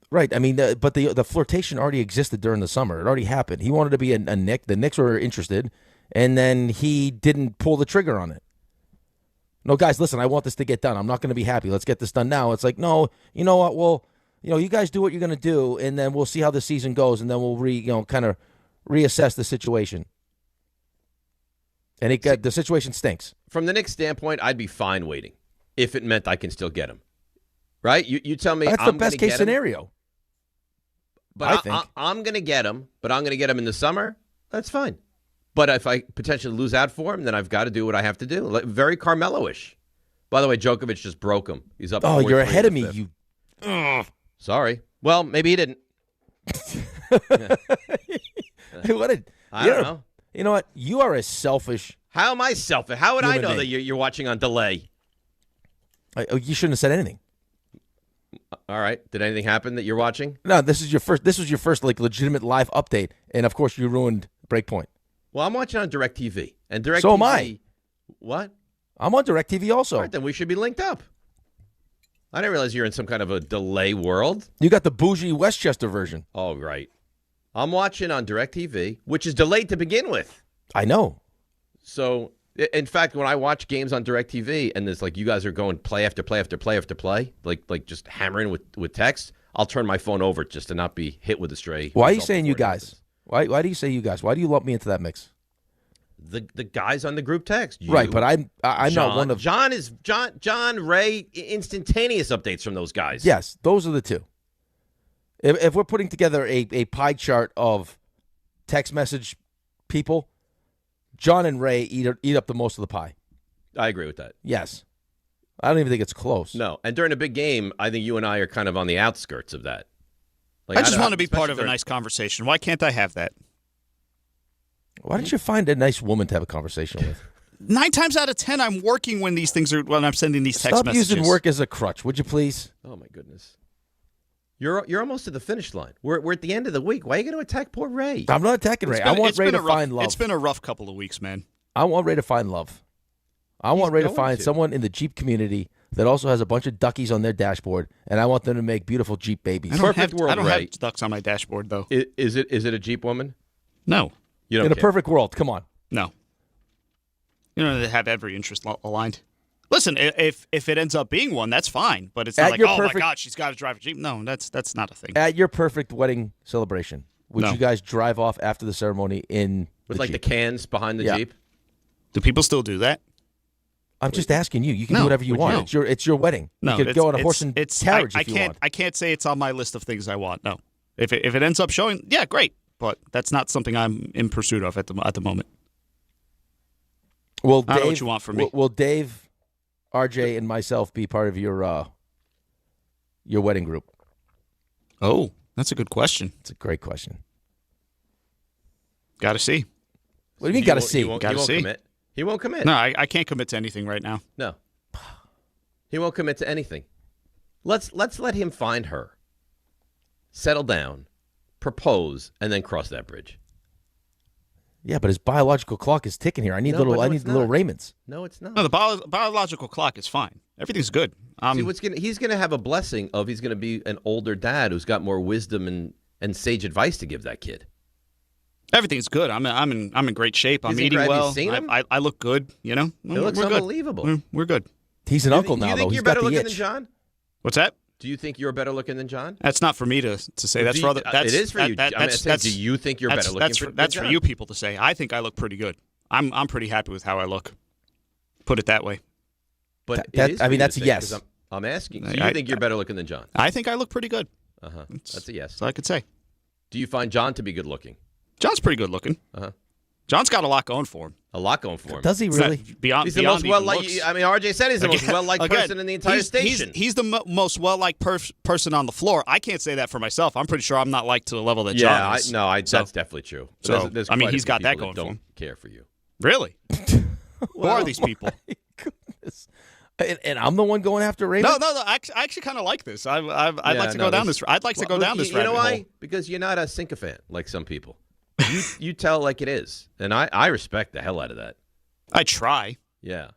Right. I mean, but the flirtation already existed during the summer. It already happened. He wanted to be a Knick. The Knicks were interested, and then he didn't pull the trigger on it. No, guys, listen, I want this to get done. I'm not going to be happy. Let's get this done now. It's like, no, you know what? Well, you guys do what you're going to do, and then we'll see how the season goes, and then we'll kind of reassess the situation. And the situation stinks. From the Knicks' standpoint, I'd be fine waiting if it meant I can still get him. Right? You tell me that's the best case scenario. But I'm going to get him, but I'm going to get him in the summer. That's fine. But if I potentially lose out for him, then I've got to do what I have to do. Like, very Carmelo-ish. By the way, Djokovic just broke him. He's up. Oh, you're ahead of me. You. Sorry. Well, maybe he didn't. I don't know. You know what? You are as selfish. How am I selfish? How would I know that you're watching on delay? You shouldn't have said anything. All right. Did anything happen that you're watching? No, this was your first like legitimate live update, and of course you ruined Breakpoint. Well, I'm watching on DirecTV, and DirecTV. So am I. What? I'm on DirecTV also. All right, then we should be linked up. I didn't realize you're in some kind of a delay world. You got the bougie Westchester version. Oh, right. I'm watching on DirecTV, which is delayed to begin with. I know. So, in fact, when I watch games on DirecTV and there's like you guys are going play after play after play after play, like just hammering with text, I'll turn my phone over just to not be hit with a stray. Why are you saying you guys? Why do you say you guys? Why do you lump me into that mix? The guys on the group text. Right, but I'm John, not one of John Ray, instantaneous updates from those guys. Yes, those are the two. If we're putting together a pie chart of text message people, John and Ray eat up the most of the pie. I agree with that. Yes. I don't even think it's close. No. And during a big game, I think you and I are kind of on the outskirts of that. I just want to be part of a nice conversation. Why can't I have that? Why don't you find a nice woman to have a conversation with? 9 times out of 10, I'm working when I'm sending these text messages. Stop using work as a crutch, would you please? Oh my goodness. You're almost to the finish line. We're at the end of the week. Why are you going to attack poor Ray? I'm not attacking Ray. I want Ray to find love. It's been a rough couple of weeks, man. I want Ray to find love. I want Ray to find someone in the Jeep community that also has a bunch of duckies on their dashboard, and I want them to make beautiful Jeep babies. I don't have ducks on my dashboard, though. Is it a Jeep woman? No. You don't in a perfect world, come on. No. You don't have every interest aligned. Listen, if it ends up being one, that's fine. But it's not like, my God, she's got to drive a Jeep. No, that's not a thing. At your perfect wedding celebration, would you guys drive off after the ceremony with the cans behind the Jeep? Do people still do that? I'm just asking you. You can do whatever you want. It's your wedding. No, you could go on a horse and carriage if you want. I can't say it's on my list of things I want. No. If it ends up showing, yeah, great. But that's not something I'm in pursuit of at the moment. Well, I don't know what you want from me. Will Dave, RJ, and myself be part of your wedding group? Oh, that's a good question. It's a great question. Got to see. What do you mean, got to see? Got to see. Commit. He won't commit. No, I can't commit to anything right now. No. He won't commit to anything. Let's let him find her, settle down, propose, and then cross that bridge. Yeah, but his biological clock is ticking here. I need little Raymonds. No, it's not. No, the biological clock is fine. Everything's good. See, he's going to have a blessing of he's going to be an older dad who's got more wisdom and sage advice to give that kid. Everything's good. I'm in great shape. I'm eating well. Have you seen him? I look good. You know, it looks unbelievable. We're good. He's an uncle now, though. You think you're better looking than John? What's that? Do you think you're better looking than John? That's not for me to say. That's for other. It is for you. Do you think you're better looking? That's for you people to say. I think I look pretty good. I'm pretty happy with how I look. Put it that way. But that's a yes. I'm asking. Do you think you're better looking than John? I think I look pretty good. That's a yes. That's all I could say. Do you find John to be good looking? John's pretty good looking. John's got a lot going for him. A lot going for him. Does he really? He's the most well-liked. RJ said he's the most well-liked person in the entire station. He's the most well-liked person on the floor. I can't say that for myself. I'm pretty sure I'm not liked to the level that John is. That's definitely true. So, he's got that going for him. Don't care for you. Really? Who are these people? Goodness. And I'm the one going after Raymond? No. I actually kind of like this. I'd like to go down this. I'd like to go down this rabbit hole. You know why? Because you're not a sycophant like some people. You tell like it is, and I respect the hell out of that. I try. Yeah.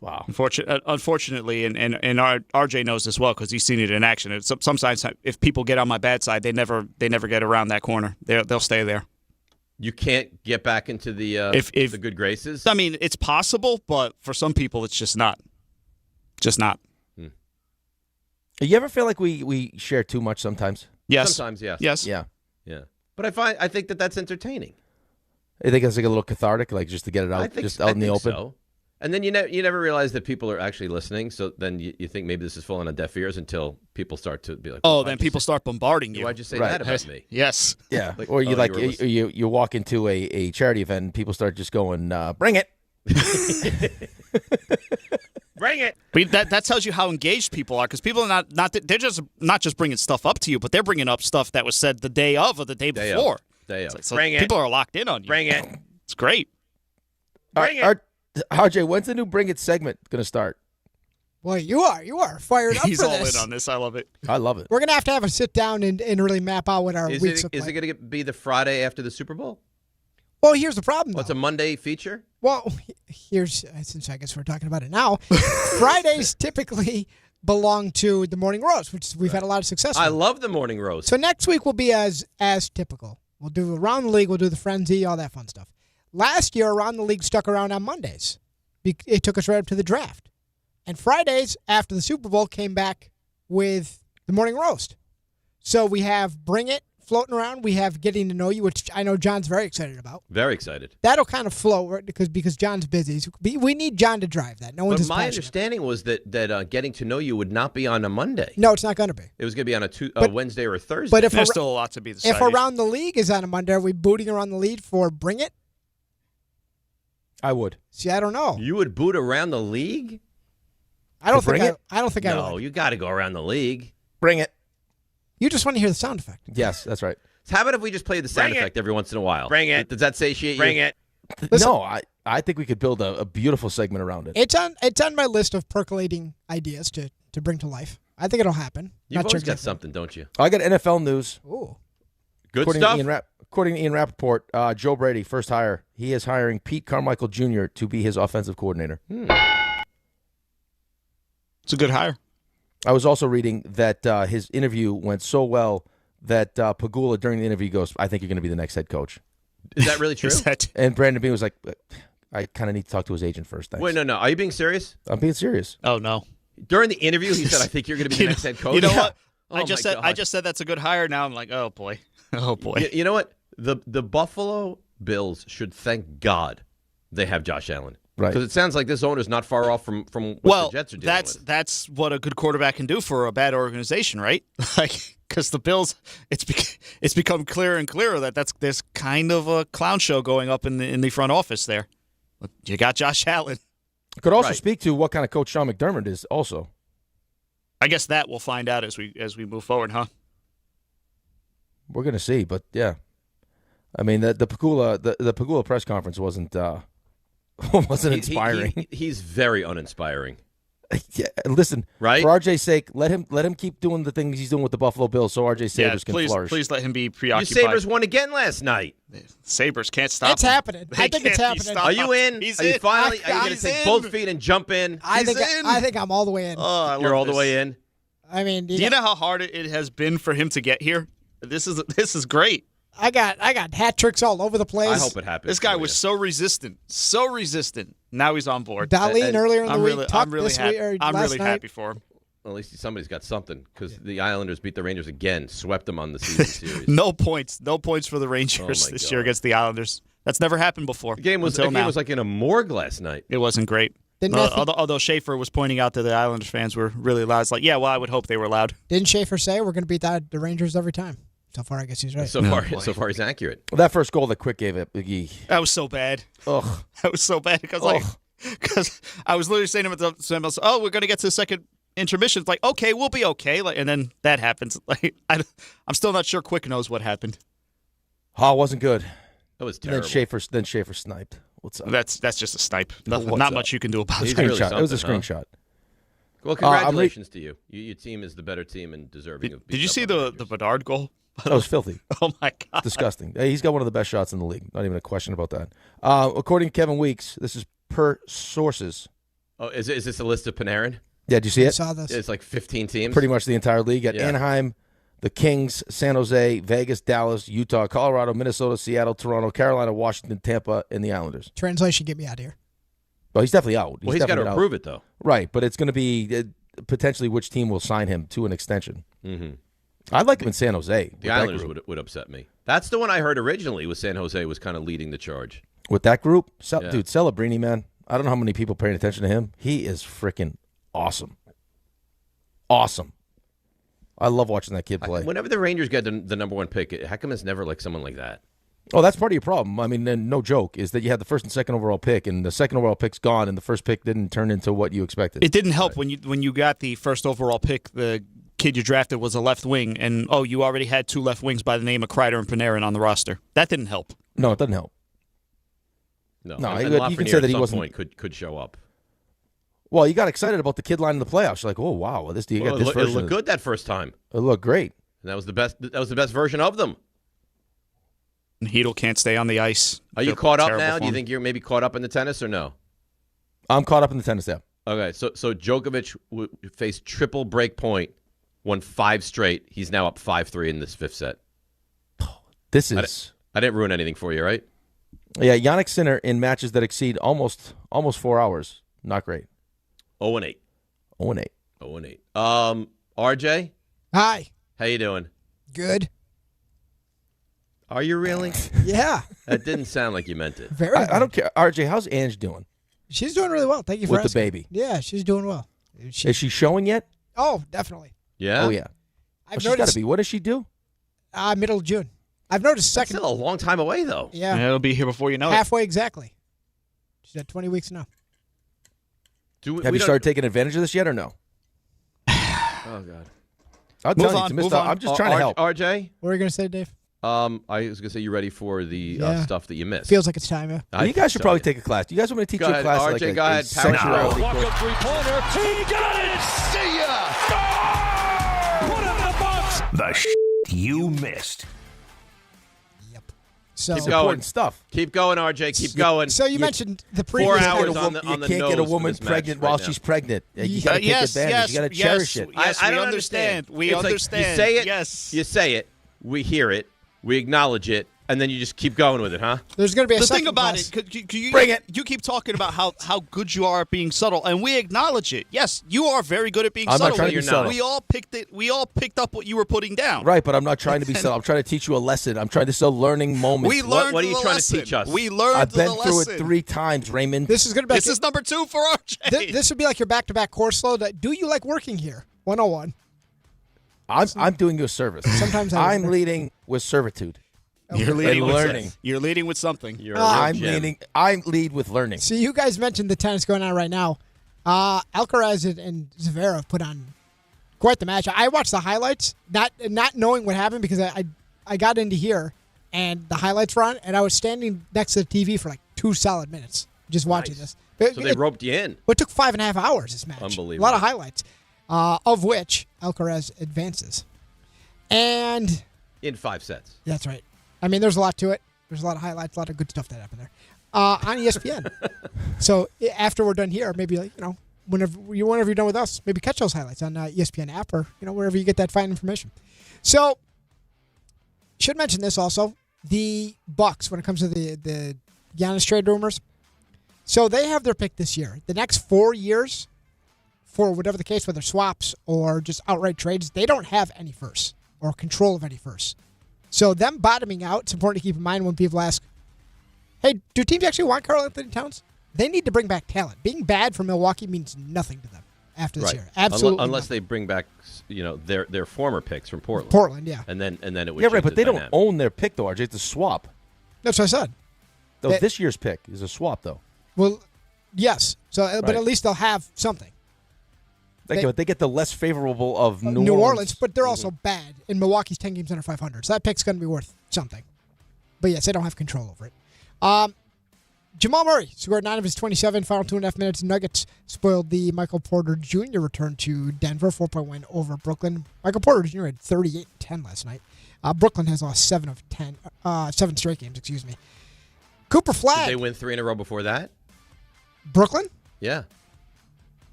Wow. Unfortunately, and RJ knows this well because he's seen it in action. Sometimes if people get on my bad side, they never get around that corner. They'll stay there. You can't get back into the the good graces. I mean, it's possible, but for some people, it's just not. Just not. You ever feel like we share too much sometimes? Yes. Sometimes, yes. Yes. Yeah. But I think that's entertaining. I think it's like a little cathartic, like just to get it out, out in the open. So. And then you never realize that people are actually listening. So then you think maybe this is falling on deaf ears until people start to be like, then people start bombarding you. Why'd you say that about me? Yes. Yeah. Or you walk into a charity event and people start just going, bring it. Bring it. But that tells you how engaged people are because people are they're just not just bringing stuff up to you, but they're bringing up stuff that was said the day of or the day before. So bring it. People are locked in on you. Bring it. It's great. Bring it. RJ, when's the new Bring It segment going to start? Well, you are fired up He's for all this. in on this. I love it. I love it. We're going to have a sit down and really map out what our weeks look like. Is it going to be the Friday after the Super Bowl? Well, here's the problem, though. What's a Monday feature? Well, since I guess we're talking about it now, Fridays typically belong to the morning roast, which we've had a lot of success with. I love the morning roast. So next week will be as typical. We'll do Around the League, we'll do the Frenzy, all that fun stuff. Last year, Around the League stuck around on Mondays. It took us right up to the draft. And Fridays, after the Super Bowl, came back with the morning roast. So we have Bring It floating around. We have Getting to Know You, which I know John's very excited about. Very excited. That'll kind of flow because John's busy. We need John to drive that. No one's as my passionate. understanding was that Getting to Know You would not be on a Monday. No, it's not going to be. It was going to be on a Wednesday or a Thursday. But if there's still a lot to be decided. If Around the League is on a Monday, are we booting Around the League for Bring It? I would. See, I don't know. You would boot Around the League? I don't think I would. No, you got to go around the league. Bring it. You just want to hear the sound effect. Yes, that's right. So how about if we just play the sound effect every once in a while? Bring it. Does that satiate you? Bring it. Listen, No, I think we could build a beautiful segment around it. It's on my list of percolating ideas to bring to life. I think it'll happen. You've Not always sure got exactly. something, don't you? I got NFL news. Ooh. Good According stuff. According to Ian Rappaport, Joe Brady, first hire, he is hiring Pete Carmichael Jr. to be his offensive coordinator. It's a good hire. I was also reading that his interview went so well that Pagula, during the interview, goes, I think you're going to be the next head coach. Is that really true? And Brandon Beane was like, I kind of need to talk to his agent first. Thanks. Wait, no. Are you being serious? I'm being serious. Oh, no. During the interview, he said, I think you're going to be the next head coach. You know what? Oh, I just said that's a good hire. Now I'm like, oh, boy. Oh, boy. You know what? The Buffalo Bills should thank God they have Josh Allen. Right. Because it sounds like this owner's not far off from what the Jets are dealing with. That's what a good quarterback can do for a bad organization, right? Like, because the Bills, it's become clearer and clearer that there's kind of a clown show going up in the front office there. But you got Josh Allen. Could also speak to what kind of coach Sean McDermott is also. I guess that we'll find out as we move forward, huh? We're going to see, but yeah. I mean, the Pagula press conference wasn't inspiring. He's very uninspiring. Yeah, listen, right? For RJ's sake, let him keep doing the things he's doing with the Buffalo Bills so RJ Sabres can flourish. Please let him be preoccupied. You Sabres won again last night. Sabres can't stop. It's happening. I think it's happening. Are you in? He's are you in. finally? Are you going to take both feet and jump in? I think I'm all the way in. Oh, You're all the way in. I mean, do you know how hard it has been for him to get here? This is great. I got hat tricks all over the place. I hope it happens. This guy was so resistant. Now he's on board. Darlene earlier in the week. I'm really happy for him. Well, at least somebody's got something because the Islanders beat the Rangers again, swept them on the season series. No points for the Rangers this year against the Islanders. That's never happened before. The game was like in a morgue last night. It wasn't great. Although Schaefer was pointing out that the Islanders fans were really loud. It's like, yeah, well, I would hope they were loud. Didn't Schaefer say we're going to beat the Rangers every time? So far, I guess he's right. So far, he's accurate. Well, that first goal that Quick gave it, that was so bad. Ugh. That was so bad because I was literally saying to myself, "Oh, we're going to get to the second intermission." It's like, okay, we'll be okay. And then that happens. Like, I'm still not sure Quick knows what happened. Hall wasn't good. That was terrible. Then Schaefer sniped. What's up? That's just a snipe. Not much you can do about it. Screenshot. It was a screenshot. Well, congratulations to you. Your team is the better team and deserving of. Did you see the Bedard goal? That was filthy. Oh, my God. Disgusting. He's got one of the best shots in the league. Not even a question about that. According to Kevin Weeks, this is per sources. Oh, is this a list of Panarin? Yeah, did you see it? I saw this. It's like 15 teams. Pretty much the entire league. At Anaheim, the Kings, San Jose, Vegas, Dallas, Utah, Colorado, Minnesota, Seattle, Toronto, Carolina, Washington, Tampa, and the Islanders. Translation, get me out of here. Well, he's definitely out. He's got to approve it, though. Right, but it's going to be potentially which team will sign him to an extension. Mm-hmm. I'd like him in San Jose. The Islanders would upset me. That's the one I heard originally was San Jose was kind of leading the charge. With that group? Dude, Celebrini, man. I don't know how many people paying attention to him. He is freaking awesome. Awesome. I love watching that kid play. Whenever the Rangers get the number one pick, how come it's never like someone like that? Oh, that's part of your problem. I mean, no joke, is that you had the first and second overall pick, and the second overall pick's gone, and the first pick didn't turn into what you expected. It didn't help when you got the first overall pick. The kid you drafted was a left wing, and you already had two left wings by the name of Kreider and Panarin on the roster. That didn't help. No, it doesn't help. No, you can say that he wasn't. Could show up. Well, you got excited about the kid line in the playoffs. You're like, oh wow, this version. It looked good that first time. It looked great. And that was the best. That was the best version of them. And Hedl can't stay on the ice. Are you caught up now? Do you think you're maybe caught up in the tennis or no? I'm caught up in the tennis, yeah. Okay, so Djokovic faced triple break point, won 5 straight. He's now up 5-3 in this fifth set. This is. I didn't ruin anything for you, right? Yeah, Yannick Sinner in matches that exceed almost 4 hours. Not great. 0-8. 0-8. 0-8. RJ? Hi. How you doing? Good. Are you really? Yeah. That didn't sound like you meant it. Very good. I don't care. RJ, how's Ange doing? She's doing really well. Thank you for asking. With the baby. Yeah, she's doing well. Is she showing yet? Oh, definitely. Yeah? Oh, yeah. I've She's got to be. What does she do? Middle of June. I've noticed second. That's still a long time away, though. Yeah. It'll be here before you know Halfway exactly. She's at 20 weeks now. Have you started taking advantage of this yet or no? Oh, God. I'll tell you, it's I'm just trying to help. RJ? What were you going to say, Dave? I was going to say you ready for the stuff that you missed. Feels like it's time, yeah. Well, you guys should probably take a class. You guys want me to teach you a class? RJ, go ahead. Sexuality Walk up three-pointer. He got it. See ya. Put it in the box. The you missed. So Keep going. Stuff. Keep going, RJ. Keep going. So you mentioned the previous 4 hours on the You can't get a woman pregnant while she's pregnant. You got to take advantage. You got to cherish it. Yes, I we don't understand. We It's like understand. you say it. Yes. You say it. We hear it. We acknowledge it. And then you just keep going with it, huh? There's going to be a the second thing about class. it, Bring it. You keep talking about how good you are at being subtle, and we acknowledge it. Yes, you are very good at being I'm subtle. not trying to be subtle. We all picked it. We all picked up what you were putting down. Right, but I'm not trying to be subtle. I'm trying to teach you a lesson. I'm trying to sell learning moments. We learned What are you the trying lesson. to teach us? We learned I've been the through lesson. it 3 times, Raymond. This is going to be. This is number 2 for RJ. This would be like your back-to-back course load. Do you like working here? 101. I'm doing you a service. Sometimes I'm leading with servitude. You're leading and with learning. You're leading with something. I lead with learning. See, you guys mentioned the tennis going on right now. Alcaraz and Zverev put on quite the match. I watched the highlights, not knowing what happened because I got into here and the highlights were on, and I was standing next to the TV for like 2 solid minutes just watching this. So they roped you in. It took 5.5 hours, this match. Unbelievable. A lot of highlights, of which Alcaraz advances. And In 5 sets. that's right. I mean, there's a lot to it. There's a lot of highlights, a lot of good stuff that happened there. On ESPN. So after we're done here, maybe whenever you're done with us, maybe catch those highlights on ESPN app or wherever you get that fine information. So should mention this also: the Bucks when it comes to the Giannis trade rumors. So they have their pick this year. The next 4 years, for whatever the case, whether swaps or just outright trades, they don't have any firsts or control of any firsts. So them bottoming out, it's important to keep in mind when people ask, hey, do teams actually want Karl Anthony Towns? They need to bring back talent. Being bad for Milwaukee means nothing to them after this year. Absolutely. Unless they bring back, their former picks from Portland. Portland, yeah. And then it would Yeah, right, change but the they dynamic. don't own their pick, though, RJ. It's a swap. That's what I said. Though this year's pick is a swap, though. Well, yes. So, but Right. at least they'll have something. They get the less favorable of New Orleans, but they're also bad. And Milwaukee's 10 games under 500. So that pick's going to be worth something. But yes, they don't have control over it. Jamal Murray scored 9 of his 27 final 2.5 minutes. Nuggets spoiled the Michael Porter Jr. return to Denver, 4-point win over Brooklyn. Michael Porter Jr. had 38-10 last night. Brooklyn has lost 7 straight games, excuse me. Cooper Flagg. Did they win 3 in a row before that? Brooklyn? Yeah.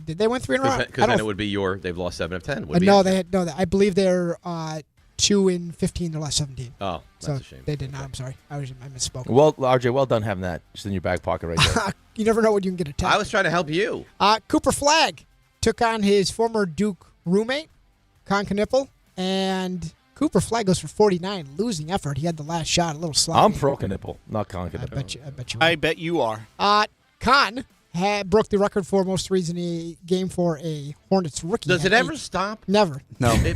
Did they win 3 in a row? Because then it would be they've lost 7 of 10. I believe they're 2 in 15, their last 17. Oh, that's a shame. They did not. I'm sorry. I misspoke. Well, RJ, well done having that just in your back pocket right there. You never know when you can get attacked. I was trying to help you. Cooper Flagg took on his former Duke roommate, Con Knippel, and Cooper Flagg goes for 49, losing effort. He had the last shot, a little sloppy. I'm pro Knippel, not Con Knippel. I bet you are. Con broke the record for most threes in a game for a Hornets rookie. Does it ever stop? Never. No. You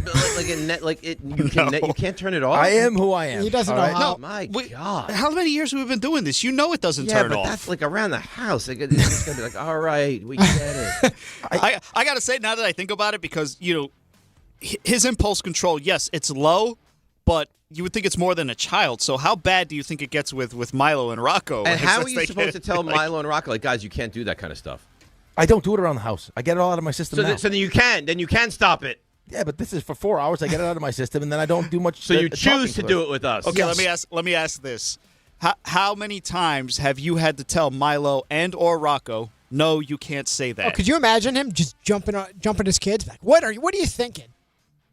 can't turn it off. I am who I am. He doesn't know how. Oh, my God. How many years have we been doing this? You know it doesn't Yeah, turn but off. that's like around the house. It's going to be like, all right, we get it. I got to say, now that I think about it, because, his impulse control, yes, it's low, but you would think it's more than a child. So how bad do you think it gets with Milo and Rocco? And how are you supposed to tell Milo and Rocco, guys, you can't do that kind of stuff? I don't do it around the house. I get it all out of my system now. So then you can stop it. Yeah, but this is for 4 hours. I get it out of my system, and then I don't do much. So you choose to do it with us. Okay, let me ask this: How many times have you had to tell Milo and or Rocco, no, you can't say that? Oh, could you imagine him just jumping his kids? Like, what are you thinking?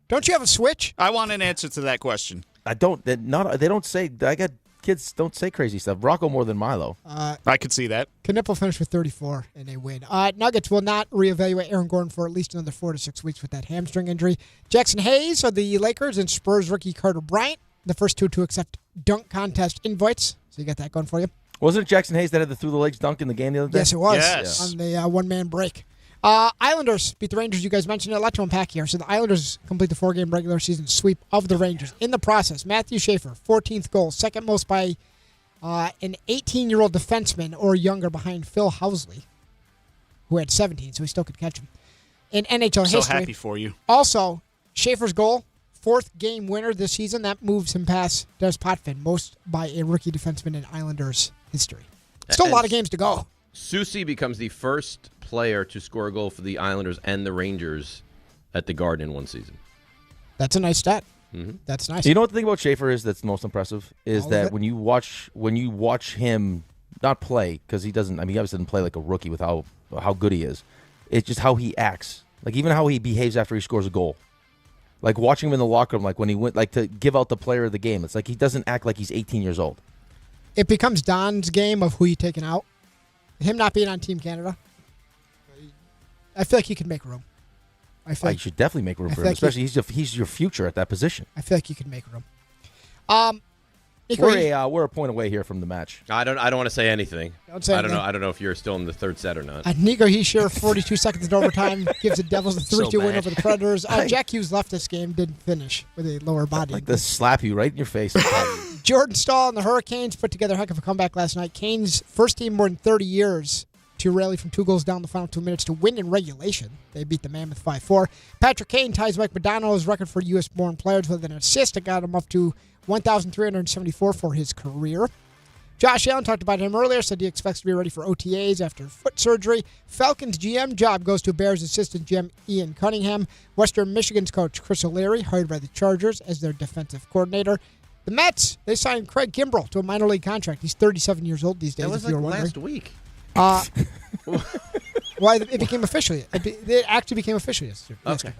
Don't you have a switch? I want an answer to that question. I don't. They don't say. I got kids don't say crazy stuff. Rocco more than Milo. I could see that. Knippel finished with 34 in a win. Nuggets will not reevaluate Aaron Gordon for at least another 4 to 6 weeks with that hamstring injury. Jackson Hayes of the Lakers and Spurs rookie Carter Bryant, the first two to accept dunk contest invites. So you got that going for you. Wasn't it Jackson Hayes that had the through the legs dunk in the game the other day? Yes, it was. Yes. On the one-man break. Islanders beat the Rangers. You guys mentioned it. A lot to unpack here. So the Islanders complete the 4-game regular season sweep of the Rangers. In the process, Matthew Schaefer, 14th goal, second most by an 18-year-old defenseman or younger behind Phil Housley, who had 17, so he still could catch him. In NHL So history. happy for you. Also, Schaefer's goal, 4th game winner this season. That moves him past Des Potvin, most by a rookie defenseman in Islanders history. Still a lot of games to go. Soucy becomes the first player to score a goal for the Islanders and the Rangers at the Garden in one season. That's a nice stat. Mm-hmm. That's nice. You know what the thing about Schaefer is that's most impressive is that when you watch him not play, because he doesn't. I mean, he obviously doesn't play like a rookie with how good he is. It's just how he acts. Like even how he behaves after he scores a goal. Like watching him in the locker room, like when he went like to give out the player of the game. It's like he doesn't act like he's 18 years old. It becomes Don's game of who you're taking out. Him not being on Team Canada, I feel like he could make room. I feel like you should definitely make room for him, especially he's your future at that position. I feel like you could make room. Nico, we're a point away here from the match. I don't want to say anything. Don't say anything. I don't know if you're still in the third set or not. Nico Hischier, 42 seconds in overtime, gives the Devils a 3-2 win over the Predators. Jack Hughes left this game, didn't finish with a lower body. Like to slap you right in your face. Jordan Stahl and the Hurricanes put together a heck of a comeback last night. Canes, first team more than 30 years to rally from 2 goals down the final 2 minutes to win in regulation. They beat the Mammoth 5-4. Patrick Kane ties Mike Modano's record for U.S.-born players with an assist that got him up to 1,374 for his career. Josh Allen talked about him earlier, said he expects to be ready for OTAs after foot surgery. Falcons GM job goes to Bears assistant GM Ian Cunningham. Western Michigan's coach Chris O'Leary, hired by the Chargers as their defensive coordinator. The Mets, they signed Craig Kimbrell to a minor league contract. He's 37 years old these days. That was like last week. Why it became official. It actually became official yesterday. Okay.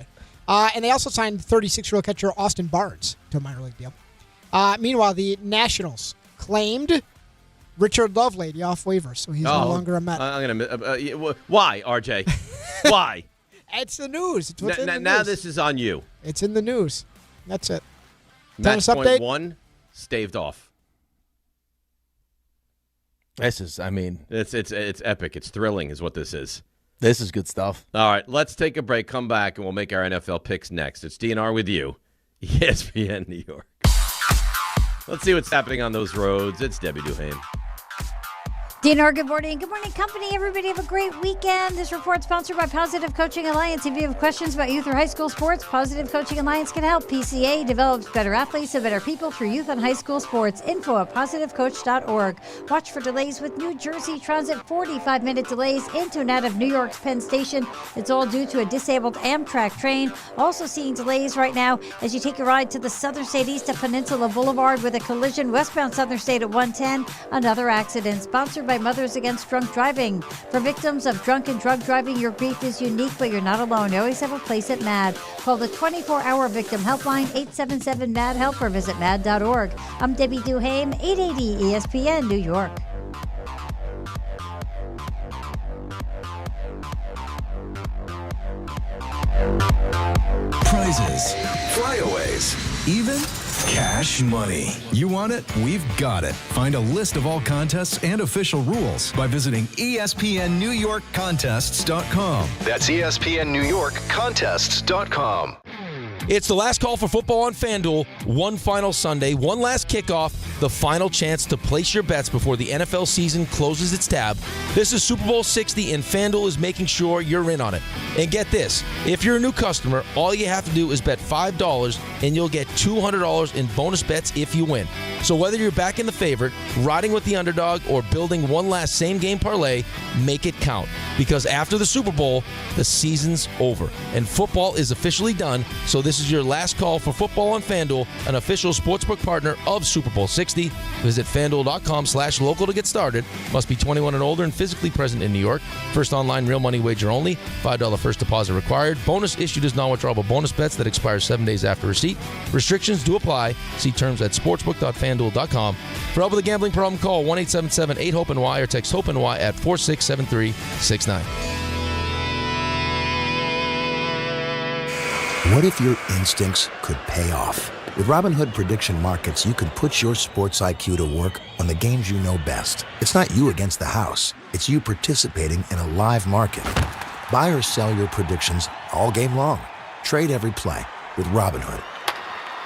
And they also signed 36-year-old catcher Austin Barnes to a minor league deal. Meanwhile, the Nationals claimed Richard Lovelady off waivers, so he's no longer a Met. Why, RJ? Why? It's the news. It's what's in the news. Now this is on you. It's in the news. That's it. Match point 1 staved off. This is, I mean, it's epic. It's thrilling, is what this is. This is good stuff. All right, let's take a break. Come back, and we'll make our NFL picks next. It's DNR with you, ESPN New York. Let's see what's happening on those roads. It's Debbie Duhane. DNR, good morning. Good morning, company. Everybody have a great weekend. This report sponsored by Positive Coaching Alliance. If you have questions about youth or high school sports, Positive Coaching Alliance can help. PCA develops better athletes and better people through youth and high school sports. Info at positivecoach.org. Watch for delays with New Jersey Transit. 45-minute delays into and out of New York's Penn Station. It's all due to a disabled Amtrak train. Also seeing delays right now as you take a ride to the Southern State east of Peninsula Boulevard with a collision westbound Southern State at 110. Another accident. Sponsored by Mothers Against Drunk Driving. For victims of drunk and drug driving, your grief is unique, but you're not alone. You always have a place at MAD. Call the 24-hour victim helpline, 877-MAD-HELP, or visit mad.org. I'm Debbie Duhame, 880 ESPN New York. Prizes, flyaways, even cash money. You want it? We've got it. Find a list of all contests and official rules by visiting ESPNNewYorkContests.com. That's ESPNNewYorkContests.com. It's the last call for football on FanDuel. One final Sunday, one last kickoff, the final chance to place your bets before the NFL season closes its tab. This is Super Bowl 60, and FanDuel is making sure you're in on it. And get this, if you're a new customer, all you have to do is bet $5, and you'll get $200 in bonus bets if you win. So whether you're backing the favorite, riding with the underdog, or building one last same-game parlay, make it count. Because after the Super Bowl, the season's over, and football is officially done, so this is your last call for football on FanDuel, an official sportsbook partner of Super Bowl 60. Visit FanDuel.com/local to get started. Must be 21 and older and physically present in New York. First online real money wager only. $5 first deposit required. Bonus issued as non-withdrawable bonus bets that expire 7 days after receipt. Restrictions do apply. See terms at sportsbook.fanduel.com. For help with a gambling problem, call 1-877-8-HOPE-NY or text HOPE-NY at 467369. What if your instincts could pay off? With Robinhood Prediction Markets, you can put your sports IQ to work on the games you know best. It's not you against the house. It's you participating in a live market. Buy or sell your predictions all game long. Trade every play with Robinhood.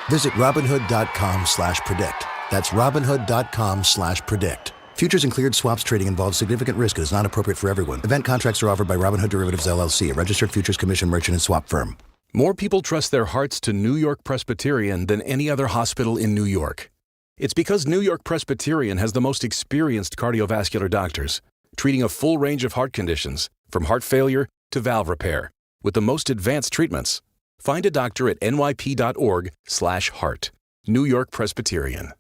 Visit Robinhood.com/predict. That's Robinhood.com/predict. Futures and cleared swaps trading involves significant risk and is not appropriate for everyone. Event contracts are offered by Robinhood Derivatives LLC, a registered futures commission merchant and swap firm. More people trust their hearts to New York Presbyterian than any other hospital in New York. It's because New York Presbyterian has the most experienced cardiovascular doctors, treating a full range of heart conditions, from heart failure to valve repair, with the most advanced treatments. Find a doctor at nyp.org/heart. New York Presbyterian.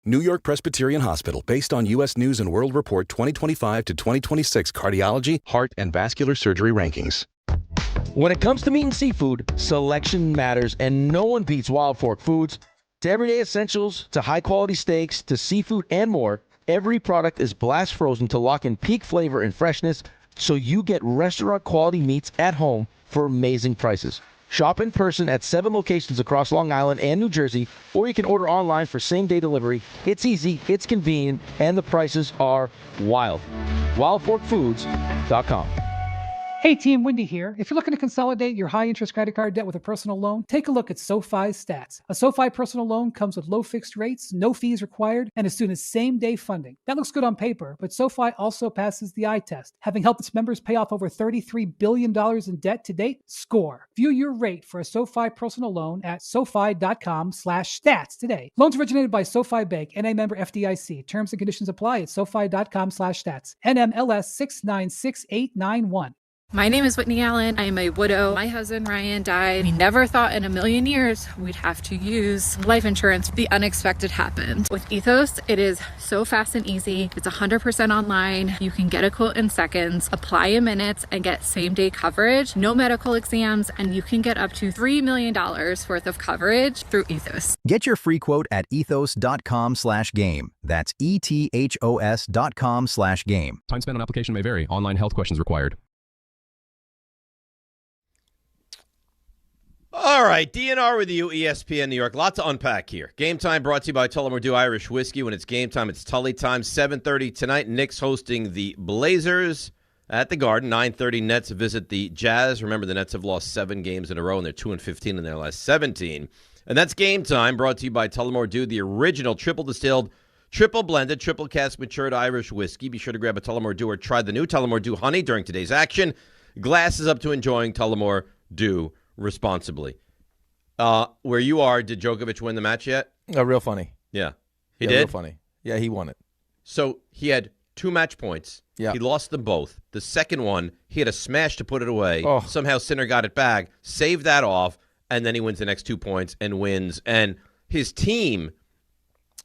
New York Presbyterian Hospital, based on U.S. News & World Report 2025 to 2026 cardiology, heart, and vascular surgery rankings. When it comes to meat and seafood, selection matters, and no one beats Wild Fork Foods. To everyday essentials, to high-quality steaks, to seafood and more, every product is blast frozen to lock in peak flavor and freshness, so you get restaurant-quality meats at home for amazing prices. Shop in person at 7 locations across Long Island and New Jersey, or you can order online for same-day delivery. It's easy, it's convenient, and the prices are wild. WildForkFoods.com. Hey team, Wendy here. If you're looking to consolidate your high-interest credit card debt with a personal loan, take a look at SoFi's stats. A SoFi personal loan comes with low fixed rates, no fees required, and as soon as same-day funding. That looks good on paper, but SoFi also passes the eye test. Having helped its members pay off over $33 billion in debt to date, score. View your rate for a SoFi personal loan at SoFi.com/stats today. Loans originated by SoFi Bank, NA member FDIC. Terms and conditions apply at SoFi.com/stats. NMLS 696891. My name is Whitney Allen. I am a widow. My husband, Ryan, died. We never thought in a million years we'd have to use life insurance. The unexpected happened. With Ethos, it is so fast and easy. It's 100% online. You can get a quote in seconds, apply in minutes, and get same-day coverage, no medical exams, and you can get up to $3 million worth of coverage through Ethos. Get your free quote at ethos.com/game. That's ETHOS.com/game. Time spent on application may vary. Online health questions required. All right, DNR with you, ESPN New York. Lot to unpack here. Game Time brought to you by Tullamore Dew Irish Whiskey. When it's game time, it's Tully time. 7:30 tonight. Knicks hosting the Blazers at the Garden. 9:30 Nets visit the Jazz. Remember, the Nets have lost 7 games in a row, and they're 2-15 in their last 17. And that's Game Time brought to you by Tullamore Dew, the original triple distilled, triple blended, triple cask matured Irish whiskey. Be sure to grab a Tullamore Dew or try the new Tullamore Dew Honey during today's action. Glasses up to enjoying Tullamore Dew responsibly. Where you are, did Djokovic win the match yet? Real funny. Yeah. He did? Real funny. Yeah, he won it. So he had 2 match points. Yeah. He lost them both. The second one, he had a smash to put it away. Oh. Somehow Sinner got it back, saved that off, and then he wins the next 2 points and wins. And his team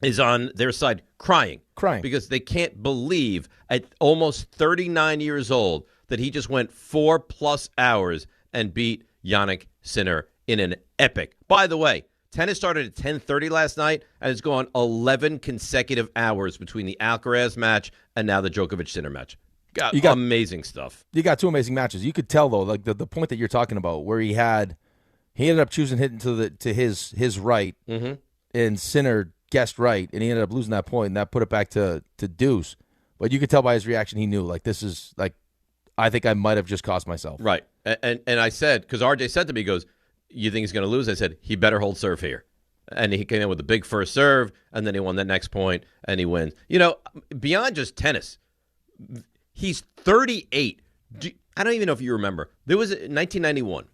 is on their side crying. Because they can't believe at almost 39 years old that he just went 4+ hours and beat Yannick Sinner in an epic. By the way, tennis started at 10:30 last night, and it's gone 11 consecutive hours between the Alcaraz match and now the Djokovic-Sinner match. You got amazing stuff. You got 2 amazing matches. You could tell, though, like the point that you're talking about, where he ended up choosing hitting to his right, and Sinner guessed right, and he ended up losing that point, and that put it back to deuce. But you could tell by his reaction, he knew, like, this is, like, I think I might have just cost myself. Right. And I said, because RJ said to me, he goes, you think he's going to lose? I said, he better hold serve here. And he came in with a big first serve, and then he won the next point, and he wins. You know, beyond just tennis, he's 38. I don't even know if you remember. There was 1991.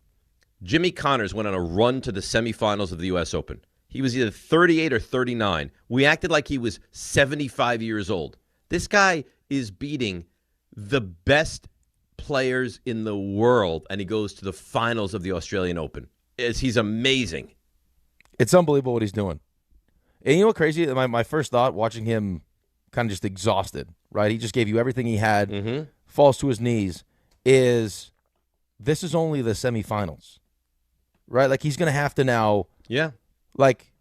Jimmy Connors went on a run to the semifinals of the U.S. Open. He was either 38 or 39. We acted like he was 75 years old. This guy is beating the best players in the world, and he goes to the finals of the Australian Open. He's amazing. It's unbelievable what he's doing. And you know what crazy? My first thought watching him kind of just exhausted, right? He just gave you everything he had, falls to his knees, is this is only the semifinals, right? Like he's going to have to now, like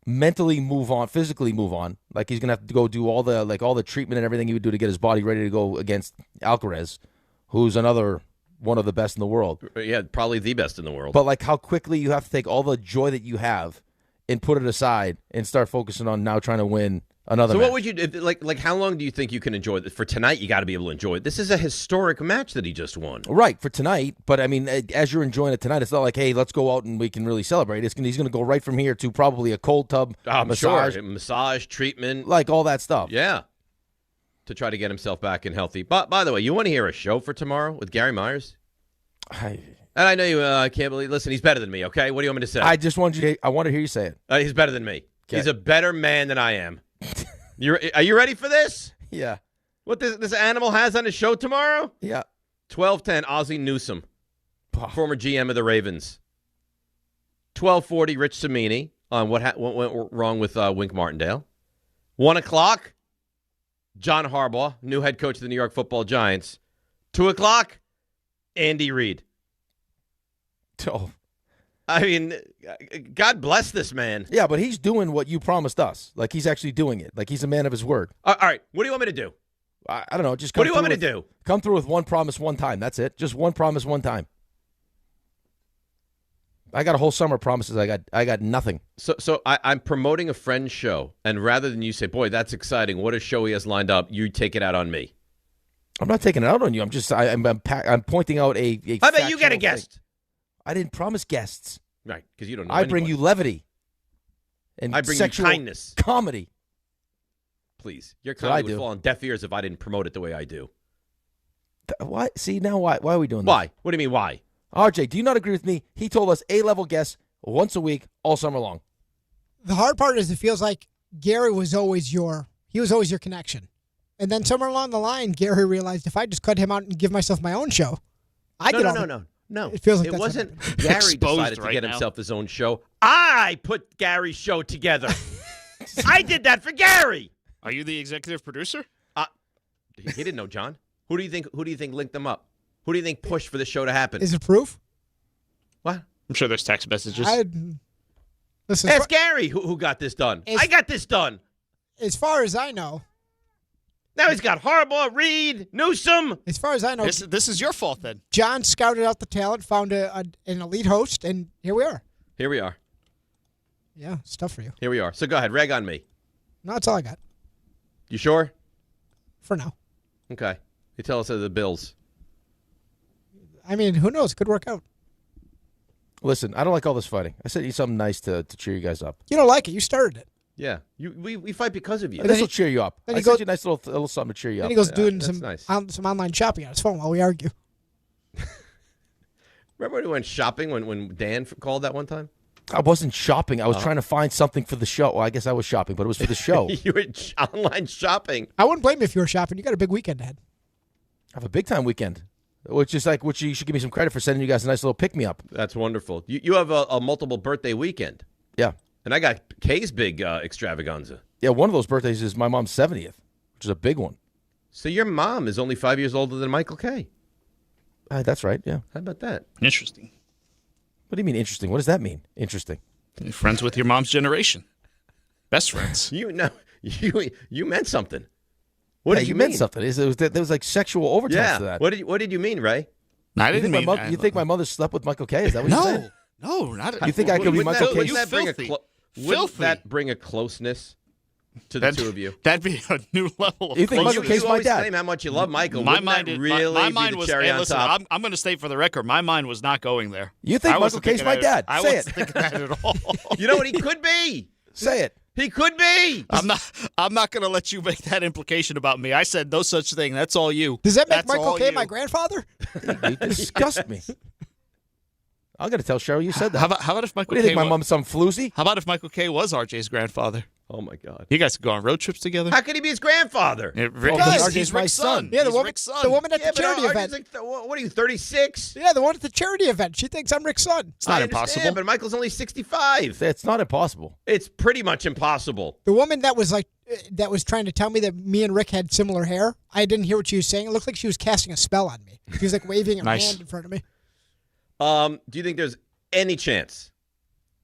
mentally move on, physically move on. Like he's going to have to go do all the treatment and everything he would do to get his body ready to go against Alcaraz, who's another one of the best in the world. Yeah, probably the best in the world. But like how quickly you have to take all the joy that you have and put it aside and start focusing on now trying to win another match. What would you like how long do you think you can enjoy it? For tonight, you got to be able to enjoy it. This is a historic match that he just won. Right, for tonight. But I mean, as you're enjoying it tonight, it's not like, hey, let's go out and we can really celebrate. He's going to go right from here to probably a cold tub, massage. Sure. Massage, treatment. Like all that stuff. Yeah. To try to get himself back and healthy. But by the way, you want to hear a show for tomorrow with Gary Myers? And I know you can't believe. Listen, he's better than me. Okay, what do you want me to say? I just want I want to hear you say it. He's better than me. Okay. He's a better man than I am. Are you ready for this? Yeah. What this animal has on his show tomorrow? Yeah. 12:10, Ozzie Newsome, former GM of the Ravens. 12:40, Rich Cimini on what went wrong with Wink Martindale. 1 o'clock, John Harbaugh, new head coach of the New York Football Giants. 2 o'clock, Andy Reid. Oh. I mean, God bless this man. Yeah, but he's doing what you promised us. Like, he's actually doing it. Like, he's a man of his word. All right, what do you want me to do? I don't know. Just what do you want me to do? Come through with one promise one time. That's it. Just one promise one time. I got a whole summer of promises. I got nothing. So I'm promoting a friend's show, and rather than you say, boy, that's exciting, what a show he has lined up, you take it out on me. I'm not taking it out on you. I'm just I'm pointing out a I bet you get a guest. Thing. I didn't promise guests. Right, because you don't know I bring you levity. And I bring sexual you kindness. Comedy. Please. Your comedy would fall on deaf ears if I didn't promote it the way I do. Why? See, now why are we doing this? Why? What do you mean, why? RJ, do you not agree with me? He told us A-level guests once a week, all summer long. The hard part is it feels like Gary was always your connection. And then somewhere along the line, Gary realized if I just cut him out and give myself my own show, No. It feels like it that's wasn't Gary decided to get himself his own show. I put Gary's show together. I did that for Gary. Are you the executive producer? He didn't know, John. Who do you think linked them up? Who do you think pushed for this show to happen? Is it proof? What? I'm sure there's text messages. Listen, ask Gary who got this done. I got this done. As far as I know. Now he's got Harbaugh, Reid, Newsome. As far as I know. This is your fault then. John scouted out the talent, found an elite host, and here we are. Here we are. Yeah, it's tough for you. Here we are. So go ahead, rag on me. No, that's all I got. You sure? For now. Okay. You tell us the Bills. I mean, who knows? Could work out. Listen, I don't like all this fighting. I said you something nice to cheer you guys up. You don't like it. You started it. Yeah. We fight because of you. This will cheer you up. Then I sent you a nice little something to cheer you up. Then he goes doing nice. some online shopping on his phone while we argue. Remember when we went shopping when Dan called that one time? I wasn't shopping. I was trying to find something for the show. Well, I guess I was shopping, but it was for the show. You were online shopping. I wouldn't blame you if you were shopping. You got a big weekend ahead. I have a big-time weekend, which you should give me some credit for sending you guys a nice little pick-me-up. That's wonderful. You have a multiple birthday weekend. Yeah. And I got Kay's big extravaganza. Yeah, one of those birthdays is my mom's 70th, which is a big one. So your mom is only 5 years older than Michael Kay. That's right, yeah. How about that? Interesting. What do you mean interesting? What does that mean, interesting? You're friends with your mom's generation. Best friends. You meant something. What did you meant mean? something. There was like sexual overtones to that. What did you mean, Ray? I didn't mean that. You think my mother slept with Michael Kay? Is that what you're saying? No, not. You think I could be Michael Kay? Wouldn't that bring a closeness to the two of you? That'd be a new level of. You think Michael Kay's my dad? Claim how much you love Michael. My Wouldn't mind, that really my mind be the was. cherry on Listen, top? I'm going to state for the record. My mind was not going there. You think Michael Kay's my dad? I Say wasn't it. thinking that at all. You know what he could be? Say it. He could be. I'm not going to let you make that implication about me. I said no such thing. That's all you. Does that make That's Michael all Kay you. my grandfather? You disgust me. I'm going to tell Cheryl you said that. How about if Michael What do you Kay think, my mom's some floozy? How about if Michael Kay was RJ's grandfather? Oh, my God. You guys could go on road trips together? How could he be his grandfather? He's my Rick's son. Yeah, the He's woman, Rick's son. the woman at Yeah, the charity but event. Like, what are you, 36? Yeah, the one at the charity event. She thinks I'm Rick's son. It's not I understand, impossible. but Michael's only 65. It's not impossible. It's pretty much impossible. The woman that was trying to tell me that me and Rick had similar hair. I didn't hear what she was saying. It looked like she was casting a spell on me. She was like waving her hand in front of me. Do you think there's any chance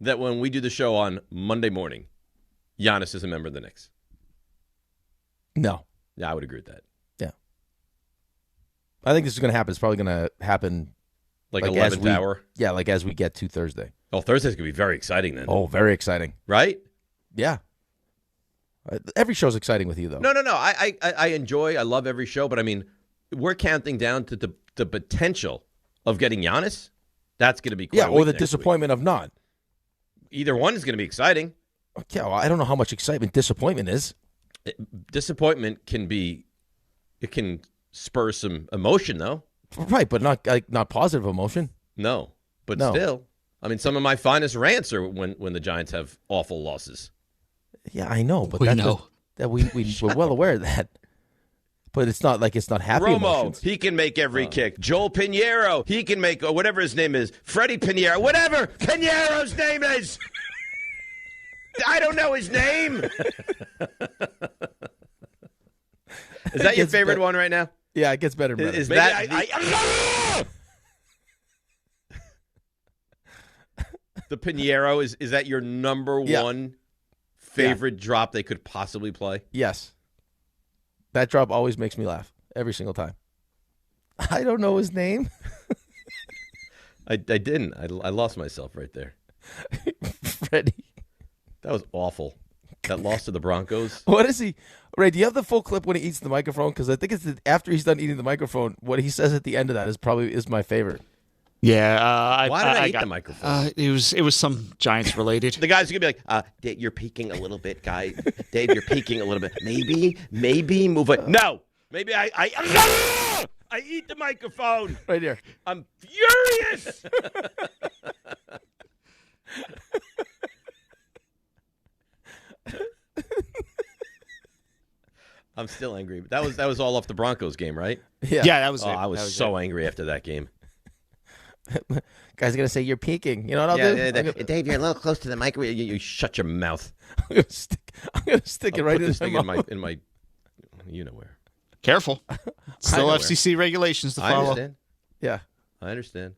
that when we do the show on Monday morning, Giannis is a member of the Knicks? No. Yeah, I would agree with that. Yeah. I think this is going to happen. It's probably going to happen like 11th hour? Yeah, like as we get to Thursday. Oh, Thursday's going to be very exciting then. Oh, very exciting. Right? Yeah. Every show's exciting with you, though. No. I love every show, but I mean, we're counting down to the potential of getting Giannis. That's going to be quite or the disappointment of not. Either one is going to be exciting. Yeah, well, I don't know how much excitement disappointment is. Disappointment can spur some emotion, though. Right, but not positive emotion. No, but No. still. I mean, some of my finest rants are when the Giants have awful losses. Yeah, I know, but We we're well aware of that. But it's not like it's not happy Romo, emotions. he can make every kick. Joel Pinheiro, he can make whatever his name is. Freddie Pinheiro, whatever Pinheiro's name is. I don't know his name. Is that your favorite one right now? Yeah, it gets better and better. Is Maybe that the Pinheiro? Is that your number one favorite drop they could possibly play? Yes. That drop always makes me laugh every single time. I don't know his name. I didn't. I lost myself right there. Freddie. That was awful. That loss to the Broncos. What is he? Ray, do you have the full clip when he eats the microphone? Because I think it's after he's done eating the microphone, what he says at the end of that is my favorite. Yeah. Why did I eat the microphone? It was some Giants related. The guys are going to be like, Dave, you're peeking a little bit, guy. Dave, you're peeking a little bit. Maybe move it. No. Maybe I eat the microphone. Right here. I'm furious. I'm still angry. That was all off the Broncos game, right? Yeah, that was it. I was so angry after that game. Guy's going to say, you're peeking. You know what I'll do? Dave, you're a little close to the microwave. You shut your mouth. I'm going to stick it right in my you know where. Careful. Still FCC regulations to follow. I understand. Yeah. I understand.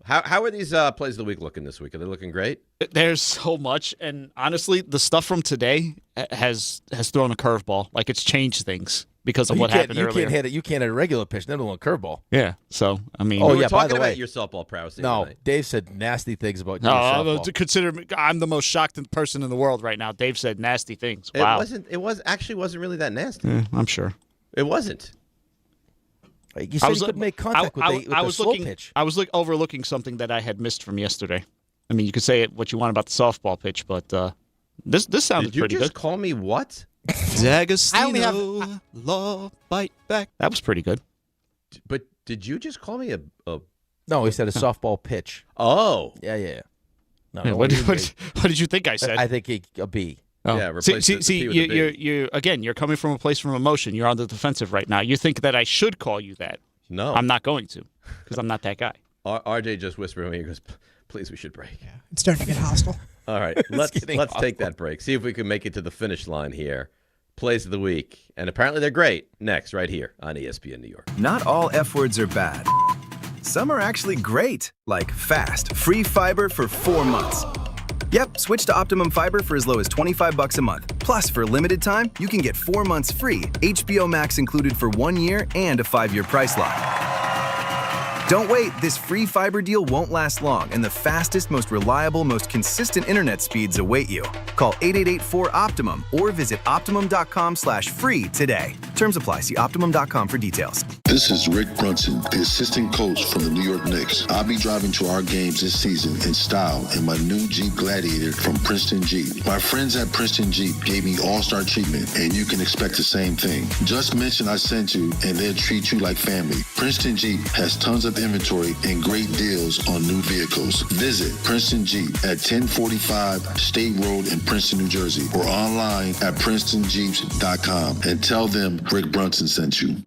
How are these plays of the week looking this week? Are they looking great? There's so much, and honestly, the stuff from today has thrown a curveball. Like, it's changed things because of what happened earlier. You can't hit a regular pitch, never a curveball. Yeah, so, I mean... we were talking about your softball prowess. No, Dave said nasty things about your softball. Consider I'm the most shocked person in the world right now. Dave said nasty things. Wow. It wasn't really that nasty. I'm sure. It wasn't. You said you could make contact with the slow pitch. I was overlooking something that I had missed from yesterday. I mean, you could say what you want about the softball pitch, but this sounded pretty good. Did you just call me what? D'Agostino, law, bite back. That was pretty good. But did you just call me a... No, he said a softball pitch. Oh. Yeah. No, what did you think I said? I think a B. Oh. Yeah, you're coming from a place from emotion. You're on the defensive right now. You think that I should call you that. No. I'm not going to, because I'm not that guy. RJ just whispered to me, he goes, please, we should break. Yeah, it's starting to get hostile. All right, let's take that break. See if we can make it to the finish line here. Plays of the week. And apparently they're great. Next, right here on ESPN New York. Not all F words are bad. Some are actually great, like fast, free fiber for 4 months. Yep, switch to Optimum Fiber for as low as $25 a month. Plus, for a limited time, you can get 4 months free, HBO Max included for 1 year, and a 5-year price lock. Don't wait, this free fiber deal won't last long, and the fastest, most reliable, most consistent internet speeds await you. Call 888-4-OPTIMUM or visit Optimum.com/free today. Terms apply. See Optimum.com for details. This is Rick Brunson, the assistant coach from the New York Knicks. I'll be driving to our games this season in style in my new Jeep Gladiator from Princeton Jeep. My friends at Princeton Jeep gave me all-star treatment, and you can expect the same thing. Just mention I sent you, and they'll treat you like family. Princeton Jeep has tons of inventory and great deals on new vehicles. Visit Princeton Jeep at 1045 State Road in Princeton, New Jersey, or online at PrincetonJeeps.com and tell them Rick Brunson sent you.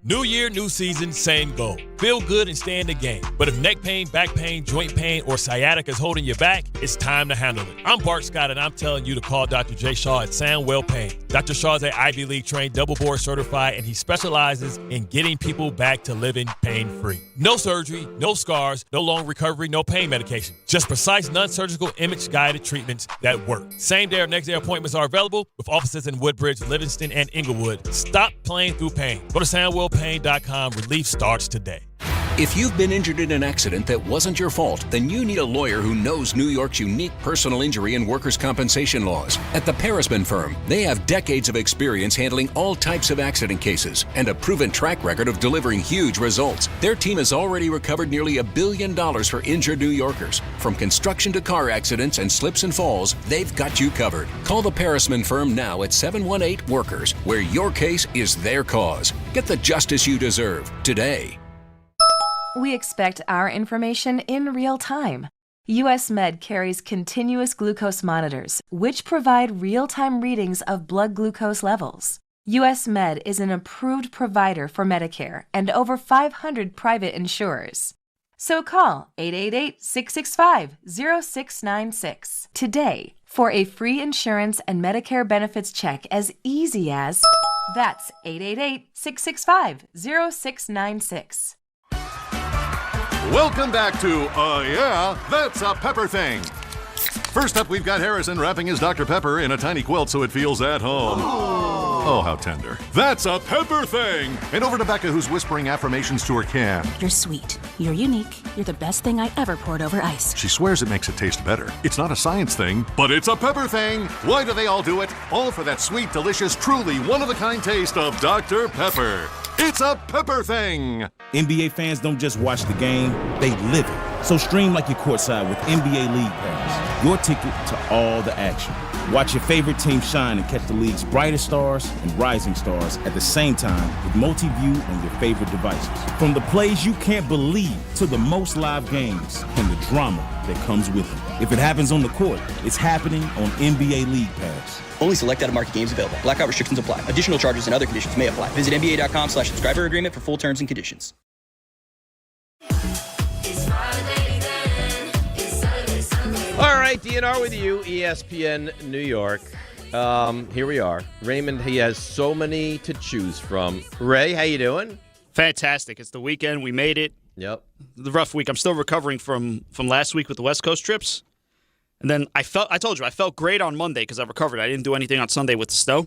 New year, new season, same goal. Feel good and stay in the game. But if neck pain, back pain, joint pain, or sciatica is holding you back, it's time to handle it. I'm Bart Scott, and I'm telling you to call Dr. J. Shaw at Soundwell Pain. Dr. Shaw's an Ivy League trained, double board certified, and he specializes in getting people back to living pain-free. No surgery, no scars, no long recovery, no pain medication. Just precise, non-surgical, image-guided treatments that work. Same-day or next-day appointments are available with offices in Woodbridge, Livingston, and Inglewood. Stop playing through pain. Go to SoundwellPain.com. Relief starts today. If you've been injured in an accident that wasn't your fault, then you need a lawyer who knows New York's unique personal injury and workers' compensation laws. At the Parisman Firm, they have decades of experience handling all types of accident cases and a proven track record of delivering huge results. Their team has already recovered nearly $1 billion for injured New Yorkers. From construction to car accidents and slips and falls, they've got you covered. Call the Parisman Firm now at 718-WORKERS, where your case is their cause. Get the justice you deserve today. we expect our information in real time. US Med carries continuous glucose monitors, which provide real-time readings of blood glucose levels. US Med is an approved provider for Medicare and over 500 private insurers. So call 888-665-0696 today for a free insurance and Medicare benefits check as easy as... That's 888-665-0696. Welcome back to Yeah, That's a Pepper Thing. First up, we've got Harrison wrapping his Dr. Pepper in a tiny quilt so it feels at home. Oh, how tender. That's a Pepper Thing. And over to Becca, who's whispering affirmations to her can. You're sweet. You're unique. You're the best thing I ever poured over ice. She swears it makes it taste better. It's not a science thing, but it's a Pepper Thing. Why do they all do it? All for that sweet, delicious, truly one-of-a-kind taste of Dr. Pepper. It's a Pepper Thing. NBA fans don't just watch the game, they live it. So stream like you're courtside with NBA League Pass. Your ticket to all the action. Watch your favorite team shine and catch the league's brightest stars and rising stars at the same time with multi-view on your favorite devices. From the plays you can't believe to the most live games and the drama that comes with it. If it happens on the court, it's happening on NBA League Pass. Only select out-of-market games available. Blackout restrictions apply. Additional charges and other conditions may apply. Visit NBA.com/subscriber agreement for full terms and conditions. All right, DNR with you, ESPN New York. Here we are. Raymond, he has so many to choose from. Ray, how you doing? Fantastic. It's the weekend. We made it. Yep. The rough week. I'm still recovering from last week with the West Coast trips. And then I told you, I felt great on Monday because I recovered. I didn't do anything on Sunday with the snow.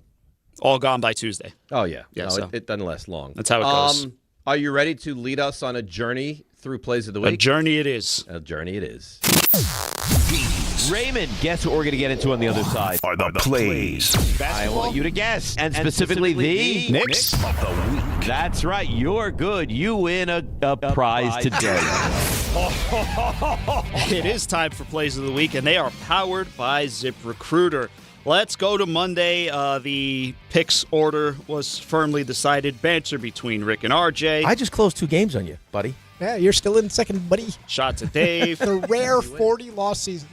All gone by Tuesday. Oh, yeah. Yeah, no, so it doesn't last long. That's how it goes. Are you ready to lead us on a journey through plays of the week? A journey it is. A journey it is. Raymond, guess what we're going to get into on the other side? Are the plays. I want you to guess. And specifically the Knicks of the week. That's right. You're good. You win a prize today. It is time for Plays of the Week, and they are powered by ZipRecruiter. Let's go to Monday. The picks order was firmly decided. Banter between Rick and RJ. I just closed 2 games on you, buddy. Yeah, you're still in second, buddy. Shots at Dave. The rare 40-loss season.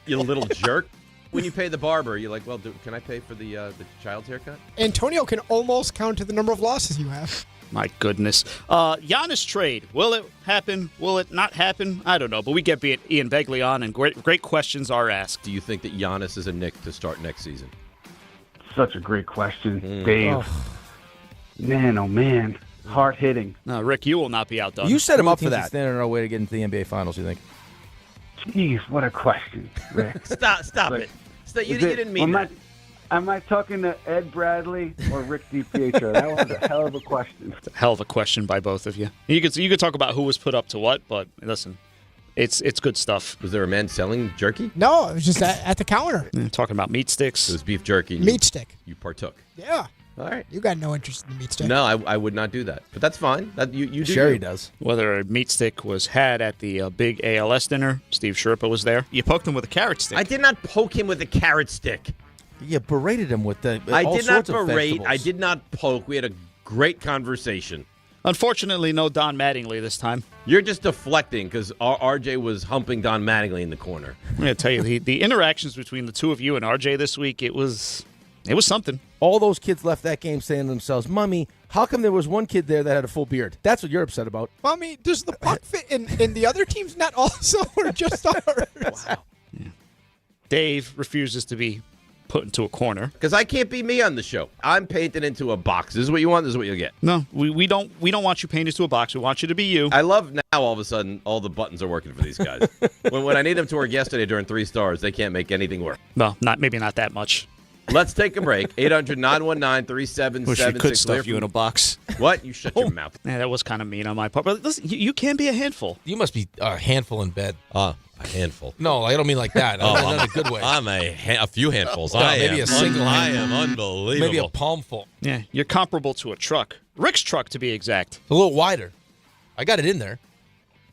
You little jerk. When you pay the barber, you're like, well, can I pay for the child's haircut? Antonio can almost count to the number of losses you have. My goodness. Giannis trade. Will it happen? Will it not happen? I don't know. But we get Ian Begley on, and great questions are asked. Do you think that Giannis is a Knick to start next season? Such a great question, Dave. Oh. Man, oh, man. Hard hitting. No, Rick, you will not be outdone. You set him up for that. Standing in our way to get into the NBA Finals, you think? Jeez, what a question, Rick. Stop it. You didn't mean that. Am I talking to Ed Bradley or Rick DiPietro? That was a hell of a question. It's a hell of a question by both of you. You could talk about who was put up to what, but listen, it's good stuff. Was there a man selling jerky? No, it was just at the counter. Talking about meat sticks. It was beef jerky. Meat stick. You partook. Yeah. All right. You got no interest in the meat stick. No, I would not do that. But that's fine. You do. Sherry does. Whether a meat stick was had at the big ALS dinner, Steve Sherpa was there. You poked him with a carrot stick. I did not poke him with a carrot stick. You berated him with the I all did not sorts of berate. vegetables. I did not poke. We had a great conversation. Unfortunately, no Don Mattingly this time. You're just deflecting because RJ was humping Don Mattingly in the corner. I'm going to tell you, the interactions between the two of you and RJ this week, it was something. All those kids left that game saying to themselves, Mommy, how come there was one kid there that had a full beard? That's what you're upset about. Mommy, does the puck fit in the other team's net also or just ours? Wow. Yeah. Dave refuses to be put into a corner. Because I can't be me on the show. I'm painted into a box. This is what you want. This is what you'll get. No, we don't want you painted into a box. We want you to be you. I love now all of a sudden all the buttons are working for these guys. when I need them to work yesterday during 3 stars, they can't make anything work. No, maybe not that much. Let's take a break. 800-919-3776. Wish we could stuff you in a box. What? You shut your mouth. Yeah, that was kind of mean on my part. But listen, you can be a handful. You must be a handful in bed. A handful. No, I don't mean like that. I mean in a good way. I'm a few handfuls. Maybe a single I handful. am unbelievable. Maybe a palmful. Yeah, you're comparable to a truck. Rick's truck, to be exact. It's a little wider. I got it in there,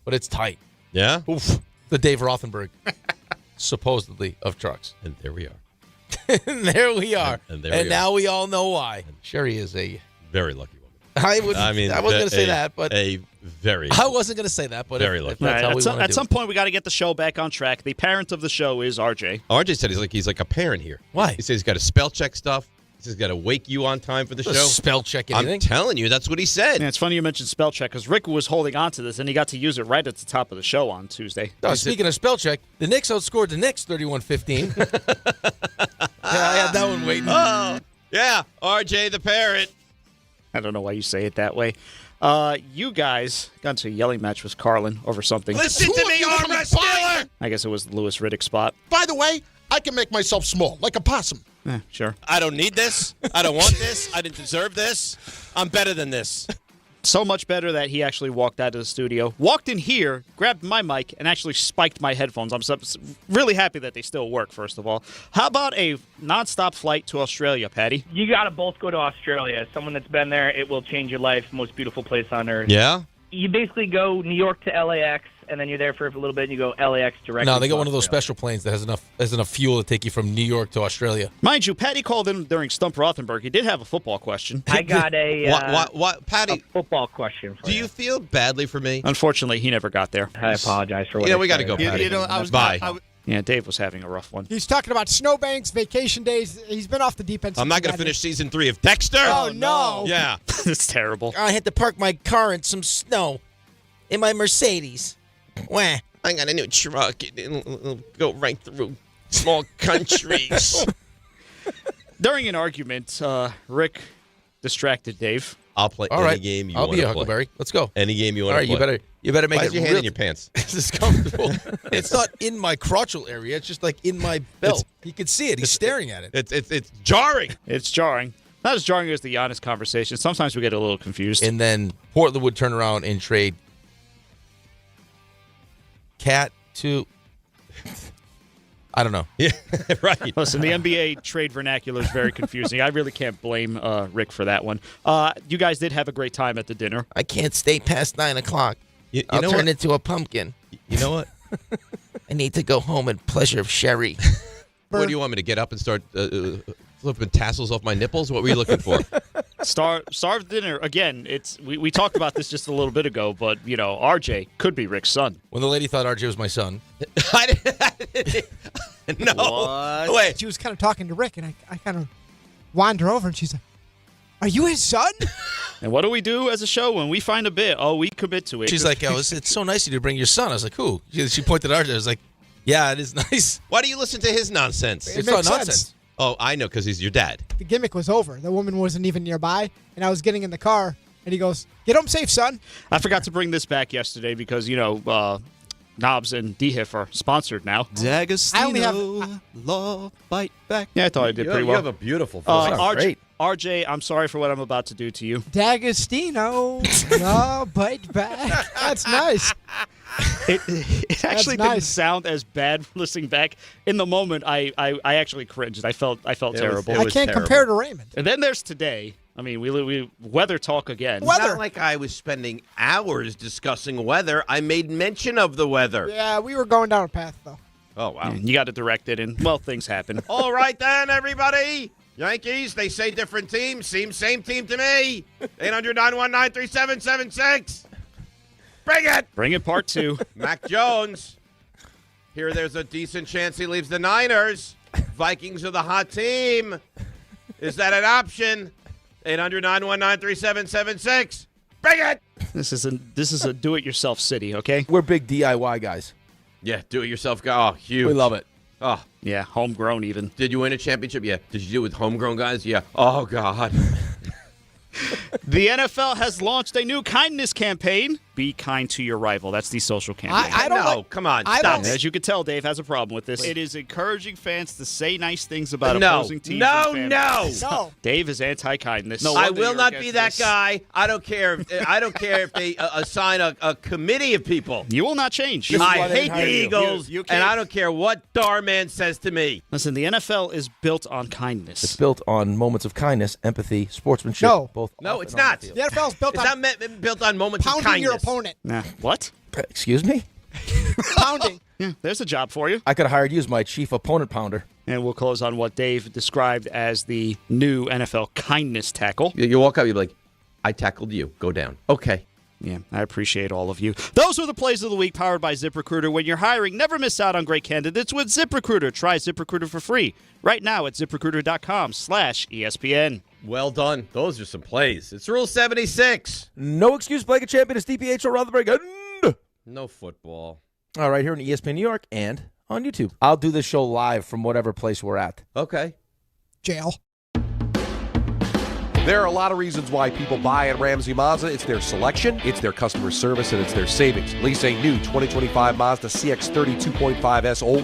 but it's tight. Yeah? Oof. The Dave Rothenberg, supposedly, of trucks. And there we are. And there we are. And now we all know why. And Sherry is a very lucky woman. I wasn't going to say that, but I wasn't going to say that, but very if lucky. that's how we want to At some point, we got to get the show back on track. The parent of the show is RJ. RJ said he's like a parent here. Why? He says he's got to spell check stuff. He says he's got to wake you on time for the show. Spell check anything? I'm telling you, that's what he said. Yeah, it's funny you mentioned spell check because Rick was holding on to this, and he got to use it right at the top of the show on Tuesday. Speaking of spell check, the Knicks outscored the Knicks 31-15. I had that one waiting. Oh, yeah, RJ the parent. I don't know why you say it that way. You guys got into a yelling match with Carlin over something. Listen to me, arm wrestler! I guess it was the Lewis Riddick spot. By the way, I can make myself small, like a possum. Sure. I don't need this. I don't want this. I didn't deserve this. I'm better than this. So much better that he actually walked out of the studio, walked in here, grabbed my mic, and actually spiked my headphones. I'm really happy that they still work, first of all. How about a nonstop flight to Australia, Patty? You got to both go to Australia. As someone that's been there, it will change your life. Most beautiful place on earth. Yeah? You basically go New York to LAX, and then you're there for a little bit, and you go LAX directly. No, they got to one of those Australia. special planes that has enough fuel to take you from New York to Australia. Mind you, Patty called in during Stump Rothenberg. He did have a football question. I got a Patty, a football question for do you feel badly for me? Unfortunately, he never got there. I apologize for what we got to go, Patty. Bye. Yeah, Dave was having a rough one. He's talking about snowbanks, vacation days. He's been off the deep end. I'm not going to finish season 3 of Dexter. Oh, no. Yeah. It's terrible. I had to park my car in some snow in my Mercedes. Wah. I got a new truck. It'll go right through small countries. During an argument, Rick distracted Dave. I'll play any game you want to play. I'll be a Huckleberry. Let's go. Any game you want to play. All right, you better make Why it is your hand in your pants? This is comfortable. It's not in my crotchal area. It's just like in my belt. He can see it. He's staring at it. It's jarring. It's jarring. Not as jarring as the Giannis conversation. Sometimes we get a little confused. And then Portland would turn around and trade Cat to... I don't know. Yeah, right. Listen, the NBA trade vernacular is very confusing. I really can't blame Rick for that one. You guys did have a great time at the dinner. I can't stay past 9 o'clock. I'll turn into a pumpkin. You know what? I need to go home and pleasure of sherry. What do you want me to get up and start flipping tassels off my nipples? What were you looking for? Starved dinner. Again, we talked about this just a little bit ago, but, RJ could be Rick's son. When the lady thought RJ was my son. No. What? Wait. She was kind of talking to Rick, and I kind of wander over, and she's like, "Are you his son?" And what do we do as a show when we find a bit? Oh, we commit to it. She's like, it's so nice of you to bring your son. I was like, who? She pointed at RJ. I was like, yeah, it is nice. Why do you listen to his nonsense? It makes sense. Oh, I know, because he's your dad. The gimmick was over. The woman wasn't even nearby, and I was getting in the car, and he goes, "Get home safe, son." I forgot to bring this back yesterday because, Knobs and DHIF are sponsored now. I only have Law Bite Back. Yeah, I thought I did pretty well. You have a beautiful voice. Great. RJ, I'm sorry for what I'm about to do to you. D'Agostino, no, bite back. That's nice. It actually didn't sound as bad listening back. In the moment, I actually cringed. I felt terrible. I can't compare to Raymond. And then there's today. I mean, we weather talk again. It's not like I was spending hours discussing weather. I made mention of the weather. Yeah, we were going down a path, though. Oh, wow. And you got to direct it, and, things happen. All right, then, everybody. Yankees, they say different teams. Seems same team to me. 800-919-3776. Bring it. Bring it, part 2. Mac Jones. Here, there's a decent chance he leaves the Niners. Vikings are the hot team. Is that an option? 800-919-3776. Bring it. This is a do-it-yourself city, okay? We're big DIY guys. Yeah, do-it-yourself guy. Oh, huge. We love it. Oh. Yeah, homegrown even. Did you win a championship? Yeah. Did you do it with homegrown guys? Yeah. Oh, God. The NFL has launched a new kindness campaign. Be kind to your rival. That's the social campaign. I don't know. Come on. Stop. As you can tell, Dave has a problem with this. It is encouraging fans to say nice things about opposing teams. No. Dave is anti-kindness. I will not be that guy. I don't care. I don't care if they assign a committee of people. You will not change. I hate the Eagles, and I don't care what Darman says to me. Listen, the NFL is built on kindness. It's built on moments of kindness, empathy, sportsmanship. No. No, it's not. The NFL is built on built on moments of pounding kindness. your opponent. Nah. What? Excuse me? Pounding. Yeah, there's a job for you. I could have hired you as my chief opponent pounder. And we'll close on what Dave described as the new NFL kindness tackle. You walk up, you're like, I tackled you. Go down. Okay. Yeah, I appreciate all of you. Those were the plays of the week powered by ZipRecruiter. When you're hiring, never miss out on great candidates with ZipRecruiter. Try ZipRecruiter for free right now at ZipRecruiter.com/ESPN. Well done. Those are some plays. It's Rule 76. No excuse playing a champion is DiPietro Rothenberg. No football. All right, here in ESPN New York and on YouTube. I'll do this show live from whatever place we're at. Okay. Jail. There are a lot of reasons why people buy at Ramsey Mazda. It's their selection, it's their customer service, and it's their savings. Lease a new 2025 Mazda CX-30 2.5S all-wheel